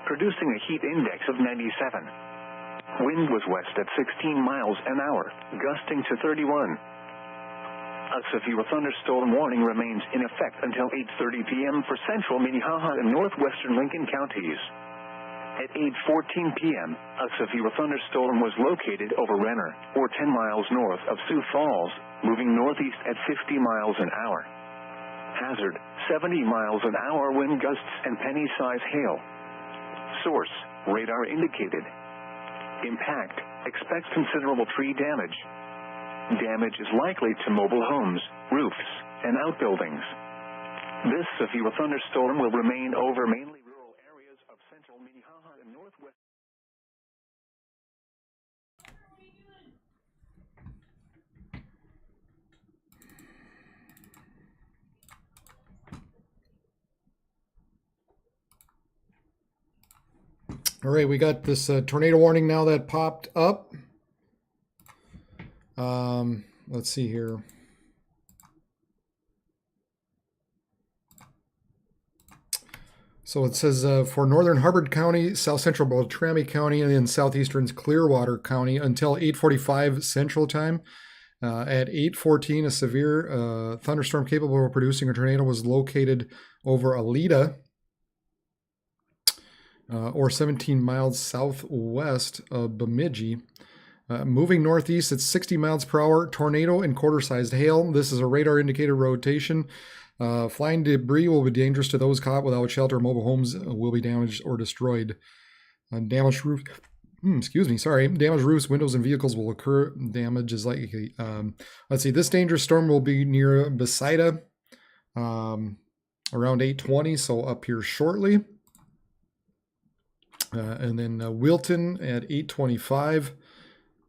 producing a heat index of 97. Wind was west at 16 miles an hour, gusting to 31. A severe thunderstorm warning remains in effect until 8:30 p.m. for central Minnehaha and northwestern Lincoln counties. At 8:14 p.m., a severe thunderstorm was located over Renner, or 10 miles north of Sioux Falls, moving northeast at 50 miles an hour. Hazard, 70 miles an hour wind gusts and penny-size hail. Source, radar indicated. Impact, expects considerable tree damage. Damage is likely to mobile homes, roofs, and outbuildings. This severe thunderstorm will remain over mainly rural areas of central Minnesota and northwest. All right, we got this tornado warning now that popped up. Let's see here. So it says for northern Hubbard County, south central Beltrami County, and then southeastern Clearwater County until 8:45 Central Time. At 8:14, a severe thunderstorm capable of producing a tornado was located over Alida, or 17 miles southwest of Bemidji. Moving northeast at 60 miles per hour, tornado and quarter-sized hail. This is a radar indicated rotation. Flying debris will be dangerous to those caught without shelter. Mobile homes will be damaged or destroyed. Damaged roof. Damaged roofs, windows, and vehicles will occur. Damage is likely. Let's see. This dangerous storm will be near Besida around 8:20, so up here shortly. And then Wilton at 8:25.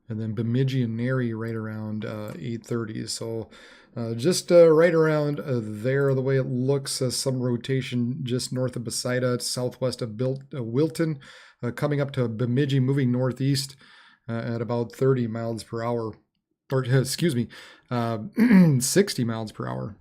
And then Bemidji and Nary right around 8:30. So just right around there, the way it looks, some rotation just north of Besida, southwest of Wilton, coming up to Bemidji, moving northeast at about 30 miles per hour. Or, excuse me, 60 miles per hour.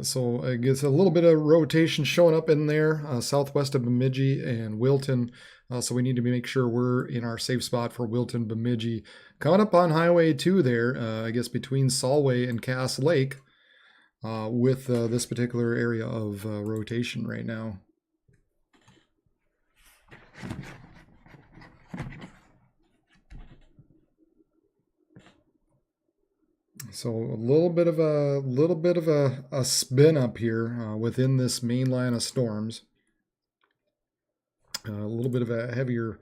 So it gets a little bit of rotation showing up in there, southwest of Bemidji and Wilton. So we need to make sure we're in our safe spot for Wilton, Bemidji. Coming up on Highway 2 there, I guess between Solway and Cass Lake, with this particular area of rotation right now. So a little bit of a spin up here within this main line of storms. A little bit of a heavier,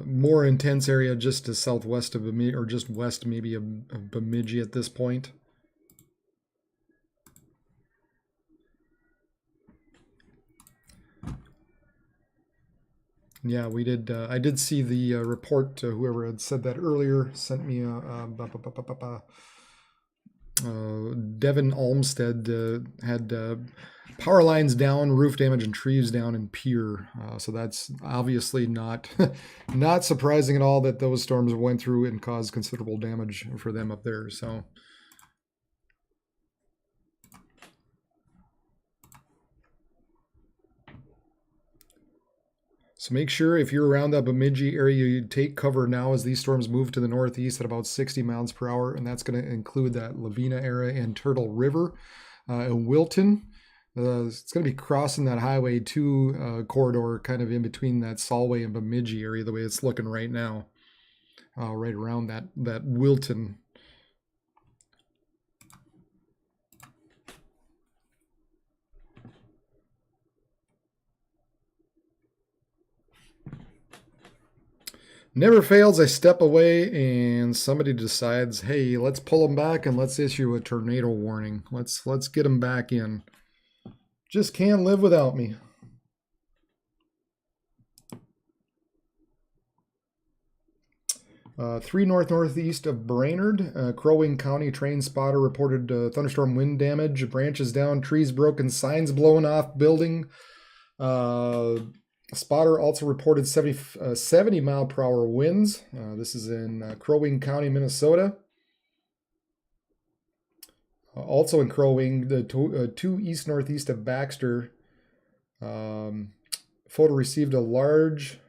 more intense area just to southwest of Bemidji, or just west maybe of Bemidji at this point. Yeah, we did. I did see the report. Whoever had said that earlier sent me Devin Olmsted had power lines down, roof damage, and trees down in Pierre. So that's obviously not not surprising at all that those storms went through and caused considerable damage for them up there. So make sure if you're around that Bemidji area, you take cover now as these storms move to the northeast at about 60 miles per hour, and that's going to include that Lavina area and Turtle River and Wilton. It's going to be crossing that Highway 2 corridor, kind of in between that Solway and Bemidji area, the way it's looking right now, right around that Wilton. Never fails, I step away and somebody decides, hey, let's pull them back and let's issue a tornado warning. Let's get them back in. Just can't live without me. Three northeast of Brainerd, Crow Wing County train spotter reported thunderstorm wind damage, branches down, trees broken, signs blown off building. Spotter also reported 70 mile per hour winds. This is in Crow Wing County, Minnesota. Also in Crow Wing, the two east northeast of Baxter, photo received a large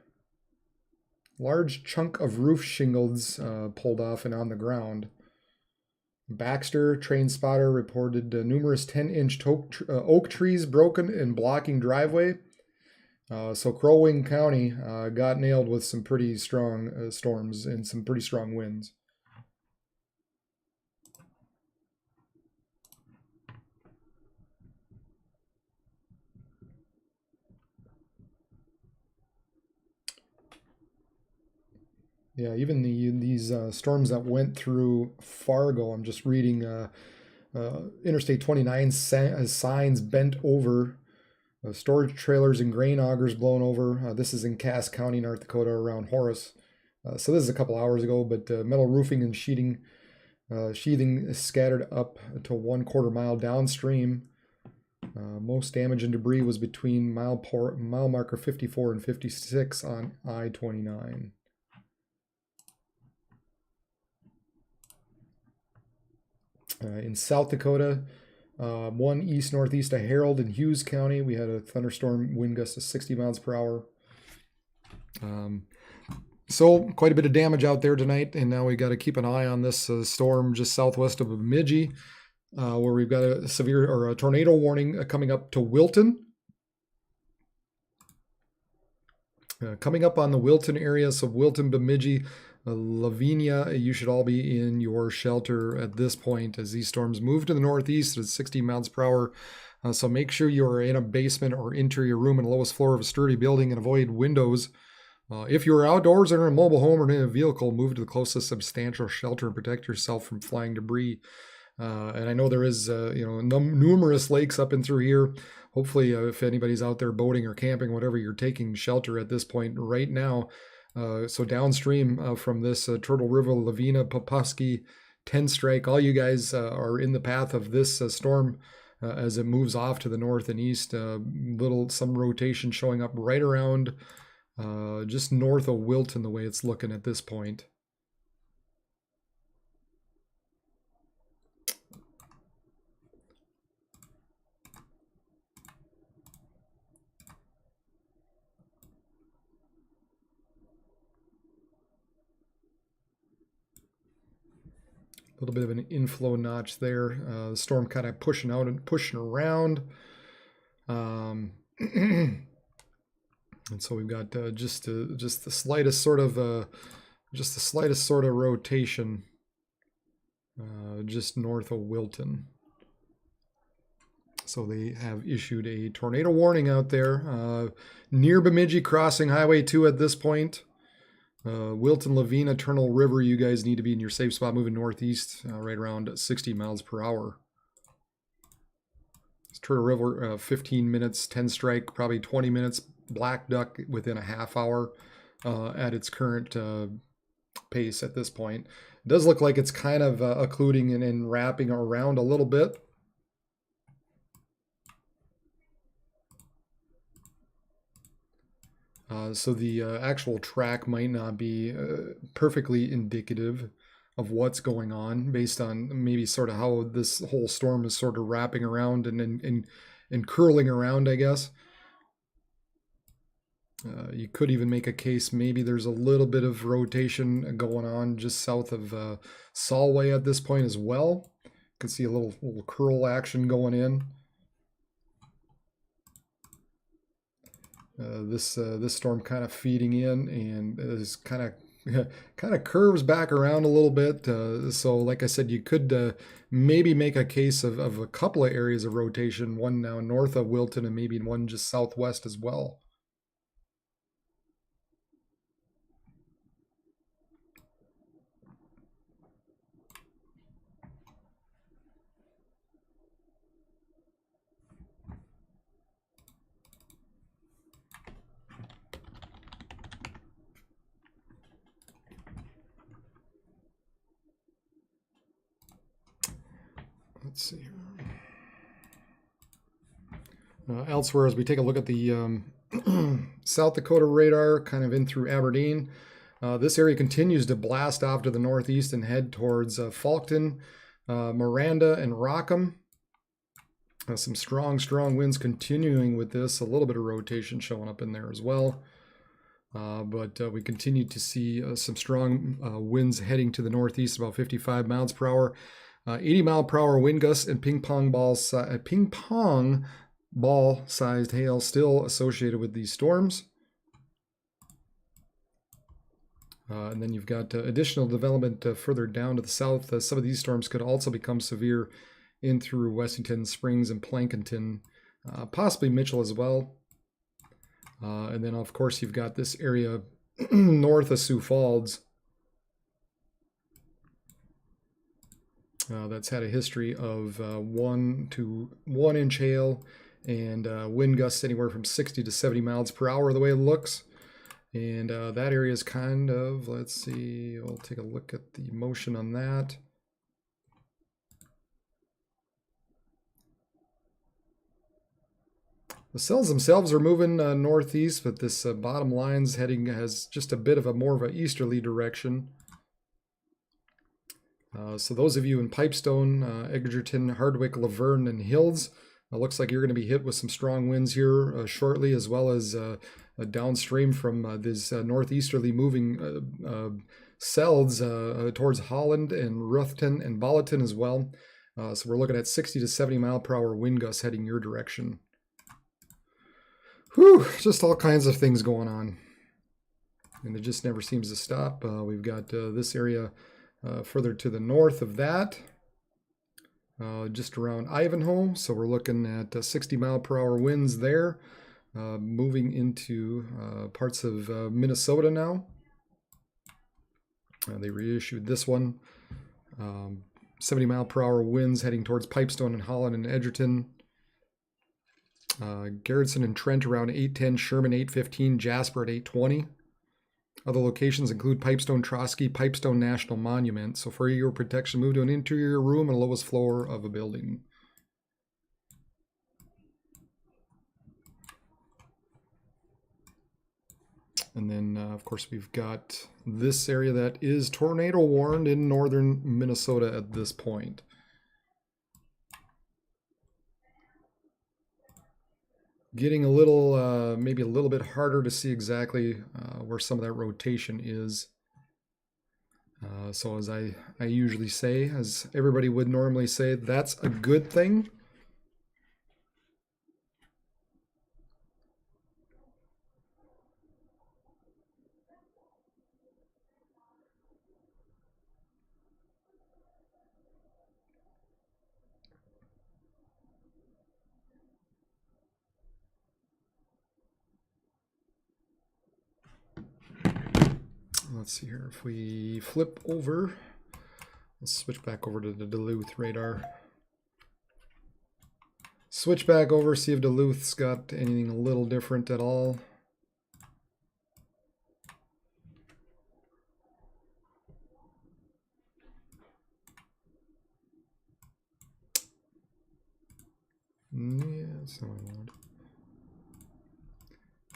chunk of roof shingles pulled off and on the ground. Baxter train spotter reported numerous 10-inch oak trees broken and blocking driveway. So Crow Wing County got nailed with some pretty strong storms and some pretty strong winds. Yeah, even these storms that went through Fargo, I'm just reading Interstate 29 signs bent over, storage trailers and grain augers blown over. This is in Cass County, North Dakota, around Horace. So this is a couple hours ago, but metal roofing and sheathing is scattered up to 1/4 mile downstream. Most damage and debris was between mile marker 54 and 56 on I-29. In South Dakota, 1 east-northeast of Harold in Hughes County, we had a thunderstorm wind gust of 60 miles per hour. So quite a bit of damage out there tonight, and now we got to keep an eye on this storm just southwest of Bemidji, where we've got a tornado warning coming up to Wilton. Coming up on the Wilton area, so Wilton, Bemidji, Lavinia, you should all be in your shelter at this point as these storms move to the northeast at 60 miles per hour. So make sure you are in a basement or interior room in the lowest floor of a sturdy building and avoid windows. If you are outdoors or in a mobile home or in a vehicle, move to the closest substantial shelter and protect yourself from flying debris. And I know there is, numerous lakes up and through here. Hopefully, if anybody's out there boating or camping, whatever, you're taking shelter at this point right now. So downstream from this, Turtle River, Lavina, Popusky, 10 Strike, all you guys are in the path of this storm as it moves off to the north and east. Some rotation showing up right around just north of Wilton, the way it's looking at this point. A little bit of an inflow notch there. The storm kind of pushing out and pushing around. And so we've got just the slightest sort of rotation just north of Wilton. So they have issued a tornado warning out there near Bemidji, crossing Highway 2 at this point. Wilton, Lavina, Turtle River, you guys need to be in your safe spot moving northeast right around 60 miles per hour. Turtle River, 15 minutes, 10 Strike, probably 20 minutes. Black Duck within a half hour at its current pace at this point. It does look like it's kind of occluding and wrapping around a little bit. So the actual track might not be perfectly indicative of what's going on based on maybe sort of how this whole storm is sort of wrapping around and curling around, I guess. You could even make a case maybe there's a little bit of rotation going on just south of Solway at this point as well. You can see a little curl action going in. This storm kind of feeding in and is kind of curves back around a little bit. So like I said, you could maybe make a case of a couple of areas of rotation, one now north of Wilton and maybe one just southwest as well. Let's see here. Elsewhere, as we take a look at the South Dakota radar, kind of in through Aberdeen, this area continues to blast off to the northeast and head towards Falkton, Miranda, and Rockham. Some strong winds continuing with this. A little bit of rotation showing up in there as well. But we continue to see some strong winds heading to the northeast, about 55 miles per hour. 80 mile per hour wind gusts and ping pong ball sized hail still associated with these storms. And then you've got additional development further down to the south. Some of these storms could also become severe in through Wessington, Springs, and Plankinton, possibly Mitchell as well. And then, of course, you've got this area north of Sioux Falls that's had a history of 1 to 1 inch hail and wind gusts anywhere from 60 to 70 miles per hour the way it looks. And that area is kind of, let's see, we'll take a look at the motion on that. The cells themselves are moving northeast, but this bottom line's heading has just a bit of a more of a easterly direction. So those of you in Pipestone, Edgerton, Hardwick, Laverne, and Hills, looks like you're going to be hit with some strong winds here shortly, as well as downstream from these northeasterly moving cells towards Holland and Ruthton and Bolliton as well. So we're looking at 60 to 70 mile per hour wind gusts heading your direction. Whew, just all kinds of things going on. And it just never seems to stop. We've got this area further to the north of that, just around Ivanhoe. So we're looking at 60 mile per hour winds there, moving into parts of Minnesota now. They reissued this one. 70 mile per hour winds heading towards Pipestone and Holland and Edgerton. Garrettson and Trent around 810, Sherman 815, Jasper at 820. Other locations include Pipestone, Trotsky, Pipestone National Monument. So for your protection, move to an interior room on the lowest floor of a building. And then, of course, we've got this area that is tornado warned in northern Minnesota at this point. Getting a little, maybe a little bit harder to see exactly where some of that rotation is. So as I usually say, as everybody would normally say, that's a good thing. Let's see here, if we flip over, let's switch back over to the Duluth radar. Switch back over, see if Duluth's got anything a little different at all. Yeah, that's not what I wanted.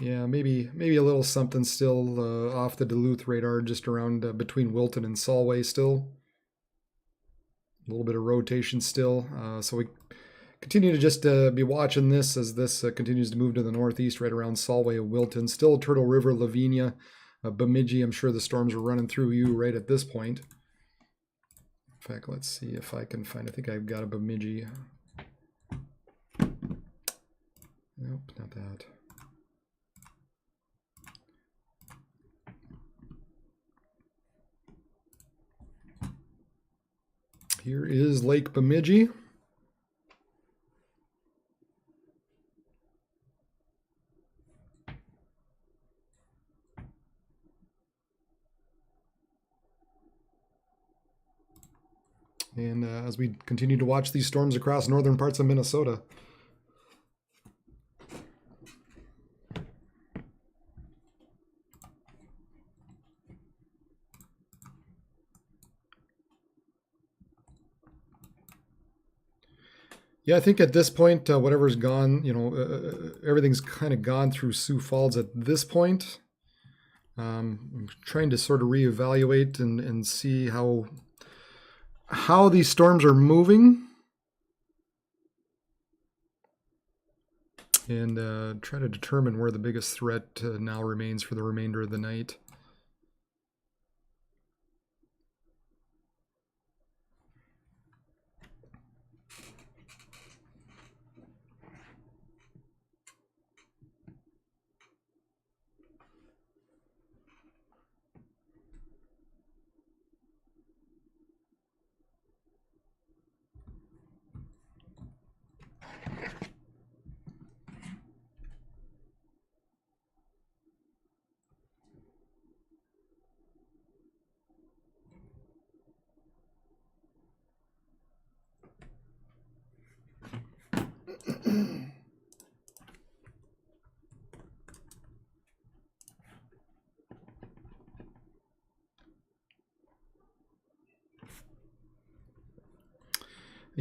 Yeah, maybe a little something still off the Duluth radar, just around between Wilton and Solway still. A little bit of rotation still. So we continue to just be watching this as this continues to move to the northeast right around Solway and Wilton. Still Turtle River, Lavinia, Bemidji. I'm sure the storms are running through you right at this point. In fact, let's see if I can find, I think I've got a Bemidji. Nope, not that. Here is Lake Bemidji. And as we continue to watch these storms across northern parts of Minnesota. Yeah, I think at this point, whatever's gone, you know, everything's kind of gone through Sioux Falls at this point. I'm trying to sort of reevaluate and see how these storms are moving. And try to determine where the biggest threat now remains for the remainder of the night.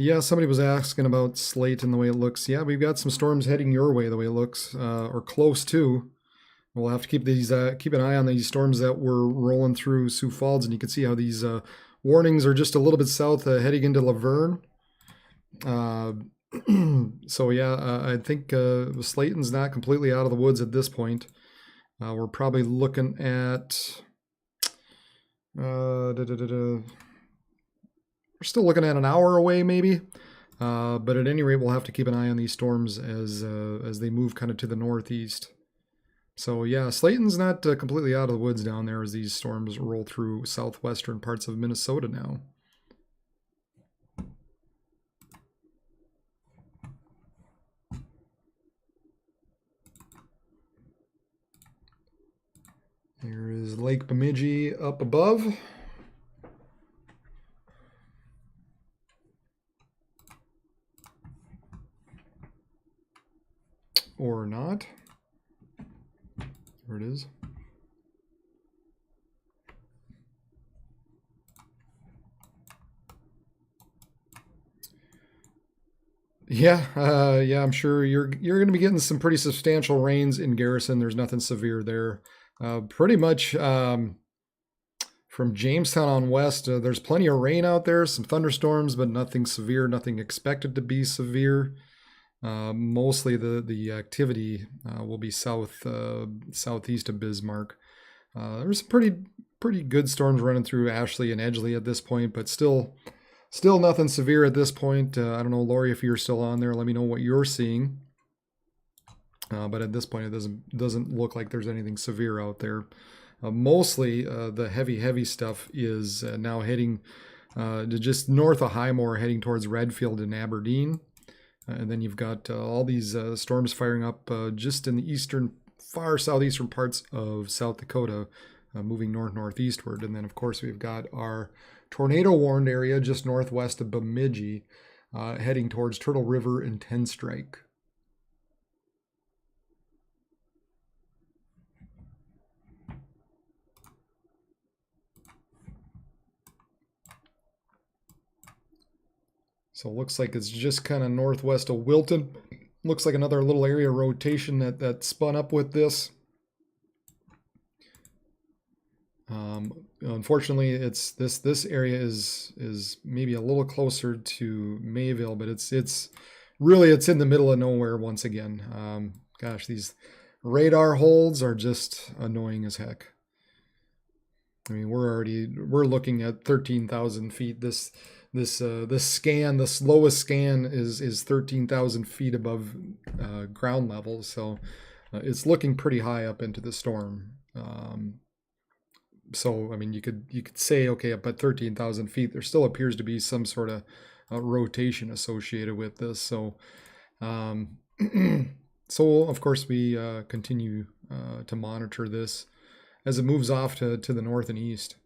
Yeah, somebody was asking about slate and the way it looks. Yeah, we've got some storms heading your way the way it looks, or close to. We'll have to keep these keep an eye on these storms that were rolling through Sioux Falls, and you can see how these warnings are just a little bit south, heading into Laverne. So yeah, I think Slayton's not completely out of the woods at this point. We're probably looking at we're still looking at an hour away, maybe. But at any rate, we'll have to keep an eye on these storms as they move kind of to the northeast. So yeah, Slayton's not completely out of the woods down there as these storms roll through southwestern parts of Minnesota now. Here is Lake Bemidji up above. Or not. There it is. Yeah, I'm sure you're going to be getting some pretty substantial rains in Garrison. There's nothing severe there. Pretty much from Jamestown on west, there's plenty of rain out there, some thunderstorms, but nothing severe, nothing expected to be severe. Mostly the activity will be southeast of Bismarck. There's pretty good storms running through Ashley and Edgeley at this point, but still nothing severe at this point. I don't know, Lori, if you're still on there, let me know what you're seeing. But at this point, it doesn't look like there's anything severe out there. Mostly the heavy stuff is now heading to just north of Highmore, heading towards Redfield and Aberdeen. And then you've got all these storms firing up just in the far southeastern parts of South Dakota, moving northeastward. And then, of course, we've got our tornado warned area just northwest of Bemidji, heading towards Turtle River and Ten Strike. So it looks like it's just kind of northwest of Wilton. Looks like another little area rotation that spun up with this. Unfortunately, it's this area is maybe a little closer to Mayville, but it's in the middle of nowhere once again. Gosh, these radar holds are just annoying as heck. I mean, we're looking at 13,000 feet. This scan, the slowest scan is 13,000 feet above ground level, so it's looking pretty high up into the storm. So I mean, you could say, okay, up at 13,000 feet, there still appears to be some sort of rotation associated with this. So, so of course we continue to monitor this as it moves off to the north and east.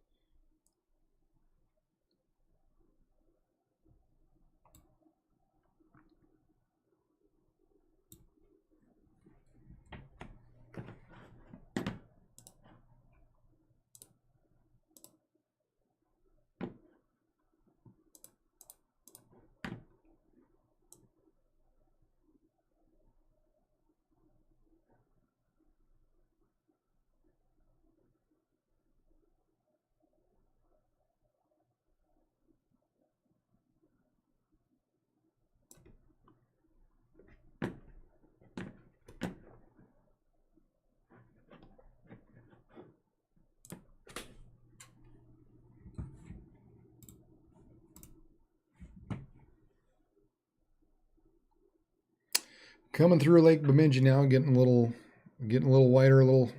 Coming through Lake Bemidji now, getting a little wider, a little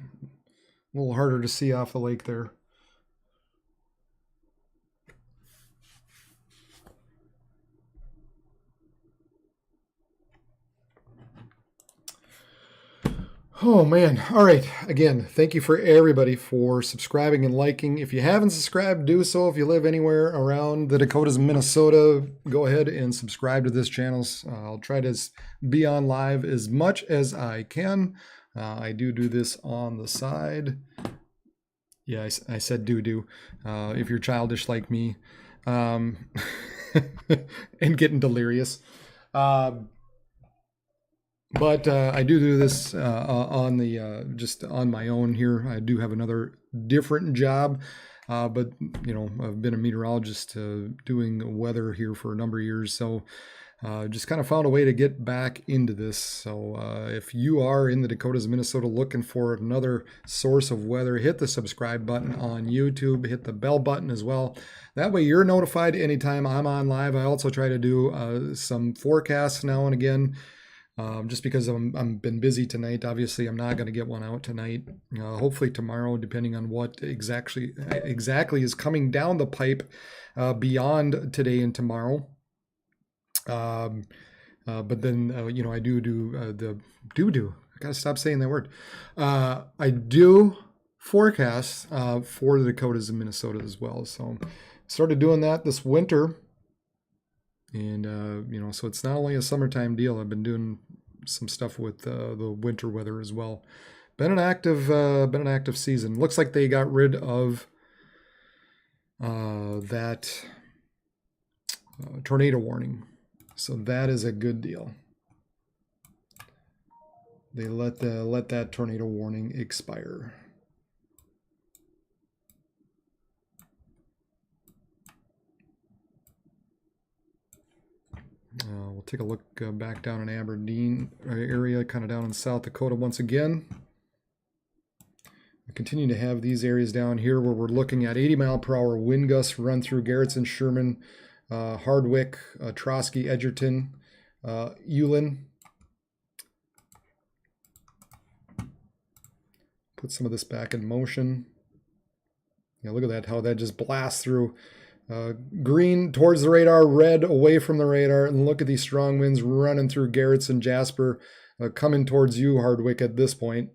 harder to see off the lake there. Oh man. All right. Again, thank you for everybody for subscribing and liking. If you haven't subscribed, do so. If you live anywhere around the Dakotas and Minnesota, go ahead and subscribe to this channel. I'll try to be on live as much as I can. I do this on the side. Yeah, I said do. If you're childish like me. and getting delirious. But I do this on the just on my own here. I do have another different job, but you know, I've been a meteorologist doing weather here for a number of years, so just kind of found a way to get back into this. So if you are in the Dakotas, Minnesota, looking for another source of weather, hit the subscribe button on YouTube, hit the bell button as well. That way you're notified anytime I'm on live. I also try to do some forecasts now and again. Just because I'm been busy tonight. Obviously, I'm not going to get one out tonight. Hopefully tomorrow, depending on what exactly is coming down the pipe beyond today and tomorrow. But then you know, I do I gotta stop saying that word. I do forecasts for the Dakotas and Minnesota as well. So started doing that this winter. And, you know, so it's not only a summertime deal. I've been doing some stuff with the winter weather as well. Been an active season. Looks like they got rid of that tornado warning. So that is a good deal. They let that tornado warning expire. We'll take a look back down in Aberdeen area, kind of down in South Dakota once again. We continue to have these areas down here where we're looking at 80-mile-per-hour wind gusts run through Garretson, Sherman, Hardwick, Trotsky, Edgerton, Ulen. Put some of this back in motion. Yeah, look at that, how that just blasts through. Green towards the radar, red away from the radar, and look at these strong winds running through Garretson, Jasper, coming towards you, Hardwick, at this point.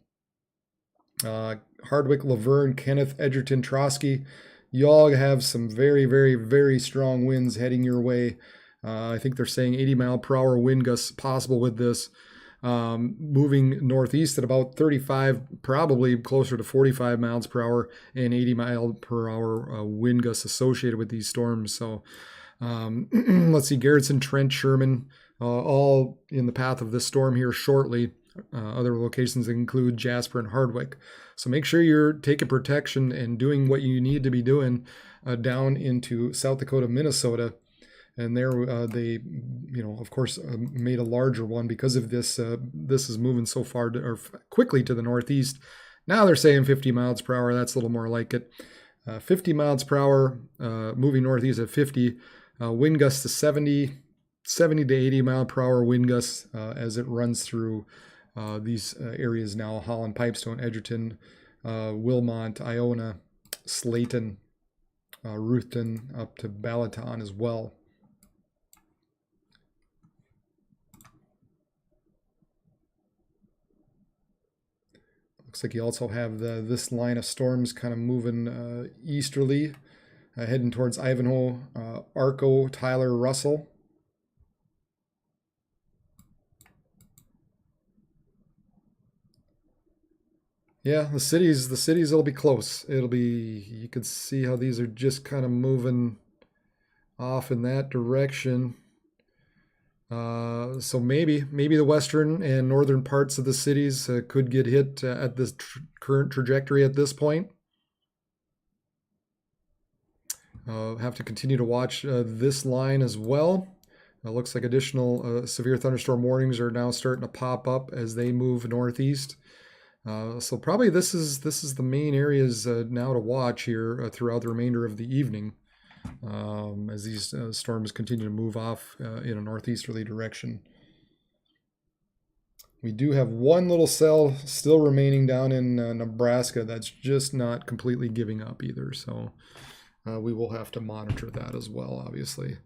Hardwick, Laverne, Kenneth, Edgerton, Trotsky, you all have some very, very, very strong winds heading your way. I think they're saying 80-mile-per-hour wind gusts possible with this. Moving northeast at about 35, probably closer to 45 miles per hour, and 80-mile-per-hour wind gusts associated with these storms. So let's see, Garretson, Trent, Sherman, all in the path of this storm here shortly. Other locations include Jasper and Hardwick. So make sure you're taking protection and doing what you need to be doing down into South Dakota, Minnesota. And there they, you know, of course, made a larger one because of this. This is moving so far or quickly to the northeast. Now they're saying 50 miles per hour. That's a little more like it. 50 miles per hour, moving northeast at 50. Wind gusts to 70 to 80 mile per hour wind gusts as it runs through these areas now. Holland, Pipestone, Edgerton, Wilmont, Iona, Slayton, Ruthven, up to Balaton as well. Looks like you also have this line of storms kind of moving easterly, heading towards Ivanhoe, Arco, Tyler, Russell. Yeah, the cities will be close. It'll be, you can see how these are just kind of moving off in that direction. So maybe the western and northern parts of the cities could get hit at this current trajectory at this point. Have to continue to watch this line as well. It looks like additional severe thunderstorm warnings are now starting to pop up as they move northeast. So probably this is the main areas now to watch here throughout the remainder of the evening. As these storms continue to move off in a northeasterly direction. We do have one little cell still remaining down in Nebraska that's just not completely giving up either. So we will have to monitor that as well, obviously.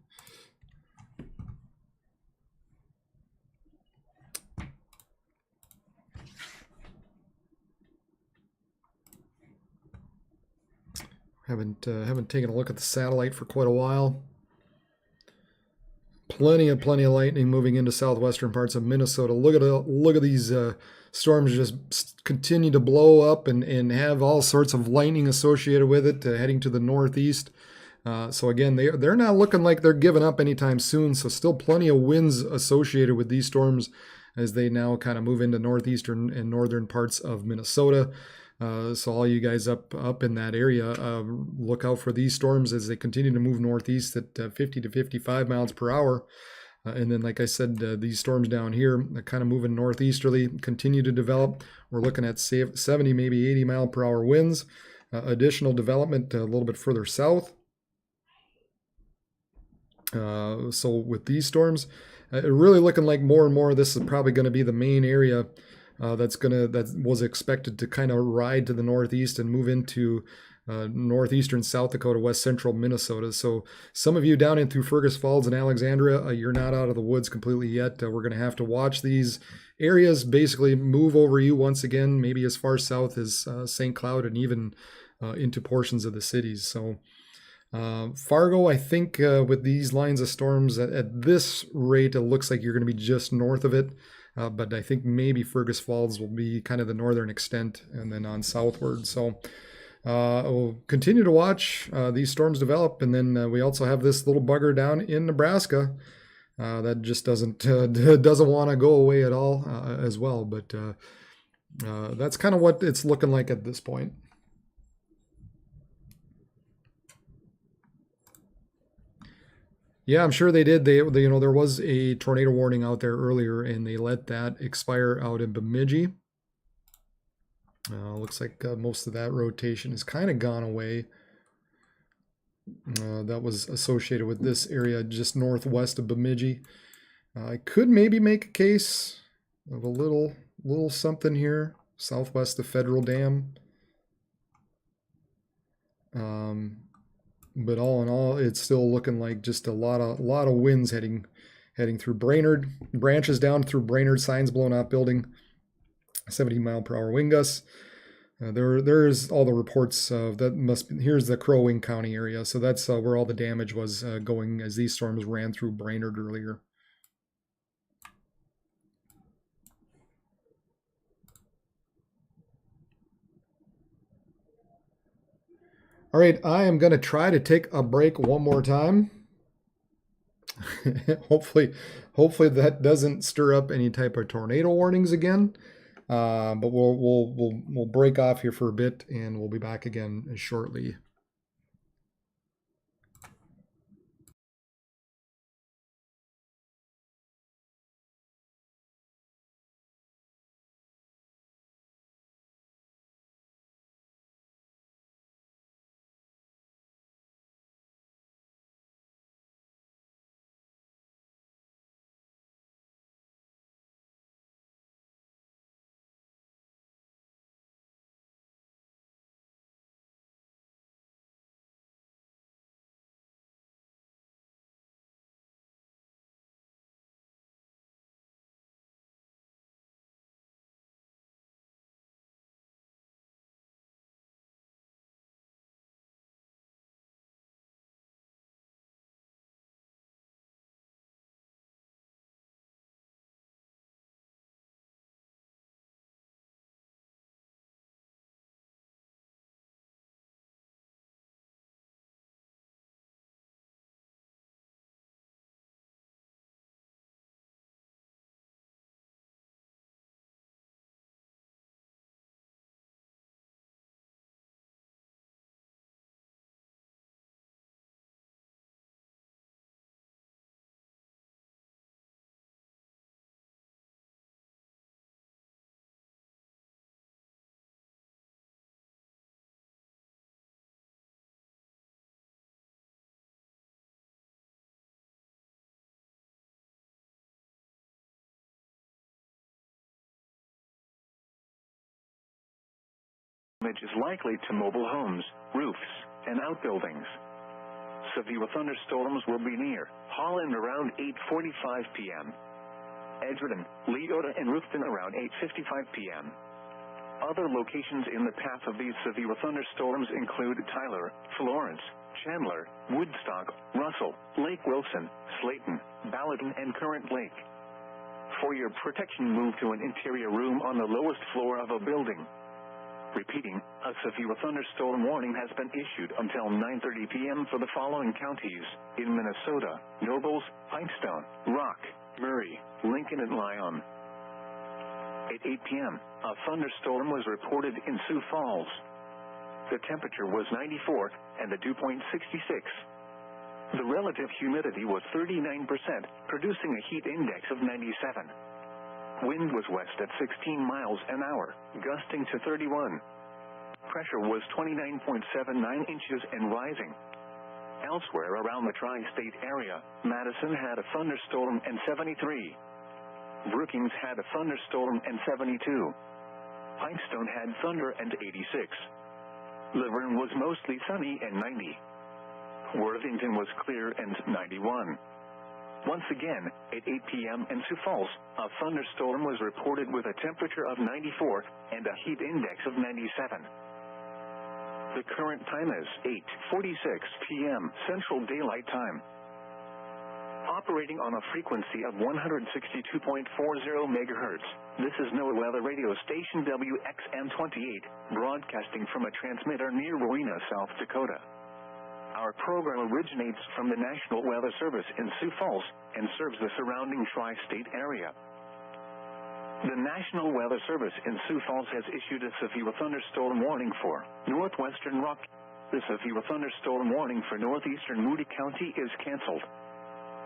Haven't taken a look at the satellite for quite a while. Plenty of lightning moving into southwestern parts of Minnesota. Look at these storms just continue to blow up and have all sorts of lightning associated with it, heading to the northeast. So again, they're not looking like they're giving up anytime soon. So still plenty of winds associated with these storms as they now kind of move into northeastern and northern parts of Minnesota. So all you guys up in that area, look out for these storms as they continue to move northeast at 50 to 55 miles per hour. And then, like I said, these storms down here are kind of moving northeasterly, continue to develop. We're looking at 70, maybe 80 mile per hour winds. Additional development a little bit further south. So with these storms, really looking like more and more this is probably going to be the main area that was expected to kind of ride to the northeast and move into northeastern South Dakota, west central Minnesota. So some of you down in through Fergus Falls and Alexandria, you're not out of the woods completely yet. We're going to have to watch these areas basically move over you once again, maybe as far south as St. Cloud and even into portions of the cities. So Fargo, I think with these lines of storms at this rate, it looks like you're going to be just north of it. But I think maybe Fergus Falls will be kind of the northern extent and then on southward. So we'll continue to watch these storms develop. And then we also have this little bugger down in Nebraska that just doesn't want to go away at all as well. But that's kind of what it's looking like at this point. Yeah, I'm sure they did. They there was a tornado warning out there earlier, and they let that expire out in Bemidji. Looks like most of that rotation has kind of gone away. That was associated with this area just northwest of Bemidji. I could maybe make a case of a little something here southwest of Federal Dam. But all in all, it's still looking like just a lot of winds heading through Brainerd, branches down through Brainerd, signs blown out building, 70 mile per hour wind gusts. There's all the reports that must be, here's the Crow Wing County area. So that's where all the damage was going as these storms ran through Brainerd earlier. All right, I am going to try to take a break one more time. hopefully that doesn't stir up any type of tornado warnings again. But we'll break off here for a bit, and we'll be back again shortly. Damage is likely to mobile homes, roofs, and outbuildings. Severe thunderstorms will be near Holland around 8:45 p.m. Edgerton, Leota, and Roofton around 8:55 p.m. Other locations in the path of these severe thunderstorms include Tyler, Florence, Chandler, Woodstock, Russell, Lake Wilson, Slayton, Ballatin, and Current Lake. For your protection, move to an interior room on the lowest floor of a building. Repeating, a severe thunderstorm warning has been issued until 9:30 p.m. for the following counties in Minnesota: Nobles, Pipestone, Rock, Murray, Lincoln, and Lyon. At 8 p.m., a thunderstorm was reported in Sioux Falls. The temperature was 94 and the dew point 66. The relative humidity was 39%, producing a heat index of 97. Wind was west at 16 miles an hour, gusting to 31. Pressure was 29.79 inches and rising. Elsewhere around the tri-state area, Madison had a thunderstorm and 73. Brookings had a thunderstorm and 72. Pipestone had thunder and 86. Laverne was mostly sunny and 90. Worthington was clear and 91. Once again, at 8 p.m. in Sioux Falls, a thunderstorm was reported with a temperature of 94 and a heat index of 97. The current time is 8:46 p.m. Central Daylight Time. Operating on a frequency of 162.40 megahertz, this is NOAA Weather Radio Station WXM28, broadcasting from a transmitter near Rowena, South Dakota. Our program originates from the National Weather Service in Sioux Falls and serves the surrounding tri-state area. The National Weather Service in Sioux Falls has issued a severe thunderstorm warning for northwestern Rock. The severe thunderstorm warning for northeastern Moody County is canceled.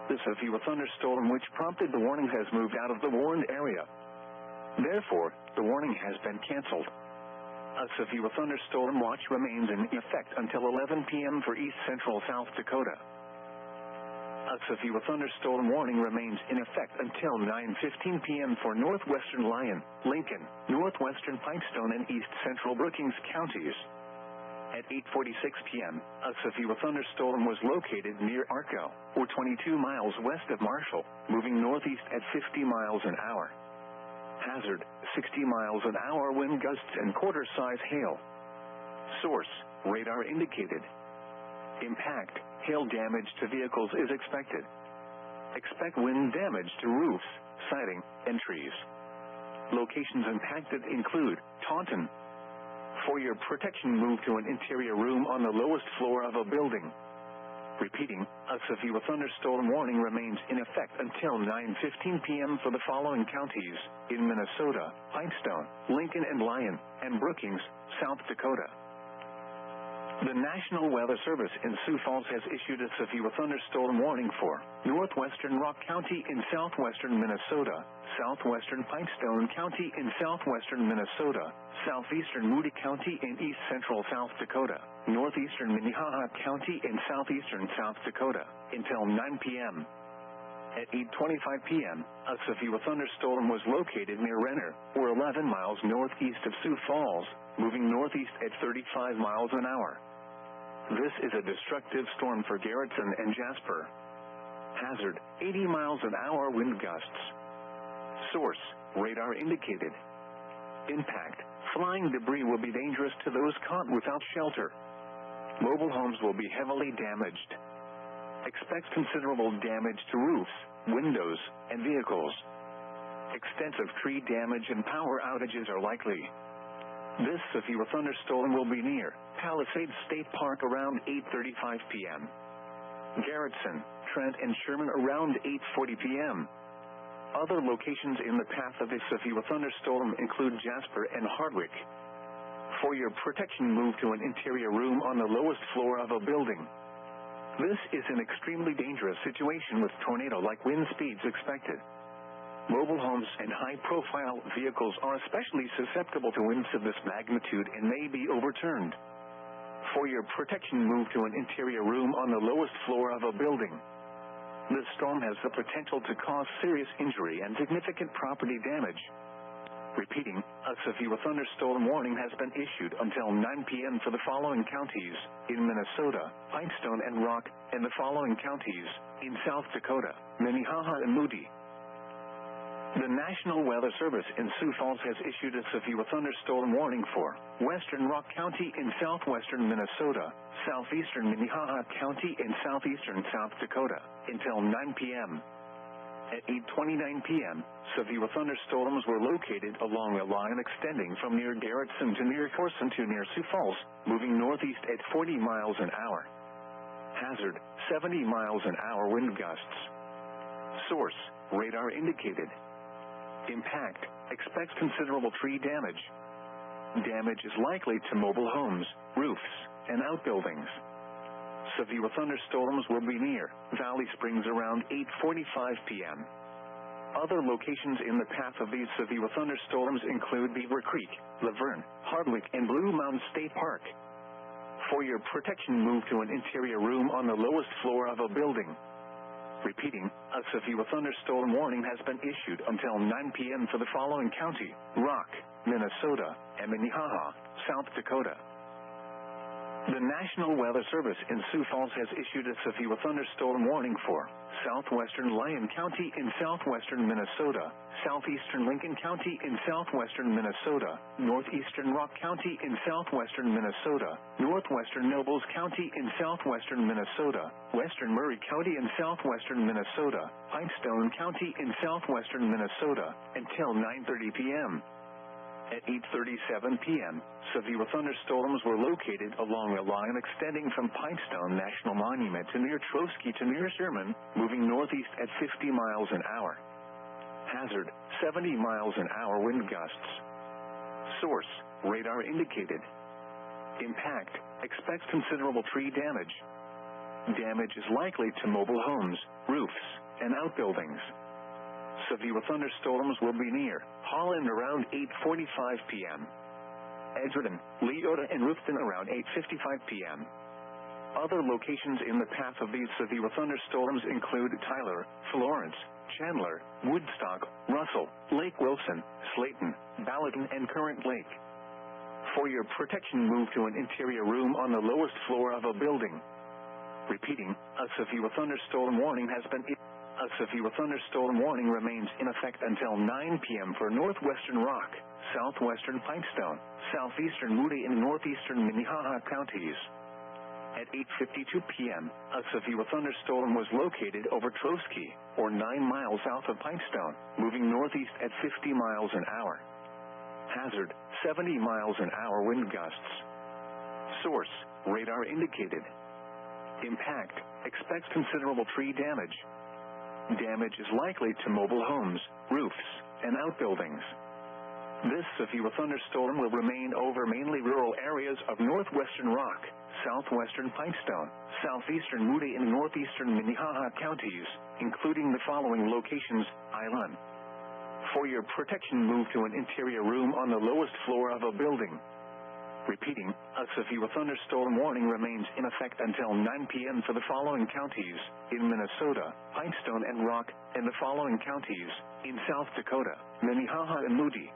The severe thunderstorm which prompted the warning has moved out of the warned area. Therefore, the warning has been canceled. A severe thunderstorm watch remains in effect until 11 p.m. for east central South Dakota. A severe thunderstorm warning remains in effect until 9:15 p.m. for northwestern Lyon, Lincoln, northwestern Pipestone, and east central Brookings counties. At 8:46 p.m., a severe thunderstorm was located near Arco, or 22 miles west of Marshall, moving northeast at 50 miles an hour. Hazard, 60 miles an hour wind gusts and quarter-size hail. Source, radar indicated. Impact, hail damage to vehicles is expected. Expect wind damage to roofs, siding, and trees. Locations impacted include Taunton. For your protection, move to an interior room on the lowest floor of a building. Repeating, a severe thunderstorm warning remains in effect until 9:15 p.m. for the following counties in Minnesota: Pipestone, Lincoln and Lyon, and Brookings, South Dakota. The National Weather Service in Sioux Falls has issued a severe thunderstorm warning for northwestern Rock County in southwestern Minnesota, southwestern Pipestone County in southwestern Minnesota, southeastern Moody County in east central South Dakota, northeastern Minnehaha County in southeastern South Dakota, until 9 p.m. At 8:25 p.m., a severe thunderstorm was located near Renner, or 11 miles northeast of Sioux Falls, moving northeast at 35 miles an hour. This is a destructive storm for Garretson and Jasper. Hazard, 80 miles an hour wind gusts. Source, radar indicated. Impact, flying debris will be dangerous to those caught without shelter. Mobile homes will be heavily damaged. Expect considerable damage to roofs, windows, and vehicles. Extensive tree damage and power outages are likely. This severe thunderstorm will be near Palisades State Park around 8:35 p.m. Garretson, Trent, and Sherman around 8:40 p.m. Other locations in the path of a severe thunderstorm include Jasper and Hardwick. For your protection, move to an interior room on the lowest floor of a building. This is an extremely dangerous situation with tornado-like wind speeds expected. Mobile homes and high-profile vehicles are especially susceptible to winds of this magnitude and may be overturned. For your protection, move to an interior room on the lowest floor of a building. This storm has the potential to cause serious injury and significant property damage. Repeating, a severe thunderstorm warning has been issued until 9 p.m. for the following counties in Minnesota, Pipestone and Rock, and the following counties in South Dakota, Minnehaha and Moody. The National Weather Service in Sioux Falls has issued a severe thunderstorm warning for western Rock County in southwestern Minnesota, southeastern Minnehaha County, and southeastern South Dakota until 9 p.m. At 8:29 p.m., severe thunderstorms were located along a line extending from near Garrettson to near Thorson to near Sioux Falls, moving northeast at 40 miles an hour. Hazard, 70 miles an hour wind gusts. Source, radar indicated. Impact, expects considerable tree damage. Damage is likely to mobile homes, roofs, and outbuildings. Severe thunderstorms will be near Valley Springs around 8:45 p.m. Other locations in the path of these severe thunderstorms include Beaver Creek, Laverne, Hardwick, and Blue Mountain State Park. For your protection, move to an interior room on the lowest floor of a building. Repeating, a severe thunderstorm warning has been issued until 9 p.m. for the following county: Rock, Minnesota, and Minnehaha, South Dakota. The National Weather Service in Sioux Falls has issued a severe thunderstorm warning for southwestern Lyon County in southwestern Minnesota, southeastern Lincoln County in southwestern Minnesota, northeastern Rock County in southwestern Minnesota, northwestern Nobles County in southwestern Minnesota, western Murray County in southwestern Minnesota, Pipestone County in southwestern Minnesota, until 9:30 p.m. At 8:37 p.m., severe thunderstorms were located along a line extending from Pipestone National Monument to near Trotsky to near Sherman, moving northeast at 50 miles an hour. Hazard, 70 miles an hour wind gusts. Source, radar indicated. Impact, expects considerable tree damage. Damage is likely to mobile homes, roofs, and outbuildings. Severe thunderstorms will be near Holland around 8:45 p.m. Edgerton, Leota, and Rufton around 8:55 p.m. Other locations in the path of these severe thunderstorms include Tyler, Florence, Chandler, Woodstock, Russell, Lake Wilson, Slayton, Ballatin, and Current Lake. For your protection, move to an interior room on the lowest floor of a building. Repeating, a severe thunderstorm warning has been issued. A severe thunderstorm warning remains in effect until 9 p.m. for northwestern Rock, southwestern Pipestone, southeastern Moody, and northeastern Minnehaha counties. At 8:52 p.m., a severe thunderstorm was located over Trotsky, or 9 miles south of Pipestone, moving northeast at 50 miles an hour. Hazard, 70 miles an hour wind gusts. Source, radar indicated. Impact, expects considerable tree damage. Damage is likely to mobile homes, roofs, and outbuildings. This severe thunderstorm will remain over mainly rural areas of northwestern Rock, southwestern Pipestone, southeastern Moody, and northeastern Minnehaha counties, including the following locations: Island. For your protection, move to an interior room on the lowest floor of a building. Repeating, a severe thunderstorm warning remains in effect until 9 p.m. for the following counties: in Minnesota, Pipestone and Rock, and the following counties: in South Dakota, Minnehaha, and Moody.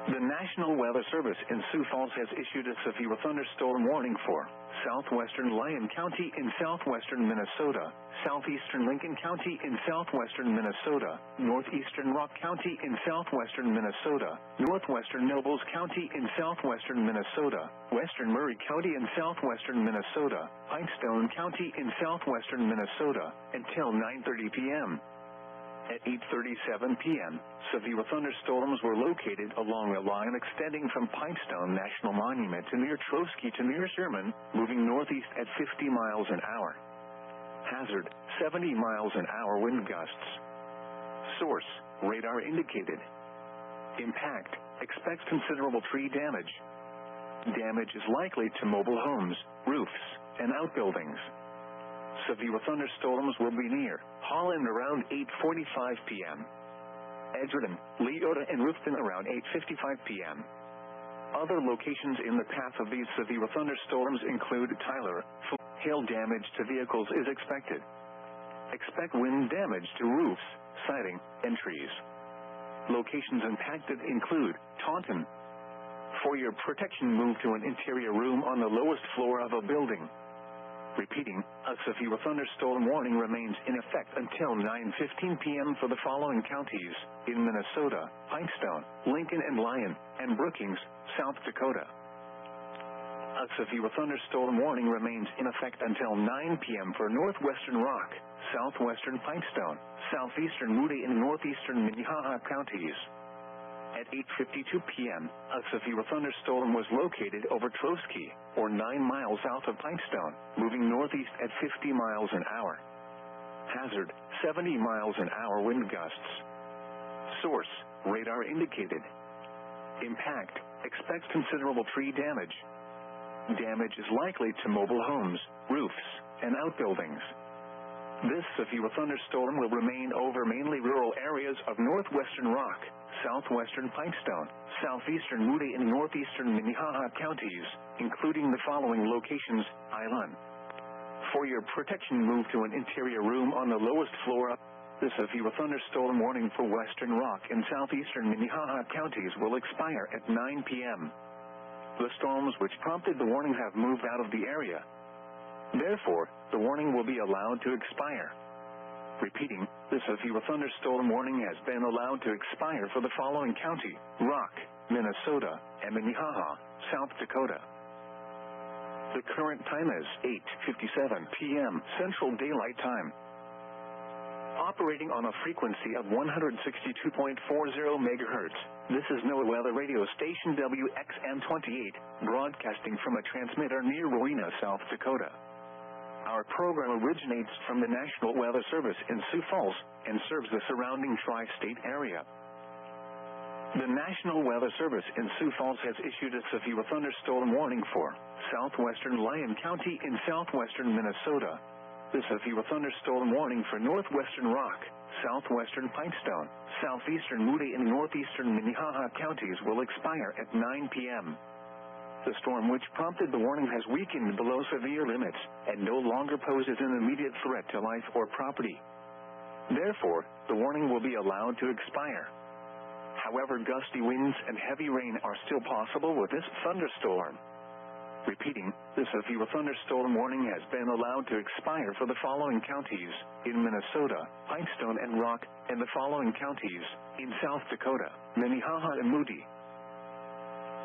The National Weather Service in Sioux Falls has issued a severe thunderstorm warning for southwestern Lyon County in southwestern Minnesota, southeastern Lincoln County in southwestern Minnesota, northeastern Rock County in southwestern Minnesota, northwestern Nobles County in southwestern Minnesota, western Murray County in southwestern Minnesota, Pipestone County in southwestern Minnesota, until 9:30 p.m. At 8:37 p.m., severe thunderstorms were located along a line extending from Pipestone National Monument to near Trotsky to near Sherman, moving northeast at 50 miles an hour. Hazard, 70 miles an hour wind gusts. Source, radar indicated. Impact, expects considerable tree damage. Damage is likely to mobile homes, roofs, and outbuildings. Severe thunderstorms will be near Holland around 8:45 p.m. Edgerton, Leota, and Rufton around 8:55 p.m. Other locations in the path of these severe thunderstorms include Tyler. Hail damage to vehicles is expected. Expect wind damage to roofs, siding, and trees. Locations impacted include Taunton. For your protection, move to an interior room on the lowest floor of a building. Repeating, a severe thunderstorm warning remains in effect until 9:15 p.m. for the following counties: in Minnesota, Pipestone, Lincoln and Lyon, and Brookings, South Dakota. A severe thunderstorm warning remains in effect until 9 p.m. for northwestern Rock, southwestern Pipestone, southeastern Moody and northeastern Minnehaha counties. At 8:52 p.m., a severe thunderstorm was located over Troski, or 9 miles south of Pipestone, moving northeast at 50 miles an hour. Hazard, 70 miles an hour wind gusts. Source, radar indicated. Impact, expect considerable tree damage. Damage is likely to mobile homes, roofs, and outbuildings. This severe thunderstorm will remain over mainly rural areas of northwestern Rock, southwestern Pipestone, southeastern Moody and northeastern Minnehaha counties, including the following locations: Island. For your protection, move to an interior room on the lowest floor. The severe thunderstorm warning for western Rock and southeastern Minnehaha counties will expire at 9 p.m. The storms which prompted the warning have moved out of the area. Therefore, the warning will be allowed to expire. Repeating, the severe thunderstorm warning has been allowed to expire for the following county: Rock, Minnesota, and Minnehaha, South Dakota. The current time is 8:57 p.m. Central Daylight Time. Operating on a frequency of 162.40 megahertz, this is NOAA Weather Radio Station WXM28, broadcasting from a transmitter near Rowena, South Dakota. Our program originates from the National Weather Service in Sioux Falls and serves the surrounding tri-state area. The National Weather Service in Sioux Falls has issued a severe thunderstorm warning for southwestern Lyon County in southwestern Minnesota. The severe thunderstorm warning for northwestern Rock, southwestern Pipestone, southeastern Moody and northeastern Minnehaha counties will expire at 9 p.m. The storm which prompted the warning has weakened below severe limits and no longer poses an immediate threat to life or property. Therefore, the warning will be allowed to expire. However, gusty winds and heavy rain are still possible with this thunderstorm. Repeating, the severe thunderstorm warning has been allowed to expire for the following counties: in Minnesota, Pipestone and Rock, and the following counties: in South Dakota, Minnehaha and Moody.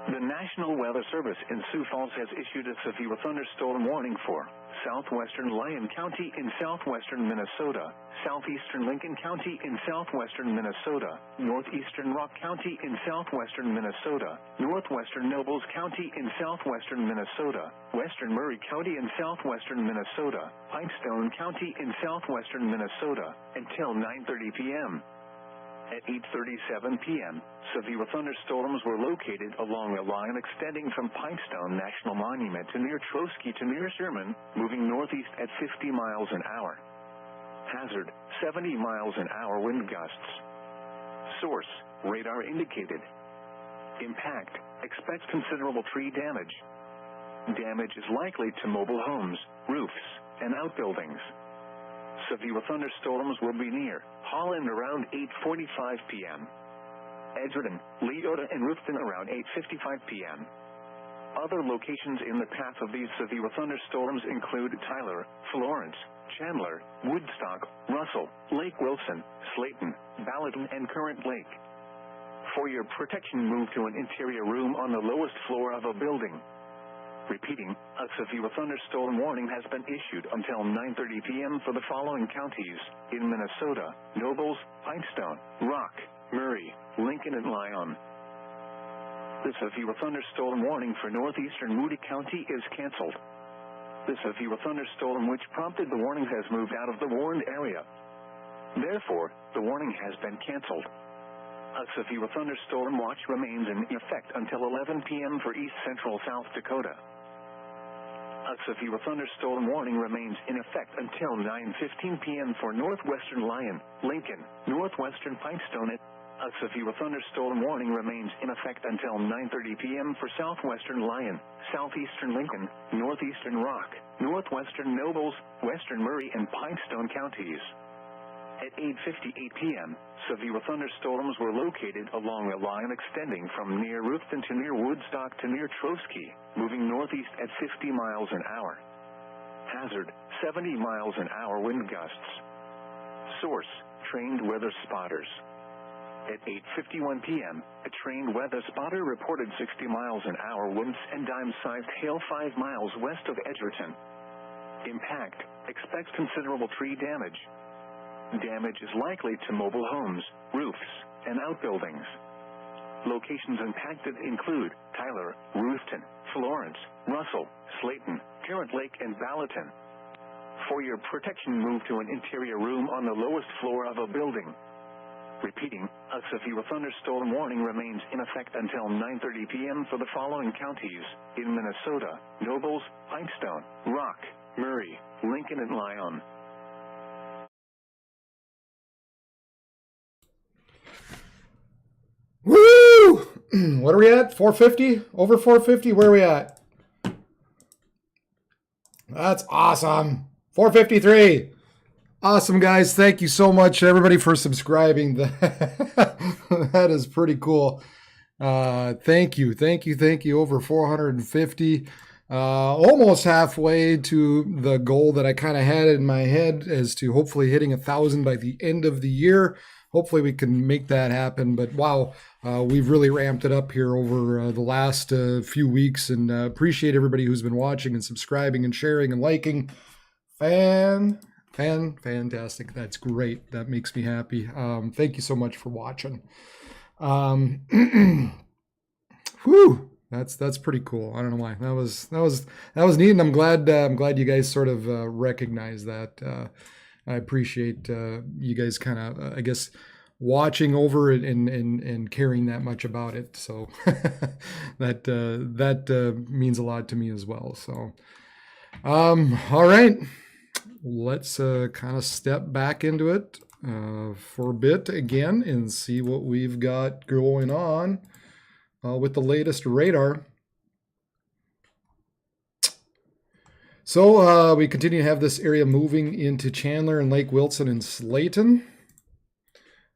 The National Weather Service in Sioux Falls has issued a severe thunderstorm warning for southwestern Lyon County in southwestern Minnesota, southeastern Lincoln County in southwestern Minnesota, northeastern Rock County in southwestern Minnesota, northwestern Nobles County in southwestern Minnesota, western Murray County in southwestern Minnesota, Pipestone County in southwestern Minnesota, until 9:30 p.m. At 8:37 p.m., severe thunderstorms were located along a line extending from Pipestone National Monument to near Troski to near Sherman, moving northeast at 50 miles an hour. Hazard, 70 miles an hour wind gusts. Source, radar indicated. Impact, expect considerable tree damage. Damage is likely to mobile homes, roofs, and outbuildings. Severe thunderstorms will be near Holland around 8:45 p.m. Edgerton, Leota, and Rufton around 8:55 p.m. Other locations in the path of these severe thunderstorms include Tyler, Florence, Chandler, Woodstock, Russell, Lake Wilson, Slayton, Ballatin, and Current Lake. For your protection, move to an interior room on the lowest floor of a building. Repeating, a severe thunderstorm warning has been issued until 9:30 p.m. for the following counties: in Minnesota, Nobles, Pipestone, Rock, Murray, Lincoln, and Lyon. The severe thunderstorm warning for northeastern Moody County is canceled. The severe thunderstorm which prompted the warning has moved out of the warned area. Therefore, the warning has been canceled. A severe thunderstorm watch remains in effect until 11 p.m. for east central South Dakota. A severe thunderstorm warning remains in effect until 9:15 p.m. for northwestern Lyon, Lincoln, northwestern Pipestone. A severe thunderstorm warning remains in effect until 9:30 p.m. for southwestern Lyon, southeastern Lincoln, northeastern Rock, northwestern Nobles, western Murray, and Pipestone counties. At 8:58 p.m., severe thunderstorms were located along a line extending from near Rufton to near Woodstock to near Troski, moving northeast at 50 miles an hour. Hazard, 70 miles an hour wind gusts. Source, trained weather spotters. At 8:51 p.m., a trained weather spotter reported 60 miles an hour winds and dime-sized hail 5 miles west of Edgerton. Impact, expects considerable tree damage. Damage is likely to mobile homes, roofs, and outbuildings. Locations impacted include Tyler, Ruthton, Florence, Russell, Slayton, Tarrant Lake, and Ballatin. For your protection, move to an interior room on the lowest floor of a building. Repeating, a severe thunderstorm warning remains in effect until 9:30 p.m. for the following counties in Minnesota: Nobles, Pipestone, Rock, Murray, Lincoln, and Lyon. Woo! What are we at? 450? Over 450? Where are we at? That's awesome. 453. Awesome, guys. Thank you so much, everybody, for subscribing. That is pretty cool. Thank you. Over 450. Almost halfway to the goal that I kind of had in my head as to hopefully hitting 1,000 by the end of the year. Hopefully we can make that happen. But wow, we've really ramped it up here over the last few weeks, and appreciate everybody who's been watching and subscribing and sharing and liking. Fantastic. That's great. That makes me happy. Thank you so much for watching. Whew. That's pretty cool. I don't know why. That was neat, and I'm glad you guys sort of recognize that. I appreciate you guys kind of, I guess, watching over it and caring that much about it. So that means a lot to me as well. So all right. Let's kind of step back into it for a bit again and see what we've got going on with the latest radar. So we continue to have this area moving into Chandler and Lake Wilson and Slayton.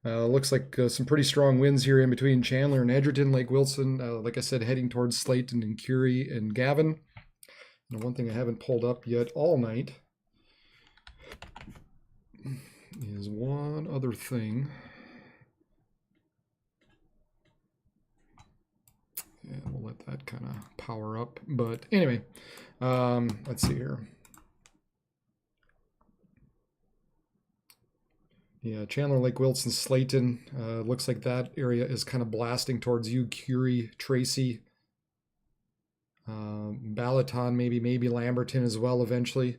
Looks like some pretty strong winds here in between Chandler and Edgerton, Lake Wilson. Like I said, heading towards Slayton and Curie and Gavin. And one thing I haven't pulled up yet all night is one other thing. Yeah, we'll let that kind of power up. But anyway, let's see here. Yeah, Chandler, Lake Wilson, Slayton. Looks like that area is kind of blasting towards you, Curie, Tracy, Ballatin, maybe Lamberton as well eventually.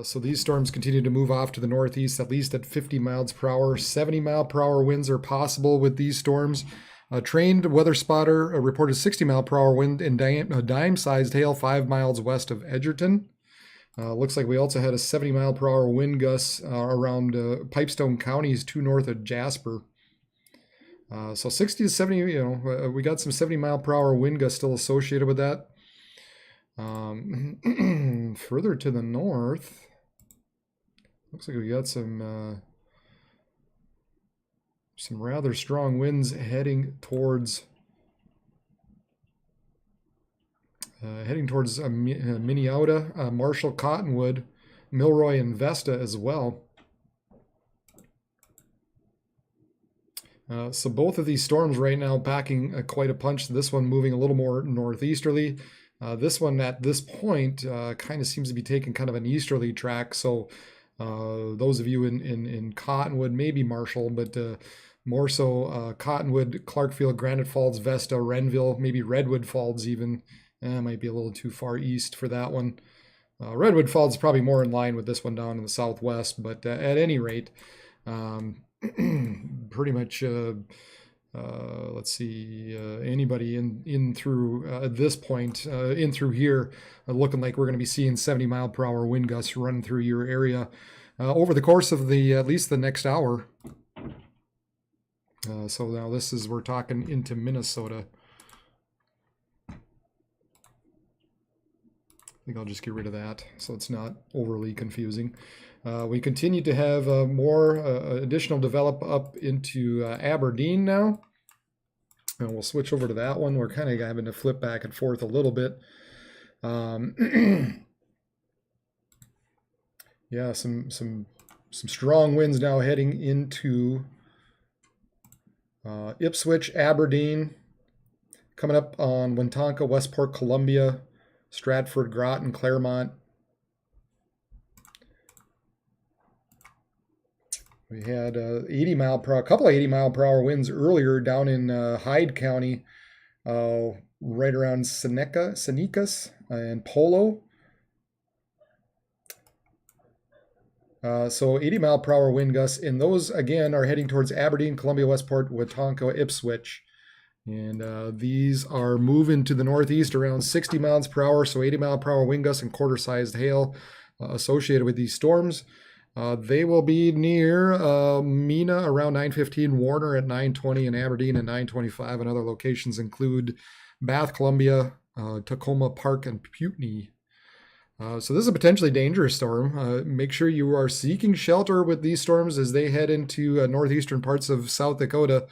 So these storms continue to move off to the northeast, at least at 50 miles per hour. 70 mile per hour winds are possible with these storms. A trained weather spotter reported 60 mile per hour wind and dime-sized hail 5 miles west of Edgerton. Looks like we also had a 70 mile per hour wind gusts around Pipestone counties, 2 north of Jasper. So 60 to 70, we got some 70 mile per hour wind gusts still associated with that. Further to the north, looks like we got some rather strong winds heading towards Minneota, Marshall, Cottonwood, Milroy, and Vesta as well. So both of these storms right now packing quite a punch. This one moving a little more northeasterly. This one at this point kind of seems to be taking kind of an easterly track. So those of you in Cottonwood, maybe Marshall, but more so Cottonwood, Clarkfield, Granite Falls, Vesta, Renville, maybe Redwood Falls even. Might be a little too far east for that one. Redwood Falls is probably more in line with this one down in the southwest, but at any rate, pretty much, let's see, anybody in through at this point, in through here, looking like we're going to be seeing 70 mile per hour wind gusts running through your area over the course of the at least the next hour. So now we're talking into Minnesota. I think I'll just get rid of that so it's not overly confusing. We continue to have more additional develop up into Aberdeen now. And we'll switch over to that one. We're kind of having to flip back and forth a little bit. Yeah, some strong winds now heading into Ipswich, Aberdeen, coming up on Wintonka, Westport, Columbia, Stratford, Groton, Claremont. We had a couple of 80 mile per hour winds earlier down in Hyde County, right around Senecas and Polo. So 80 mile per hour wind gusts, and those again are heading towards Aberdeen, Columbia, Westport, Wetumpka, Ipswich. And these are moving to the northeast around 60 miles per hour, so 80 mile per hour wind gusts and quarter-sized hail associated with these storms. They will be near Mena around 9:15, Warner at 9:20, and Aberdeen at 9:25. And other locations include Bath, Columbia, Tacoma Park, and Putney. So this is a potentially dangerous storm. Make sure you are seeking shelter with these storms as they head into northeastern parts of South Dakota.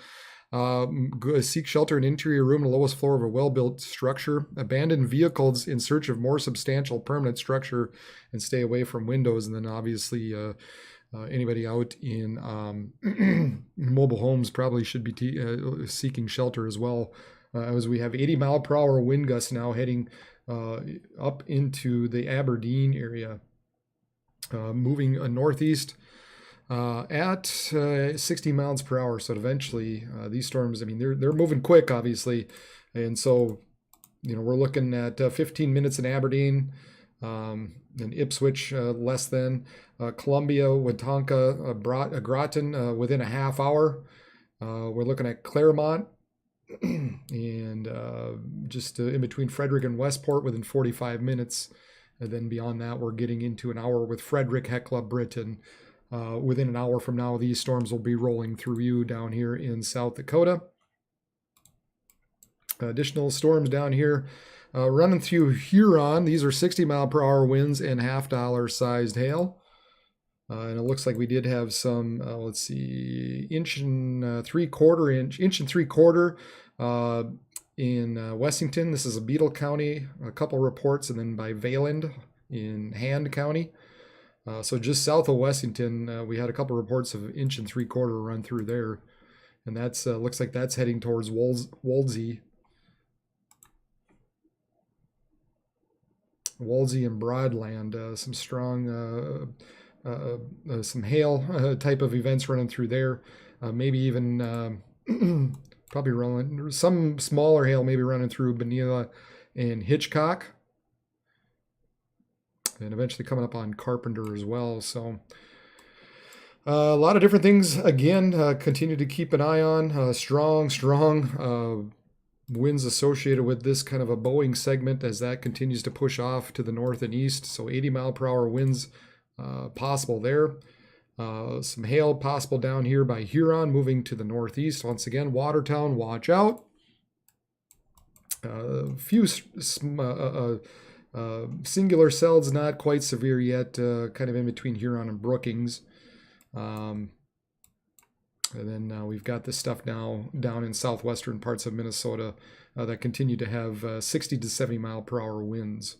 Seek shelter in an interior room on the lowest floor of a well-built structure. Abandon vehicles in search of more substantial permanent structure and stay away from windows. And then obviously anybody out in mobile homes probably should be seeking shelter as well, as we have 80 mile per hour wind gusts now heading up into the Aberdeen area, moving northeast at 60 miles per hour. So eventually these storms, I mean, they're moving quick, obviously. And so, we're looking at 15 minutes in Aberdeen, and Ipswich less than, Columbia, Wetumpka, Groton within a half hour. We're looking at Claremont and just in between Frederick and Westport within 45 minutes. And then beyond that, we're getting into an hour with Frederick, Hecla, Britain. Within an hour from now, these storms will be rolling through you down here in South Dakota. Additional storms down here running through Huron. These are 60 mile per hour winds and $50 sized hail. And it looks like we did have some, let's see, inch and three quarter in Wessington. This is a Beetle County, a couple reports, and then by Vayland in Hand County. So just south of Wessington, we had a couple reports of inch and three quarter run through there. And that's looks like that's heading towards Wolsey and Broadland. Some strong, some hail type of events running through there. Maybe even probably running some smaller hail, maybe running through Benilla and Hitchcock. And eventually coming up on Carpenter as well. So a lot of different things, again, continue to keep an eye on. Strong winds associated with this kind of a Boeing segment as that continues to push off to the north and east. So 80 mile per hour winds possible there. Some hail possible down here by Huron, moving to the northeast. Once again, Watertown, watch out. A few singular cells, not quite severe yet, kind of in between Huron and Brookings. And then we've got this stuff now down in southwestern parts of Minnesota that continue to have 60 to 70 mile per hour winds.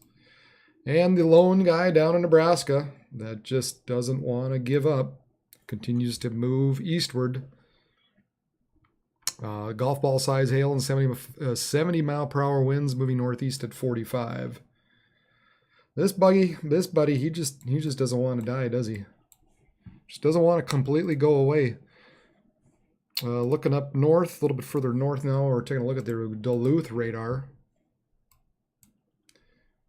And the lone guy down in Nebraska that just doesn't want to give up continues to move eastward. Golf ball size hail and 70 mile per hour winds moving northeast at 45. This buddy, he just doesn't want to die, does he? Just doesn't want to completely go away. Looking up north, a little bit further north now, we're taking a look at the Duluth radar.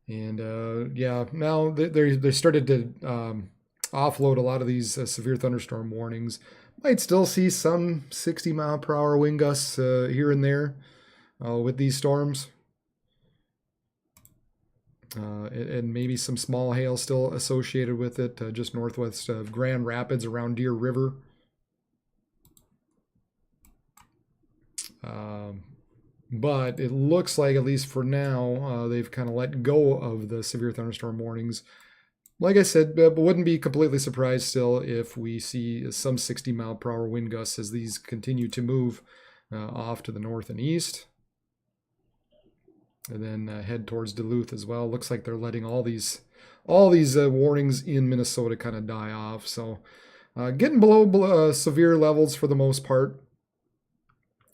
And yeah, now they started to offload a lot of these severe thunderstorm warnings. Might still see some 60 mile per hour wind gusts here and there with these storms. And maybe some small hail still associated with it, just northwest of Grand Rapids around Deer River. But it looks like, at least for now, they've kind of let go of the severe thunderstorm warnings. Like I said, but wouldn't be completely surprised still if we see some 60 mile per hour wind gusts as these continue to move off to the north and east. And then head towards Duluth as well. Looks like they're letting all these warnings in Minnesota kind of die off. So getting below severe levels for the most part.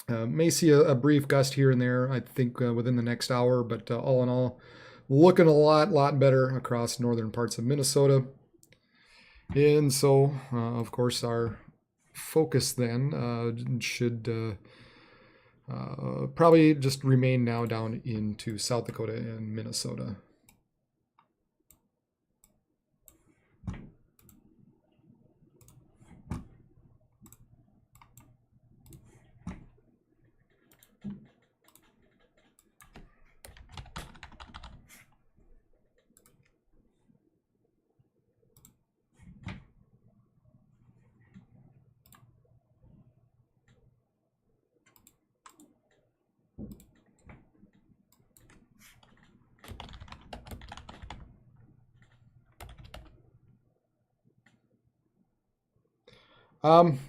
May see a brief gust here and there, I think, within the next hour. But all in all, looking a lot better across northern parts of Minnesota. And so, of course, our focus then should probably just remain now down into South Dakota and Minnesota.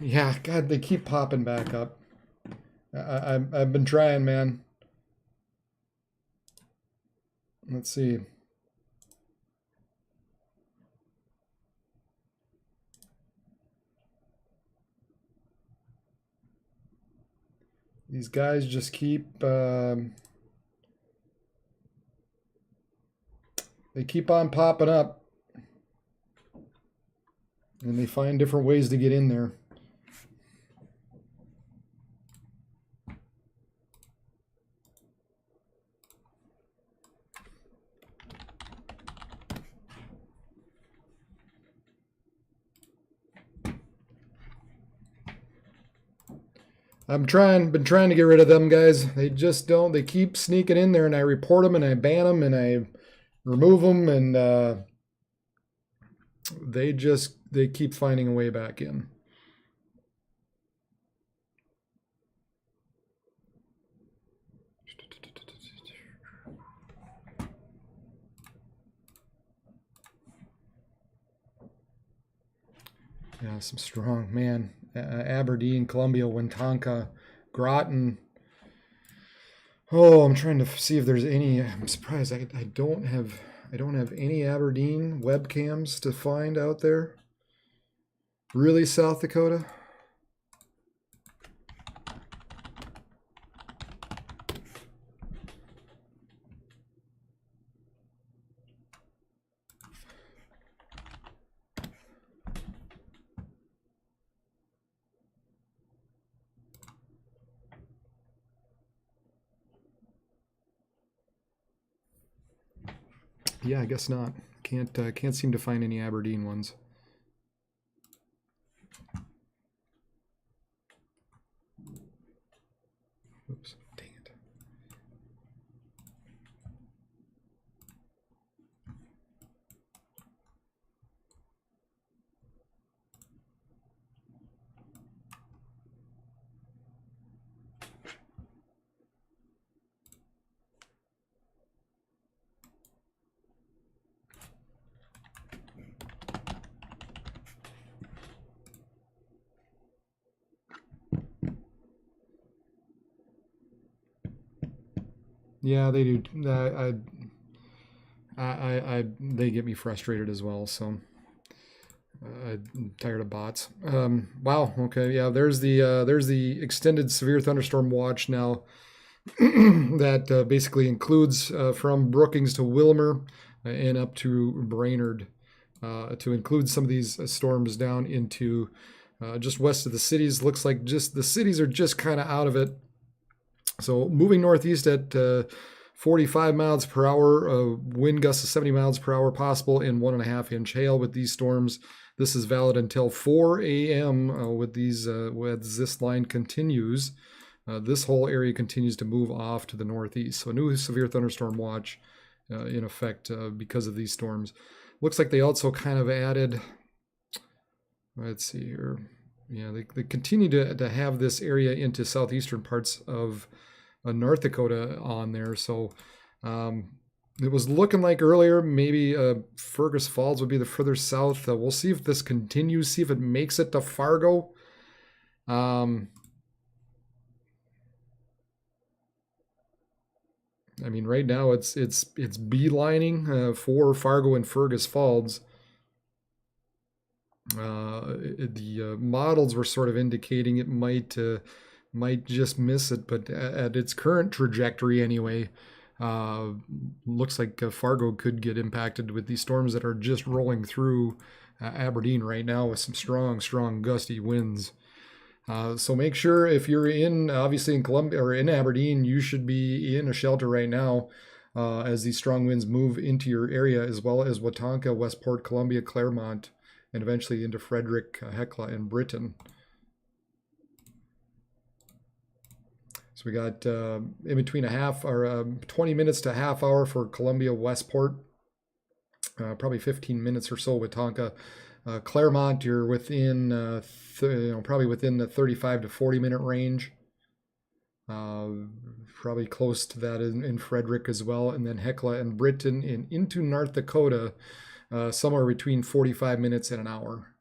Yeah, God, they keep popping back up. I've been trying, man. Let's see. These guys just keep they keep on popping up, and they find different ways to get in there. Been trying to get rid of them guys. They just don't. They keep sneaking in there, and I report them, and I ban them, and I remove them, and they keep finding a way back in. Yeah, some strong, man. Aberdeen, Columbia, Winnetonka, Groton. Oh, I'm trying to see if there's any. I'm surprised I don't have any Aberdeen webcams to find out there. Really, South Dakota? Yeah, I guess not. Can't seem to find any Aberdeen ones. Oops, dang it. Yeah, they do. They get me frustrated as well. So I'm tired of bots. Wow. Okay. Yeah. There's the extended severe thunderstorm watch now. That basically includes from Brookings to Wilmer and up to Brainerd, to include some of these storms down into just west of the cities. Looks like just the cities are just kind of out of it. So moving northeast at 45 miles per hour, wind gusts of 70 miles per hour possible, in 1.5 inch hail with these storms. This is valid until 4 a.m. With these, as this line continues. This whole area continues to move off to the northeast. So a new severe thunderstorm watch in effect because of these storms. Looks like they also kind of added, let's see here. Yeah, they continue to have this area into southeastern parts of North Dakota on there. So it was looking like earlier maybe Fergus Falls would be the further south. We'll see if this continues, see if it makes it to Fargo. I mean, right now it's beelining for Fargo and Fergus Falls. The models were sort of indicating it might just miss it, but at its current trajectory anyway, Looks like Fargo could get impacted with these storms that are just rolling through Aberdeen right now with some strong gusty winds. So make sure if you're obviously in Columbia or in Aberdeen, you should be in a shelter right now as these strong winds move into your area, as well as Watonka, Westport, Columbia, Claremont, and eventually into Frederick, Hecla, and Britain. So we got in between 20 minutes to a half hour for Columbia, Westport, probably 15 minutes or so with Tonka. Claremont, you're within, probably within the 35 to 40 minute range. Probably close to that in Frederick as well. And then Hecla and Britain and into North Dakota, somewhere between 45 minutes and an hour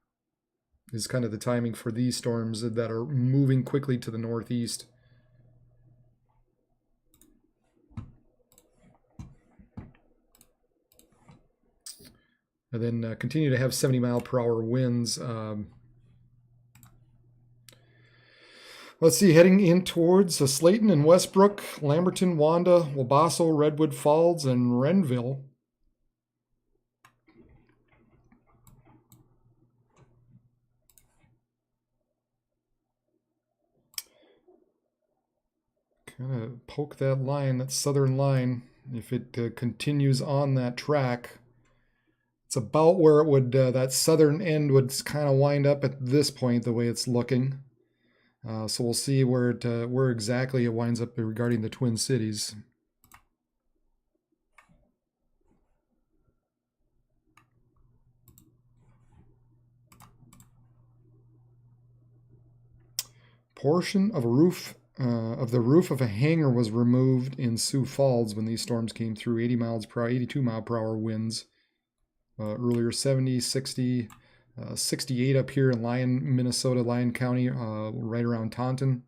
is kind of the timing for these storms that are moving quickly to the northeast. And then continue to have 70-mile-per-hour winds. Let's see, heading in towards Slayton and Westbrook, Lamberton, Wanda, Wabasso, Redwood Falls, and Renville. Kind of poke that line, that southern line. If it continues on that track, it's about where it would, that southern end would kind of wind up at this point, the way it's looking. So we'll see where exactly it winds up regarding the Twin Cities. Portion of a roof of the roof of a hangar was removed in Sioux Falls when these storms came through. 80 miles per hour, 82 mile per hour winds. Earlier 70, 60, 68 up here in Minnesota, Lyon County, right around Taunton.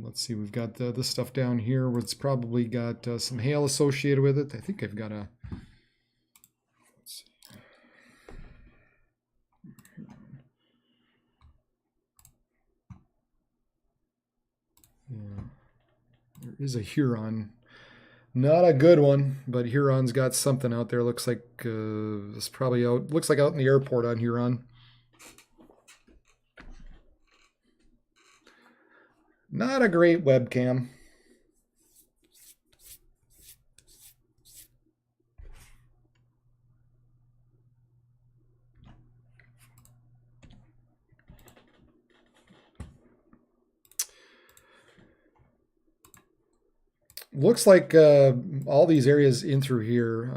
Let's see, we've got this stuff down here where it's probably got some hail associated with it. I think I've got a... Let's see. Yeah, there is a Huron. Not a good one, but Huron's got something out there. Looks like it's probably out. Looks like out in the airport on Huron. Not a great webcam. Looks like all these areas in through here,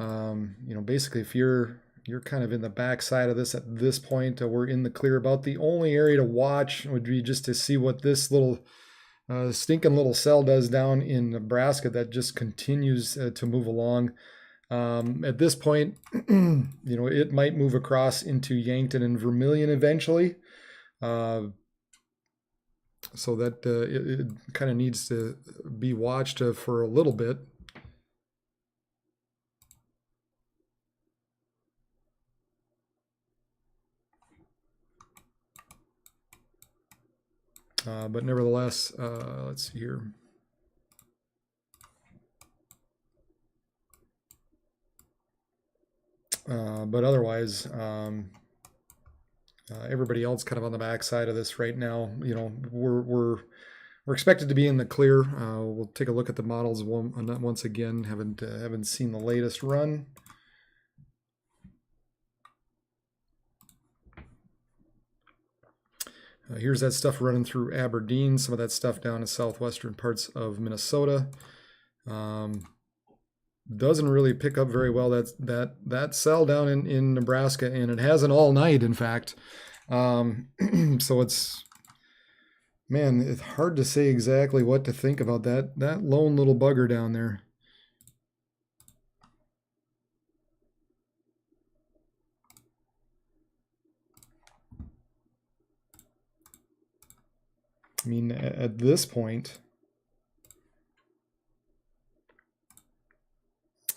basically if you're kind of in the back side of this at this point, we're in the clear. About the only area to watch would be just to see what this little stinking little cell does down in Nebraska that just continues to move along. At this point, it might move across into Yankton and Vermilion eventually. So that it kind of needs to be watched for a little bit. But nevertheless, let's see here. But otherwise, everybody else kind of on the backside of this right now. We're expected to be in the clear. We'll take a look at the models once again. Haven't seen the latest run. Here's that stuff running through Aberdeen. Some of that stuff down in southwestern parts of Minnesota. Doesn't really pick up very well. That cell down in Nebraska, and it hasn't all night, in fact. So it's hard to say exactly what to think about that lone little bugger down there. I mean, at this point,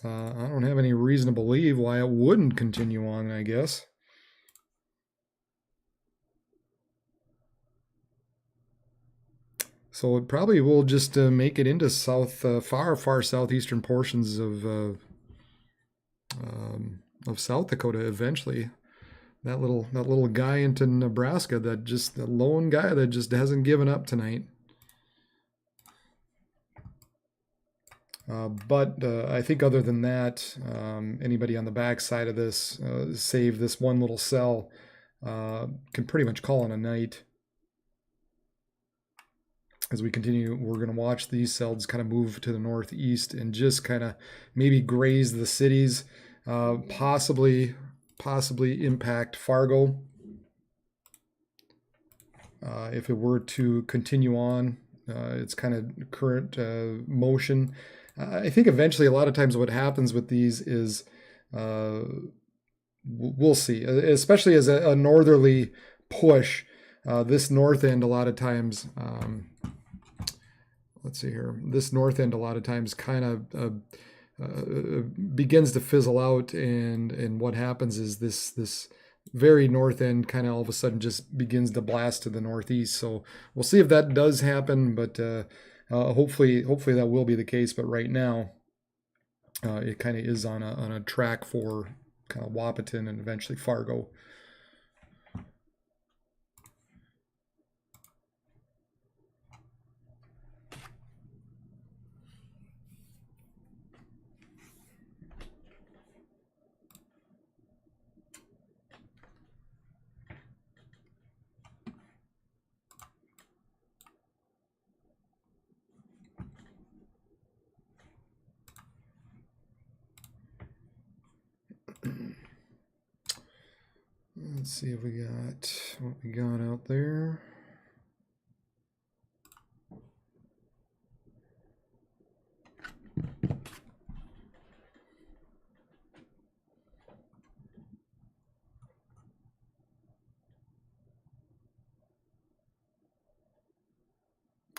I don't have any reason to believe why it wouldn't continue on, I guess. So it probably will just make it into far southeastern portions of South Dakota eventually. That little guy into Nebraska, the lone guy that just hasn't given up tonight. But I think other than that, anybody on the back side of this, save this one little cell, can pretty much call it a night. As we continue, we're going to watch these cells kind of move to the northeast and just kind of maybe graze the cities, possibly impact Fargo. If it were to continue on its kind of current motion. I think eventually a lot of times what happens with these is we'll see, especially as a northerly push, this north end a lot of times, let's see here, this north end a lot of times kind of begins to fizzle out, and what happens is this very north end kind of all of a sudden just begins to blast to the northeast. So we'll see if that does happen, but hopefully that will be the case. But right now, it kind of is on a track for kind of Wahpeton and eventually Fargo. Let's see if we got what we got out there.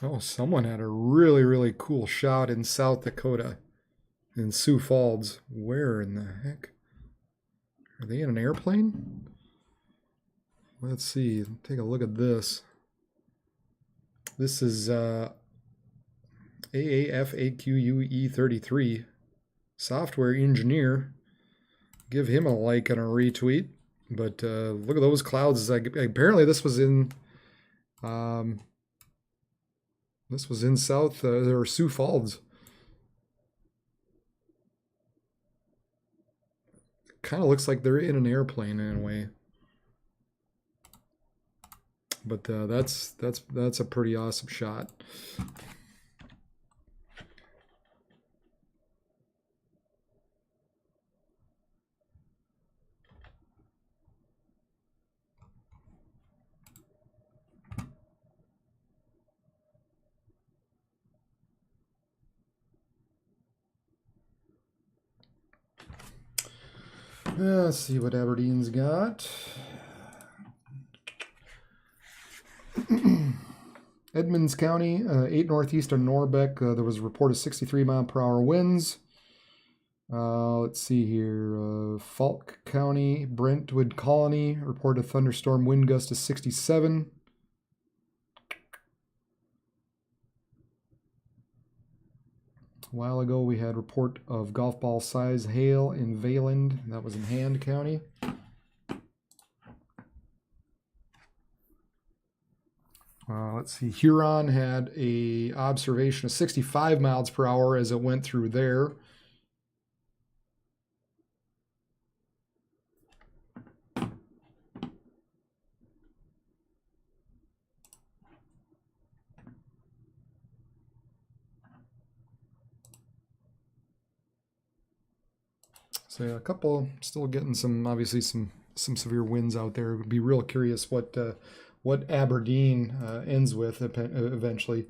Oh, someone had a really cool shot in South Dakota, in Sioux Falls. Where in the heck? Are they in an airplane? Let's see. Take a look at this. This is AAFAQUE33, software engineer. Give him a like and a retweet. But look at those clouds. Apparently this was in South or Sioux Falls. Kind of looks like they're in an airplane in a way. But that's a pretty awesome shot. Let's see what Aberdeen's got. Edmonds County, 8 northeast of Norbeck. There was a report of 63 mile per hour winds. Let's see here. Falk County, Brentwood Colony, reported thunderstorm wind gust of 67. A while ago, we had report of golf ball size hail in Vayland. That was in Hand County. Let's see. Huron had a observation of 65 miles per hour as it went through there. So yeah, a couple still getting obviously some severe winds out there. Would be real curious what Aberdeen ends with eventually.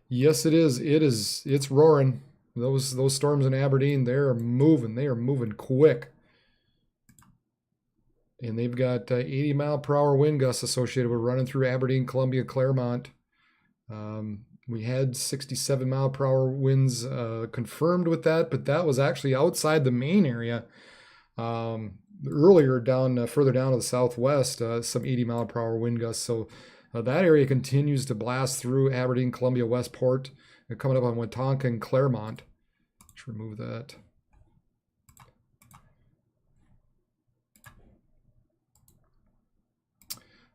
Yes, it is. It's roaring. Those storms in Aberdeen, they are moving quick. And they've got 80-mile-per-hour wind gusts associated with running through Aberdeen, Columbia, Claremont. We had 67-mile-per-hour winds confirmed with that, but that was actually outside the main area. Earlier down, further down to the southwest, some 80-mile-per-hour wind gusts. So that area continues to blast through Aberdeen, Columbia, Westport, and coming up on Wetumpka and Claremont. Let's remove that.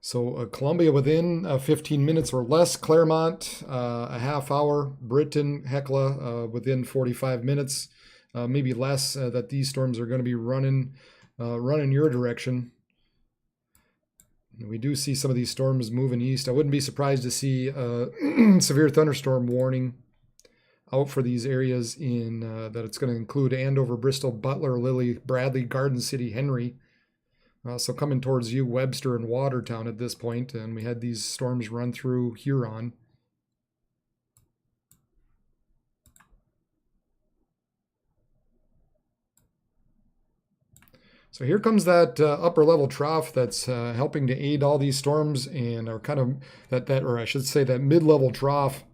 So Columbia within 15 minutes or less, Claremont a half hour, Britain, Hecla within 45 minutes, maybe less, that these storms are going to be running your direction. And we do see some of these storms moving east. I wouldn't be surprised to see severe thunderstorm warning out for these areas in that it's going to include Andover, Bristol, Butler, Lilly, Bradley, Garden City, Henry. So coming towards you, Webster and Watertown at this point, and we had these storms run through Huron. So here comes that upper level trough that's helping to aid all these storms, and are kind of or I should say that mid-level trough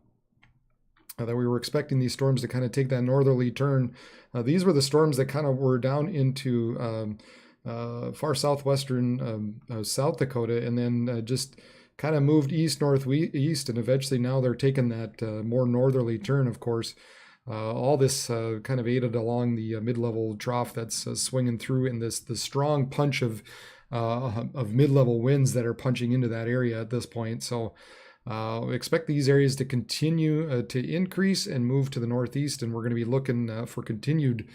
that we were expecting these storms to kind of take that northerly turn. These were the storms that kind of were down into far southwestern South Dakota, and then just kind of moved east, northeast, and eventually now they're taking that more northerly turn, of course. All this kind of aided along the mid-level trough that's swinging through in the strong punch of mid-level winds that are punching into that area at this point. So expect these areas to continue to increase and move to the northeast, and we're going to be looking for continued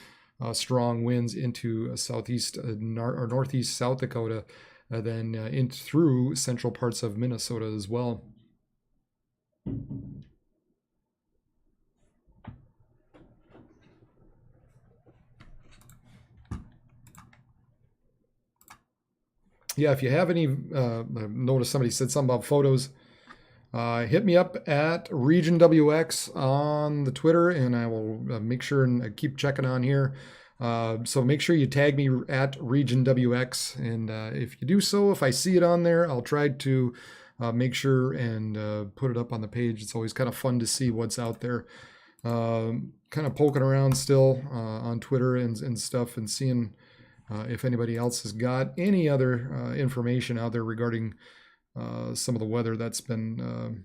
strong winds into southeast or northeast South Dakota, then in through central parts of Minnesota as well. Yeah, if you have any, I noticed somebody said something about photos. Hit me up at Region WX on the Twitter, and I will make sure and keep checking on here. So make sure you tag me at Region WX, and if you do so, if I see it on there, I'll try to make sure and put it up on the page. It's always kind of fun to see what's out there. Kind of poking around still on Twitter and stuff, and seeing if anybody else has got any other information out there regarding some of the weather that's been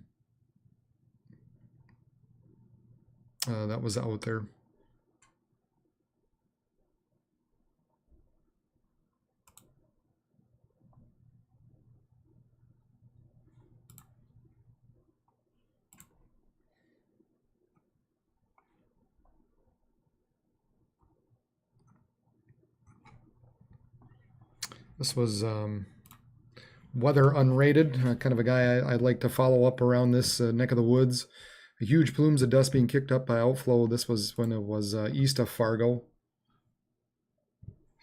that was out there. This was weather unrated, kind of a guy I'd like to follow up around this neck of the woods. Huge plumes of dust being kicked up by outflow. This was when it was east of Fargo.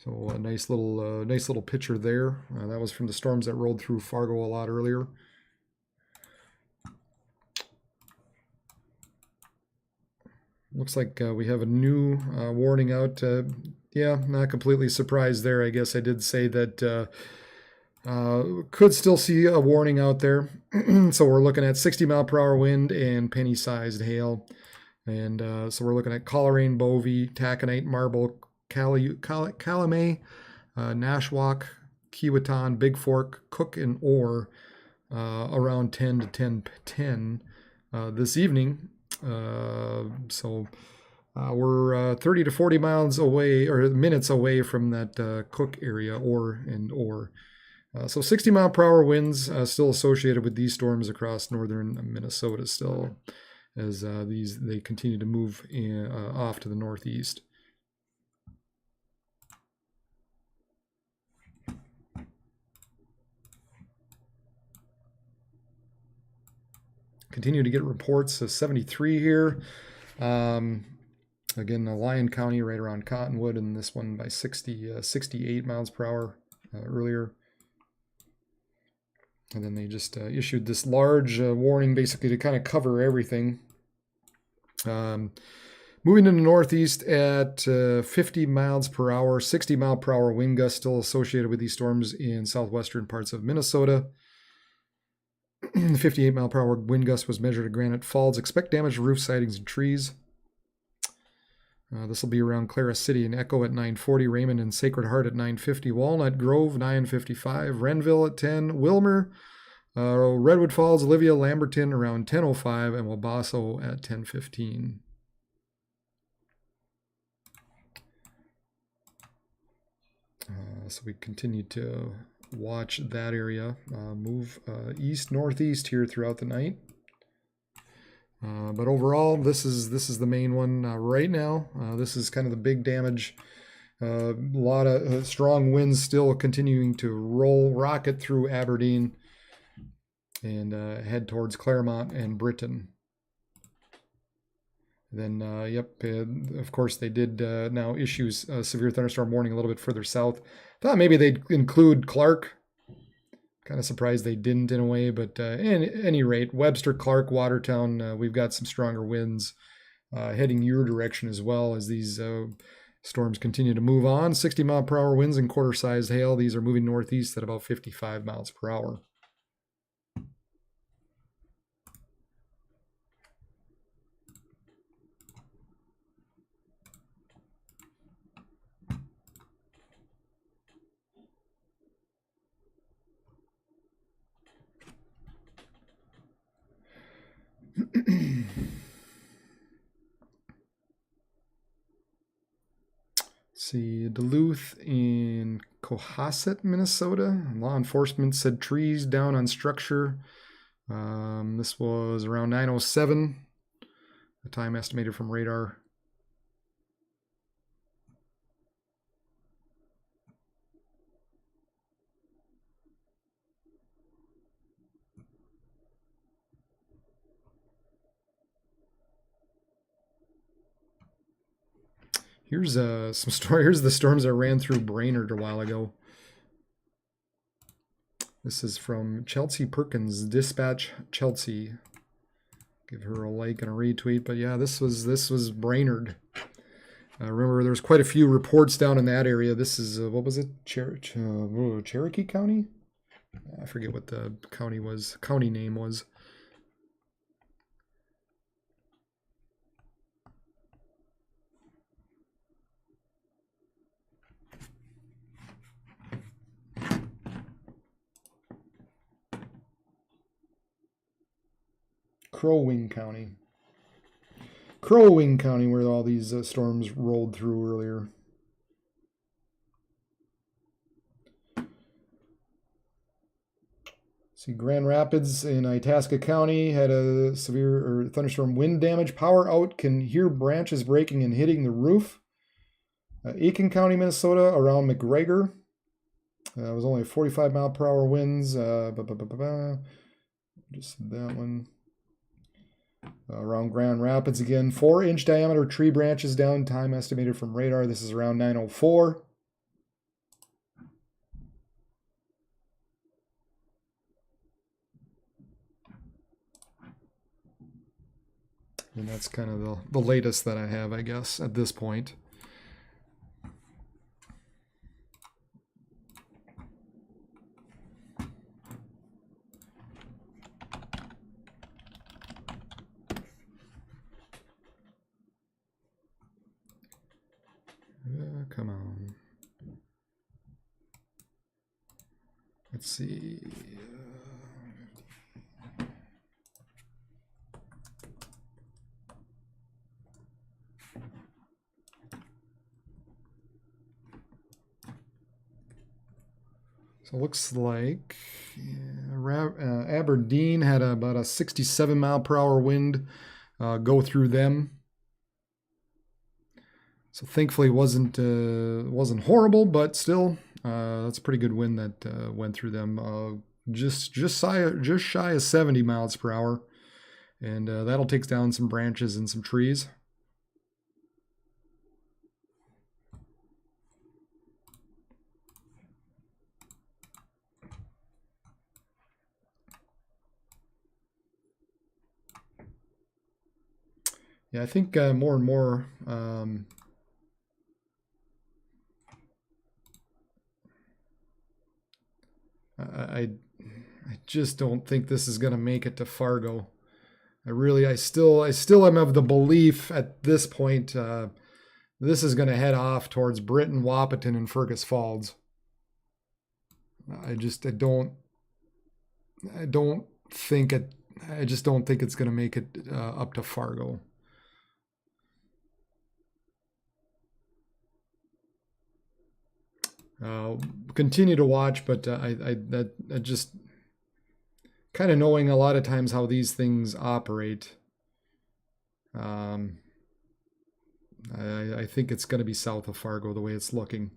So a nice little picture there. That was from the storms that rolled through Fargo a lot earlier. Looks like we have a new warning out. Yeah, not completely surprised there. I guess I did say that could still see a warning out there. So we're looking at 60-mile-per-hour wind and penny-sized hail. And so we're looking at Coleraine, Bovey, Taconite, Marble, Calumet, Nashwauk, Kiwaton, Big Fork, Cook, and Orr around 10 to 10:10 this evening. So we're 30 to 40 miles away, or minutes away from that Cook area, Orr. So 60-mile-per-hour winds still associated with these storms across northern Minnesota still, as they continue to move off to the northeast. Continue to get reports of 73 here. Again, Lyon County right around Cottonwood, and this one by 68 miles per hour earlier. And then they just issued this large warning basically to kind of cover everything. Moving in the northeast at 50 miles per hour, 60 mile per hour wind gusts still associated with these storms in southwestern parts of Minnesota. 58 mile per hour wind gust was measured at Granite Falls. Expect damage to roof sidings and trees. This will be around Clara City and Echo at 9:40, Raymond and Sacred Heart at 9:50, Walnut Grove 9:55, Renville at 10, Wilmer, Redwood Falls, Olivia, Lamberton around 10:05, and Wabasso at 10:15. So we continue to watch that area move east, northeast here throughout the night. But overall, this is the main one right now. This is kind of the big damage. A lot of strong winds still continuing to rocket through Aberdeen and head towards Claremont and Britain. Then, of course, they did now issue a severe thunderstorm warning a little bit further south. Thought maybe they'd include Clark. Kind of surprised they didn't in a way, but at any rate, Webster, Clark, Watertown, we've got some stronger winds heading your direction as well as these storms continue to move on. 60 mile per hour winds and quarter-sized hail. These are moving northeast at about 55 miles per hour. See, Duluth in Cohasset, Minnesota. Law enforcement said trees down on structure. This was around 9:07. The time estimated from radar. Here's some story. Here's the storms that ran through Brainerd a while ago. This is from Chelsea Perkins, Dispatch Chelsea. Give her a like and a retweet. But yeah, this was Brainerd. Remember, there's quite a few reports down in that area. This is what was it? Cherokee County? I forget what the county name was. Crow Wing County, where all these storms rolled through earlier. See, Grand Rapids in Itasca County had a severe thunderstorm wind damage. Power out, can hear branches breaking and hitting the roof. Aiken County, Minnesota, around McGregor. It was only 45 mile per hour winds. Just that one. Around Grand Rapids again, 4-inch diameter tree branches down, time estimated from radar. This is around 9:04. And that's kind of the latest that I have, I guess, at this point. Come on. Let's see. So it looks like Aberdeen had about a 67 mile per hour wind go through them. So thankfully wasn't horrible, but still that's a pretty good wind that went through them. Just shy of 70 miles per hour, and that'll take down some branches and some trees. Yeah, I think more and more I just don't think this is going to make it to Fargo. I still am of the belief at this point this is going to head off towards Britton, Wahpeton, and Fergus Falls. I just don't think it's going to make it up to Fargo. Continue to watch, but I just kind of knowing a lot of times how these things operate. I think it's going to be south of Fargo the way it's looking.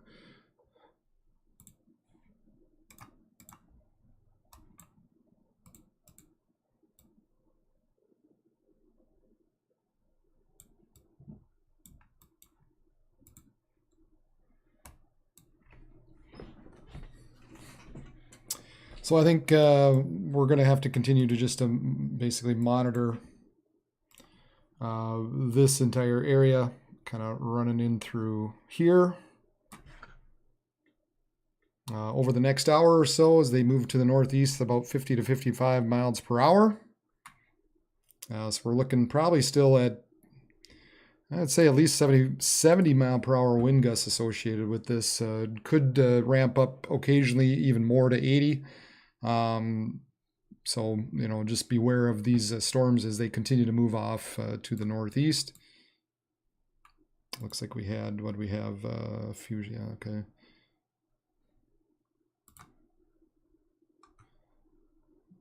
So I think we're going to have to continue to just basically monitor this entire area, kind of running in through here. Over the next hour or so, as they move to the northeast, about 50 to 55 miles per hour. So we're looking probably still at, I'd say, at least 70 mile per hour wind gusts associated with this. Could ramp up occasionally even more to 80. So, you know, just beware of these storms as they continue to move off to the northeast. Looks like we had, what we have, a few, yeah, okay.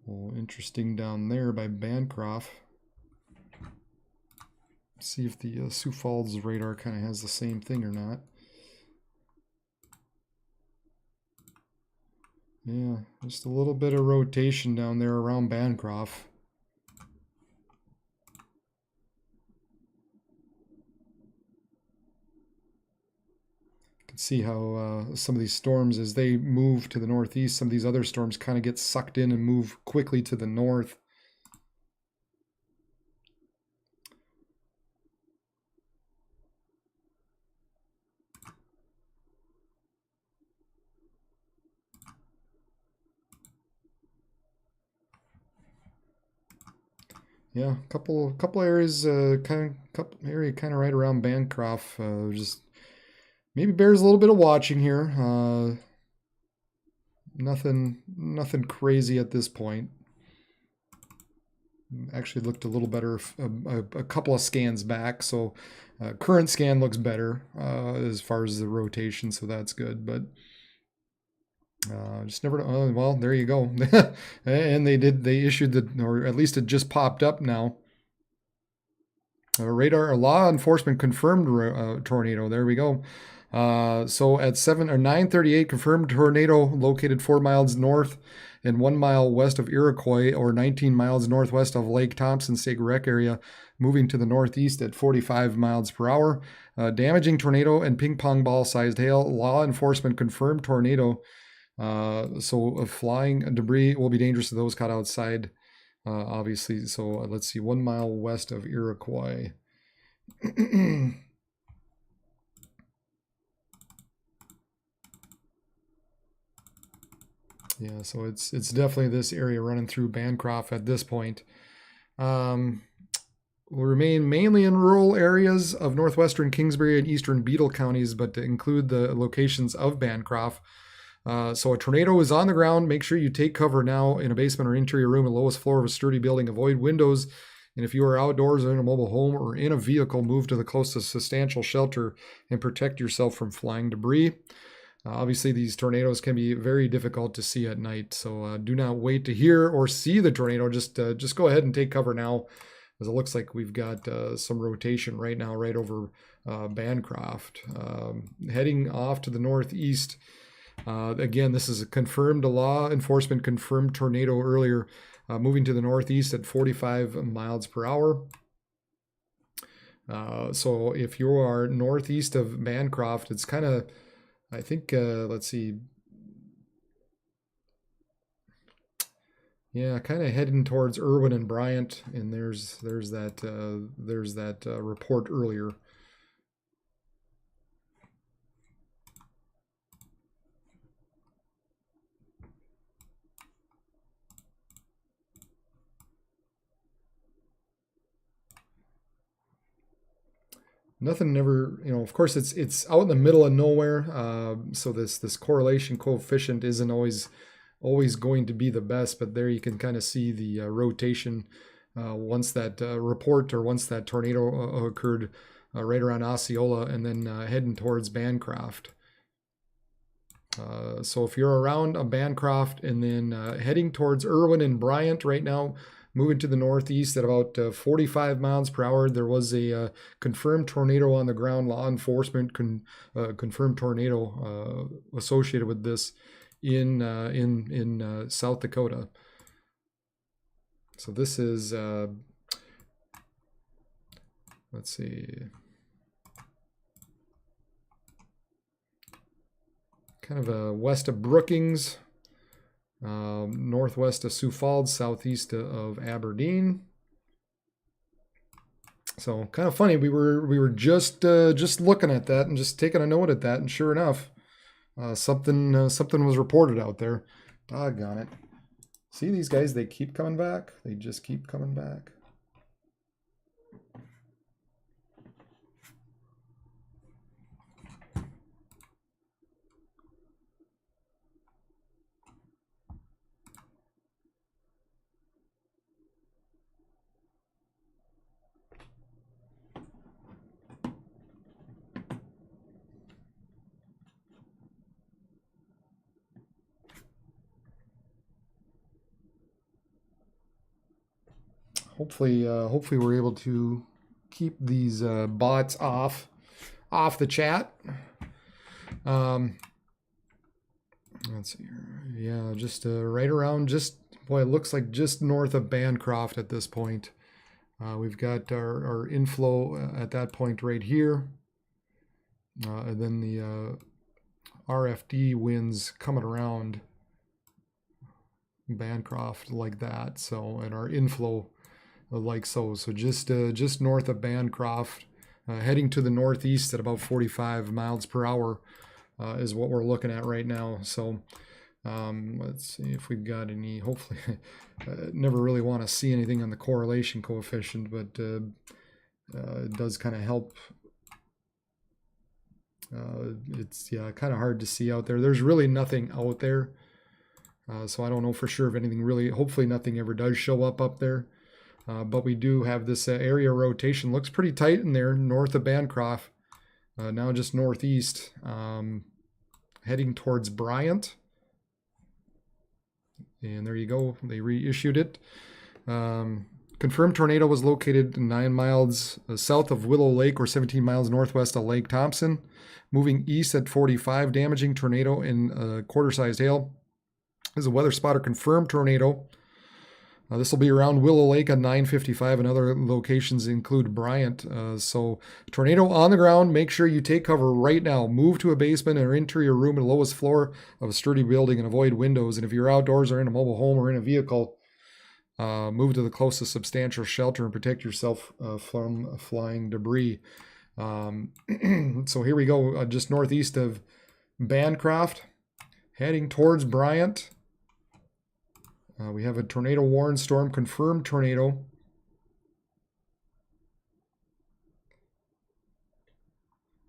Well, interesting down there by Bancroft. See if the Sioux Falls radar kind of has the same thing or not. Yeah, just a little bit of rotation down there around Bancroft. You can see how some of these storms, as they move to the northeast, some of these other storms kind of get sucked in and move quickly to the north. Yeah, couple areas, kind of right around Bancroft. Just maybe bears a little bit of watching here. Nothing crazy at this point. Actually looked a little better a couple of scans back, so current scan looks better as far as the rotation, so that's good. But just never. Oh, well, there you go. And they issued or at least it just popped up now. Radar, a law enforcement confirmed tornado. There we go. So at 9:38, confirmed tornado located 4 miles north and 1 mile west of Iroquois, or 19 miles northwest of Lake Thompson State Rec area, moving to the northeast at 45 miles per hour. Damaging tornado and ping pong ball sized hail. Law enforcement confirmed tornado. So flying debris will be dangerous to those caught outside, obviously. So let's see, 1 mile west of Iroquois. Yeah, so it's definitely this area running through Bancroft at this point. Will remain mainly in rural areas of northwestern Kingsbury and eastern Beetle counties, but to include the locations of Bancroft. So a tornado is on the ground. Make sure you take cover now in a basement or interior room, the lowest floor of a sturdy building. Avoid windows. And if you are outdoors or in a mobile home or in a vehicle, move to the closest substantial shelter and protect yourself from flying debris. Obviously, these tornadoes can be very difficult to see at night, so do not wait to hear or see the tornado. Just go ahead and take cover now, as it looks like we've got some rotation right now, right over Bancroft. Heading off to the northeast. Again, this is a confirmed law enforcement confirmed tornado earlier, moving to the northeast at 45 miles per hour. So if you are northeast of Bancroft, it's kind of, I think, let's see. Yeah, kind of heading towards Irwin and Bryant, and there's that report earlier. Nothing never, of course it's out in the middle of nowhere, so this correlation coefficient isn't always going to be the best, but there you can kind of see the rotation once that report or once that tornado occurred right around Osceola and then heading towards Bancroft. So if you're around Bancroft and then heading towards Irwin and Bryant right now, moving to the northeast at about 45 miles per hour, there was a confirmed tornado on the ground. Law enforcement confirmed tornado associated with this in South Dakota. So this is let's see, kind of west of Brookings, northwest of Sioux Falls, southeast of Aberdeen. So kind of funny. We were just looking at that and just taking a note at that, and sure enough, something was reported out there. Doggone it! See these guys? They keep coming back. They just keep coming back. Hopefully we're able to keep these bots off the chat. Let's see here. Yeah, just right around, boy, it looks like just north of Bancroft at this point. We've got our inflow at that point right here, and then the RFD winds coming around Bancroft like that. So, and our inflow like so. So just north of Bancroft, heading to the northeast at about 45 miles per hour is what we're looking at right now. So let's see if we've got any. Hopefully, never really want to see anything on the correlation coefficient, but it does kind of help. It's kind of hard to see out there. There's really nothing out there, so I don't know for sure if anything really. Hopefully, nothing ever does show up there. But we do have this area rotation. Looks pretty tight in there, north of Bancroft. Now just northeast, heading towards Bryant. And there you go. They reissued it. Confirmed tornado was located 9 miles south of Willow Lake or 17 miles northwest of Lake Thompson. Moving east at 45, damaging tornado in quarter-sized hail. This is a weather spotter confirmed tornado. This will be around Willow Lake at 9:55, and other locations include Bryant. So tornado on the ground. Make sure you take cover right now. Move to a basement or interior room at the lowest floor of a sturdy building and avoid windows. And if you're outdoors or in a mobile home or in a vehicle, move to the closest substantial shelter and protect yourself from flying debris. So here we go, just northeast of Bancroft, heading towards Bryant. We have a tornado warning storm, confirmed tornado.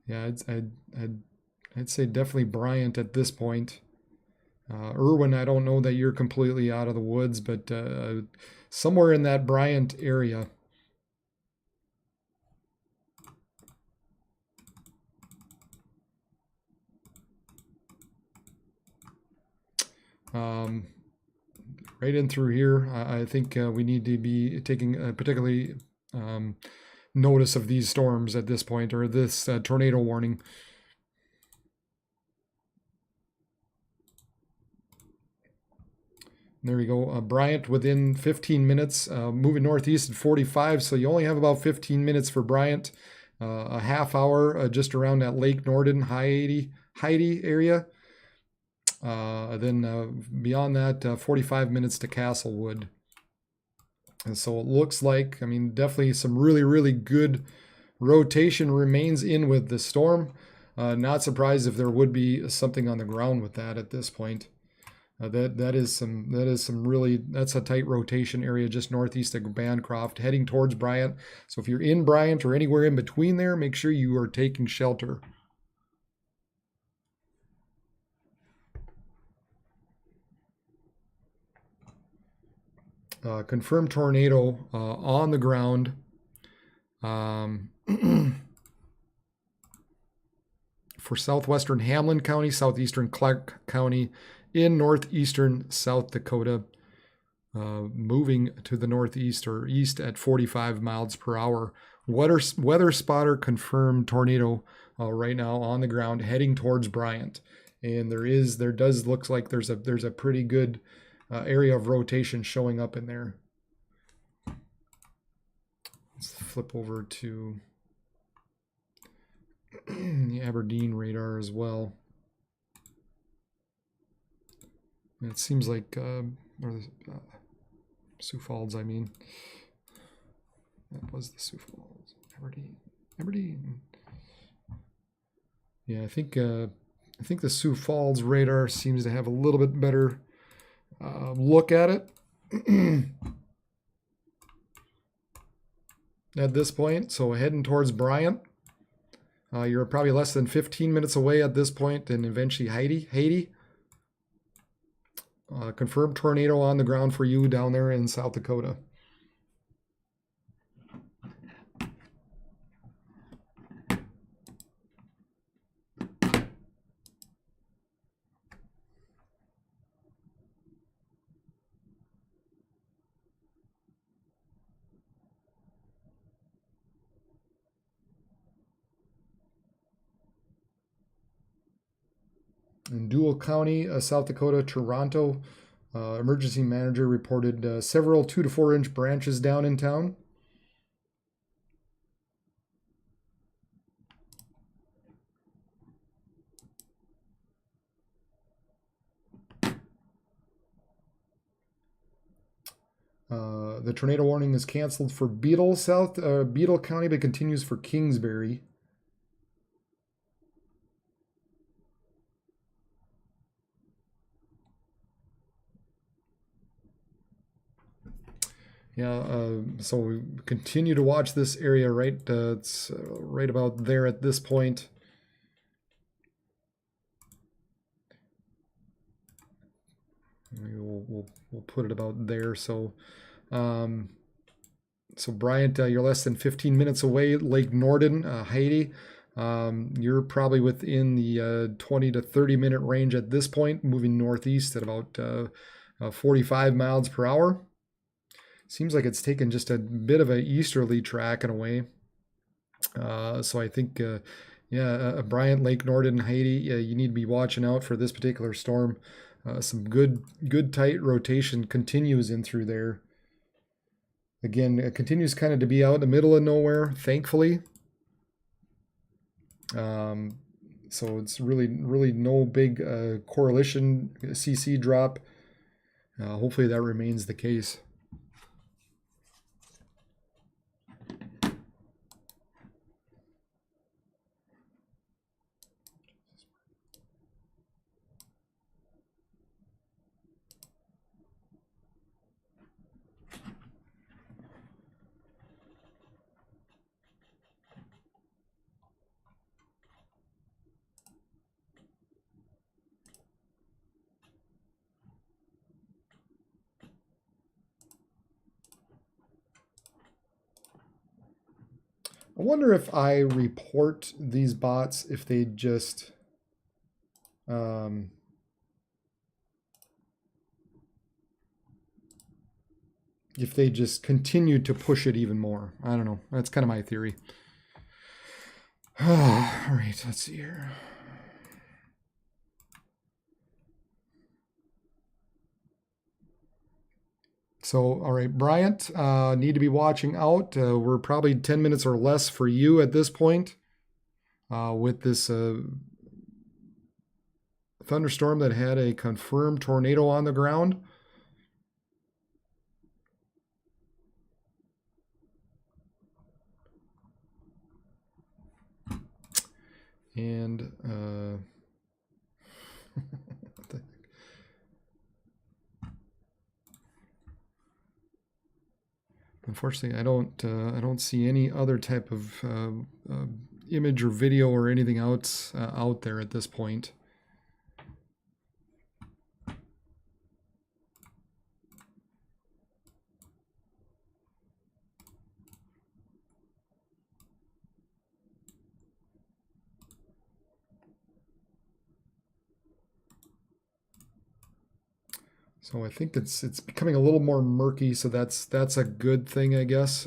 Yeah, I'd say definitely Bryant at this point. Irwin, I don't know that you're completely out of the woods, but somewhere in that Bryant area. Right in through here, I think we need to be taking particularly notice of these storms at this point, or this tornado warning. There we go. Bryant within 15 minutes, moving northeast at 45, so you only have about 15 minutes for Bryant. A half hour just around that Lake Norden, Heidi area. Then beyond that, 45 minutes to Castlewood. And so it looks like, I mean, definitely some really, really good rotation remains in with the storm. Not surprised if there would be something on the ground with that at this point. That's a tight rotation area just northeast of Bancroft, heading towards Bryant. So if you're in Bryant or anywhere in between there, make sure you are taking shelter. Confirmed tornado on the ground. For southwestern Hamlin County, southeastern Clark County, in northeastern South Dakota, moving to the northeast or east at 45 miles per hour. Weather spotter confirmed tornado right now on the ground, heading towards Bryant, and there does look like there's a pretty good area of rotation showing up in there. Let's flip over to the Aberdeen radar as well. And it seems like Sioux Falls, I mean. That was the Sioux Falls. Aberdeen. Yeah, I think the Sioux Falls radar seems to have a little bit better look at it at this point. So heading towards Bryant. You're probably less than 15 minutes away at this point, and eventually Haiti. Confirmed tornado on the ground for you down there in South Dakota. In Dual County, South Dakota, Toronto, emergency manager reported several 2 to 4 inch branches down in town. The tornado warning is canceled for Beetle County, but continues for Kingsbury. Yeah, so we continue to watch this area, right? It's right about there at this point. We'll put it about there. So, Bryant, you're less than 15 minutes away. Lake Norden, Haiti. You're probably within the 20 to 30 minute range at this point, moving northeast at about 45 miles per hour. Seems like it's taken just a bit of an easterly track in a way. So I think, Bryant, Lake Norden, Haiti, you need to be watching out for this particular storm. Some good tight rotation continues in through there. Again, it continues kind of to be out in the middle of nowhere, thankfully. So it's really no big correlation CC drop. Hopefully that remains the case. I wonder if I report these bots, if they just continue to push it even more. I don't know. That's kind of my theory. All right, let's see here. So, all right, Bryant, need to be watching out. We're probably 10 minutes or less for you at this point with this thunderstorm that had a confirmed tornado on the ground. And unfortunately, I don't see any other type of image or video or anything else out there at this point. So I think it's becoming a little more murky, so that's a good thing, I guess.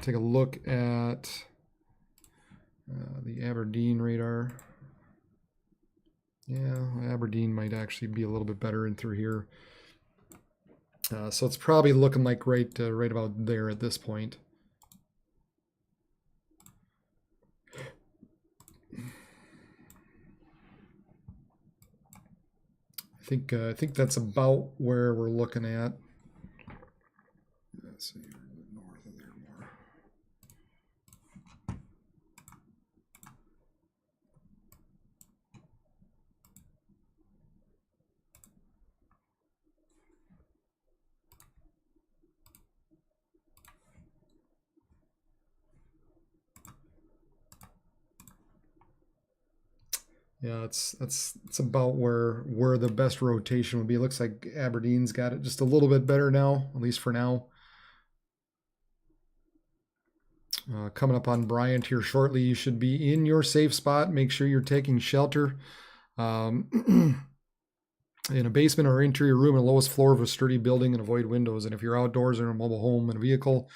Take a look at the Aberdeen radar. Yeah, Aberdeen might actually be a little bit better in through here. So it's probably looking like right about there at this point. I think that's about where we're looking at. Let's see, north of there more. Yeah, it's about where the best rotation would be. It looks like Aberdeen's got it just a little bit better now, at least for now. Coming up on Bryant here shortly, you should be in your safe spot. Make sure you're taking shelter in a basement or interior room on the lowest floor of a sturdy building, and avoid windows. And if you're outdoors in a mobile home and a vehicle,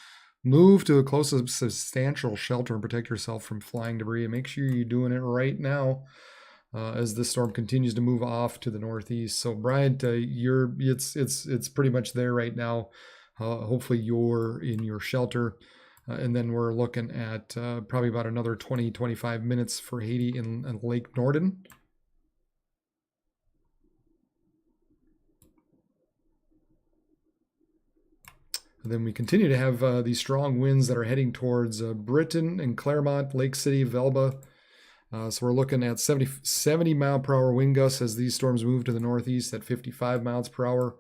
move to a closest substantial shelter and protect yourself from flying debris. And make sure you're doing it right now. As this storm continues to move off to the northeast. So Bryant, it's pretty much there right now. Hopefully you're in your shelter. And then we're looking at probably about another 20-25 minutes for Haiti in Lake Norden. And then we continue to have these strong winds that are heading towards Britain and Claremont, Lake City, Velba. So we're looking at 70 mile per hour wind gusts as these storms move to the northeast at 55 miles per hour.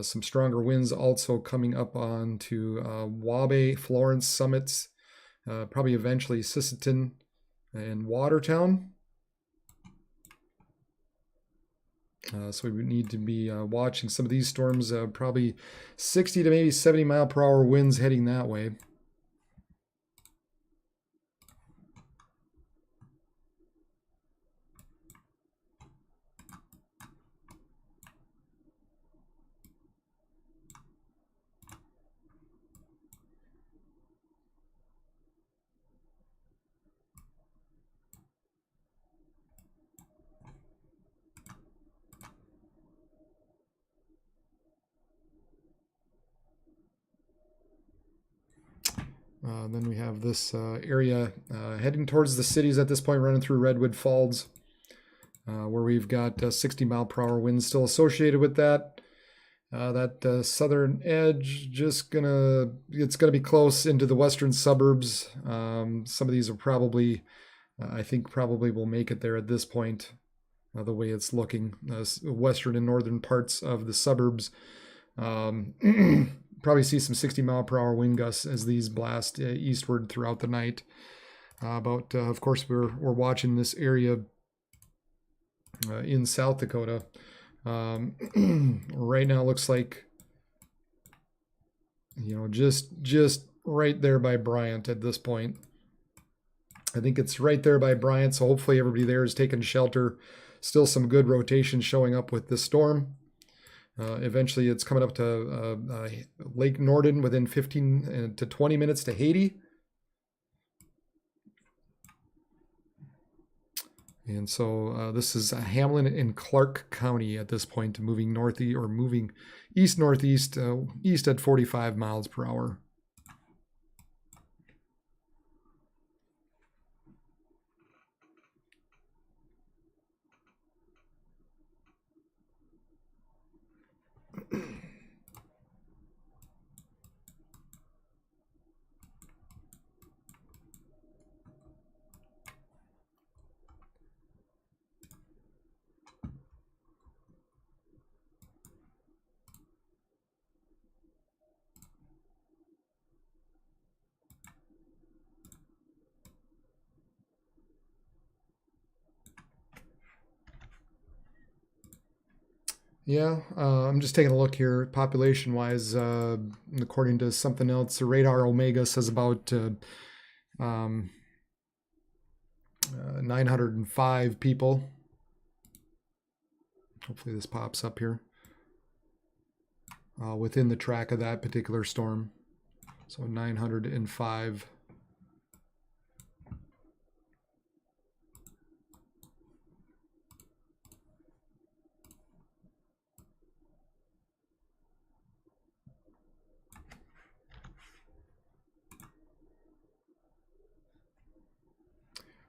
Some stronger winds also coming up onto Wabe, Florence, Summits, probably eventually Sisseton and Watertown. So we need to be watching some of these storms, probably 60 to maybe 70 mile per hour winds heading that way. Then we have this area heading towards the cities at this point, running through Redwood Falls, where we've got 60 mile per hour winds still associated with that. That southern edge it's gonna be close into the western suburbs. Some of these are probably, I think probably will make it there at this point, the way it's looking. Western and northern parts of the suburbs. Probably see some 60 mile per hour wind gusts as these blast eastward throughout the night. Of course, we're watching this area in South Dakota. Right now, looks like, just right there by Bryant at this point. I think it's right there by Bryant, so hopefully everybody there is taking shelter. Still some good rotation showing up with this storm. Eventually, it's coming up to Lake Norden within 15 to 20 minutes to Haiti. And so this is Hamlin and Clark County at this point, moving northeast or moving east-northeast, east at 45 miles per hour. Yeah, I'm just taking a look here, population-wise. According to something else, the Radar Omega says about 905 people. Hopefully this pops up here. Within the track of that particular storm. So 905.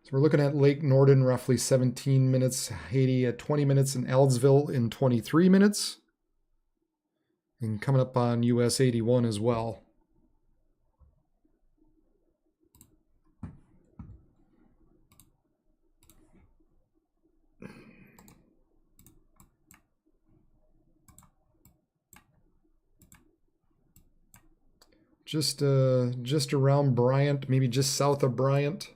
So we're looking at Lake Norden, roughly 17 minutes, Haiti at 20 minutes, and Eldsville in 23 minutes. And coming up on US 81 as well. Just around Bryant, maybe just south of Bryant.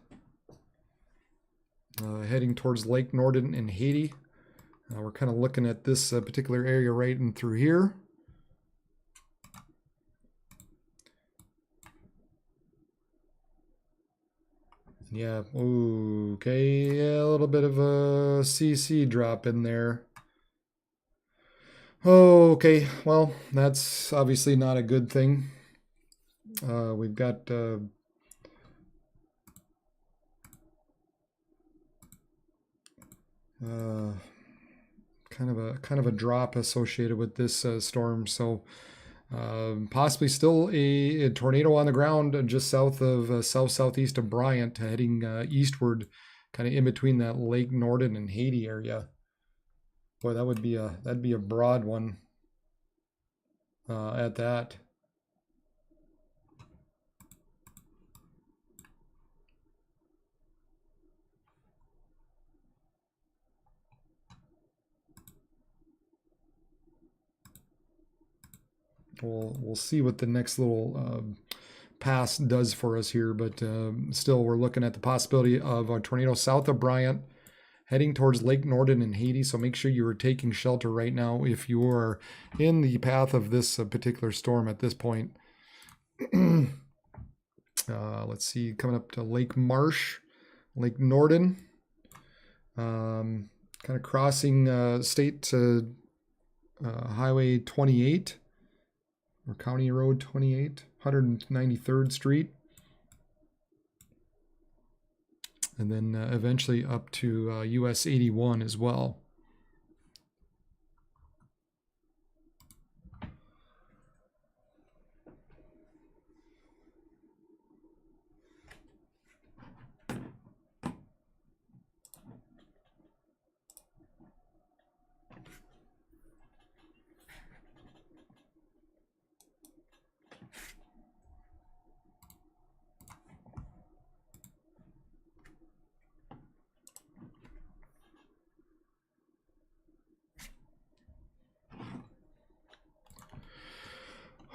Heading towards Lake Norden in Haiti. We're kind of looking at this particular area right in through here. Yeah, okay, yeah, a little bit of a CC drop in there. Okay, well, that's obviously not a good thing. We've got kind of a drop associated with this storm, so possibly still a tornado on the ground just south of southeast of Bryant, heading eastward, kind of in between that Lake Norden and Haiti area. Boy, that'd be a broad one at that. We'll see what the next little pass does for us here, but still we're looking at the possibility of a tornado south of Bryant heading towards Lake Norden in Haiti, so make sure you are taking shelter right now if you are in the path of this particular storm at this point. Let's see, coming up to Lake Marsh, Lake Norden, kind of crossing state Highway 28. Or County Road 28, 193rd Street. And then eventually up to US 81 as well.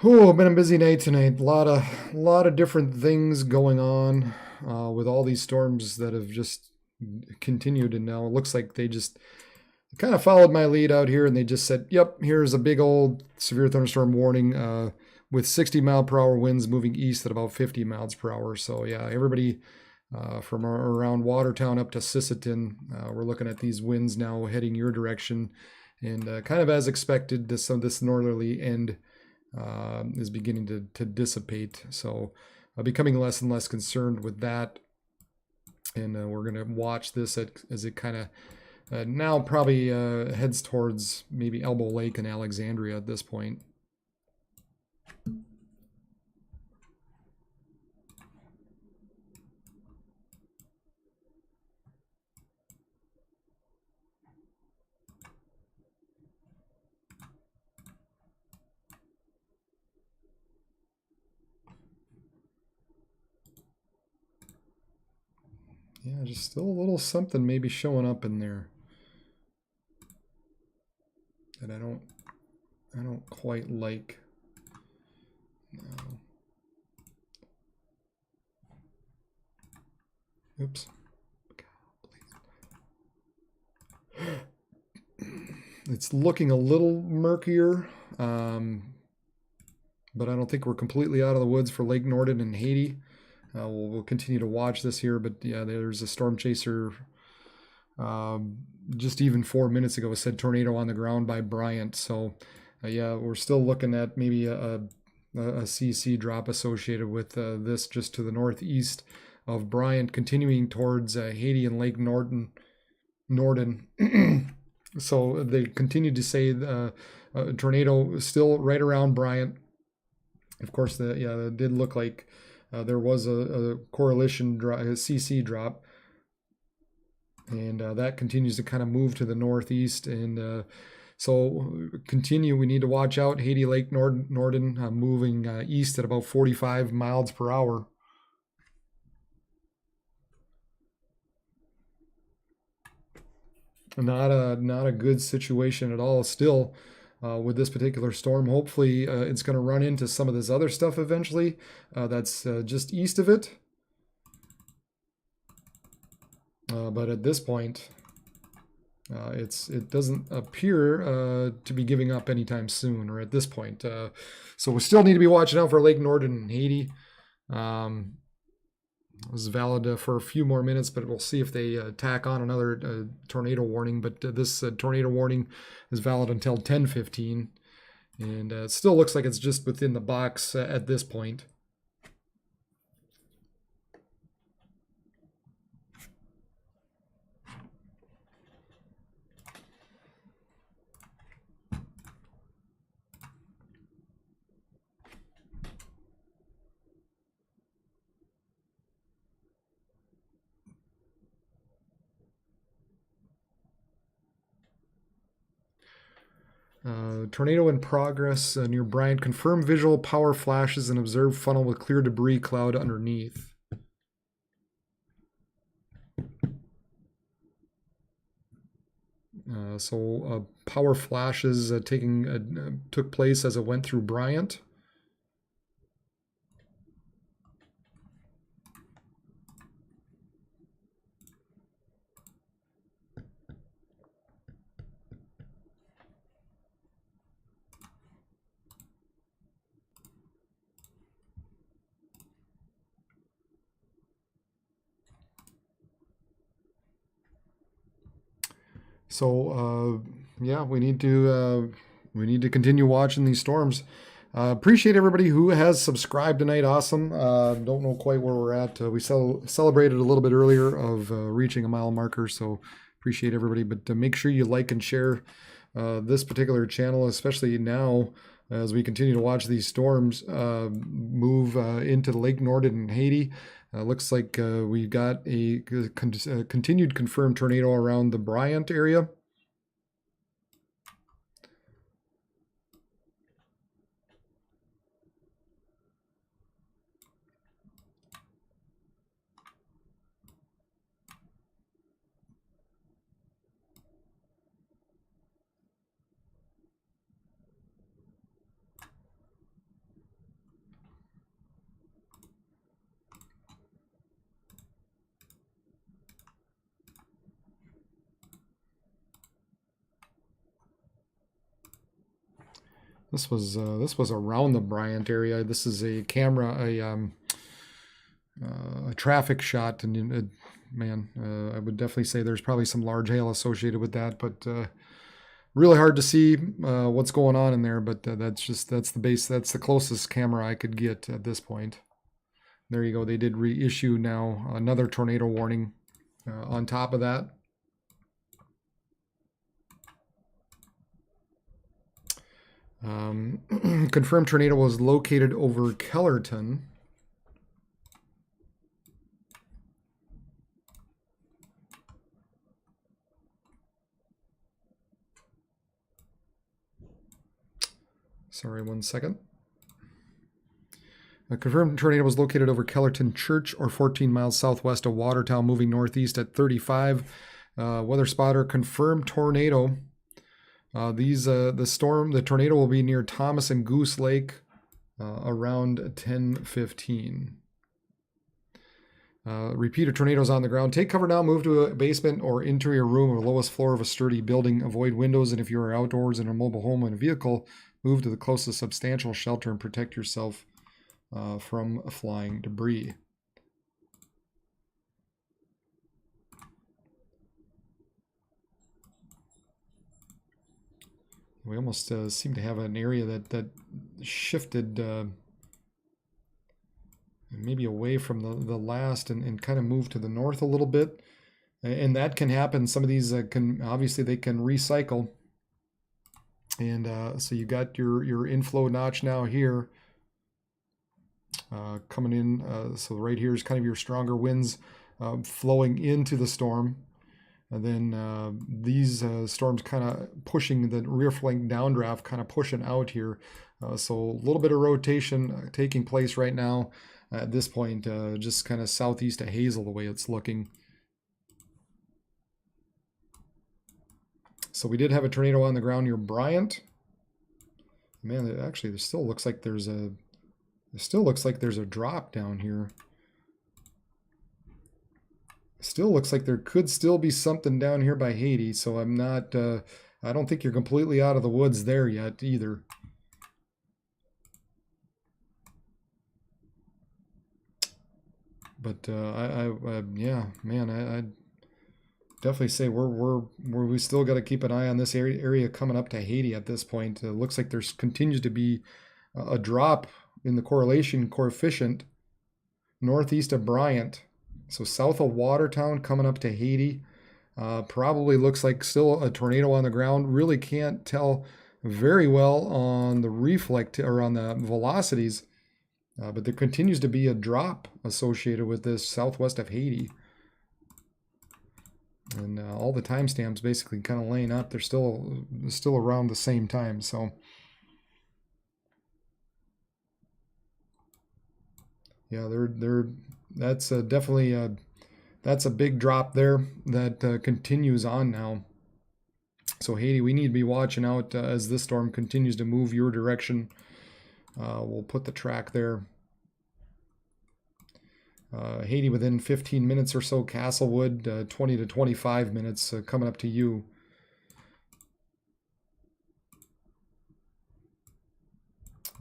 Oh, been a busy night tonight. A lot of different things going on with all these storms that have just continued, and now it looks like they just kind of followed my lead out here, and they just said, "Yep, here's a big old severe thunderstorm warning with 60-mile-per-hour winds moving east at about 50 miles per hour." So yeah, everybody from around Watertown up to Sisseton, we're looking at these winds now heading your direction, and kind of as expected, this northerly end is beginning to dissipate. So becoming less and less concerned with that. And we're going to watch this as it kind of now probably heads towards maybe Elbow Lake and Alexandria at this point. Yeah, just still a little something maybe showing up in there that I don't quite like. No. Oops. It's looking a little murkier, but I don't think we're completely out of the woods for Lake Norden and Haiti. We'll continue to watch this here, but yeah, there's a storm chaser. Just even 4 minutes ago, it said tornado on the ground by Bryant. So yeah, we're still looking at maybe a CC drop associated with this just to the northeast of Bryant, continuing towards Haiti and Lake Norden. So they continue to say tornado still right around Bryant. Of course, it did look like there was a correlation drop, a CC drop, and that continues to kind of move to the northeast. And so continue. We need to watch out. Haiti Lake Norden moving east at about 45 miles per hour. Not a good situation at all still with this particular storm. Hopefully it's going to run into some of this other stuff eventually that's just east of it. But at this point, it doesn't appear to be giving up anytime soon, or at this point. So we still need to be watching out for Lake Norden and Haiti. This is valid for a few more minutes, but we'll see if they tack on another tornado warning. But this tornado warning is valid until 10:15, and it still looks like it's just within the box at this point. Tornado in progress near Bryant. Confirm visual power flashes and observe funnel with clear debris cloud underneath. So power flashes took place as it went through Bryant. So yeah, we need to continue watching these storms. Appreciate everybody who has subscribed tonight. Awesome. Don't know quite where we're at. We celebrated a little bit earlier of reaching a mile marker, so appreciate everybody. But make sure you like and share this particular channel, especially now as we continue to watch these storms move into Lake Norden and Haiti. Looks like we've got a continued confirmed tornado around the Bryant area. This was around the Bryant area. This is a camera, a traffic shot, and man, I would definitely say there's probably some large hail associated with that, but really hard to see what's going on in there. But that's the closest camera I could get at this point. There you go. They did reissue now another tornado warning on top of that. Confirmed tornado was located over Kellerton. Sorry, 1 second. A confirmed tornado was located over Kellerton Church, or 14 miles southwest of Watertown, moving northeast at 35. Weather spotter confirmed tornado. The tornado will be near Thomas and Goose Lake around 10:15. Repeated tornadoes on the ground. Take cover now. Move to a basement or interior room or lowest floor of a sturdy building. Avoid windows, and if you are outdoors in a mobile home and a vehicle, move to the closest substantial shelter and protect yourself from flying debris. We almost seem to have an area that shifted maybe away from the last and kind of moved to the north a little bit. And that can happen. Some of these obviously they can recycle. And so you got your inflow notch now here coming in. So right here is kind of your stronger winds flowing into the storm. And then these storms kind of pushing the rear flank downdraft, kind of pushing out here. So a little bit of rotation taking place right now at this point, just kind of southeast of Hazel the way it's looking. So we did have a tornado on the ground near Bryant. Man, actually, there still looks like there's a drop down here. Still looks like there could still be something down here by Haiti, so I'm not, I don't think you're completely out of the woods there yet either. But yeah, man, I definitely say we still got to keep an eye on this area coming up to Haiti at this point. It looks like there continues to be a drop in the correlation coefficient northeast of Bryant. So south of Watertown coming up to Haiti. Probably looks like still a tornado on the ground. Really can't tell very well on the reflect or on the velocities. But there continues to be a drop associated with this southwest of Haiti. And all the timestamps basically kind of laying up. They're still around the same time. So yeah, that's definitely that's a big drop there that continues on now. So Haiti, we need to be watching out as this storm continues to move your direction. We'll put the track there. Haiti within 15 minutes or so. Castlewood 20 to 25 minutes coming up to you.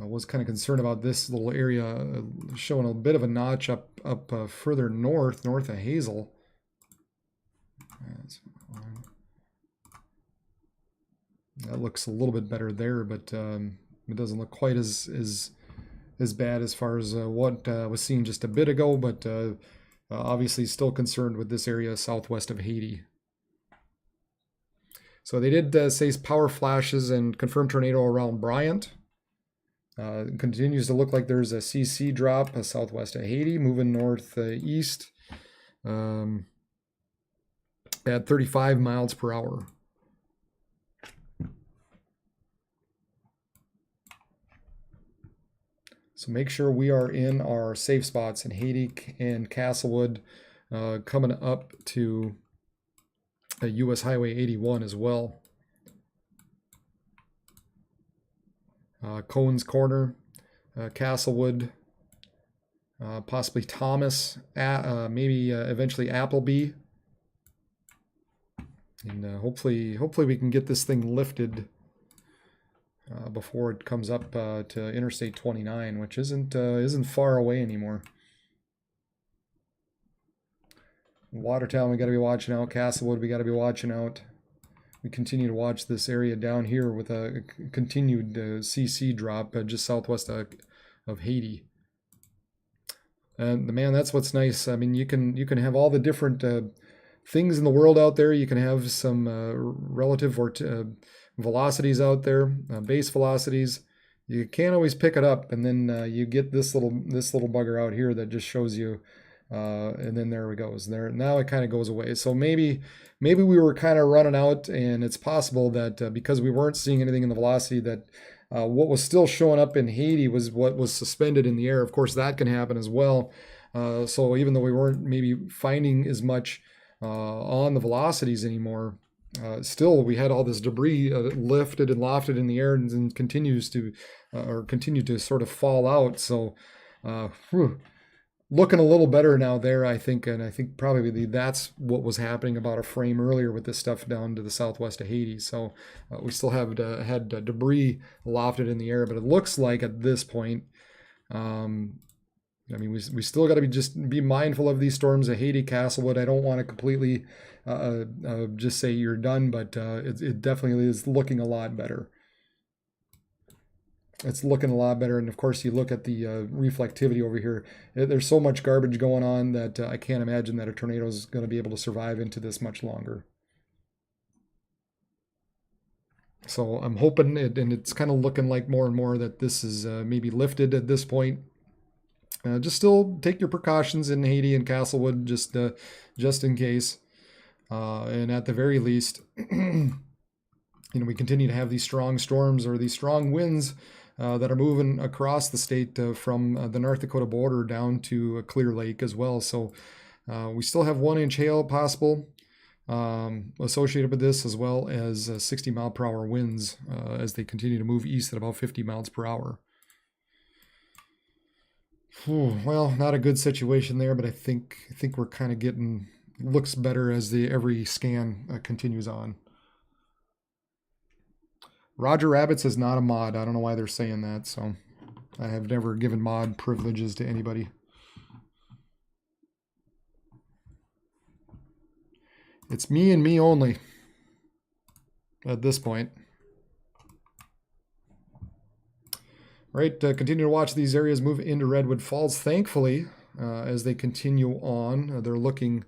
I was kind of concerned about this little area showing a bit of a notch up further north of Hazel. That looks a little bit better there, but it doesn't look quite as bad as far as what was seen just a bit ago, but obviously still concerned with this area southwest of Haiti. So they did say power flashes and confirmed tornado around Bryant. It continues to look like there's a CC drop southwest of Haiti, moving northeast at 35 miles per hour. So make sure we are in our safe spots in Haiti and Castlewood, coming up to US Highway 81 as well. Cohen's Corner, Castlewood, possibly Thomas, maybe eventually Appleby. And hopefully we can get this thing lifted before it comes up to Interstate 29, which isn't far away anymore. Watertown, we got to be watching out. Castlewood, we got to be watching out. We continue to watch this area down here with a continued CC drop just southwest of Haiti. And man, that's what's nice. I mean, you can have all the different things in the world out there. You can have some relative velocities out there, base velocities. You can't always pick it up, and then you get this little bugger out here that just shows you. And then there it goes. There now it kind of goes away. So maybe we were kind of running out, and it's possible that because we weren't seeing anything in the velocity, that what was still showing up in Haiti was what was suspended in the air. Of course, that can happen as well. So even though we weren't maybe finding as much on the velocities anymore, still we had all this debris lifted and lofted in the air and continued to sort of fall out. So looking a little better now there, I think, and I think probably that's what was happening about a frame earlier with this stuff down to the southwest of Haiti. So we still have had debris lofted in the air, but it looks like at this point, I mean, we still got to be mindful of these storms of Haiti, Castlewood. I don't want to completely just say you're done, but it definitely is looking a lot better. It's looking a lot better. And of course, you look at the reflectivity over here. There's so much garbage going on that I can't imagine that a tornado is going to be able to survive into this much longer. So I'm hoping, and it's kind of looking like more and more that this is maybe lifted at this point. Just still take your precautions in Haiti and Castlewood, just in case. And at the very least, we continue to have these strong storms or these strong winds that are moving across the state from the North Dakota border down to Clear Lake as well. So we still have 1-inch hail possible associated with this, as well as 60 mile per hour winds as they continue to move east at about 50 miles per hour. Well, not a good situation there, but I think we're kind of getting, looks better as every scan continues on. Roger Rabbits is not a mod. I don't know why they're saying that, so I have never given mod privileges to anybody. It's me and me only at this point. All right, continue to watch these areas move into Redwood Falls. Thankfully, as they continue on, they're looking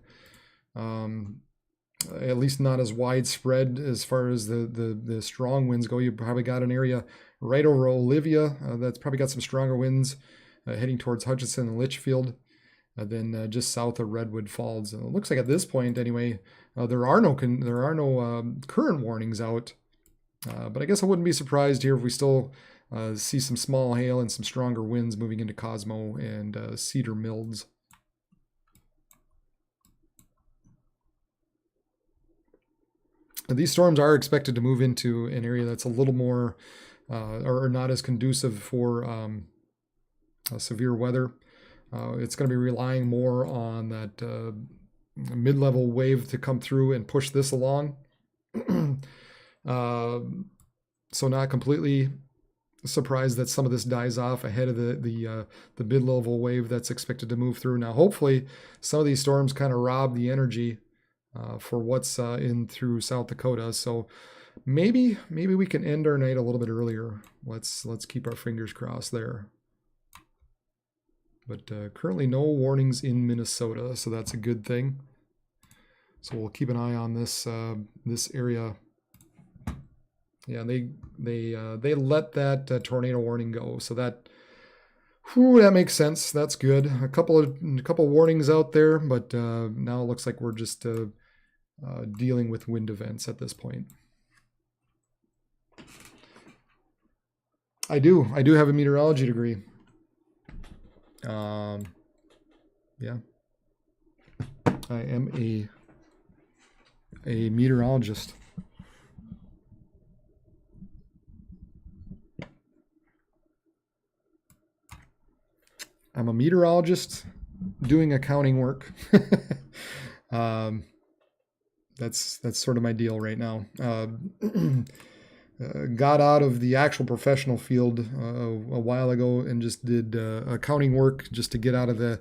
at least not as widespread as far as the strong winds go. You probably got an area right over Olivia that's probably got some stronger winds heading towards Hutchinson and Litchfield, then just south of Redwood Falls. And it looks like at this point, anyway, there are no current warnings out. But I guess I wouldn't be surprised here if we still see some small hail and some stronger winds moving into Cosmo and Cedar Mills. These storms are expected to move into an area that's a little more or not as conducive for severe weather. It's going to be relying more on that mid-level wave to come through and push this along. So not completely surprised that some of this dies off ahead of the mid-level wave that's expected to move through. Now, hopefully, some of these storms kind of rob the energy for what's in through South Dakota. So maybe we can end our night a little bit earlier. Let's keep our fingers crossed there. But currently no warnings in Minnesota, so that's a good thing. So we'll keep an eye on this this area. Yeah, they let that tornado warning go, so that makes sense. That's good. A couple warnings out there, but now it looks like we're just dealing with wind events at this point. I do have a meteorology degree. Yeah, I am a meteorologist. I'm a meteorologist doing accounting work. That's sort of my deal right now. Got out of the actual professional field a while ago and just did accounting work just to get out of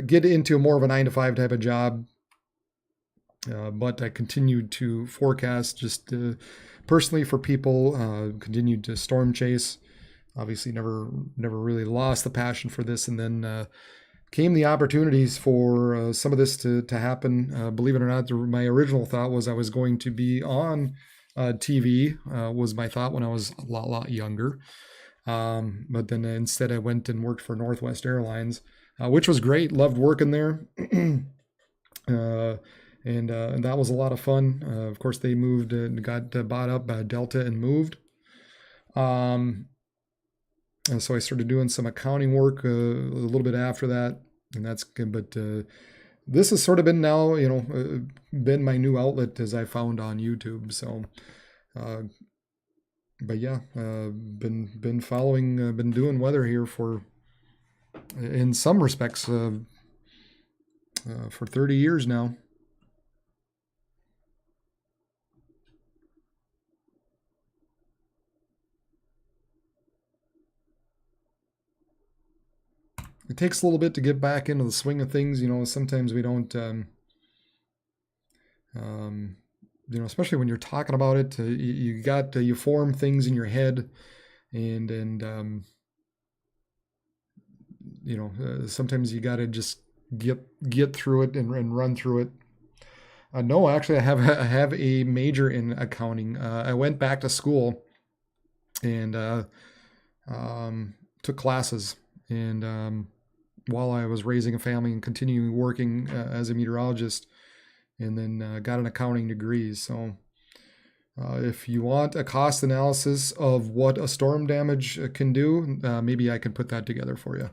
get into more of a 9-to-5 type of job. But I continued to forecast just personally for people, continued to storm chase. Obviously never really lost the passion for this. And then came the opportunities for some of this to happen. Believe it or not, my original thought was I was going to be on TV, was my thought when I was a lot younger. But then instead I went and worked for Northwest Airlines, which was great. Loved working there. And that was a lot of fun. Of course, they moved and got bought up by Delta and moved. And so I started doing some accounting work a little bit after that, and that's good. But this has sort of been now, been my new outlet as I found on YouTube. So, but yeah, been following, been doing weather here for in some respects for 30 years now. It takes a little bit to get back into the swing of things. Sometimes we don't, especially when you're talking about it, you form things in your head, and sometimes you got to just get through it and run through it. No, actually, I have a major in accounting. I went back to school and took classes, and while I was raising a family and continuing working as a meteorologist, and then got an accounting degree. So if you want a cost analysis of what a storm damage can do, maybe I can put that together for you.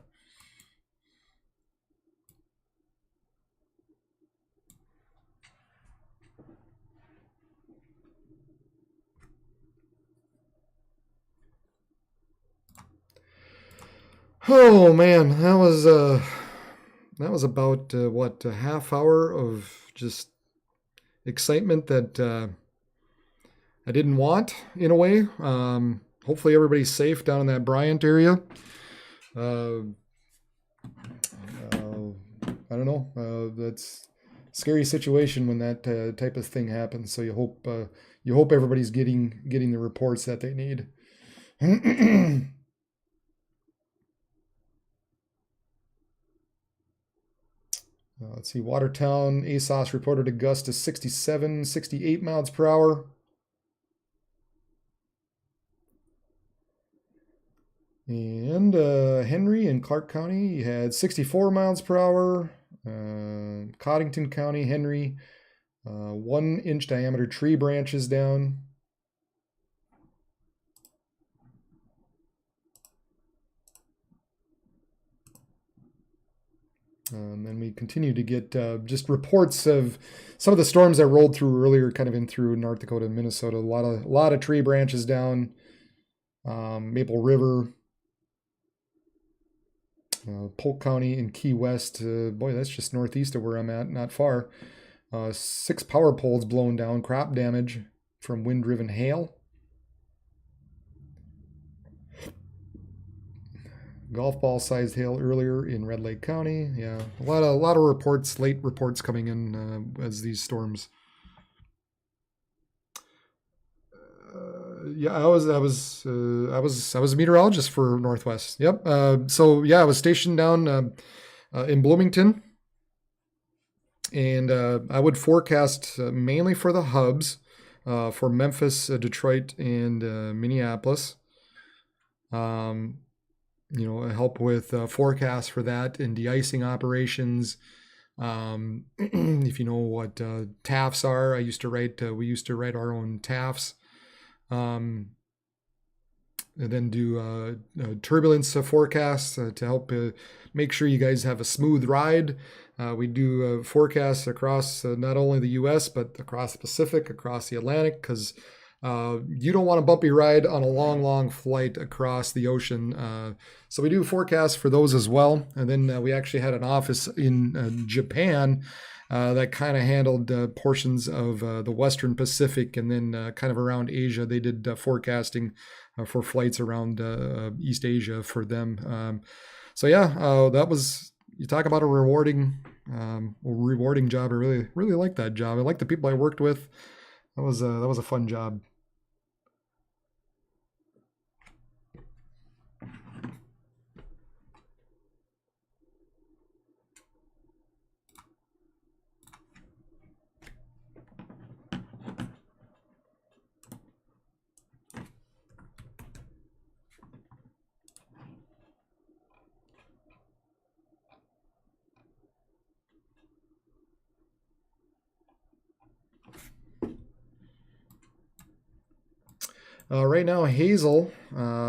Oh man, that was about a half hour of just excitement that I didn't want, in a way. Hopefully everybody's safe down in that Bryant area. I don't know. That's a scary situation when that type of thing happens. So you hope everybody's getting the reports that they need. Let's see, Watertown, ASOS reported a gust of 67, 68 miles per hour. And Henry in Clark County had 64 miles per hour. Coddington County, Henry, 1-inch diameter tree branches down. And then we continue to get just reports of some of the storms that rolled through earlier, kind of in through North Dakota and Minnesota. A lot of tree branches down. Maple River, Polk County in Key West. Boy, that's just northeast of where I'm at, not far. 6 power poles blown down, crop damage from wind-driven hail. Golf ball sized hail earlier in Red Lake County. Yeah, a lot of reports, late reports coming in as these storms. Yeah, I was a meteorologist for Northwest. Yep. So yeah, I was stationed down in Bloomington, and I would forecast mainly for the hubs for Memphis, Detroit, and Minneapolis. Help with forecasts for that and de-icing operations. If you know what TAFs are, we used to write our own TAFs. And then do turbulence forecasts to help make sure you guys have a smooth ride. We do forecasts across not only the U.S., but across the Pacific, across the Atlantic, because you don't want a bumpy ride on a long flight across the ocean. So we do forecasts for those as well. And then we actually had an office in Japan that kind of handled portions of the Western Pacific, and then kind of around Asia. They did forecasting for flights around East Asia for them. So yeah, that was, you talk about a rewarding job. I really like that job. I like the people I worked with. That was a fun job. Right now, Hazel,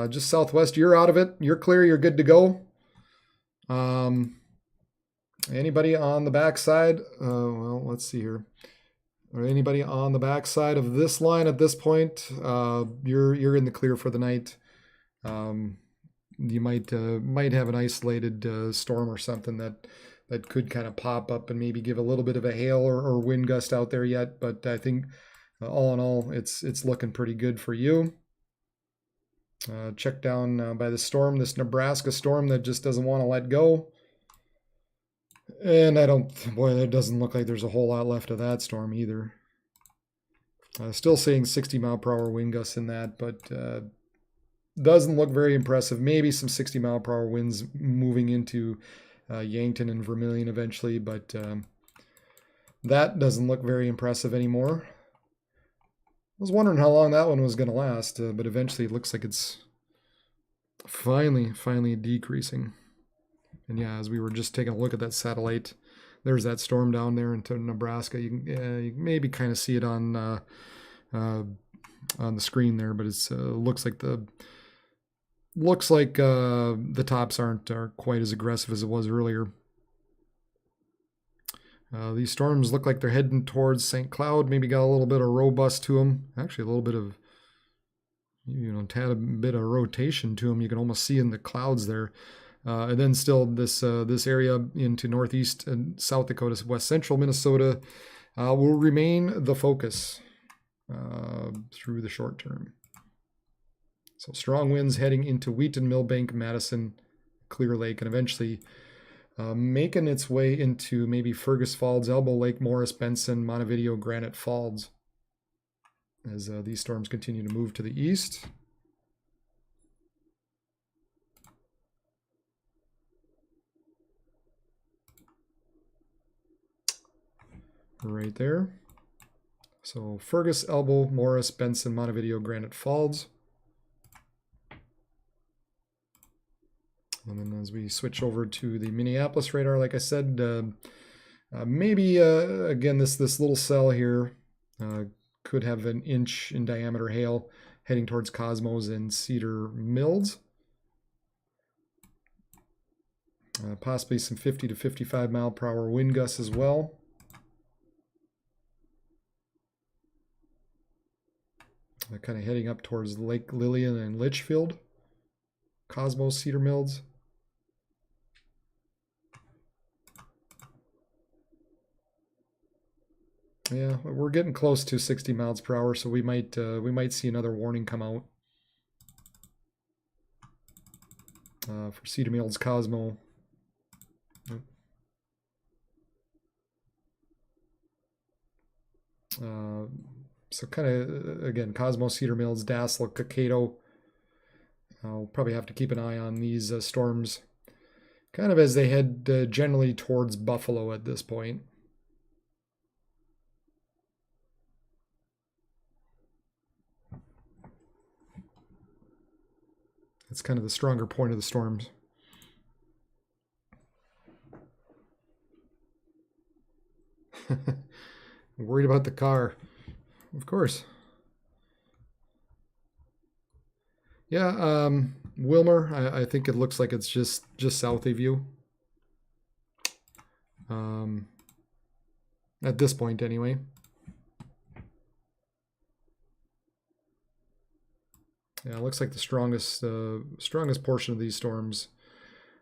just southwest. You're out of it. You're clear. You're good to go. Anybody on the backside? Well, let's see here. Or anybody on the backside of this line at this point? You're in the clear for the night. you might have an isolated storm or something that could kind of pop up and maybe give a little bit of a hail or wind gust out there yet. But I think all in all, it's looking pretty good for you. Check down by the storm, this Nebraska storm that just doesn't want to let go. And boy, that doesn't look like there's a whole lot left of that storm either. Still saying 60-mile-per-hour wind gusts in that, but doesn't look very impressive. Maybe some 60-mile-per-hour winds moving into Yankton and Vermilion eventually, but that doesn't look very impressive anymore. I was wondering how long that one was going to last, but eventually it looks like it's finally decreasing. And yeah, as we were just taking a look at that satellite, there's that storm down there into Nebraska. You can maybe kind of see it on the screen there, but it's looks like the tops aren't quite as aggressive as it was earlier. These storms look like they're heading towards St. Cloud. Maybe got a little bit of robust to them. Actually, a little bit of, tad a bit of rotation to them. You can almost see in the clouds there. And then still this area into northeast and South Dakota, west central Minnesota will remain the focus through the short term. So strong winds heading into Wheaton, Millbank, Madison, Clear Lake, and eventually making its way into maybe Fergus Falls, Elbow Lake, Morris, Benson, Montevideo, Granite Falls as these storms continue to move to the east. Right there. So Fergus, Elbow, Morris, Benson, Montevideo, Granite Falls. And then as we switch over to the Minneapolis radar, like I said, maybe again this little cell here could have an inch in diameter hail heading towards Cosmos and Cedar Mills. Possibly some 50 to 55 mile per hour wind gusts as well. Kind of heading up towards Lake Lillian and Litchfield, Cosmos, Cedar Mills. Yeah, we're getting close to 60 miles per hour, so we might see another warning come out for Cedar Mills, Cosmo. So kind of, again, Cosmos, Cedar Mills, Dassel, Kaikato. I'll probably have to keep an eye on these storms kind of as they head generally towards Buffalo at this point. That's kind of the stronger point of the storms. Worried about the car. Of course. Yeah, Wilmer, I think it looks like it's just south of you. At this point, anyway. Yeah, it looks like the strongest portion of these storms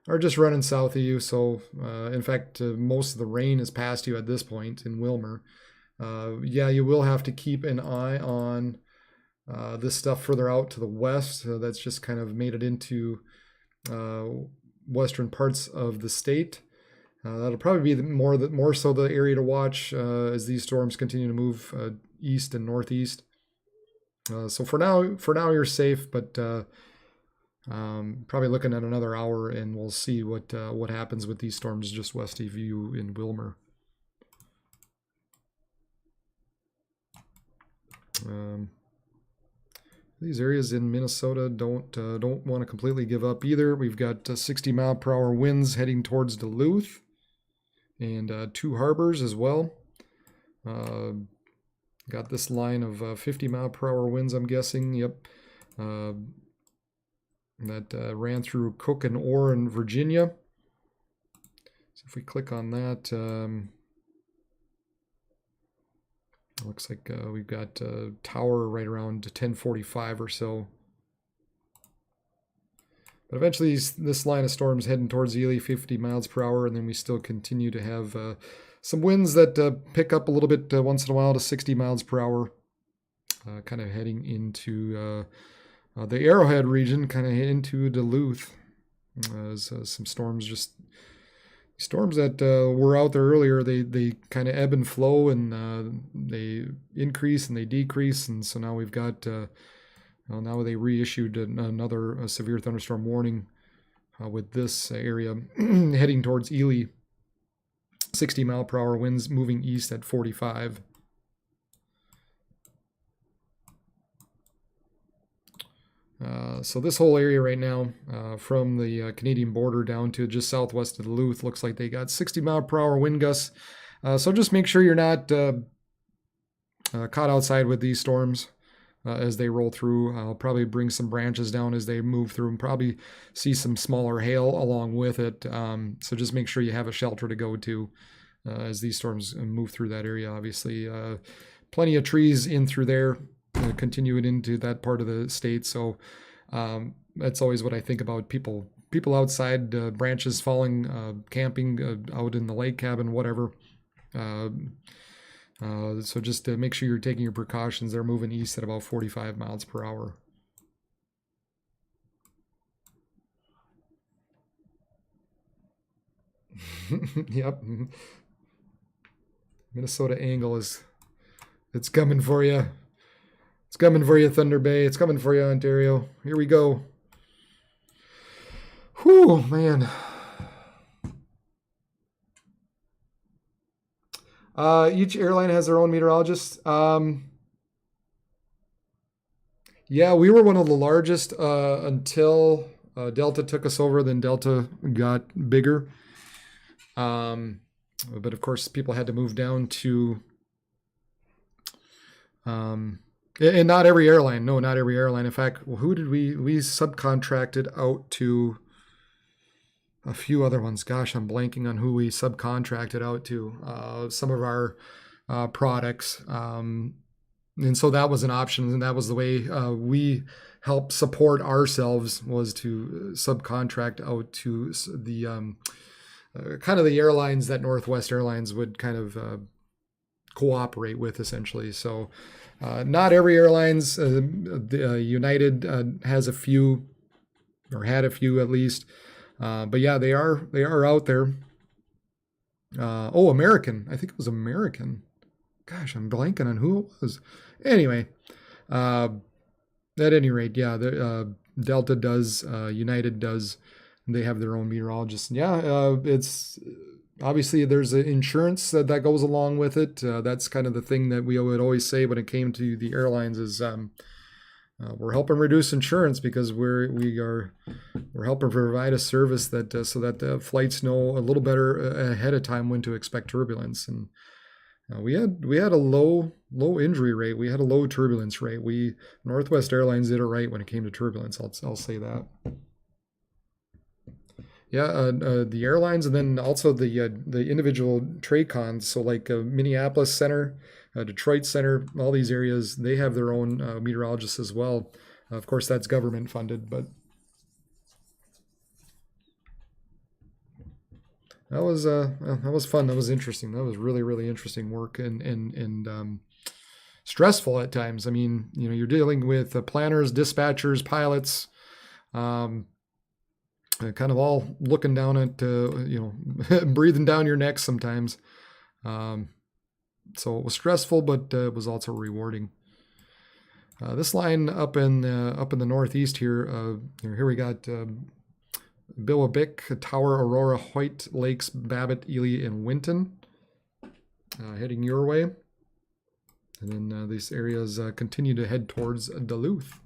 are just running south of you. So, in fact, most of the rain is past you at this point in Wilmer. Yeah, you will have to keep an eye on this stuff further out to the west. That's just kind of made it into western parts of the state. That'll probably be more so the area to watch as these storms continue to move east and northeast. So for now you're safe, but probably looking at another hour, and we'll see what happens with these storms just west of you in Wilmer. These areas in Minnesota don't want to completely give up either. We've got 60 mile per hour winds heading towards Duluth, and two harbors as well. Got this line of 50 mile per hour winds, I'm guessing. Yep. That ran through Cook and Orr in Virginia. So if we click on that, looks like we've got Tower right around 1045 or so. But eventually this line of storms heading towards Ely, 50 miles per hour, and then we still continue to have some winds that pick up a little bit once in a while to 60 miles per hour, kind of heading into the Arrowhead region, kind of into Duluth. As some storms that were out there earlier, they kind of ebb and flow, and they increase and they decrease, and so now we've got now they reissued another severe thunderstorm warning with this area heading towards Ely. 60 mile per hour winds moving east at 45. So this whole area right now, from the Canadian border down to just southwest of Duluth, looks like they got 60 mile per hour wind gusts. So just make sure you're not caught outside with these storms as they roll through. I'll probably bring some branches down as they move through and probably see some smaller hail along with it. So just make sure you have a shelter to go to as these storms move through that area. Obviously, plenty of trees in through there. Continue it into that part of the state. So that's always what I think about. People outside, branches falling, camping out in the lake cabin, whatever. So just make sure you're taking your precautions. They're moving east at about 45 miles per hour. Yep. Minnesota angle it's coming for you. It's coming for you, Thunder Bay. It's coming for you, Ontario. Here we go. Whew, man. Each airline has their own meteorologist. Yeah, we were one of the largest until Delta took us over. Then Delta got bigger. But of course, people had to move down to... And not every airline. No, not every airline. In fact, who did we subcontracted out to? A few other ones. Gosh, I'm blanking on who we subcontracted out to. Some of our products. And so that was an option, and that was the way we helped support ourselves, was to subcontract out to the kind of the airlines that Northwest Airlines would kind of cooperate with, essentially. So not every airlines, United has a few, or had a few at least, but yeah, they are out there. American, I think it was American. Gosh, I'm blanking on who it was. Anyway, at any rate, yeah, Delta does, United does, and they have their own meteorologists. Yeah, it's obviously there's an insurance that goes along with it. That's kind of the thing that we would always say when it came to the airlines is we're helping reduce insurance because we're helping provide a service that so that the flights know a little better ahead of time when to expect turbulence. And we had a low injury rate. We had a low turbulence rate. Northwest Airlines did it right when it came to turbulence. I'll say that. Yeah, the airlines, and then also the individual TRACONs. So like Minneapolis Center, Detroit Center, all these areas, they have their own meteorologists as well. Of course, that's government funded, but that was fun. That was interesting. That was really, really interesting work and stressful at times. I mean, you're dealing with planners, dispatchers, pilots. Kind of all looking down at, breathing down your neck sometimes. So it was stressful, but it was also rewarding. This line up in the northeast here, here we got Bilwabic, Tower, Aurora, Hoyt, Lakes, Babbitt, Ely, and Winton heading your way. And then these areas continue to head towards Duluth.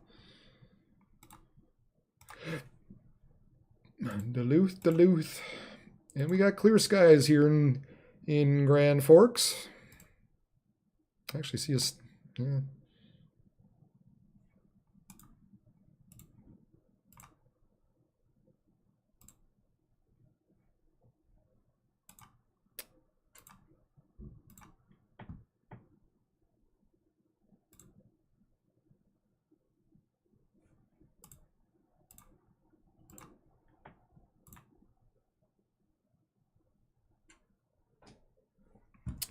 Duluth. And we got clear skies here in Grand Forks. I actually see us, yeah.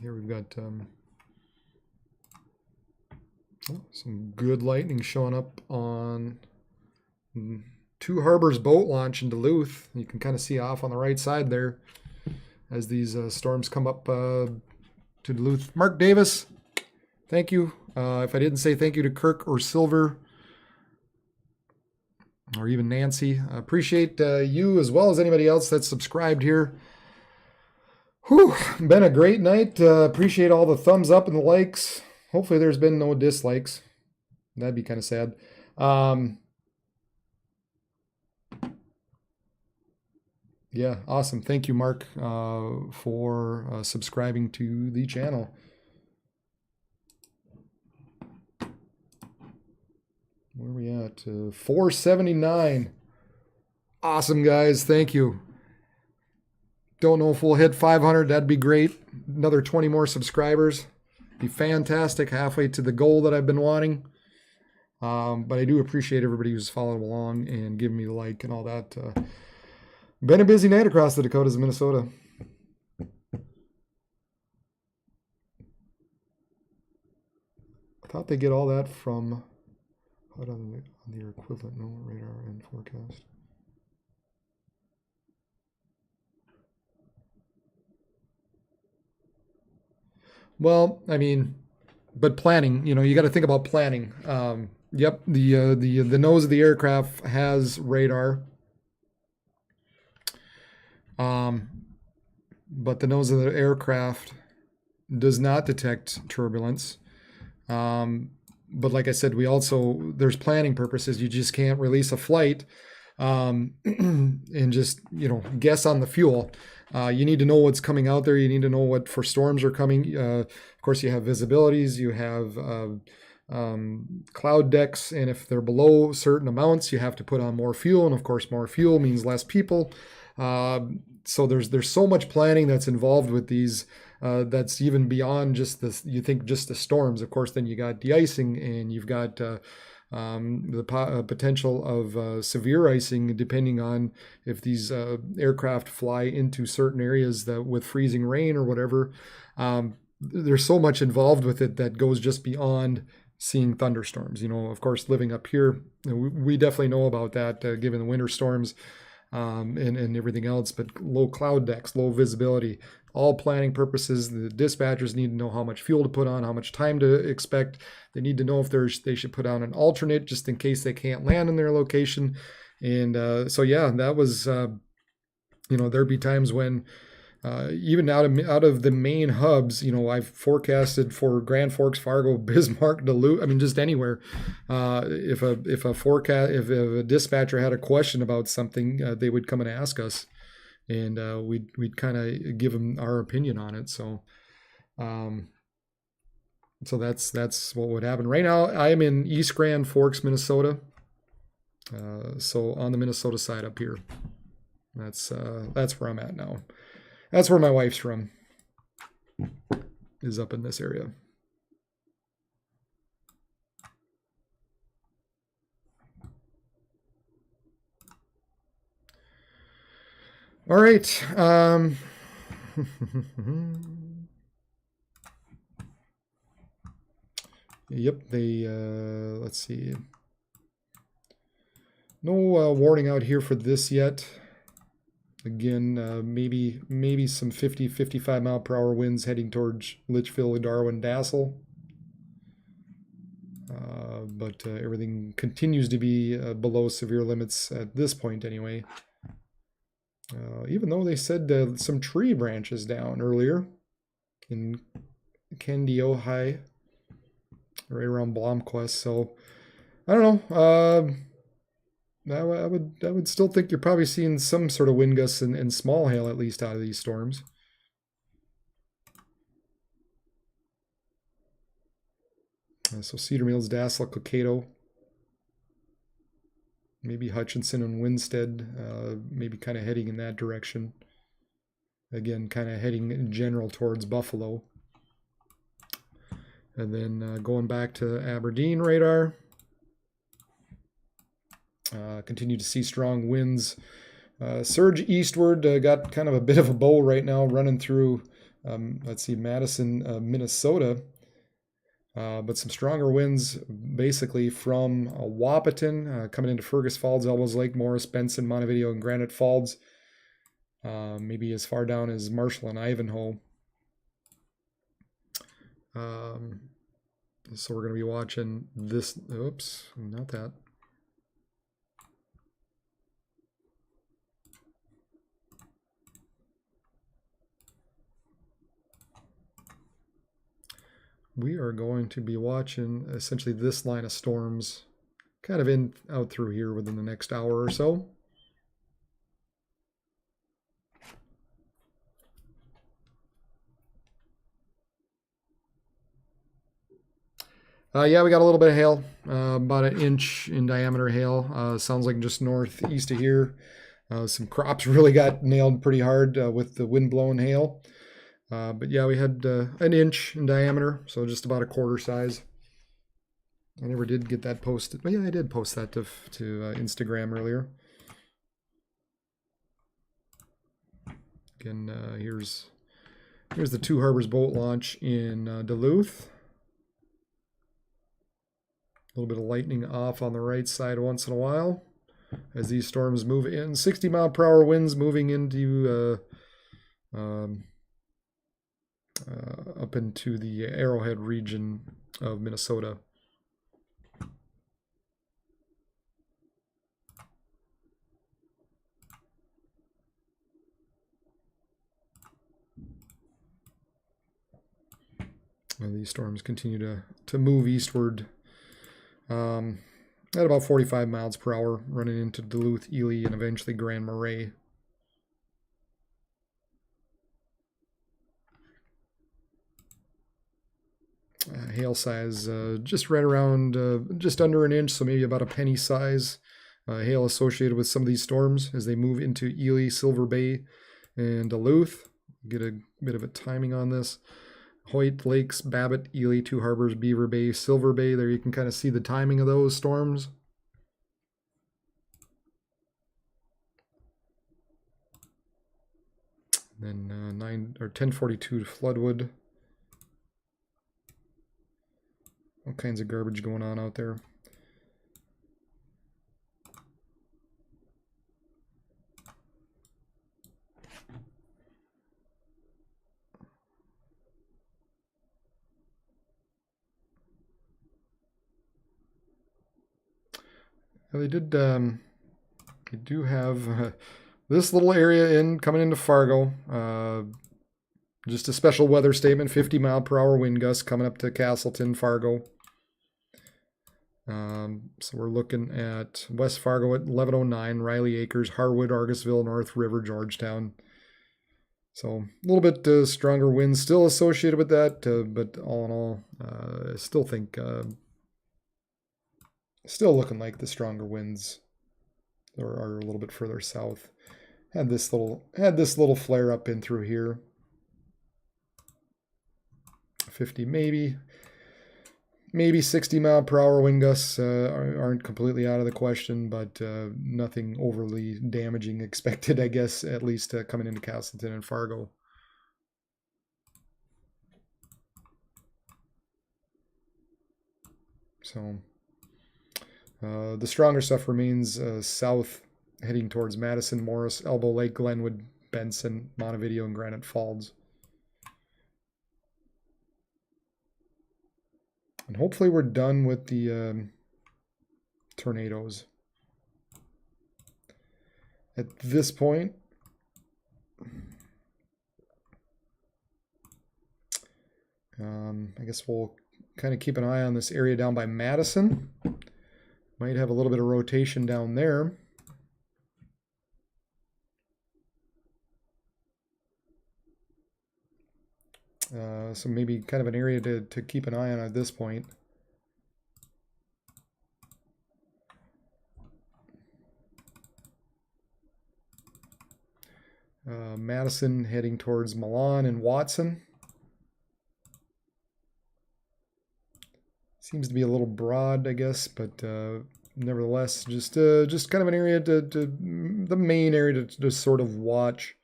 Here we've got some good lightning showing up on Two Harbors boat launch in Duluth. You can kind of see off on the right side there as these storms come up to Duluth. Mark Davis, thank you. If I didn't say thank you to Kirk or Silver or even Nancy, I appreciate you as well as anybody else that's subscribed here. Whew, been a great night. Appreciate all the thumbs up and the likes. Hopefully there's been no dislikes. That'd be kind of sad. Yeah, awesome. Thank you, Mark, for subscribing to the channel. Where are we at? 479. Awesome, guys. Thank you. Don't know if we'll hit 500. That'd be great. Another 20 more subscribers. Be fantastic. Halfway to the goal that I've been wanting. But I do appreciate everybody who's following along and giving me the like and all that. Been a busy night across the Dakotas and Minnesota. I thought they get all that from on their equivalent radar and forecast. Well, I mean, but planning, you know, you got to think about planning. Yep, the nose of the aircraft has radar. But the nose of the aircraft does not detect turbulence. But like I said, there's planning purposes. You just can't release a flight and just, you know, guess on the fuel. You need to know what's coming out there. You need to know what for storms are coming. Of course, you have visibilities. You have cloud decks. And if they're below certain amounts, you have to put on more fuel. And of course, more fuel means less people. So there's so much planning that's involved with these that's even beyond just this. You think just the storms. Of course, then you got de-icing and you've got the potential of severe icing depending on if these aircraft fly into certain areas that with freezing rain or whatever. There's so much involved with it that goes just beyond seeing thunderstorms. You know, of course, living up here, we definitely know about that given the winter storms. And everything else, but low cloud decks, low visibility, all planning purposes. The dispatchers need to know how much fuel to put on, how much time to expect. They need to know if they should put on an alternate just in case they can't land in their location. And so, yeah, that was, you know, there'd be times when even out of the main hubs, you know, I've forecasted for Grand Forks, Fargo, Bismarck, Duluth. I mean, just anywhere. If a dispatcher had a question about something, they would come and ask us, and we'd kind of give them our opinion on it. So, so that's what would happen. Right now, I am in East Grand Forks, Minnesota. So on the Minnesota side up here, that's where I'm at now. That's where my wife's from, is up in this area. All right. Yep, let's see. No warning out here for this yet. Again, maybe some 50, 55 mile per hour winds heading towards Litchfield, Darwin, Dassel. But everything continues to be below severe limits at this point anyway. Even though they said some tree branches down earlier in Candioi, right around Blomquist. So, I don't know. I would still think you're probably seeing some sort of wind gusts and small hail at least out of these storms. So Cedar Mills, Dassel, Cokato, maybe Hutchinson and Winstead, maybe kind of heading in that direction. Again, kind of heading in general towards Buffalo. And then going back to Aberdeen radar. Continue to see strong winds. Surge eastward, got kind of a bit of a bow right now running through let's see, Madison, Minnesota. But some stronger winds basically from Wahpeton coming into Fergus Falls, Elbows Lake, Morris, Benson, Montevideo, and Granite Falls. Maybe as far down as Marshall and Ivanhoe. So we're going to be watching this. Oops, not that. We are going to be watching essentially this line of storms kind of out through here within the next hour or so. Yeah, we got a little bit of hail, about an inch in diameter hail. Sounds like just northeast of here. Some crops really got nailed pretty hard with the wind blowing hail. But yeah, we had an inch in diameter, so just about a quarter size. I never did get that posted. But yeah, I did post that to Instagram earlier. Again, here's the Two Harbors boat launch in Duluth. A little bit of lightning off on the right side once in a while as these storms move in. 60-mile-per-hour winds moving into up into the Arrowhead region of Minnesota. And these storms continue to move eastward at about 45 miles per hour, running into Duluth, Ely, and eventually Grand Marais. Hail size just right around just under an inch, so maybe about a penny size. Hail associated with some of these storms as they move into Ely, Silver Bay, and Duluth. Get a bit of a timing on this. Hoyt, Lakes, Babbitt, Ely, Two Harbors, Beaver Bay, Silver Bay. There you can kind of see the timing of those storms. Then 1042 to Floodwood. All kinds of garbage going on out there. They do have this little area coming into Fargo. Just a special weather statement, 50-mile-per-hour wind gusts coming up to Castleton, Fargo. So we're looking at West Fargo at 1109, Riley Acres, Harwood, Argusville, North River, Georgetown. So a little bit stronger winds still associated with that, but all in all, I still think still looking like the stronger winds are a little bit further south. Had this little flare up in through here. 50 maybe 60-mile-per-hour wind gusts aren't completely out of the question, but nothing overly damaging expected, I guess, at least coming into Castleton and Fargo. So the stronger stuff remains south, heading towards Madison, Morris, Elbow Lake, Glenwood, Benson, Montevideo, and Granite Falls. And hopefully we're done with the tornadoes. At this point, I guess we'll kind of keep an eye on this area down by Madison. Might have a little bit of rotation down there. So maybe kind of an area to keep an eye on at this point. Madison heading towards Milan and Watson. Seems to be a little broad, I guess, but nevertheless, just kind of an area the main area to sort of watch.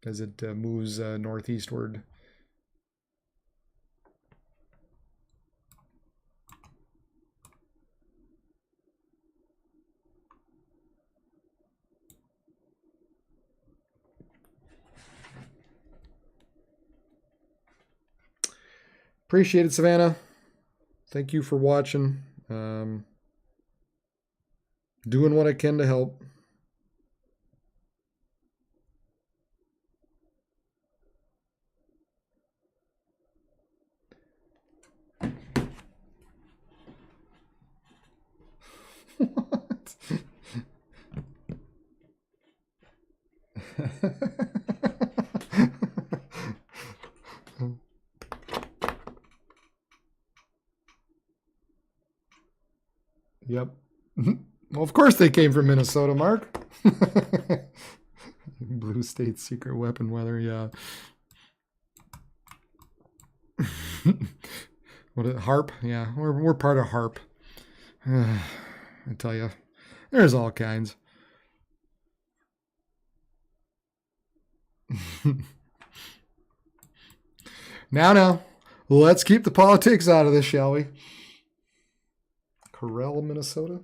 as it moves northeastward. Appreciate it, Savannah. Thank you for watching. Doing what I can to help. What? Yep. Well, of course they came from Minnesota, Mark. Blue State secret weapon weather, yeah. What is it, HARP? Yeah, we're part of HARP. I tell you, there's all kinds. Now, let's keep the politics out of this, shall we? Corral, Minnesota.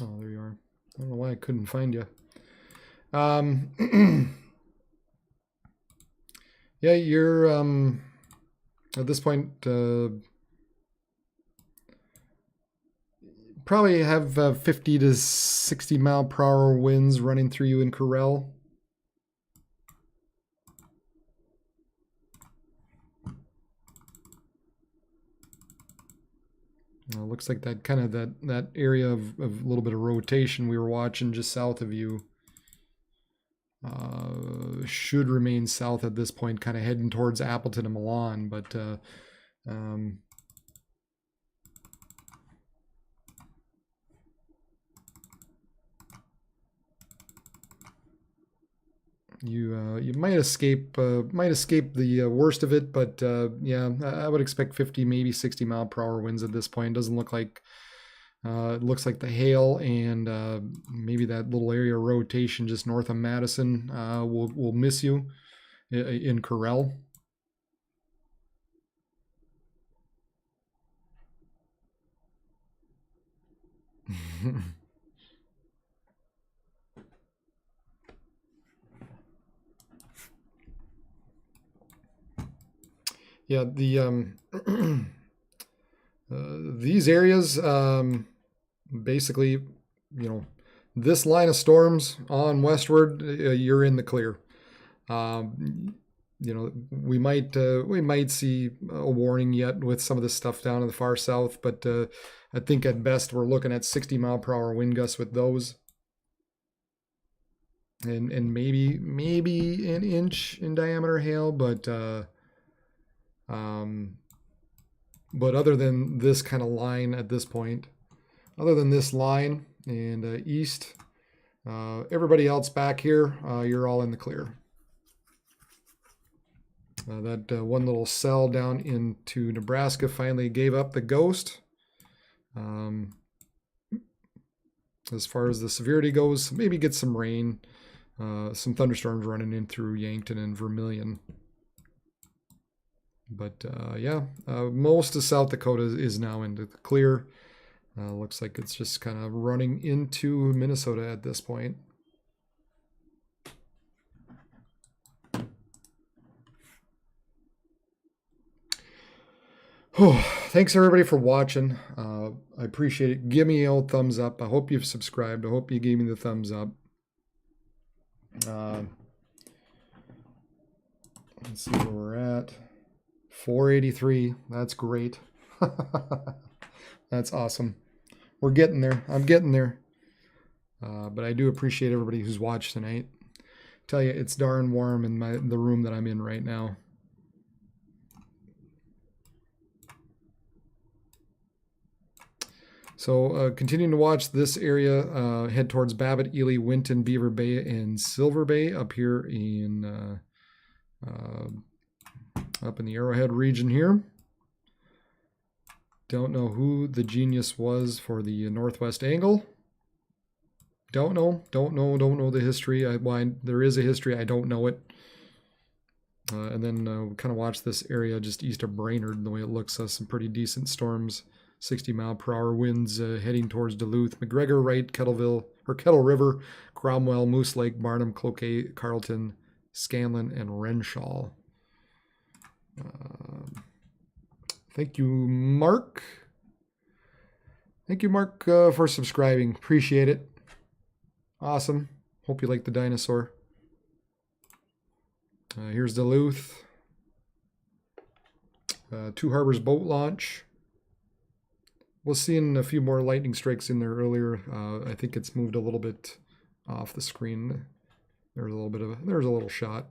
Oh, there you are. I don't know why I couldn't find you. Yeah, you're at this point probably have 50 to 60 mile per hour winds running through you in Corral. Looks like that kind of that area of a little bit of rotation we were watching just south of you should remain south at this point, kind of heading towards Appleton and Milan, but you might escape the worst of it, but yeah, I would expect 50, maybe 60 mile per hour winds at this point. Doesn't look like it looks like the hail and maybe that little area of rotation just north of Madison will miss you in Corral. Yeah, the these areas basically, you know, this line of storms on westward, you're in the clear. You know, we might see a warning yet with some of this stuff down in the far south, but I think at best we're looking at 60 mile per hour wind gusts with those. And maybe an inch in diameter hail, but other than this kind of line at this point, other than this line and east, everybody else back here, you're all in the clear. That one little cell down into Nebraska finally gave up the ghost. As far as the severity goes, maybe get some rain, some thunderstorms running in through Yankton and Vermilion. But yeah, most of South Dakota is now into the clear. Looks like it's just kind of running into Minnesota at this point. Oh, thanks everybody for watching. I appreciate it. Give me a old thumbs up. I hope you've subscribed. I hope you gave me the thumbs up. Let's see where we're at. 483. That's great. That's awesome. We're getting there. I'm getting there. But I do appreciate everybody who's watched tonight. Tell you, it's darn warm in the room that I'm in right now. So continuing to watch this area, head towards Babbitt, Ely, Winton, Beaver Bay, and Silver Bay up here in up in the Arrowhead region here. Don't know who the genius was for the northwest angle. Don't know the history. There is a history, I don't know it. And then kind of watch this area just east of Brainerd, the way it looks. Some pretty decent storms. 60-mile-per-hour winds heading towards Duluth, McGregor, Wright, Kettle River, Cromwell, Moose Lake, Barnum, Cloquet, Carleton, Scanlon, and Renshaw. Thank you, Mark. Thank you, Mark, for subscribing. Appreciate it. Awesome. Hope you like the dinosaur. Here's Duluth. Two Harbors boat launch. We'll see a few more lightning strikes in there earlier. I think it's moved a little bit off the screen. There's a little shot.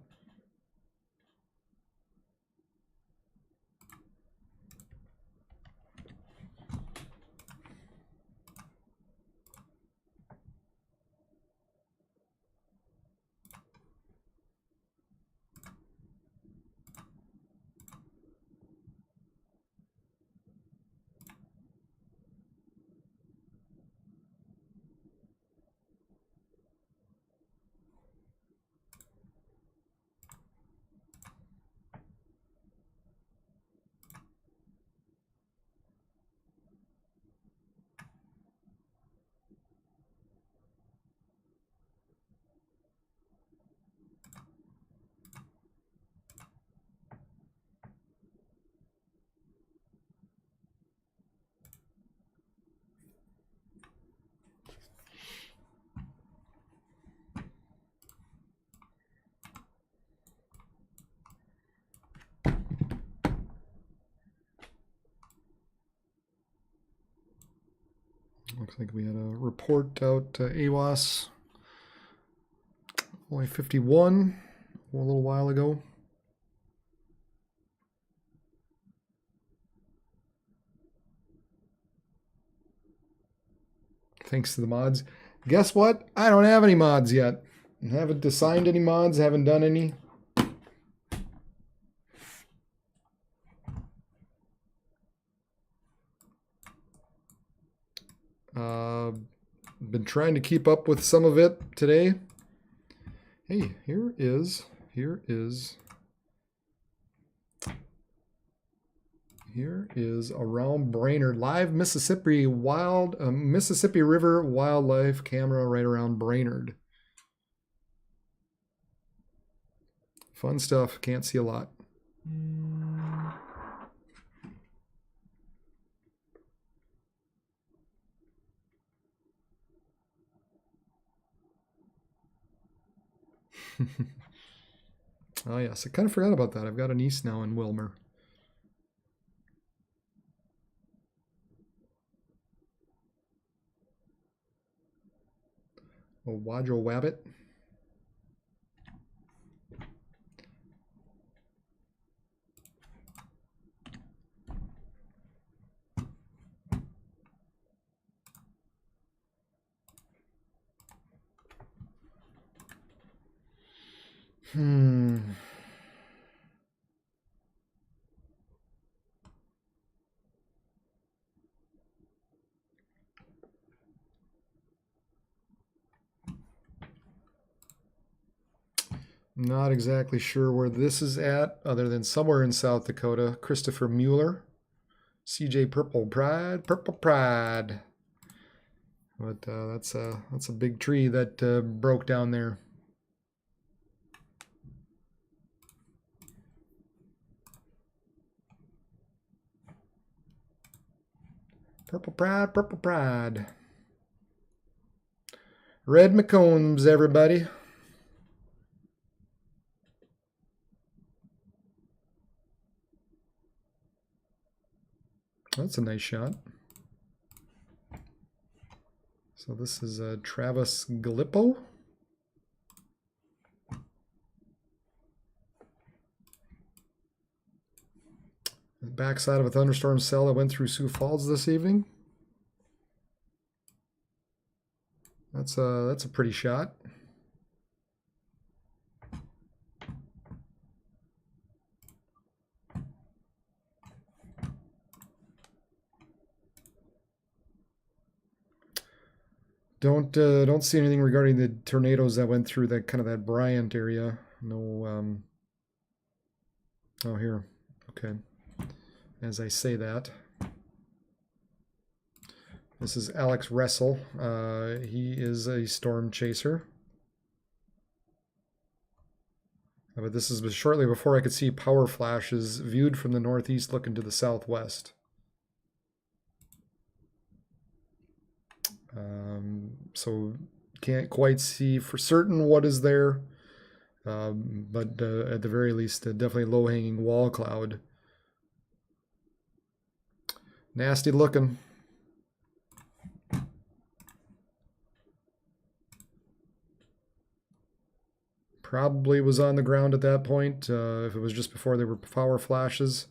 Looks like we had a report out AWAS only 51 a little while ago. Thanks to the mods. Guess what? I don't have any mods yet. I haven't assigned any mods, haven't done any. Been trying to keep up with some of it today. Hey, here is around Brainerd, live Mississippi River wildlife camera right around Brainerd. Fun stuff. Can't see a lot. Oh yes, I kind of forgot about that. I've got a niece now in Wilmer. A Wadjo Wabbit. Not exactly sure where this is at, other than somewhere in South Dakota. Christopher Mueller, CJ Purple Pride. But that's a big tree that broke down there. Purple Pride. Red McCombs, everybody. That's a nice shot. So this is Travis Gallipo. The backside of a thunderstorm cell that went through Sioux Falls this evening. That's a pretty shot. Don't see anything regarding the tornadoes that went through that that Bryant area. No. Oh, here. Okay. As I say that, this is Alex Ressel. He is a storm chaser. But this is shortly before I could see power flashes viewed from the northeast looking to the southwest. So can't quite see for certain what is there, but at the very least, definitely low-hanging wall cloud. Nasty looking. Probably was on the ground at that point, if it was just before there were power flashes.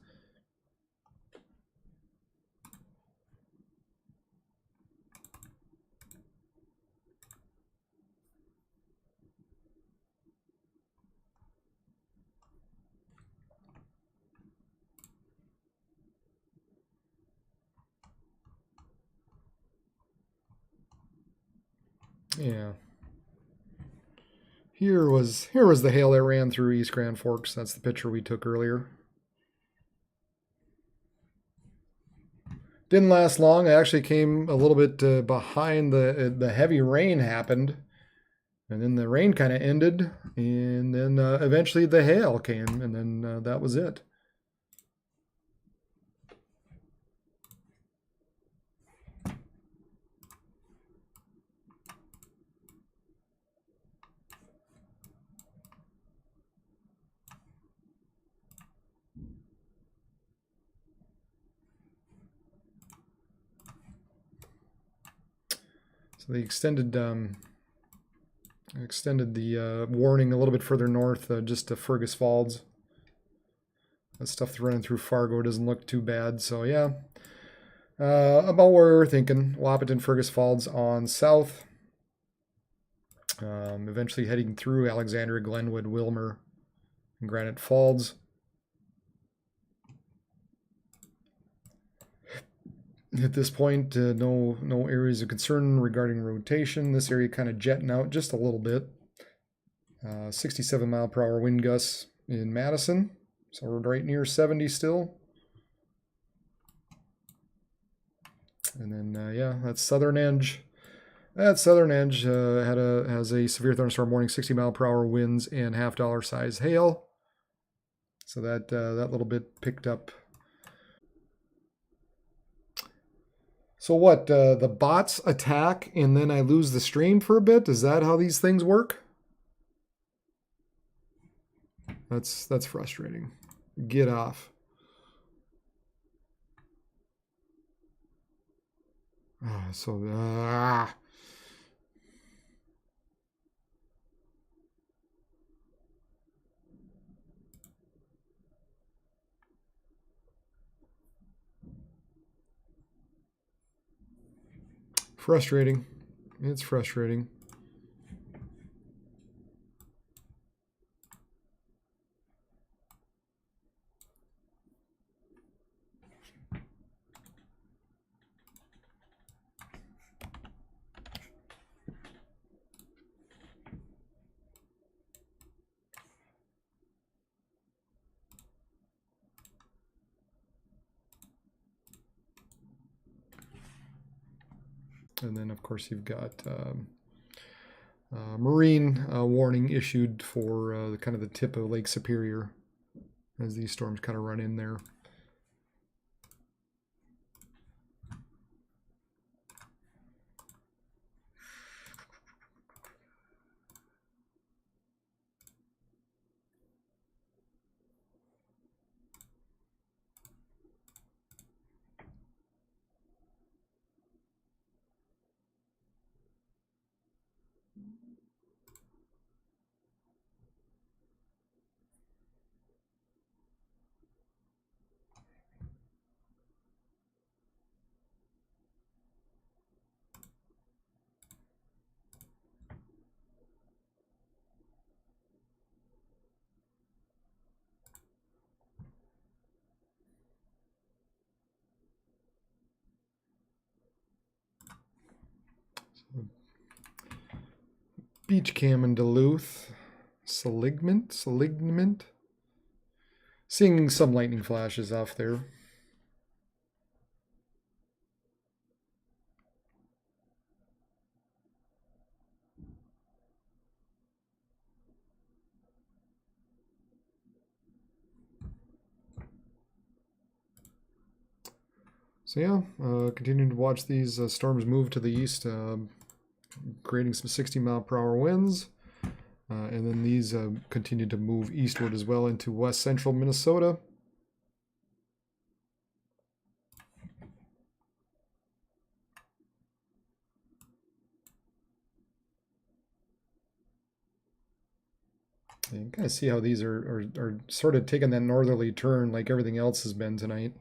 Yeah. Here was the hail that ran through East Grand Forks. That's the picture we took earlier. Didn't last long. I actually came a little bit behind the heavy rain happened, and then the rain kind of ended, and then eventually the hail came, and then that was it. So they extended the warning a little bit further north, just to Fergus Falls. That stuff running through Fargo doesn't look too bad. So yeah, about where we're thinking. Wahpeton, Fergus Falls on south. Eventually heading through Alexandria, Glenwood, Wilmer, and Granite Falls. At this point, no areas of concern regarding rotation. This area kind of jetting out just a little bit. 67 mile per hour wind gusts in Madison. So we're right near 70 still. And then, yeah, that's Southern Edge. That Southern Edge has a severe thunderstorm warning, 60 mile per hour winds and $half size hail. So that little bit picked up. So what, the bots attack and then I lose the stream for a bit? Is that how these things work? That's frustrating. Get off. Frustrating. It's frustrating. And then, of course, you've got marine warning issued for kind of the tip of Lake Superior as these storms kind of run in there. Beach cam in Duluth. Seligment. Seeing some lightning flashes off there. So yeah, continuing to watch these storms move to the east, creating some 60-mile-per-hour winds. And then these continue to move eastward as well into west central Minnesota. You can kind of see how these are sort of taking that northerly turn like everything else has been tonight.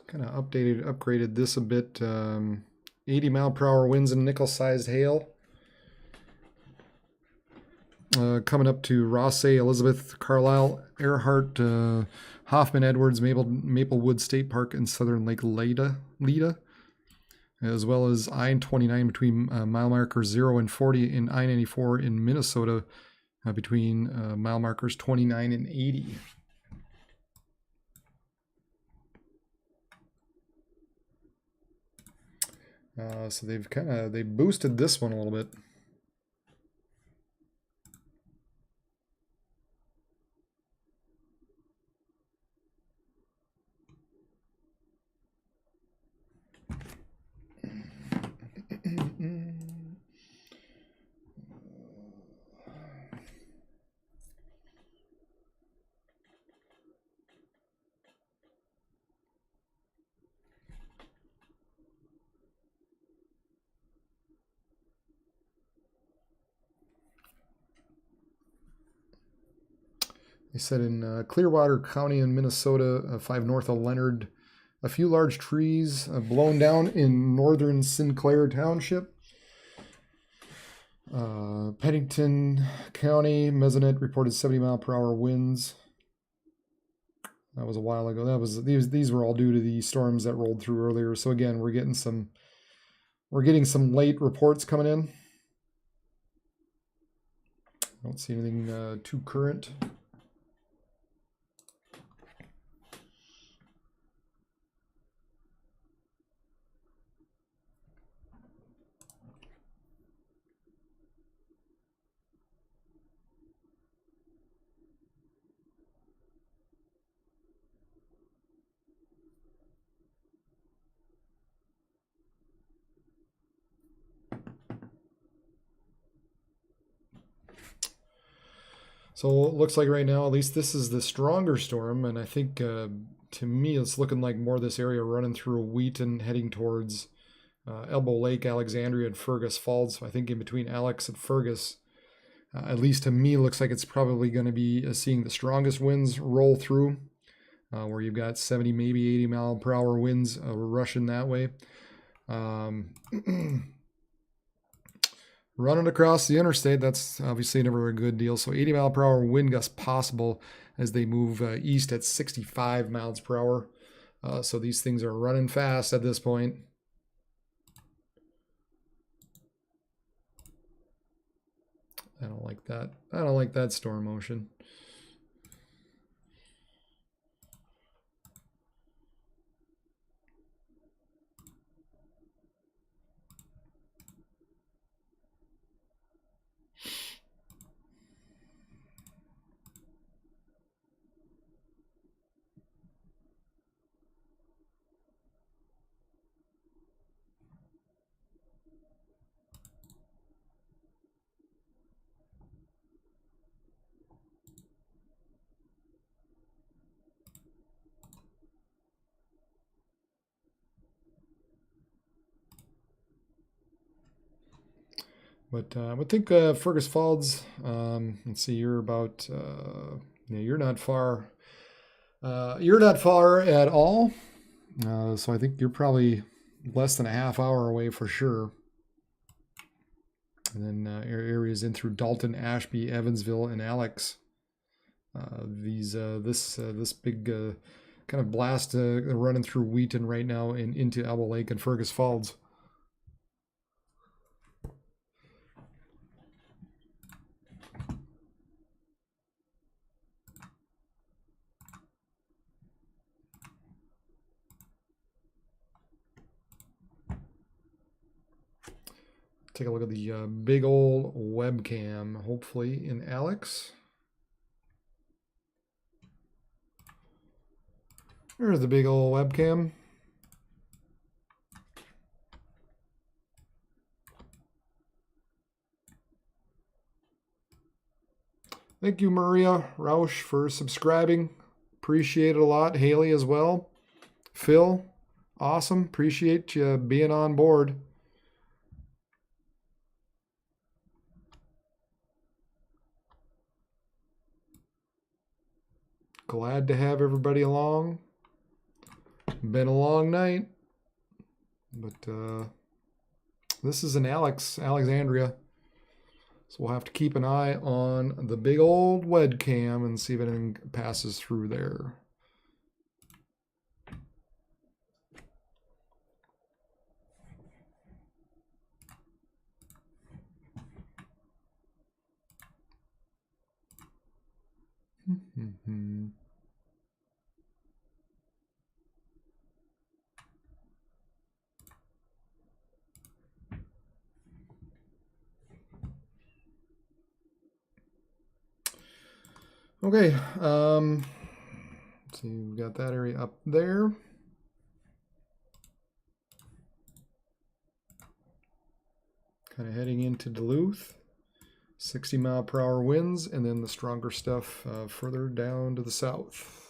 Kind of upgraded this a bit. 80-mile-per-hour winds and nickel-sized hail. Coming up to Rossay, Elizabeth, Carlisle, Earhart, Hoffman, Edwards, Maplewood State Park, and Southern Lake Leda, as well as I-29 between mile markers 0 and 40, and I-94 in Minnesota between mile markers 29 and 80. So they boosted this one a little bit. They said in Clearwater County in Minnesota, 5 north of Leonard, a few large trees blown down in northern Sinclair Township. Pennington County, Mesoanalysis reported 70-mile-per-hour winds. That was a while ago. That was these were all due to the storms that rolled through earlier. So again, we're getting some late reports coming in. I don't see anything too current. So it looks like right now, at least this is the stronger storm, and I think to me it's looking like more this area running through Wheaton, heading towards Elbow Lake, Alexandria, and Fergus Falls. So I think in between Alex and Fergus, at least to me, looks like it's probably going to be seeing the strongest winds roll through, where you've got 70, maybe 80-mile-per-hour winds rushing that way. running across the interstate. That's obviously never a good deal. So 80 mile per hour wind gust possible as they move east at 65 miles per hour. So these things are running fast at this point. I don't like that. I don't like that storm motion. But I would think Fergus Falls, let's see, you're about, yeah, you're not far. You're not far at all. So I think you're probably less than a half hour away for sure. And then areas in through Dalton, Ashby, Evansville, and Alex. This big kind of blast running through Wheaton right now and into Elbow Lake and Fergus Falls. Take a look at the big old webcam, hopefully in Alex. There's the big old webcam. Thank you, Maria Rausch, for subscribing. Appreciate it a lot. Haley as well. Phil, awesome. Appreciate you being on board. Glad to have everybody along. Been a long night. But this is in Alexandria. So we'll have to keep an eye on the big old webcam and see if anything passes through there. Okay, let's see, we've got that area up there. Kind of heading into Duluth. 60 mile per hour winds, and then the stronger stuff further down to the south.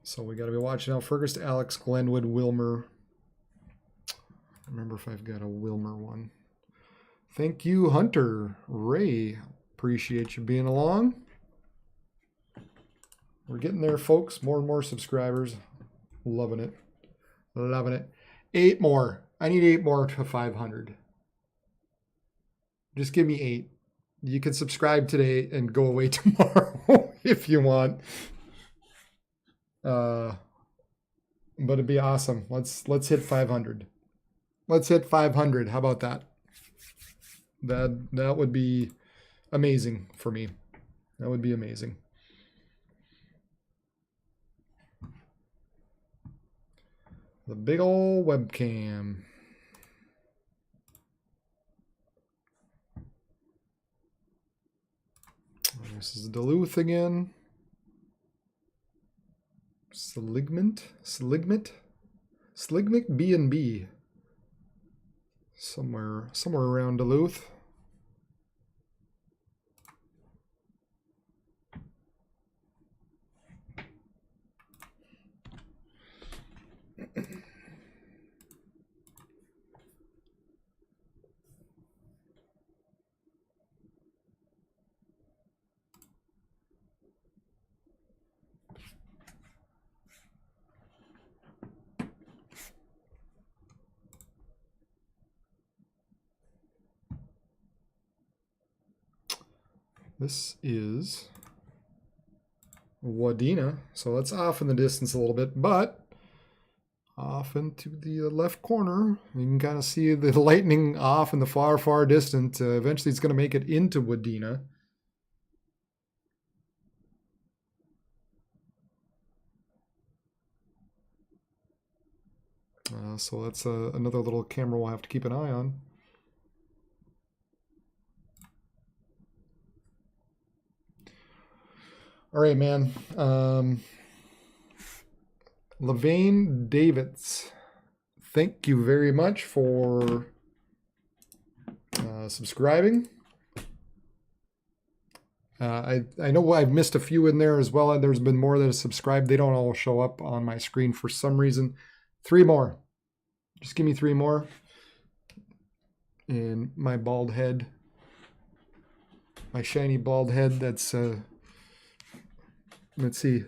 So we got to be watching out. Fergus to Alex, Glenwood, Wilmer. I remember if I've got a Wilmer one. Thank you, Hunter. Ray, appreciate you being along. We're getting there, folks. More and more subscribers. Loving it. Loving it. 8 more. I need 8 more to 500. Just give me 8. You can subscribe today and go away tomorrow if you want. But it'd be awesome. Let's hit 500. Let's hit 500. How about that? That would be amazing for me. That would be amazing. The big old webcam. This is Duluth again. Seligment B&B. Somewhere around Duluth. This is Wadena, so it's off in the distance a little bit, but off into the left corner, you can kind of see the lightning off in the far, far distance. Eventually it's going to make it into Wadena. So that's another little camera we'll have to keep an eye on. All right, man. Levane Davids, thank you very much for subscribing. I know I've missed a few in there as well, and there's been more that have subscribed. They don't all show up on my screen for some reason. 3 more. Just give me 3 more. And my bald head, my shiny bald head, that's, let's see.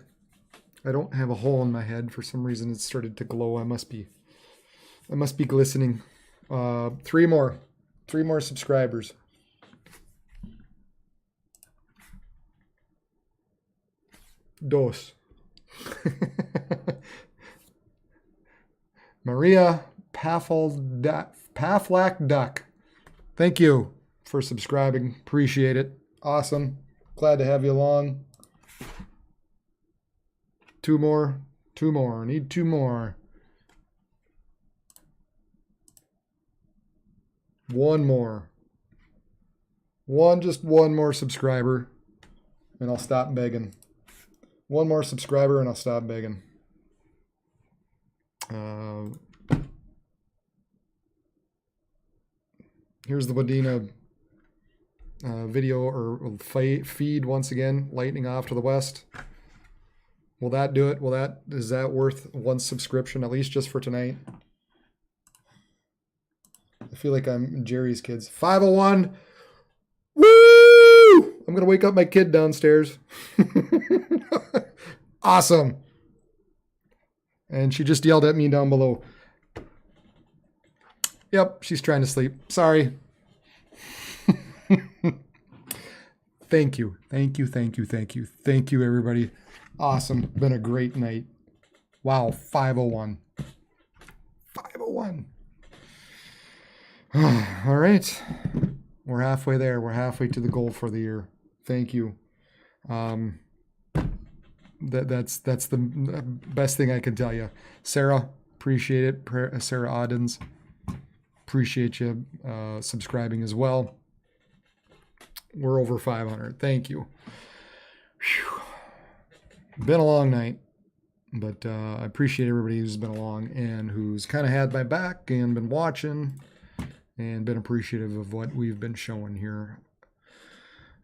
I don't have a hole in my head. For some reason it started to glow. I must be glistening. 3 more. 3 more subscribers. Dos. Maria Paflak Duck. Thank you for subscribing. Appreciate it. Awesome. Glad to have you along. 2 more. 2 more. Need 2 more. 1 more. Just one more subscriber, and I'll stop begging. 1 more subscriber, and I'll stop begging. Here's the Wadena video or feed once again. Lightning off to the west. Will that do it? Is that worth 1 subscription at least just for tonight? I feel like I'm Jerry's kids. 501. Woo! I'm gonna wake up my kid downstairs. Awesome. And she just yelled at me down below. Yep, she's trying to sleep. Sorry. Thank you. Thank you, everybody. Awesome. Been a great night. Wow, 501. 501. All right. We're halfway there. We're halfway to the goal for the year. Thank you. That's the best thing I can tell you. Sarah, appreciate it. Sarah Oddens, appreciate you subscribing as well. We're over 500. Thank you. Whew. Been a long night, but I appreciate everybody who's been along and who's kind of had my back and been watching and been appreciative of what we've been showing here.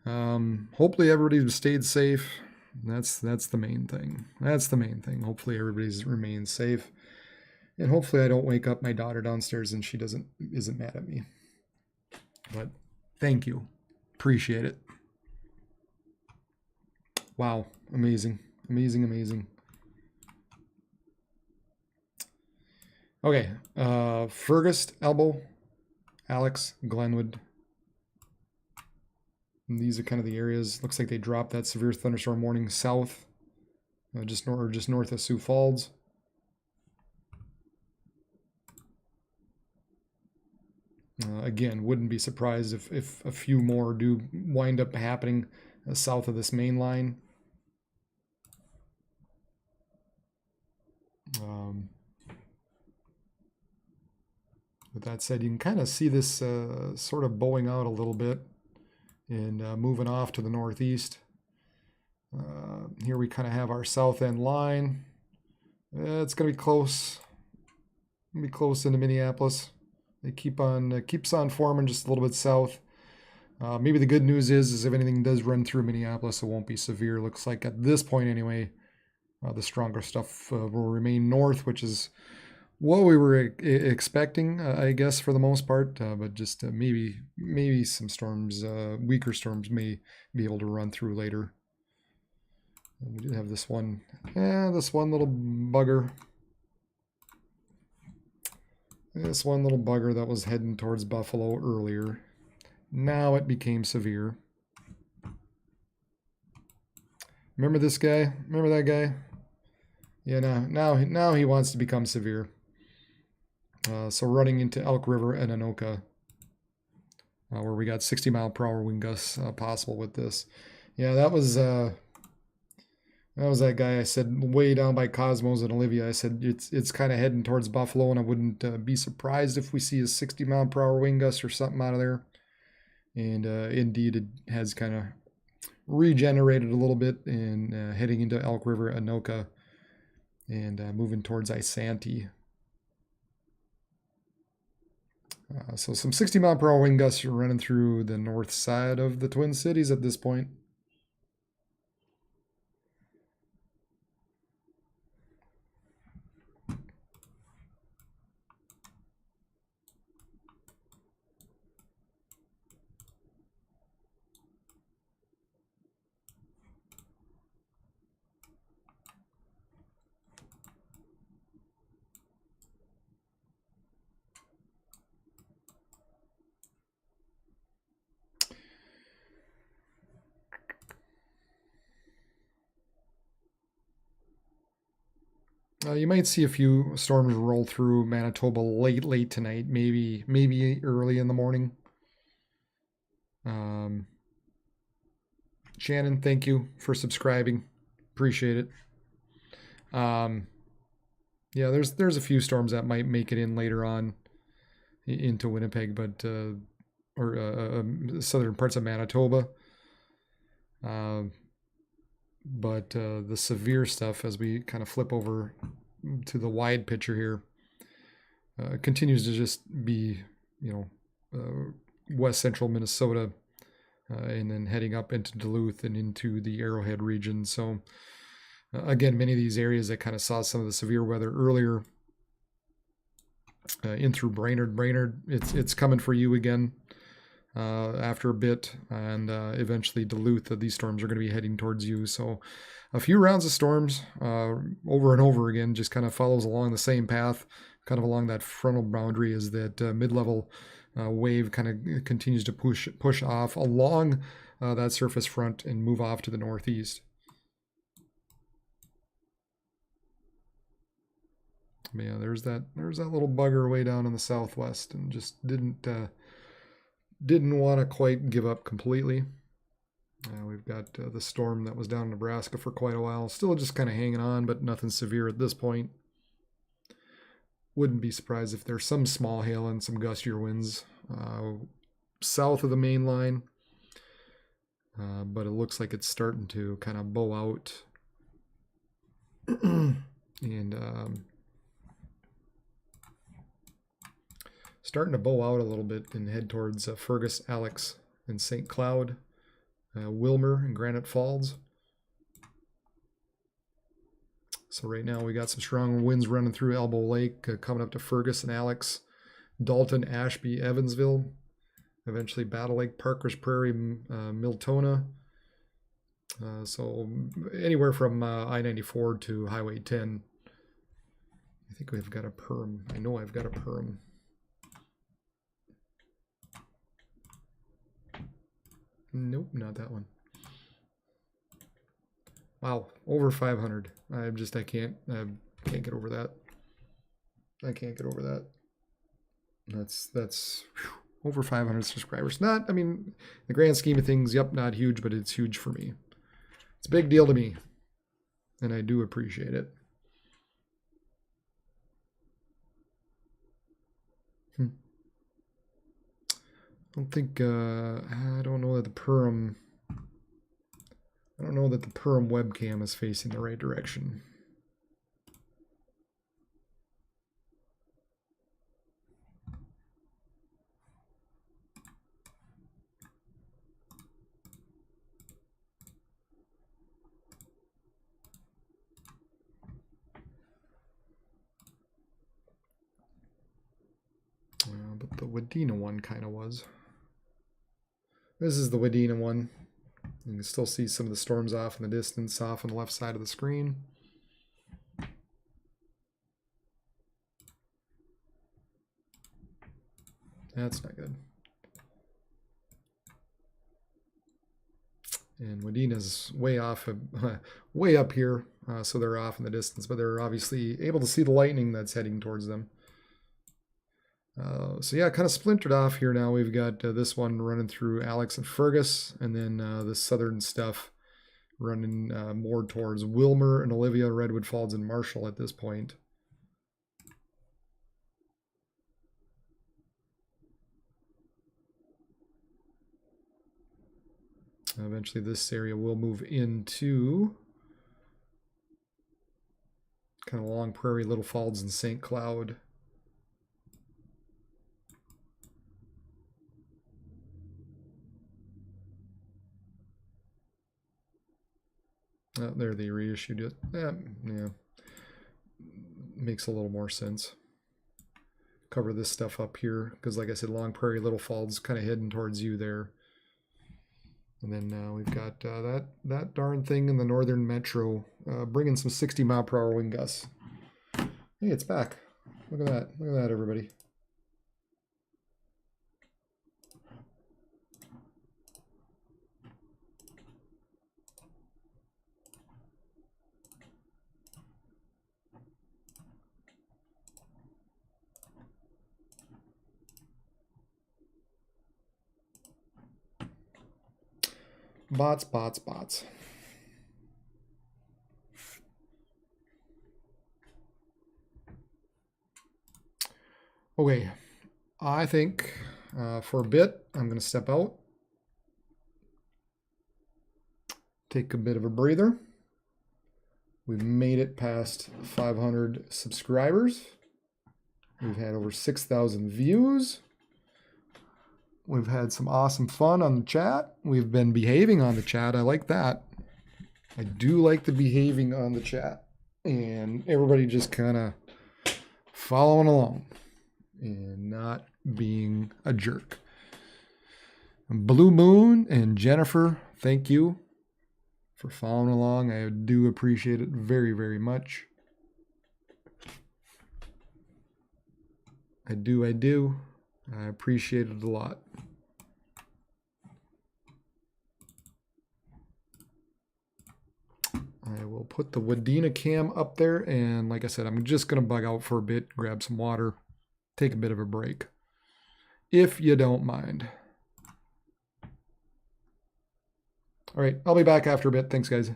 Hopefully everybody's stayed safe. That's the main thing. That's the main thing. Hopefully everybody's remained safe, and hopefully I don't wake up my daughter downstairs and she isn't mad at me. But thank you, appreciate it. Wow, amazing. Okay, Fergus, Elbow, Alex, Glenwood. And these are kind of the areas. Looks like they dropped that severe thunderstorm warning south, just north of Sioux Falls. Again, wouldn't be surprised if a few more do wind up happening south of this main line. With that said, you can kind of see this sort of bowing out a little bit and moving off to the northeast. Here we kind of have our south end line. It's going to be close. Be close into Minneapolis. It keeps on forming just a little bit south. Maybe the good news is if anything does run through Minneapolis, it won't be severe. Looks like at this point anyway, the stronger stuff will remain north, which is what we were expecting, I guess, for the most part. But just maybe some storms, weaker storms, may be able to run through later. We did have this one little bugger. This one little bugger that was heading towards Buffalo earlier. Now it became severe. Remember this guy? Remember that guy? Yeah, now he wants to become severe. So running into Elk River and Anoka, where we got 60-mile-per-hour wind gusts possible with this. Yeah, that was that guy I said way down by Cosmos and Olivia. I said it's kind of heading towards Buffalo, and I wouldn't be surprised if we see a 60-mile-per-hour wind gust or something out of there. And indeed, it has kind of regenerated a little bit and heading into Elk River, Anoka, and moving towards Isanti. So some 60-mile-per-hour wind gusts are running through the north side of the Twin Cities at this point. You might see a few storms roll through Manitoba late tonight, maybe early in the morning. Shannon, thank you for subscribing. Appreciate it. Yeah, there's a few storms that might make it in later on into Winnipeg, but or southern parts of Manitoba. But the severe stuff, as we kind of flip over to the wide picture here, continues to just be, west central Minnesota, and then heading up into Duluth and into the Arrowhead region. So again, many of these areas that kind of saw some of the severe weather earlier, in through Brainerd, it's coming for you again. After a bit, and eventually Duluth, these storms are going to be heading towards you. So a few rounds of storms over and over again, just kind of follows along the same path, kind of along that frontal boundary, as that mid-level wave kind of continues to push off along that surface front and move off to the northeast. Yeah, there's that little bugger way down in the southwest, and just didn't want to quite give up completely. We've got the storm that was down in Nebraska for quite a while, still just kind of hanging on, but nothing severe at this point. Wouldn't be surprised if there's some small hail and some gustier winds south of the main line, but it looks like it's starting to kind of bow out. And starting to bow out a little bit and head towards Fergus, Alex, and St. Cloud, Wilmer, and Granite Falls. So right now we got some strong winds running through Elbow Lake, coming up to Fergus and Alex, Dalton, Ashby, Evansville, eventually Battle Lake, Parker's Prairie, Miltona. So anywhere from I-94 to Highway 10. I think we've got a perm. I know I've got a perm. Nope, not that one. Wow, over 500. I can't get over that. I can't get over that. That's whew, over 500 subscribers. Not, I mean, the grand scheme of things, yep, not huge, but it's huge for me. It's a big deal to me, and I do appreciate it. I don't know that the Perm webcam is facing the right direction. But the Wadena one kind of was. This is the Wadena one. You can still see some of the storms off in the distance, off on the left side of the screen. That's not good. And Wadena's way off, way up here, so they're off in the distance, but they're obviously able to see the lightning that's heading towards them. So yeah, kind of splintered off here now. We've got this one running through Alex and Fergus, and then the southern stuff running more towards Wilmer and Olivia, Redwood Falls, and Marshall at this point. Eventually this area will move into kind of Long Prairie, Little Falls, and St. Cloud. There they reissued it. Yeah, makes a little more sense. Cover this stuff up here because, like I said, Long Prairie, Little Falls, kind of heading towards you there. And then we've got that darn thing in the northern metro, bringing some 60-mile-per-hour wind gusts. Hey, it's back. Look at that. Look at that, everybody. Bots, bots, bots. Okay, I think for a bit, I'm going to step out. Take a bit of a breather. We've made it past 500 subscribers. We've had over 6,000 views. We've had some awesome fun on the chat. We've been behaving on the chat. I like that. I do like the behaving on the chat. And everybody just kind of following along and not being a jerk. Blue Moon and Jennifer, thank you for following along. I do appreciate it very, very much. I do. I appreciate it a lot. I will put the Wadena cam up there, and like I said, I'm just going to bug out for a bit, grab some water, take a bit of a break, if you don't mind. All right, I'll be back after a bit. Thanks, guys.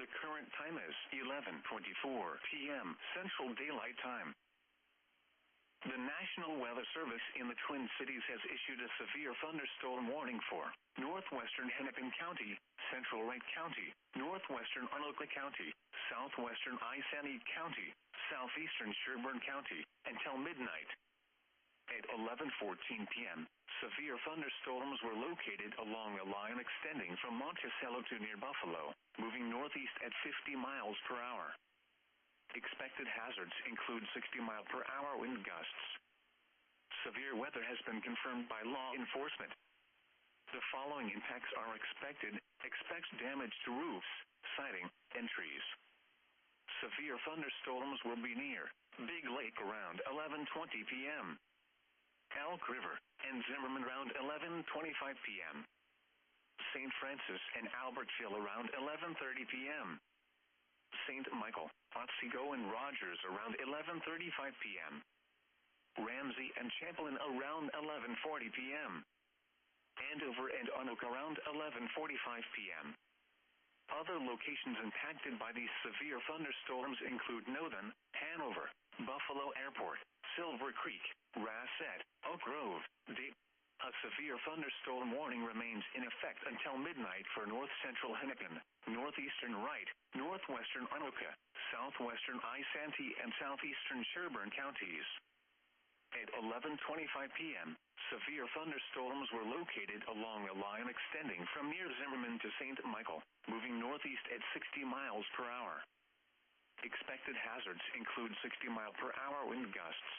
The current time is 11:24 p.m. Central Daylight Time. The National Weather Service in the Twin Cities has issued a severe thunderstorm warning for northwestern Hennepin County, central Wright County, northwestern Anoka County, southwestern Isanti County, southeastern Sherburne County, until midnight. At 11:14 p.m., severe thunderstorms were located along a line extending from Monticello to near Buffalo, moving northeast at 50 miles per hour. Expected hazards include 60-mile-per-hour wind gusts. Severe weather has been confirmed by law enforcement. The following impacts are expected. Expect damage to roofs, siding, and trees. Severe thunderstorms will be near Big Lake around 11:20 p.m. Elk River and Zimmerman around 11:25 p.m. St. Francis and Albertville around 11:30 p.m. St. Michael, Otsego and Rogers around 11:35 p.m. Ramsey and Champlain around 11:40 p.m. Andover and Anoka around 11:45 p.m. Other locations impacted by these severe thunderstorms include Nothen, Hanover, Buffalo Airport, Silver Creek, Rassett, Oak Grove, Dayton. A severe thunderstorm warning remains in effect until midnight for north-central Hennepin, northeastern Wright, northwestern Anoka, southwestern Isanti, and southeastern Sherburne counties. At 11:25 p.m., severe thunderstorms were located along a line extending from near Zimmerman to St. Michael, moving northeast at 60 miles per hour. Expected hazards include 60-mile-per-hour wind gusts.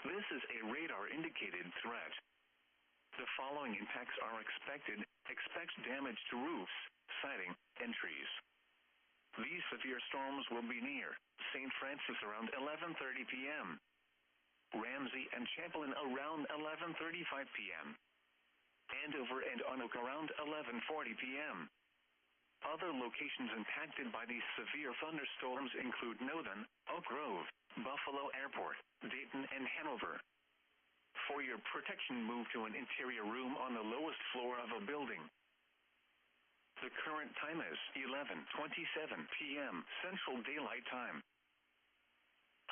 This is a radar-indicated threat. The following impacts are expected. Expect damage to roofs, siding, and trees. These severe storms will be near St. Francis around 11:30 p.m. Ramsey and Champlain around 11:35 p.m. Andover and Anoka around 11:40 p.m. Other locations impacted by these severe thunderstorms include Nothen, Oak Grove, Buffalo Airport, Dayton, and Hanover. For your protection, move to an interior room on the lowest floor of a building. The current time is 11:27 p.m. Central Daylight Time.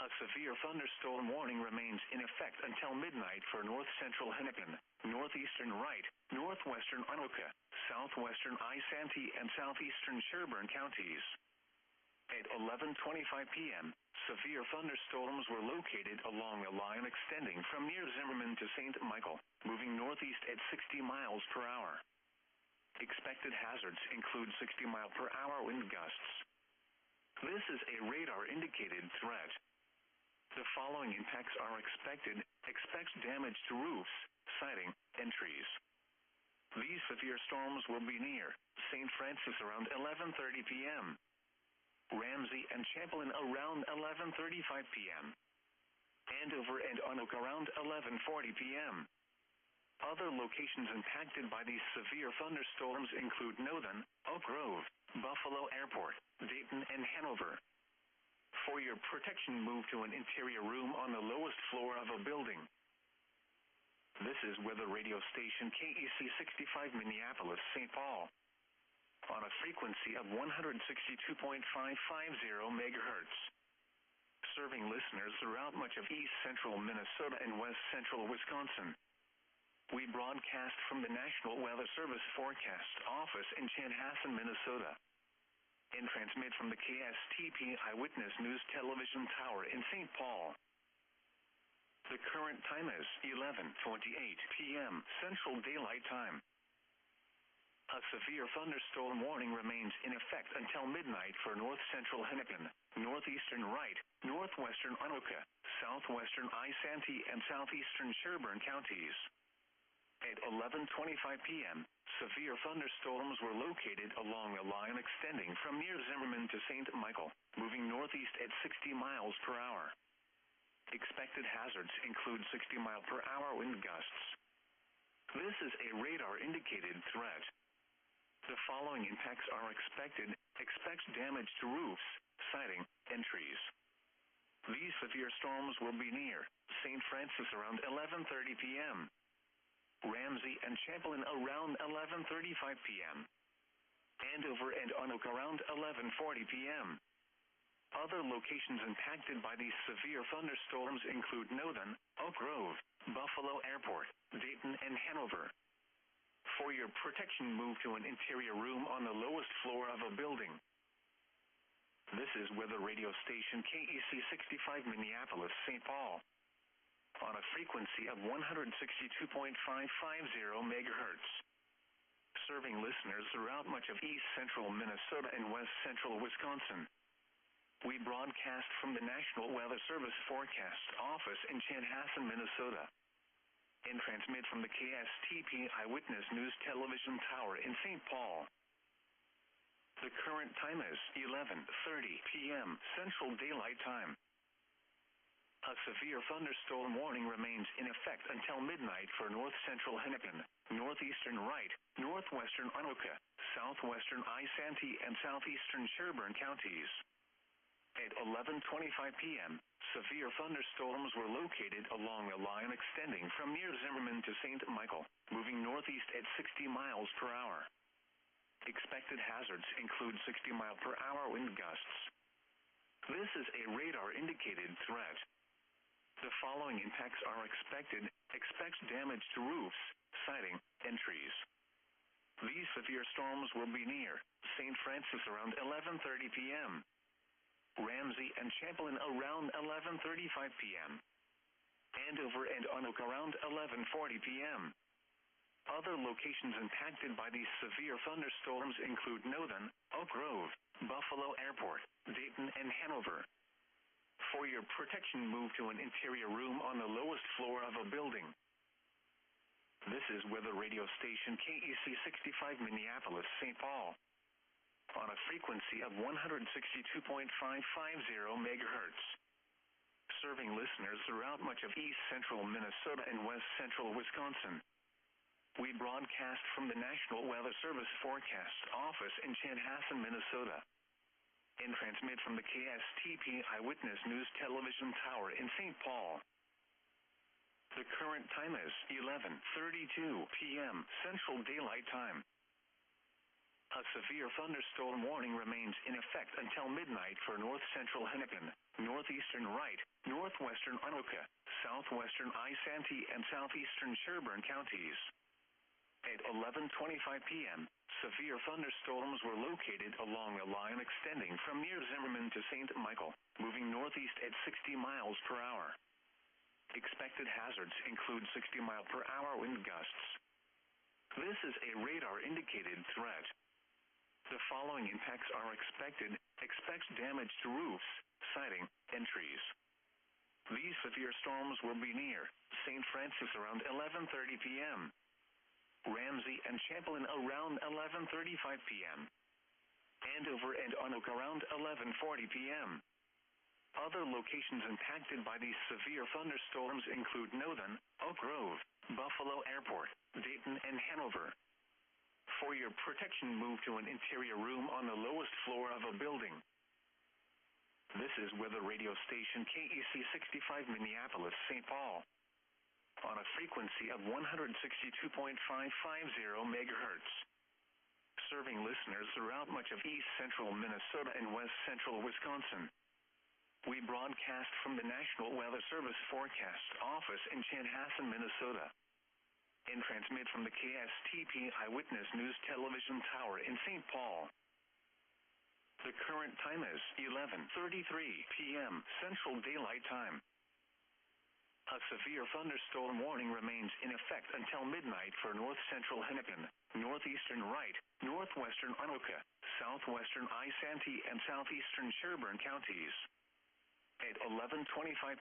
A severe thunderstorm warning remains in effect until midnight for north-central Hennepin, northeastern Wright, northwestern Anoka, southwestern Isanti, and southeastern Sherburne counties. At 11:25 p.m., severe thunderstorms were located along a line extending from near Zimmerman to St. Michael, moving northeast at 60 miles per hour. Expected hazards include 60-mile-per-hour wind gusts. This is a radar-indicated threat. The following impacts are expected. Expect damage to roofs, siding, and trees. These severe storms will be near St. Francis around 11:30 p.m. Ramsey and Champlain around 11:35 p.m. Andover and Anoka around 11:40 p.m. Other locations impacted by these severe thunderstorms include Nothen, Oak Grove, Buffalo Airport, Dayton, and Hanover. For your protection, move to an interior room on the lowest floor of a building. This is weather radio station KEC 65 Minneapolis, St. Paul. On a frequency of 162.550 megahertz. Serving listeners throughout much of east-central Minnesota and west-central Wisconsin. We broadcast from the National Weather Service Forecast Office in Chanhassen, Minnesota. And transmit from the KSTP Eyewitness News Television Tower in St. Paul. The current time is 11:28 p.m. Central Daylight Time. A severe thunderstorm warning remains in effect until midnight for north-central Hennepin, northeastern Wright, northwestern Anoka, southwestern Isanti, and southeastern Sherburne counties. At 11:25 p.m., severe thunderstorms were located along a line extending from near Zimmerman to St. Michael, moving northeast at 60 miles per hour. Expected hazards include 60-mile-per-hour wind gusts. This is a radar-indicated threat. The following impacts are expected. Expect damage to roofs, siding, and trees. These severe storms will be near St. Francis around 11:30 p.m. Ramsey and Champlain around 11:35 p.m. Andover and Anoka around 11:40 p.m. Other locations impacted by these severe thunderstorms include Northern, Oak Grove, Buffalo Airport, Dayton, and Hanover. For your protection, move to an interior room on the lowest floor of a building. This is weather radio station KEC 65 Minneapolis, St. Paul. On a frequency of 162.550 megahertz. Serving listeners throughout much of east central Minnesota and west central Wisconsin. We broadcast from the National Weather Service Forecast Office in Chanhassen, Minnesota. And transmit from the KSTP Eyewitness News Television Tower in St. Paul. The current time is 11:30 p.m. Central Daylight Time. A severe thunderstorm warning remains in effect until midnight for north-central Hennepin, northeastern Wright, northwestern Anoka, southwestern Isanti, and southeastern Sherburne counties. At 11:25 p.m., severe thunderstorms were located along a line extending from near Zimmerman to St. Michael, moving northeast at 60 miles per hour. Expected hazards include 60-mile-per-hour wind gusts. This is a radar-indicated threat. The following impacts are expected. Expect damage to roofs, siding, and trees. These severe storms will be near St. Francis around 11:30 p.m. Ramsey and Champlain around 11:35 p.m. Andover and Anoka around 11:40 p.m. Other locations impacted by these severe thunderstorms include Northern, Oak Grove, Buffalo Airport, Dayton, and Hanover. For your protection, move to an interior room on the lowest floor of a building. This is weather radio station KEC 65 Minneapolis, St. Paul. On a frequency of 162.550 megahertz. Serving listeners throughout much of east central Minnesota and west central Wisconsin. We broadcast from the National Weather Service Forecast Office in Chanhassen, Minnesota. And transmit from the KSTP Eyewitness News Television Tower in St. Paul. The current time is 11:32 p.m. Central Daylight Time. A severe thunderstorm warning remains in effect until midnight for north-central Hennepin, northeastern Wright, northwestern Anoka, southwestern Isanti, and southeastern Sherburne counties. At 11:25 p.m., severe thunderstorms were located along a line extending from near Zimmerman to St. Michael, moving northeast at 60 miles per hour. Expected hazards include 60-mile-per-hour wind gusts. This is a radar-indicated threat. The following impacts are expected. Expect damage to roofs, siding, and trees. These severe storms will be near St. Francis around 11:30 p.m. Ramsey and Champlain around 11:35 p.m. Andover and Anoka around 11:40 p.m. Other locations impacted by these severe thunderstorms include Northern, Oak Grove, Buffalo Airport, Dayton, and Hanover. For your protection, move to an interior room on the lowest floor of a building. This is weather radio station KEC 65 Minneapolis, St. Paul. On a frequency of 162.550 megahertz. Serving listeners throughout much of east central Minnesota and west central Wisconsin. We broadcast from the National Weather Service Forecast Office in Chanhassen, Minnesota. And transmit from the KSTP Eyewitness News Television Tower in St. Paul. The current time is 11:33 p.m. Central Daylight Time. A severe thunderstorm warning remains in effect until midnight for north-central Hennepin, northeastern Wright, northwestern Anoka, southwestern Isanti, and southeastern Sherburne counties. At 11:25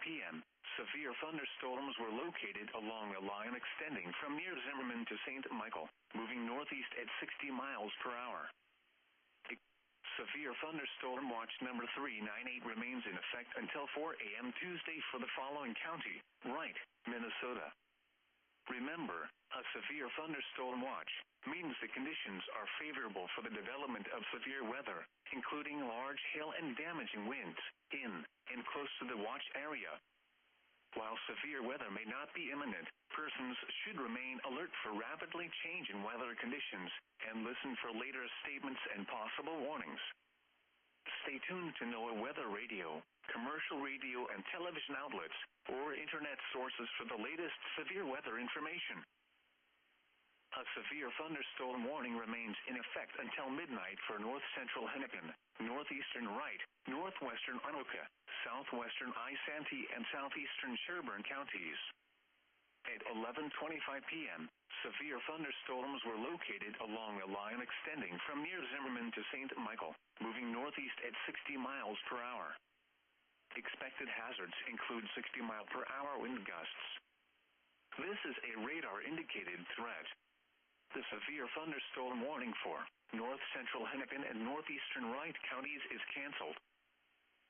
p.m., severe thunderstorms were located along a line extending from near Zimmerman to St. Michael, moving northeast at 60 miles per hour. Severe thunderstorm watch number 398 remains in effect until 4 a.m. Tuesday for the following county, Wright, Minnesota. Remember, a severe thunderstorm watch means the conditions are favorable for the development of severe weather, including large hail and damaging winds, in and close to the watch area. While severe weather may not be imminent, persons should remain alert for rapidly changing weather conditions and listen for later statements and possible warnings. Stay stay tuned to NOAA weather radio, commercial radio and television outlets, or internet sources for the latest severe weather information. A severe thunderstorm warning remains in effect until midnight for north-central Hennepin, northeastern Wright, northwestern Anoka, southwestern Isanti, and southeastern Sherburne counties. At 11:25 p.m., severe thunderstorms were located along a line extending from near Zimmerman to St. Michael, moving northeast at 60 miles per hour. Expected hazards include 60-mile-per-hour wind gusts. This is a radar-indicated threat. The severe thunderstorm warning for north-central Hennepin and northeastern Wright counties is canceled.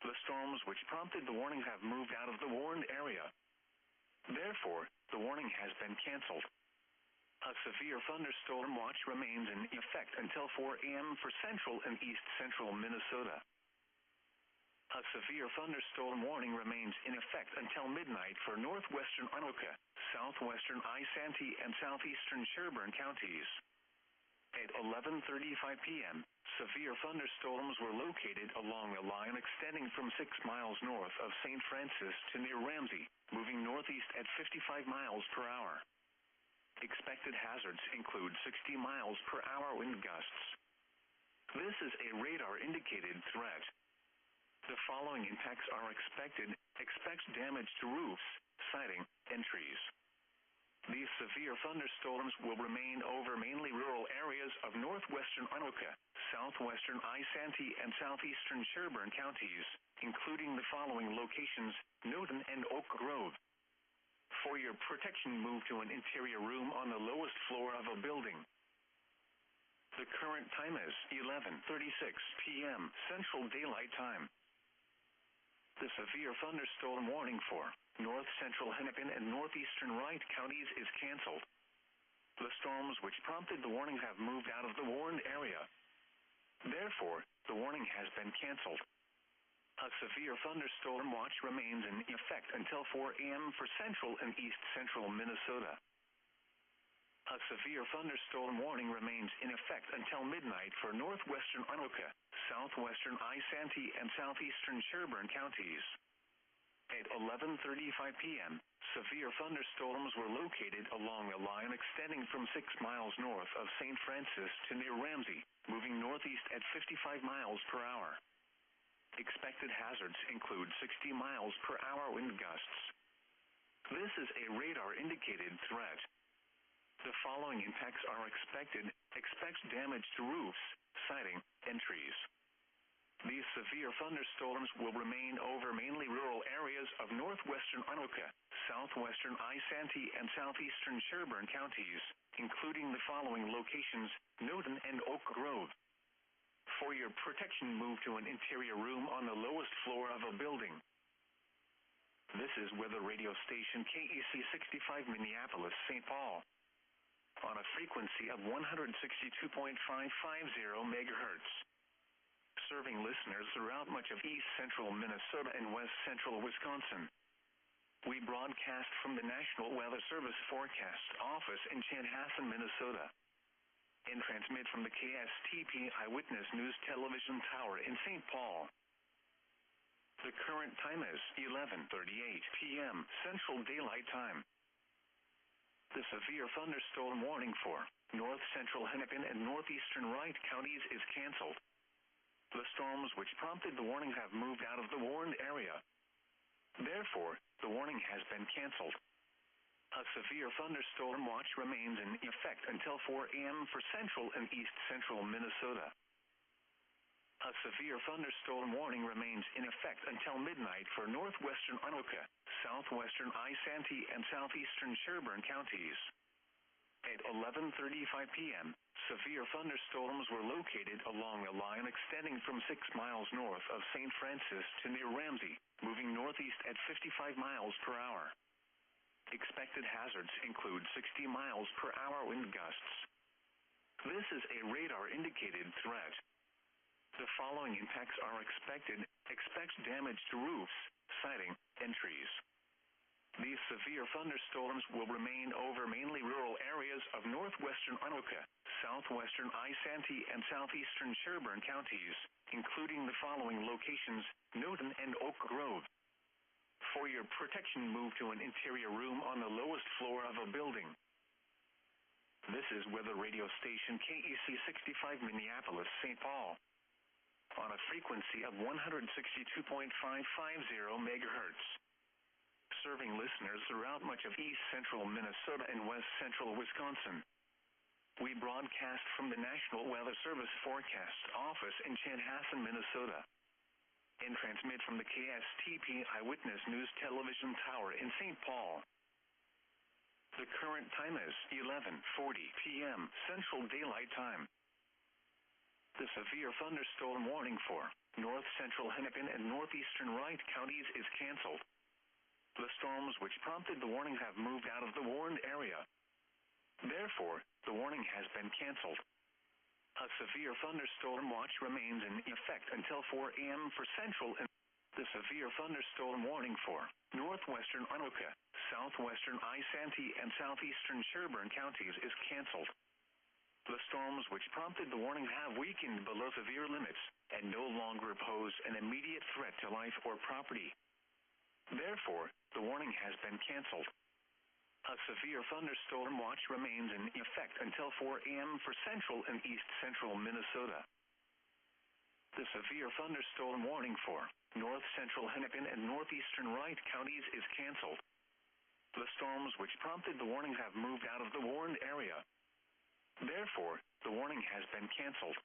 The storms which prompted the warning have moved out of the warned area. Therefore, the warning has been canceled. A severe thunderstorm watch remains in effect until 4 a.m. for central and east-central Minnesota. A severe thunderstorm warning remains in effect until midnight for northwestern Anoka, southwestern Isanti, and southeastern Sherburne counties. At 11:35 p.m., severe thunderstorms were located along a line extending from 6 miles north of St. Francis to near Ramsey, moving northeast at 55 miles per hour. Expected hazards include 60 miles per hour wind gusts. This is a radar-indicated threat. The following impacts are expected. Expect damage to roofs, siding, and trees. These severe thunderstorms will remain over mainly rural areas of northwestern Anoka, southwestern Isanti, and southeastern Sherburne counties, including the following locations: Newton and Oak Grove. For your protection, move to an interior room on the lowest floor of a building. The current time is 11:36 p.m. Central Daylight Time. The severe thunderstorm warning for north-central Hennepin and northeastern Wright counties is canceled. The storms which prompted the warning have moved out of the warned area. Therefore, the warning has been canceled. A severe thunderstorm watch remains in effect until 4 a.m. for central and east-central Minnesota. A severe thunderstorm warning remains in effect until midnight for northwestern Anoka, southwestern Isanti, and southeastern Sherburne counties. At 11:35 p.m., severe thunderstorms were located along a line extending from 6 miles north of St. Francis to near Ramsey, moving northeast at 55 miles per hour. Expected hazards include 60 miles per hour wind gusts. This is a radar-indicated threat. The following impacts are expected. Expect damage to roofs, siding, and trees. These severe thunderstorms will remain over mainly rural areas of northwestern Anoka, southwestern Isanti, and southeastern Sherburne counties, including the following locations: Newton and Oak Grove. For your protection, move to an interior room on the lowest floor of a building. This is weather radio station KEC 65 Minneapolis, St. Paul, on a frequency of 162.550 megahertz. Serving listeners throughout much of east-central Minnesota and west-central Wisconsin. We broadcast from the National Weather Service Forecast Office in Chanhassen, Minnesota, and transmit from the KSTP Eyewitness News Television Tower in St. Paul. The current time is 11:38 p.m. Central Daylight Time. The severe thunderstorm warning for north-central Hennepin and northeastern Wright counties is canceled. The storms which prompted the warning have moved out of the warned area. Therefore, the warning has been canceled. A severe thunderstorm watch remains in effect until 4 a.m. for central and east-central Minnesota. A severe thunderstorm warning remains in effect until midnight for northwestern Anoka, southwestern Isanti, and southeastern Sherburne counties. At 11:35 p.m., severe thunderstorms were located along a line extending from 6 miles north of St. Francis to near Ramsey, moving northeast at 55 miles per hour. Expected hazards include 60 miles per hour wind gusts. This is a radar-indicated threat. The following impacts are expected. Expect damage to roofs, siding, and trees. These severe thunderstorms will remain over mainly rural areas of northwestern Anoka, southwestern Isanti, and southeastern Sherburne counties, including the following locations: Newton and Oak Grove. For your protection, move to an interior room on the lowest floor of a building. This is weather radio station KEC 65 Minneapolis, St. Paul, on a frequency of 162.550 megahertz, serving listeners throughout much of east central Minnesota and west central Wisconsin. We broadcast from the National Weather Service Forecast Office in Chanhassen, Minnesota, and transmit from the KSTP Eyewitness News Television Tower in St. Paul. The current time is 11:40 p.m. Central Daylight Time. The severe thunderstorm warning for north central Hennepin and northeastern Wright counties is canceled. The storms which prompted the warning have moved out of the warned area. Therefore, the warning has been canceled. A severe thunderstorm watch remains in effect until 4 a.m. for central and the severe thunderstorm warning for northwestern Anoka, southwestern Isanti, and southeastern Sherburne counties is canceled. The storms which prompted the warning have weakened below severe limits and no longer pose an immediate threat to life or property. Therefore, the warning has been canceled. A severe thunderstorm watch remains in effect until 4 a.m. for central and east central Minnesota. The severe thunderstorm warning for north central Hennepin and northeastern Wright counties is canceled. The storms which prompted the warning have moved out of the warned area. Therefore, the warning has been canceled.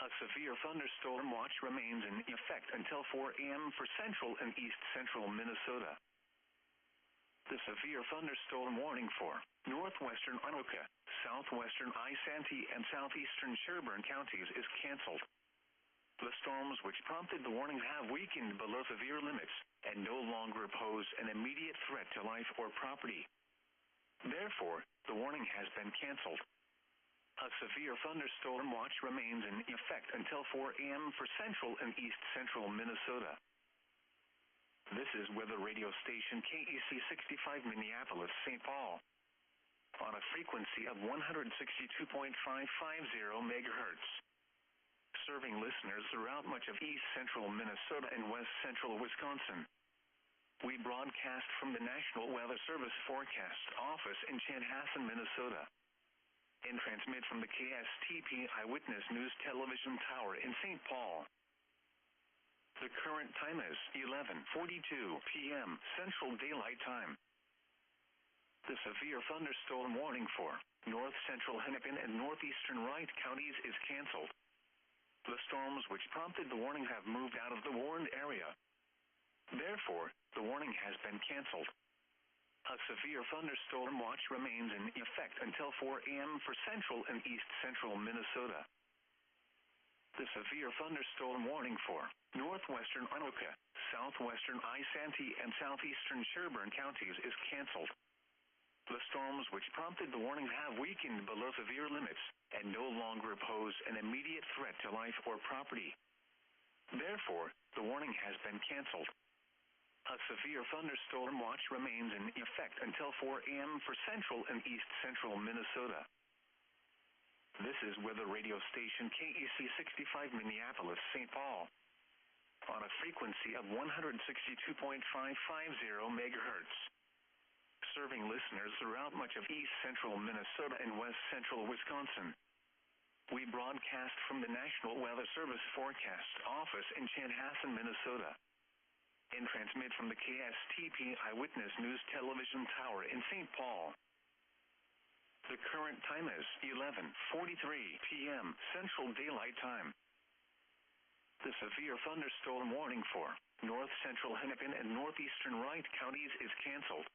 A severe thunderstorm watch remains in effect until 4 a.m. for central and east central Minnesota. The severe thunderstorm warning for northwestern Anoka, southwestern Isanti, and southeastern Sherburne counties is canceled. The storms which prompted the warning have weakened below severe limits and no longer pose an immediate threat to life or property. Therefore, the warning has been canceled. A severe thunderstorm watch remains in effect until 4 a.m. for central and east central Minnesota. This is weather radio station KEC 65 Minneapolis, St. Paul, on a frequency of 162.550 megahertz, serving listeners throughout much of east central Minnesota and west central Wisconsin. We broadcast from the National Weather Service Forecast Office in Chanhassen, Minnesota, and transmit from the KSTP Eyewitness News Television Tower in St. Paul. The current time is 11:42 p.m. Central Daylight Time. The severe thunderstorm warning for north central Hennepin and northeastern Wright counties is canceled. The storms which prompted the warning have moved out of the warned area. Therefore, the warning has been canceled. A severe thunderstorm watch remains in effect until 4 a.m. for central and east central Minnesota. The severe thunderstorm warning for northwestern Anoka, southwestern Isanti, and southeastern Sherburne counties is canceled. The storms which prompted the warning have weakened below severe limits and no longer pose an immediate threat to life or property. Therefore, the warning has been canceled. A severe thunderstorm watch remains in effect until 4 a.m. for central and east central Minnesota. This is weather radio station KEC 65 Minneapolis, St. Paul, on a frequency of 162.550 megahertz, serving listeners throughout much of east central Minnesota and west central Wisconsin. We broadcast from the National Weather Service Forecast Office in Chanhassen, Minnesota, and transmit from the KSTP Eyewitness News Television Tower in St. Paul. The current time is 11:43 p.m. Central Daylight Time. The severe thunderstorm warning for north central Hennepin and northeastern Wright counties is canceled.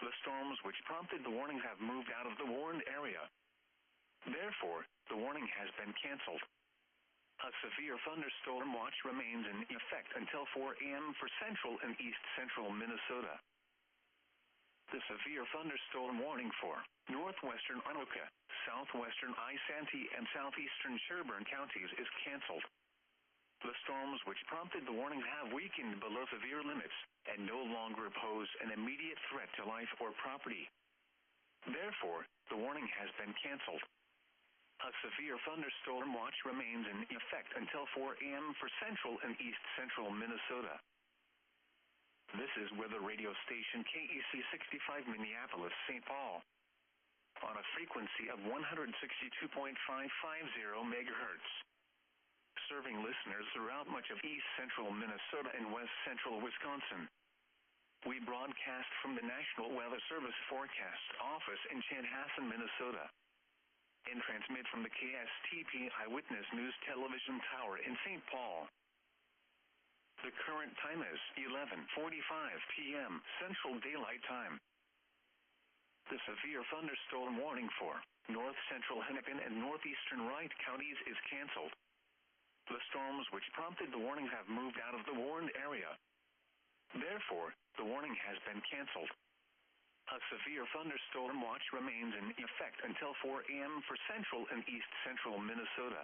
The storms which prompted the warning have moved out of the warned area. Therefore, the warning has been canceled. A severe thunderstorm watch remains in effect until 4 a.m. for central and east central Minnesota. The severe thunderstorm warning for northwestern Anoka, southwestern Isanti, and southeastern Sherburne counties is canceled. The storms which prompted the warning have weakened below severe limits and no longer pose an immediate threat to life or property. Therefore, the warning has been canceled. A severe thunderstorm watch remains in effect until 4 a.m. for central and east central Minnesota. This is weather radio station KEC 65 Minneapolis-St. Paul on a frequency of 162.550 MHz, serving listeners throughout much of east central Minnesota and west central Wisconsin. We broadcast from the National Weather Service Forecast Office in Chanhassen, Minnesota, and transmit from the KSTP Eyewitness News Television Tower in St. Paul. The current time is 11:45 p.m. Central Daylight Time. The severe thunderstorm warning for north central Hennepin and northeastern Wright counties is canceled. The storms which prompted the warning have moved out of the warned area. Therefore, the warning has been canceled. A severe thunderstorm watch remains in effect until 4 a.m. for central and east central Minnesota.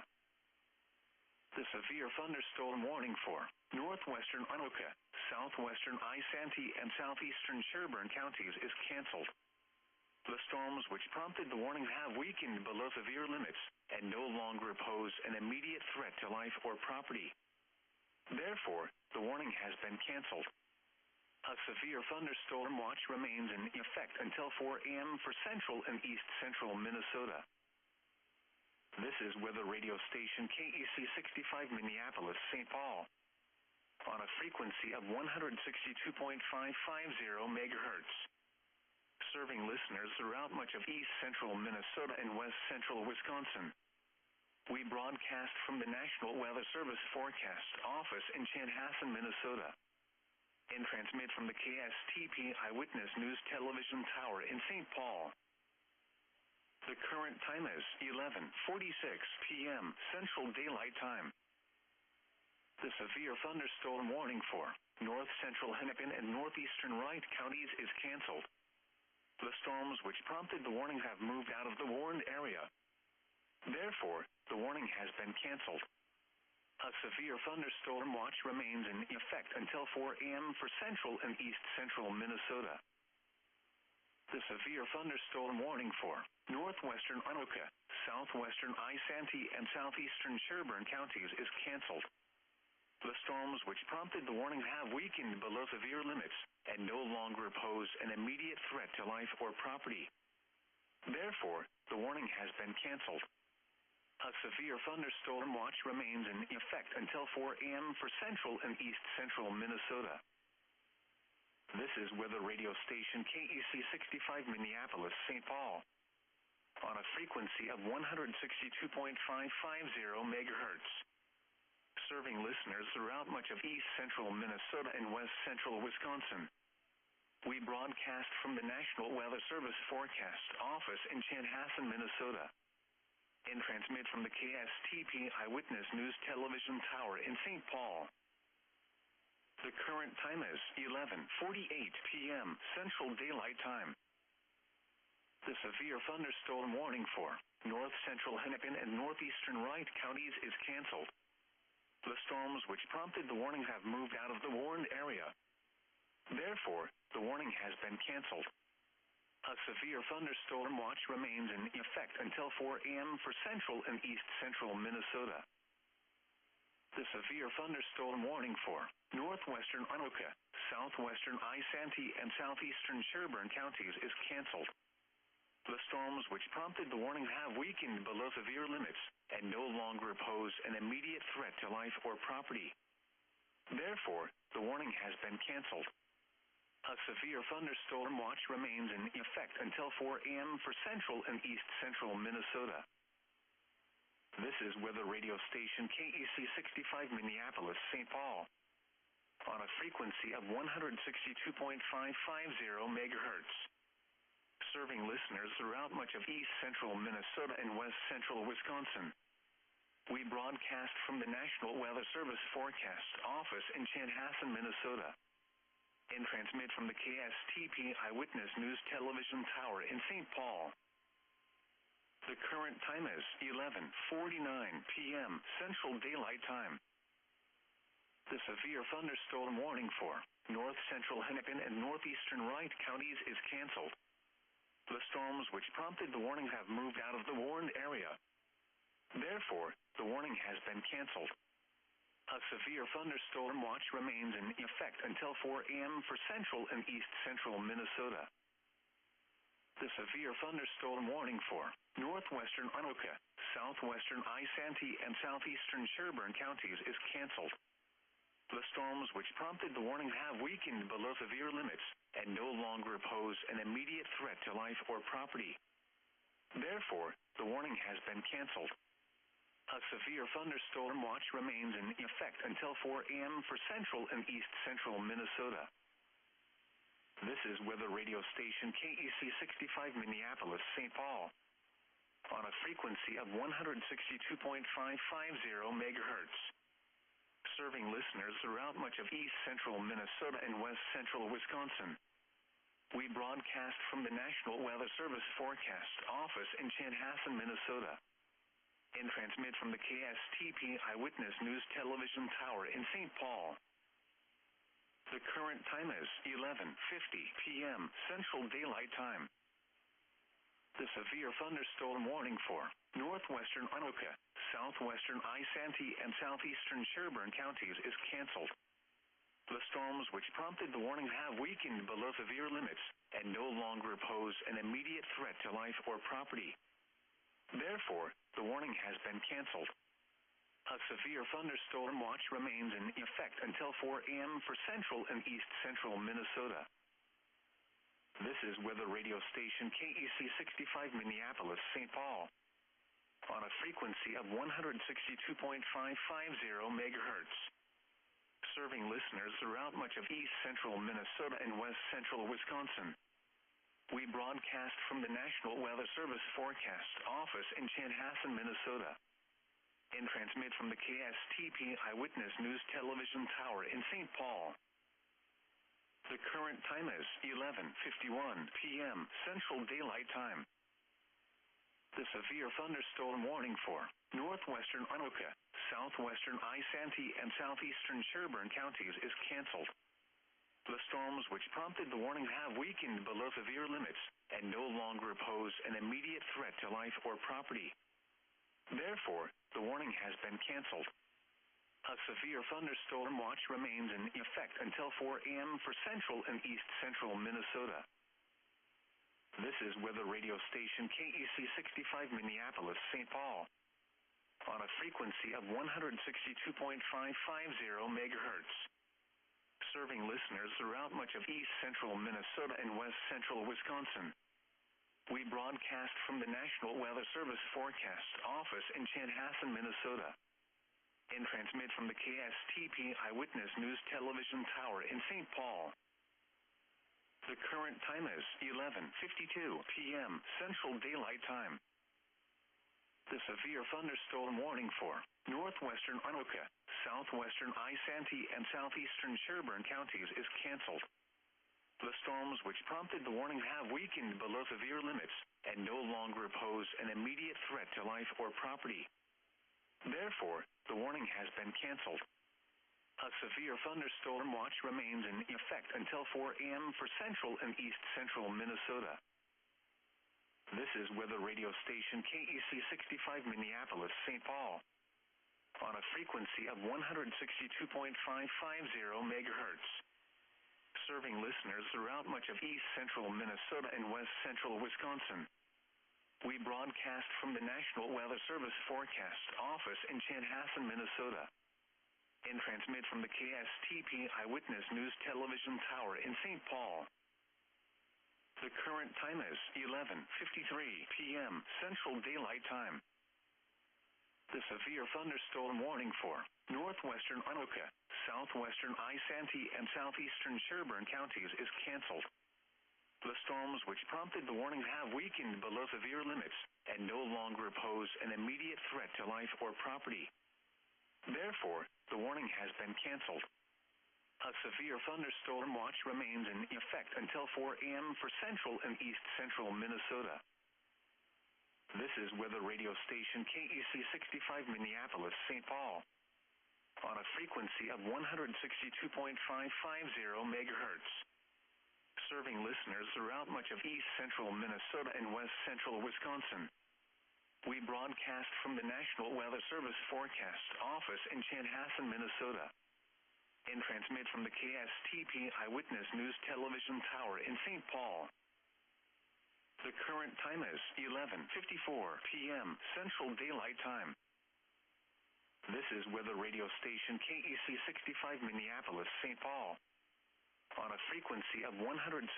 The severe thunderstorm warning for northwestern Anoka, southwestern Isanti, and southeastern Sherburne counties is canceled. The storms which prompted the warning have weakened below severe limits and no longer pose an immediate threat to life or property. Therefore, the warning has been canceled. A severe thunderstorm watch remains in effect until 4 a.m. for central and east central Minnesota. This is weather radio station KEC 65 Minneapolis-St. Paul on a frequency of 162.550 MHz, serving listeners throughout much of east central Minnesota and west central Wisconsin. We broadcast from the National Weather Service Forecast Office in Chanhassen, Minnesota, and transmit from the KSTP Eyewitness News Television Tower in St. Paul. The current time is 11:46 p.m. Central Daylight Time. The severe thunderstorm warning for north central Hennepin and northeastern Wright counties is canceled. The storms which prompted the warning have moved out of the warned area. Therefore, the warning has been canceled. A severe thunderstorm watch remains in effect until 4 a.m. for central and east central Minnesota. The severe thunderstorm warning for northwestern Anoka, southwestern Isanti, and southeastern Sherburne counties is canceled. The storms which prompted the warning have weakened below severe limits and no longer pose an immediate threat to life or property. Therefore, the warning has been canceled. A severe thunderstorm watch remains in effect until 4 a.m. for central and east central Minnesota. This is weather radio station KEC 65 Minneapolis-St. Paul on a frequency of 162.550 MHz, serving listeners throughout much of east central Minnesota and west central Wisconsin. We broadcast from the National Weather Service Forecast Office in Chanhassen, Minnesota, and transmit from the KSTP Eyewitness News Television Tower in St. Paul. The current time is 11:48 p.m. Central Daylight Time. The severe thunderstorm warning for north central Hennepin and northeastern Wright counties is canceled. The storms which prompted the warning have moved out of the warned area. Therefore, the warning has been canceled. A severe thunderstorm watch remains in effect until 4 a.m. for central and east central Minnesota. The severe thunderstorm warning for northwestern Anoka, southwestern Isanti, and southeastern Sherburne counties is canceled. The storms which prompted the warning have weakened below severe limits and no longer pose an immediate threat to life or property. Therefore, the warning has been canceled. A severe thunderstorm watch remains in effect until 4 a.m. for central and east central Minnesota. This is weather radio station KEC 65 Minneapolis-St. Paul on a frequency of 162.550 MHz, serving listeners throughout much of east central Minnesota and west central Wisconsin. We broadcast from the National Weather Service Forecast Office in Chanhassen, Minnesota, and transmit from the KSTP Eyewitness News Television Tower in St. Paul. The current time is 11:49 p.m. Central Daylight Time. The severe thunderstorm warning for north central Hennepin and northeastern Wright counties is canceled. The storms which prompted the warning have moved out of the warned area. has been canceled. A severe thunderstorm watch remains in effect until 4 a.m. for central and east-central Minnesota. The severe thunderstorm warning for northwestern Anoka, southwestern Isanti, and southeastern Sherburne counties is canceled. The storms which prompted the warning have weakened below severe limits and no longer pose an immediate threat to life or property. Therefore, the warning has been canceled. A severe thunderstorm watch remains in effect until 4 a.m. for central and east-central Minnesota. This is weather radio station KEC 65 Minneapolis-St. Paul on a frequency of 162.550 megahertz, serving listeners throughout much of east-central Minnesota and west-central Wisconsin. We broadcast from the National Weather Service Forecast Office in Chanhassen, Minnesota, and transmit from the KSTP Eyewitness News Television Tower in St. Paul. The current time is 11:50 p.m. Central Daylight Time. The severe thunderstorm warning for northwestern Anoka, southwestern Isanti, and southeastern Sherburne counties is canceled. The storms which prompted the warning have weakened below severe limits and no longer pose an immediate threat to life or property. Therefore, the warning has been canceled. A severe thunderstorm watch remains in effect until 4 a.m. for central and east-central Minnesota. This is weather radio station KEC 65 Minneapolis-St. Paul on a frequency of 162.550 megahertz, serving listeners throughout much of east-central Minnesota and west-central Wisconsin. We broadcast from the National Weather Service Forecast Office in Chanhassen, Minnesota, and transmit from the KSTP Eyewitness News Television Tower in St. Paul. The current time is 11:51 p.m. Central Daylight Time. The severe thunderstorm warning for northwestern Anoka, southwestern Isanti, and southeastern Sherburne counties is canceled. The storms which prompted the warning have weakened below severe limits and no longer pose an immediate threat to life or property. Therefore, the warning has been canceled. A severe thunderstorm watch remains in effect until 4 a.m. for central and east-central Minnesota. This is weather radio station KEC 65 Minneapolis-St. Paul on a frequency of 162.550 megahertz, serving listeners throughout much of east-central Minnesota and west-central Wisconsin. We broadcast from the National Weather Service Forecast Office in Chanhassen, Minnesota, and transmit from the KSTP Eyewitness News Television Tower in St. Paul. The current time is 11:52 p.m. Central Daylight Time. The severe thunderstorm warning for northwestern Anoka, southwestern Isanti, and southeastern Sherburne counties is canceled. The storms which prompted the warning have weakened below severe limits and no longer pose an immediate threat to life or property. Therefore, the warning has been canceled. A severe thunderstorm watch remains in effect until 4 a.m. for central and east-central Minnesota. This is weather radio station KEC 65 Minneapolis-St. Paul on a frequency of 162.550 megahertz, serving listeners throughout much of east-central Minnesota and west-central Wisconsin. We broadcast from the National Weather Service Forecast Office in Chanhassen, Minnesota, and transmit from the KSTP Eyewitness News Television Tower in St. Paul. The current time is 11:53 p.m. Central Daylight Time. The severe thunderstorm warning for northwestern Anoka, southwestern Isanti, and southeastern Sherburne counties is canceled. The storms which prompted the warning have weakened below severe limits and no longer pose an immediate threat to life or property. Therefore, the warning has been canceled. A severe thunderstorm watch remains in effect until 4 a.m. for central and east-central Minnesota. This is weather radio station KEC 65 Minneapolis-St. Paul on a frequency of 162.550 megahertz, serving listeners throughout much of east-central Minnesota and west-central Wisconsin. We broadcast from the National Weather Service Forecast Office in Chanhassen, Minnesota, and transmit from the KSTP Eyewitness News Television Tower in St. Paul. The current time is 11:54 p.m. Central Daylight Time. This is weather radio station KEC 65 Minneapolis, St. Paul, on a frequency of 162.550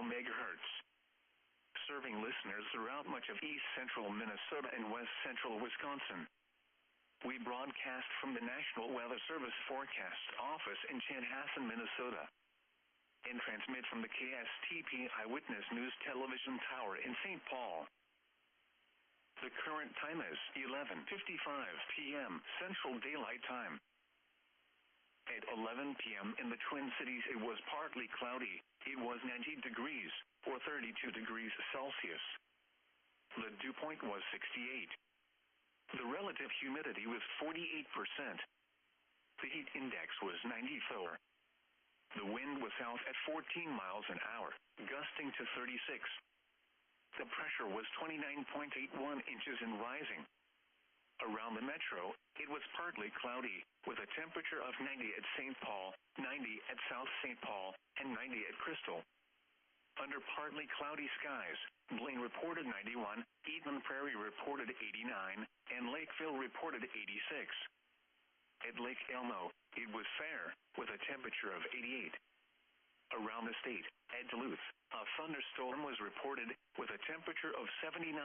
megahertz, serving listeners throughout much of east central Minnesota and west central Wisconsin. We broadcast from the National Weather Service Forecast Office in Chanhassen, Minnesota, and transmit from the KSTP Eyewitness News Television Tower in St. Paul. The current time is 11:55 p.m. Central Daylight Time. At 11 p.m. in the Twin Cities, it was partly cloudy. It was 90 degrees, or 32 degrees Celsius. The dew point was 68. The relative humidity was 48%. The heat index was 94. The wind was south at 14 miles an hour, gusting to 36. The pressure was 29.81 inches and rising. Around the metro, it was partly cloudy, with a temperature of 90 at St. Paul, 90 at South St. Paul, and 90 at Crystal. Under partly cloudy skies, Blaine reported 91, Eden Prairie reported 89, and Lakeville reported 86. At Lake Elmo, it was fair, with a temperature of 88. Around the state, at Duluth, a thunderstorm was reported with a temperature of 79.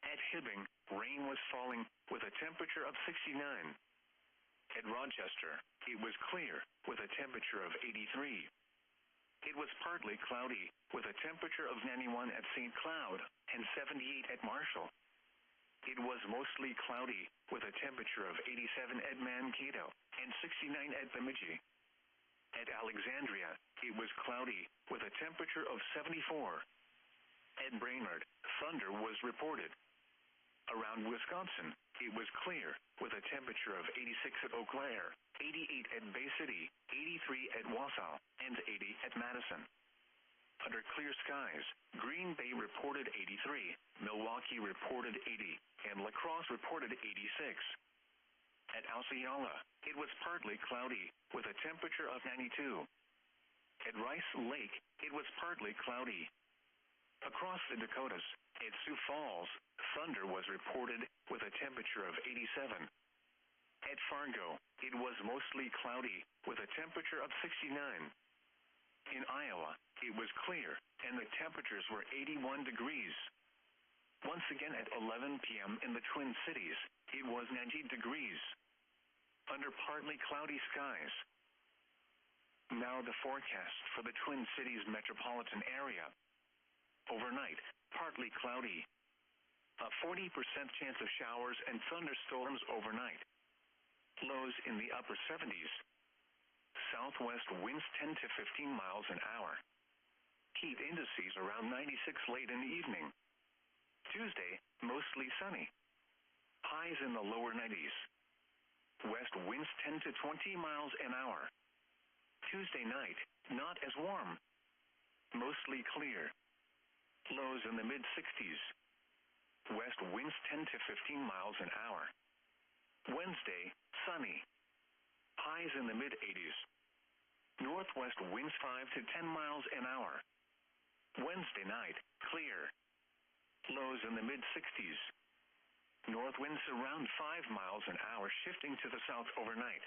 At Hibbing, rain was falling with a temperature of 69. At Rochester, it was clear with a temperature of 83. It was partly cloudy with a temperature of 91 at St. Cloud and 78 at Marshall. It was mostly cloudy with a temperature of 87 at Mankato and 69 at Bemidji. At Alexandria, it was cloudy with a temperature of 74. At Brainerd, thunder was reported. Around Wisconsin, it was clear with a temperature of 86 at Eau Claire, 88 at Bay City, 83 at Wausau, and 80 at Madison. Under clear skies, Green Bay reported 83, Milwaukee reported 80, and La Crosse reported 86. At Osceola, it was partly cloudy with a temperature of 92. At Rice Lake, it was partly cloudy. Across the Dakotas, at Sioux Falls, thunder was reported with a temperature of 87. At Fargo, it was mostly cloudy with a temperature of 69. In Iowa, it was clear, and the temperatures were 81 degrees. Once again at 11 p.m. in the Twin Cities, it was 90 degrees. Under partly cloudy skies. Now the forecast for the Twin Cities metropolitan area. Overnight, partly cloudy. A 40% chance of showers and thunderstorms overnight. Lows in the upper 70s. Southwest winds 10 to 15 miles an hour. Heat indices around 96 late in the evening. Tuesday, mostly sunny. Highs in the lower 90s. West winds 10 to 20 miles an hour. Tuesday night, not as warm. Mostly clear. Lows in the mid-60s. West winds 10 to 15 miles an hour. Wednesday, sunny. Highs in the mid-80s. Northwest winds 5 to 10 miles an hour. Wednesday night, clear. Lows in the mid-60s. North winds around 5 miles an hour, shifting to the south overnight.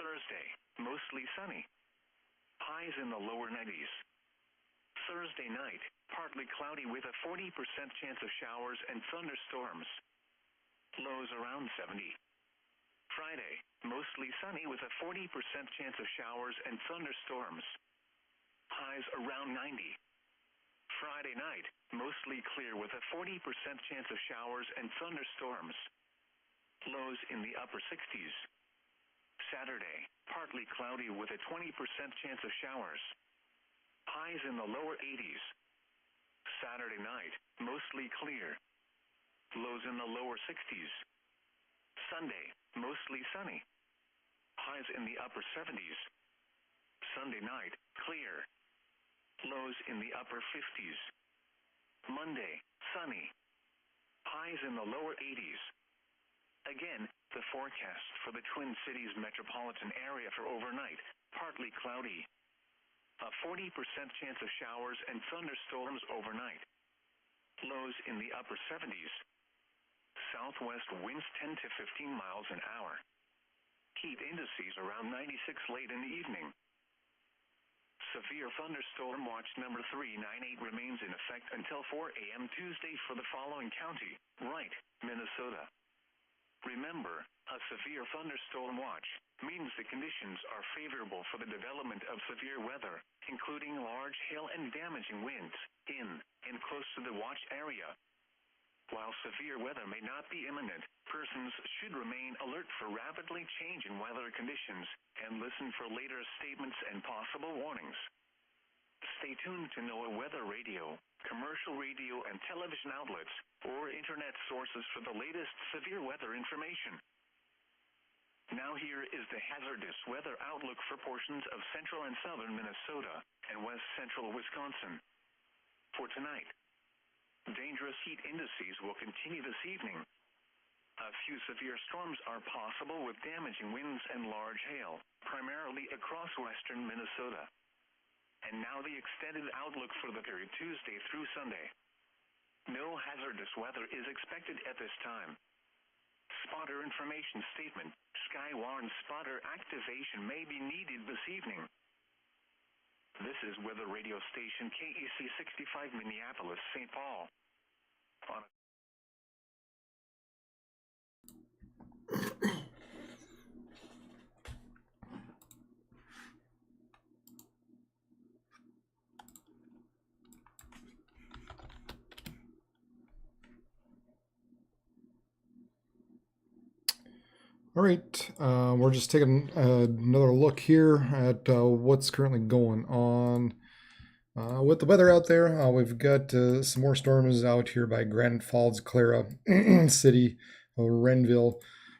Thursday, mostly sunny. Highs in the lower 90s. Thursday night, partly cloudy with a 40% chance of showers and thunderstorms. Lows around 70. Friday, mostly sunny with a 40% chance of showers and thunderstorms. Highs around 90. Friday night, mostly clear with a 40% chance of showers and thunderstorms. Lows in the upper 60s. Saturday, partly cloudy with a 20% chance of showers. Highs in the lower 80s. Saturday night, mostly clear. Lows in the lower 60s. Sunday, mostly sunny. Highs in the upper 70s. Sunday night, clear. Lows in the upper 50s. Monday, sunny. Highs in the lower 80s. Again, the forecast for the Twin Cities metropolitan area for overnight, partly cloudy. A 40% chance of showers and thunderstorms overnight. Lows in the upper 70s. Southwest winds 10 to 15 miles an hour. Heat indices around 96 late in the evening. Severe thunderstorm watch number 398 remains in effect until 4 a.m. Tuesday for the following county, Wright, Minnesota. Remember, a severe thunderstorm watch means the conditions are favorable for the development of severe weather, including large hail and damaging winds, in and close to the watch area. While severe weather may not be imminent, persons should remain alert for rapidly changing weather conditions and listen for later statements and possible warnings. Stay tuned to NOAA weather radio, commercial radio and television outlets, or internet sources for the latest severe weather information. Now here is the hazardous weather outlook for portions of central and southern Minnesota and west central Wisconsin. For tonight, dangerous heat indices will continue this evening. A few severe storms are possible with damaging winds and large hail, primarily across western Minnesota. And now the extended outlook for the period Tuesday through Sunday. No hazardous weather is expected at this time. Spotter information statement. Sky warns spotter activation may be needed this evening. This is weather radio station KEC 65 Minneapolis, St. Paul. All right, we're just taking another look here at what's currently going on with the weather out there. We've got some more storms out here by Granite Falls, Clara City, Renville.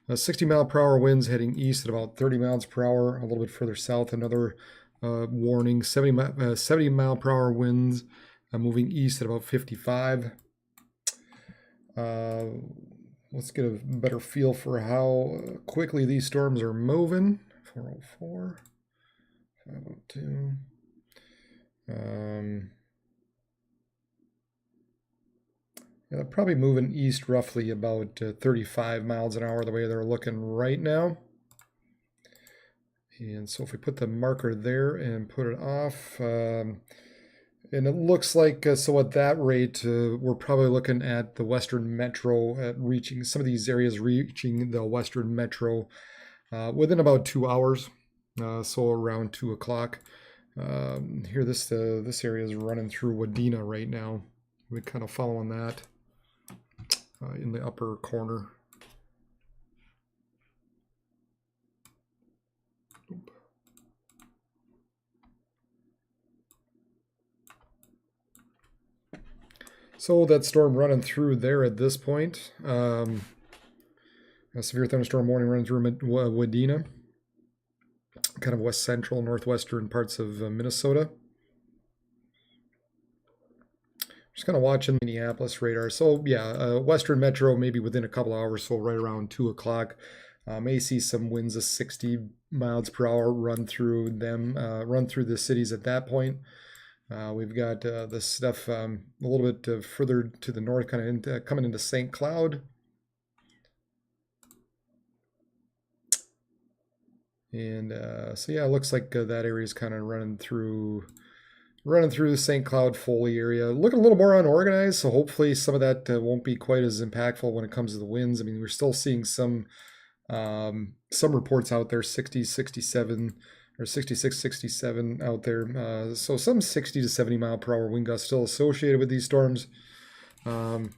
60-mile-per-hour winds heading east at about 30 miles per hour. A little bit further south, another warning. 70-mile-per-hour winds moving east at about 55. Let's get a better feel for how quickly these storms are moving. 404, 502. Yeah, they're probably moving east roughly about 35 miles an hour the way they're looking right now. And so if we put the marker there and put it off, and it looks like, so at that rate, we're probably looking at the Western Metro, at reaching, some of these areas reaching the Western Metro within about 2 hours, so around 2 o'clock. Here, this area is running through Wadena right now. We're kind of following that in the upper corner. So that storm running through there at this point. A severe thunderstorm warning running through Wadena, kind of west central, northwestern parts of Minnesota. Just kind of watching Minneapolis radar. So yeah, Western Metro maybe within a couple hours, so right around 2 o'clock. May see some winds of 60 miles per hour run through them, run through the cities at that point. We've got this stuff a little bit further to the north, kind of coming into St. Cloud. And so yeah, it looks like that area is kind of running through the St. Cloud Foley area. Looking a little more unorganized, so hopefully some of that won't be quite as impactful when it comes to the winds. I mean, we're still seeing some reports out there, 60, 67, or 66, 67 out there. So some 60 to 70 mile per hour wind gusts still associated with these storms. We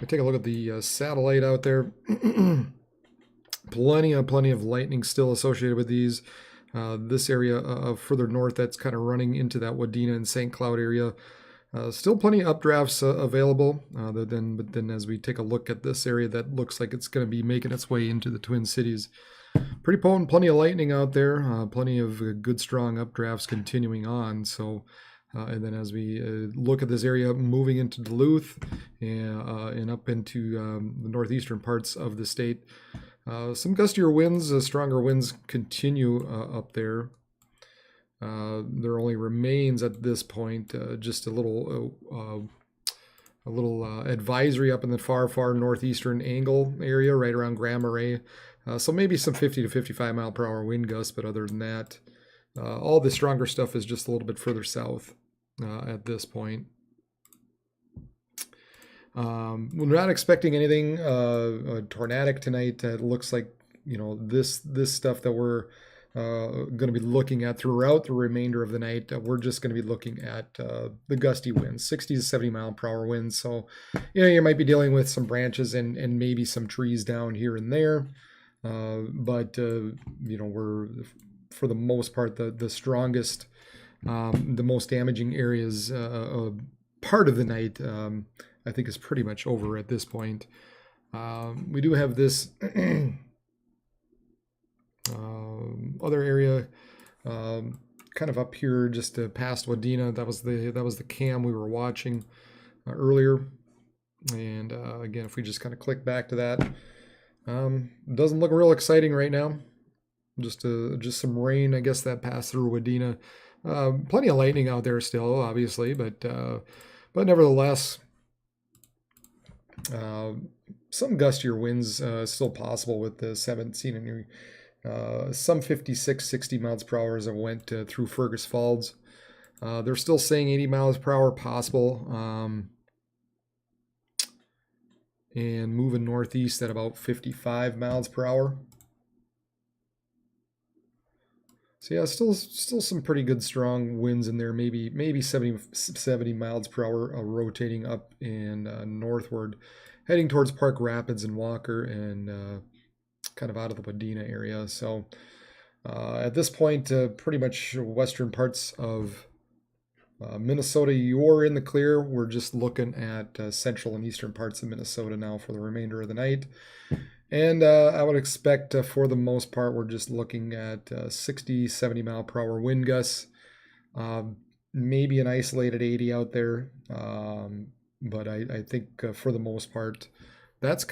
take a look at the satellite out there. Plenty of lightning still associated with these. This area further north, that's kind of running into that Wadena and St. Cloud area. Still plenty of updrafts available. But then as we take a look at this area, that looks like it's going to be making its way into the Twin Cities. Pretty potent, plenty of lightning out there. Plenty of good strong updrafts continuing on. So And then as we look at this area moving into Duluth and up into the northeastern parts of the state, some gustier winds, stronger winds continue up there. There only remains at this point just a little advisory up in the far northeastern angle area right around Grand Marais. So maybe some 50 to 55 mile per hour wind gusts, but other than that, all the stronger stuff is just a little bit further south at this point. We're not expecting anything tornadic tonight. It looks like, this stuff that we're going to be looking at throughout the remainder of the night. We're just going to be looking at the gusty winds, 60 to 70 mile per hour winds. So, you might be dealing with some branches and maybe some trees down here and there. But we're, for the most part, the strongest, the most damaging areas part of the night, I think, is pretty much over at this point. We do have this other area kind of up here just past Wadena. That was the cam we were watching earlier. And again, if we just kind of click back to that, doesn't look real exciting right now. Just some rain, I guess, that passed through Wadena. Plenty of lightning out there still, obviously, but nevertheless, some gustier winds still possible with the 17 and some 56, 60 miles per hour as I went through Fergus Falls. They're still saying 80 miles per hour possible, and moving northeast at about 55 miles per hour. So yeah, still some pretty good strong winds in there. Maybe 70 miles per hour rotating up and northward, heading towards Park Rapids and Walker and kind of out of the Wadena area. So at this point, pretty much western parts of Minnesota, you're in the clear. We're just looking at central and eastern parts of Minnesota now for the remainder of the night. And I would expect for the most part, we're just looking at 60, 70 mile per hour wind gusts. Maybe an isolated 80 out there. But I think for the most part, that's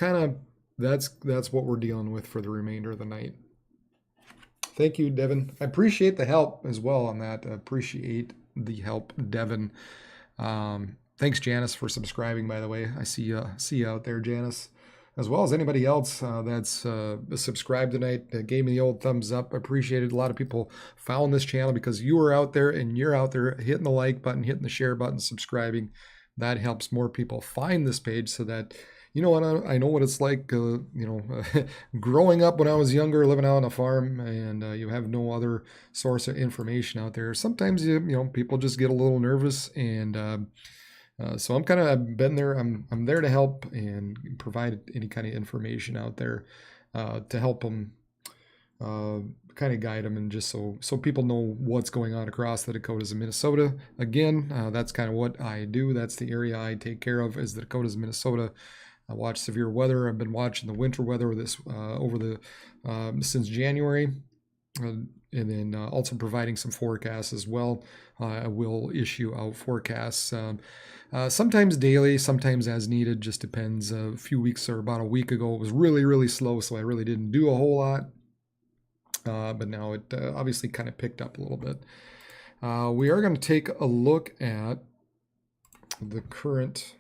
what we're dealing with for the remainder of the night. Thank you, Devin. I appreciate the help as well on that. I appreciate the help, Devin. Thanks, Janice, for subscribing, by the way. I see you out there, Janice, as well as anybody else that's subscribed tonight, gave me the old thumbs up. I appreciate it. A lot of people found this channel because you were out there and you're out there hitting the like button, hitting the share button, subscribing. That helps more people find this page so that, I know what it's like, growing up when I was younger, living out on a farm, and you have no other source of information out there. Sometimes, people just get a little nervous, and so I've been there. I'm there to help and provide any kind of information out there to help them, kind of guide them, and just so people know what's going on across the Dakotas and Minnesota. Again, that's kind of what I do. That's the area I take care of, is the Dakotas and Minnesota. I watch severe weather. I've been watching the winter weather since January, and then also providing some forecasts as well. I will issue out forecasts sometimes daily, sometimes as needed. Just depends. A few weeks or about a week ago, it was really, really slow, so I really didn't do a whole lot. But now it obviously kind of picked up a little bit. We are going to take a look at the current.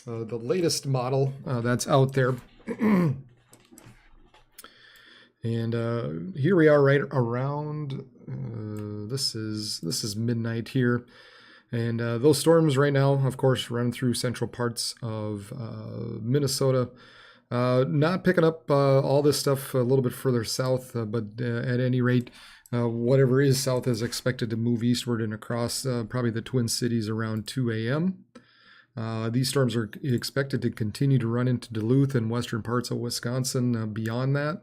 The latest model that's out there. And here we are right around, this is midnight here. And those storms right now, of course, run through central parts of Minnesota. Not picking up all this stuff a little bit further south, but at any rate, whatever is south is expected to move eastward and across probably the Twin Cities around 2 a.m. These storms are expected to continue to run into Duluth and western parts of Wisconsin beyond that.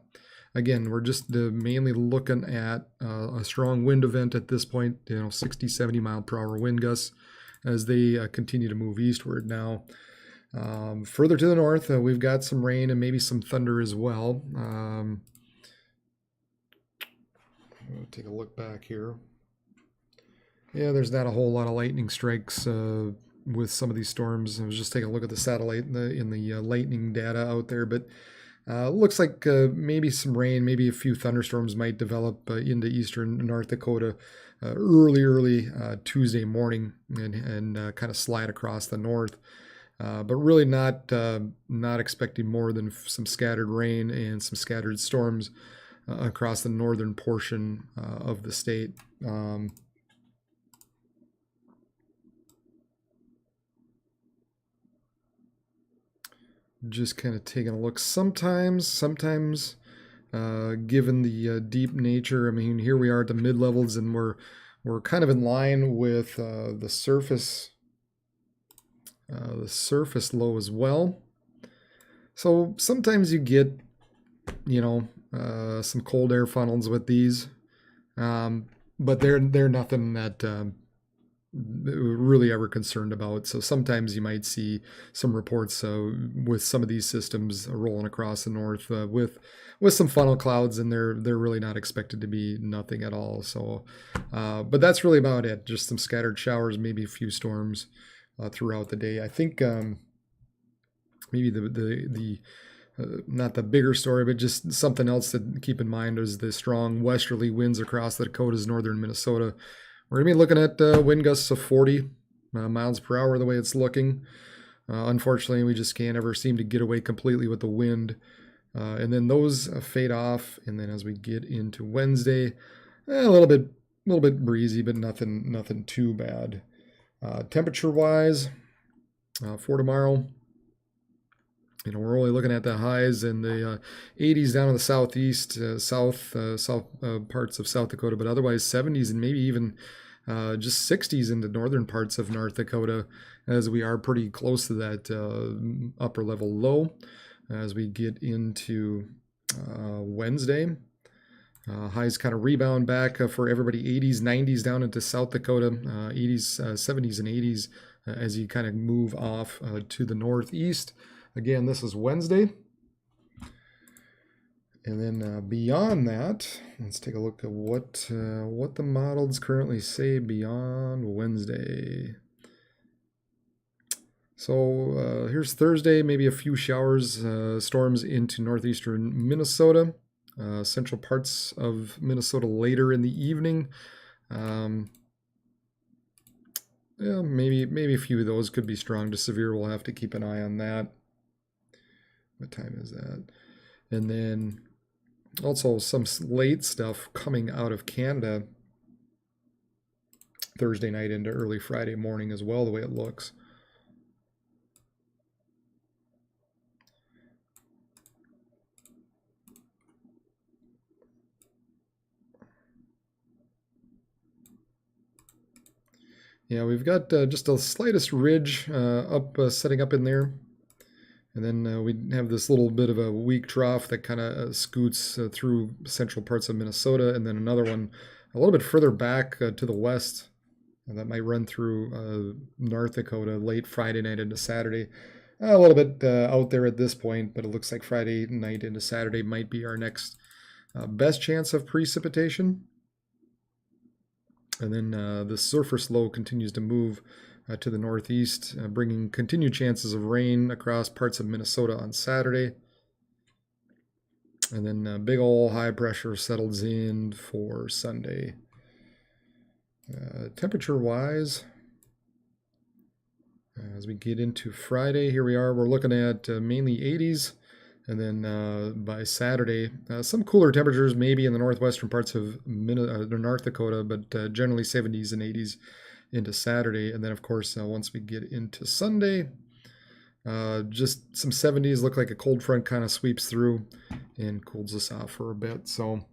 Again, we're just mainly looking at a strong wind event at this point, 60, 70 mile per hour wind gusts as they continue to move eastward. Now, further to the north, we've got some rain and maybe some thunder as well. Take a look back here. Yeah, there's not a whole lot of lightning strikes with some of these storms. I was just taking a look at the satellite in the lightning data out there, but looks like maybe some rain, maybe a few thunderstorms might develop into eastern North Dakota early Tuesday morning and kind of slide across the north. But really not expecting more than some scattered rain and some scattered storms across the northern portion of the state. Just kind of taking a look. Sometimes, given the deep nature, I mean, here we are at the mid levels, and we're kind of in line with the surface low as well. So sometimes you get, some cold air funnels with these, but they're nothing that really ever concerned about. So sometimes you might see some reports with some of these systems rolling across the north with some funnel clouds, and they're really not expected to be nothing at all. So, but that's really about it. Just some scattered showers, maybe a few storms throughout the day. I think maybe the not the bigger story, but just something else to keep in mind is the strong westerly winds across the Dakotas, northern Minnesota. We're going to be looking at wind gusts of 40 miles per hour the way it's looking. Unfortunately, we just can't ever seem to get away completely with the wind. And then those fade off. And then as we get into Wednesday, a little bit breezy, but nothing too bad. Temperature-wise, for tomorrow, we're only looking at the highs in the 80s down in the southeast, south parts of South Dakota, but otherwise 70s and maybe even just 60s in the northern parts of North Dakota, as we are pretty close to that upper level low. As we get into Wednesday, highs kind of rebound back for everybody, 80s, 90s down into South Dakota, 80s, 70s, and 80s as you kind of move off to the northeast. Again, this is Wednesday. And then beyond that, let's take a look at what the models currently say beyond Wednesday. So here's Thursday, maybe a few showers, storms into northeastern Minnesota, central parts of Minnesota later in the evening. Yeah, maybe a few of those could be strong to severe. We'll have to keep an eye on that. What time is that? And then also some late stuff coming out of Canada Thursday night into early Friday morning as well, the way it looks. Yeah, we've got just a slightest ridge setting up in there. And then we have this little bit of a weak trough that kind of scoots through central parts of Minnesota, and then another one a little bit further back to the west that might run through North Dakota late Friday night into Saturday. A little bit out there at this point, but it looks like Friday night into Saturday might be our next best chance of precipitation. And then the surface low continues to move to the northeast, bringing continued chances of rain across parts of Minnesota on Saturday. And then big ol' high pressure settles in for Sunday. Temperature-wise, as we get into Friday, here we are. We're looking at mainly 80s. And then by Saturday, some cooler temperatures maybe in the northwestern parts of North Dakota, but generally 70s and 80s into Saturday. And then, of course, once we get into Sunday, just some 70s. Look like a cold front kind of sweeps through and cools us off for a bit. So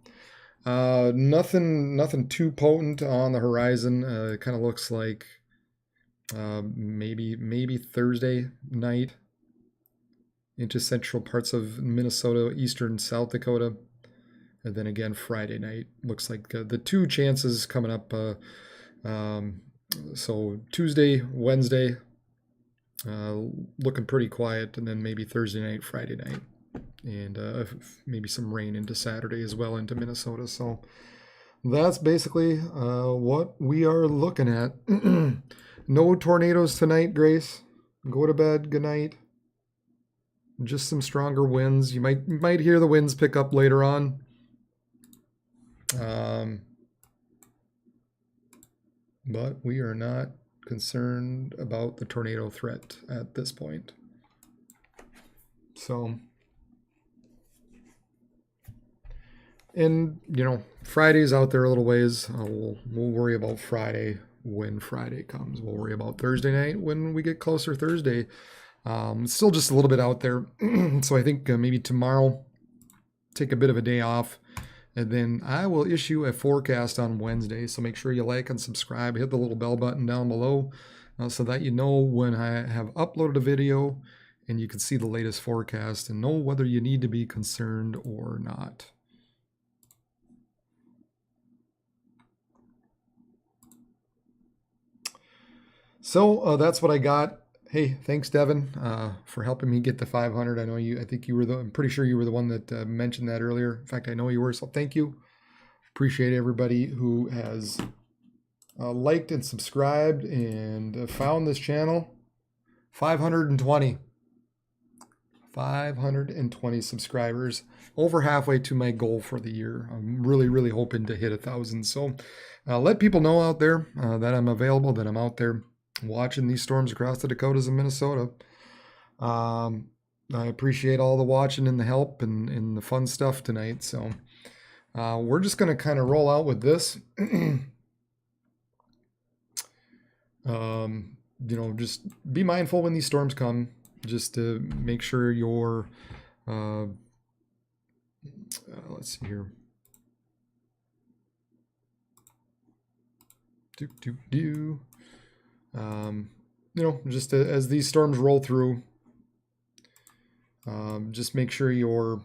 nothing too potent on the horizon. It kind of looks like maybe Thursday night into central parts of Minnesota, eastern South Dakota. And then again, Friday night. Looks like the two chances coming up. So Tuesday, Wednesday, looking pretty quiet. And then maybe Thursday night, Friday night. And maybe some rain into Saturday as well into Minnesota. So that's basically what we are looking at. No tornadoes tonight, Grace. Go to bed. Good night. Just some stronger winds. You might hear the winds pick up later on. But we are not concerned about the tornado threat at this point. So, and you know, Friday's out there a little ways. We'll worry about Friday when Friday comes. We'll worry about Thursday night when we get closer Thursday. Still just a little bit out there. So I think maybe tomorrow, take a bit of a day off. And then I will issue a forecast on Wednesday. So make sure you like and subscribe. Hit the little bell button down below so that you know when I have uploaded a video and you can see the latest forecast and know whether you need to be concerned or not. So that's what I got. Hey, thanks, Devin, for helping me get to 500. I know you. I think you were I'm pretty sure you were the one that mentioned that earlier. In fact, I know you were. So thank you. Appreciate everybody who has liked and subscribed and found this channel. 520 subscribers. Over halfway to my goal for the year. I'm really hoping to hit 1,000. So let people know out there that I'm available, that I'm out there watching these storms across the Dakotas and Minnesota. I appreciate all the watching and the help and the fun stuff tonight. So we're just going to kind of roll out with this. You know, just be mindful when these storms come, just to make sure you're, let's see here. You know, just as these storms roll through, just make sure you're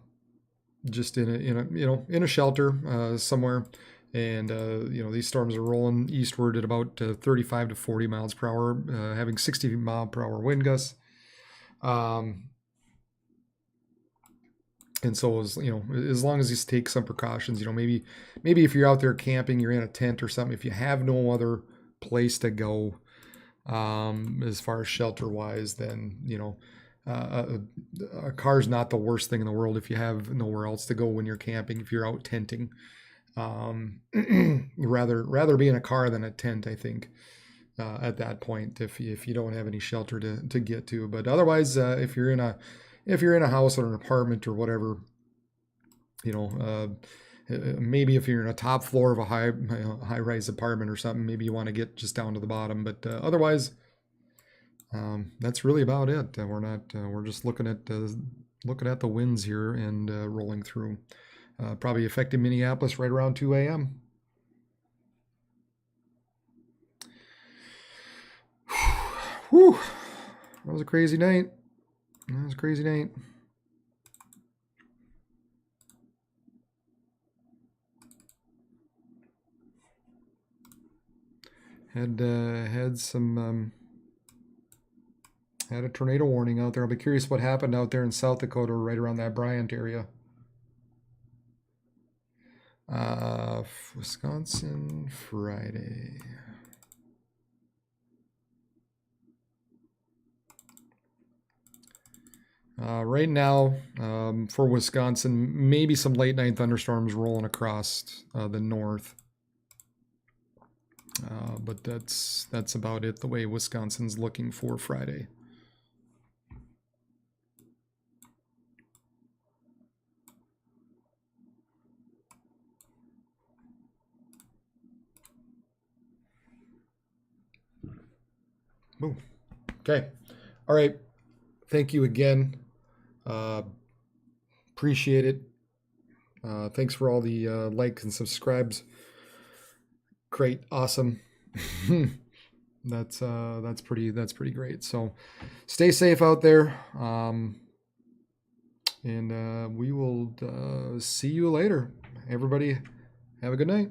just in a shelter somewhere. And you know, these storms are rolling eastward at about 35 to 40 miles per hour, having 60 mile per hour wind gusts. And so, as you know, as long as you take some precautions, you know, maybe if you're out there camping, you're in a tent or something. If you have no other place to go, as far as shelter wise, then you know, a car's not the worst thing in the world if you have nowhere else to go when you're camping. If you're out tenting, rather be in a car than a tent, I think, at that point, if you don't have any shelter to get to. But otherwise, if you're in a house or an apartment or whatever, you know, maybe if you're in a top floor of a high-rise apartment or something, maybe you want to get just down to the bottom. But otherwise, that's really about it. We're just looking at the winds here and rolling through. Probably affecting Minneapolis right around 2 a.m. Whew. That was a crazy night. Had some had a tornado warning out there. I'll be curious what happened out there in South Dakota, right around that Bryant area. Wisconsin Friday. Right now, for Wisconsin, maybe some late night thunderstorms rolling across the north. But that's about it, the way Wisconsin's looking for Friday. Boom. Okay. All right. Thank you again. Appreciate it. Thanks for all the likes and subscribes. Great. Awesome. That's pretty great. So stay safe out there. And we will see you later. Everybody have a good night.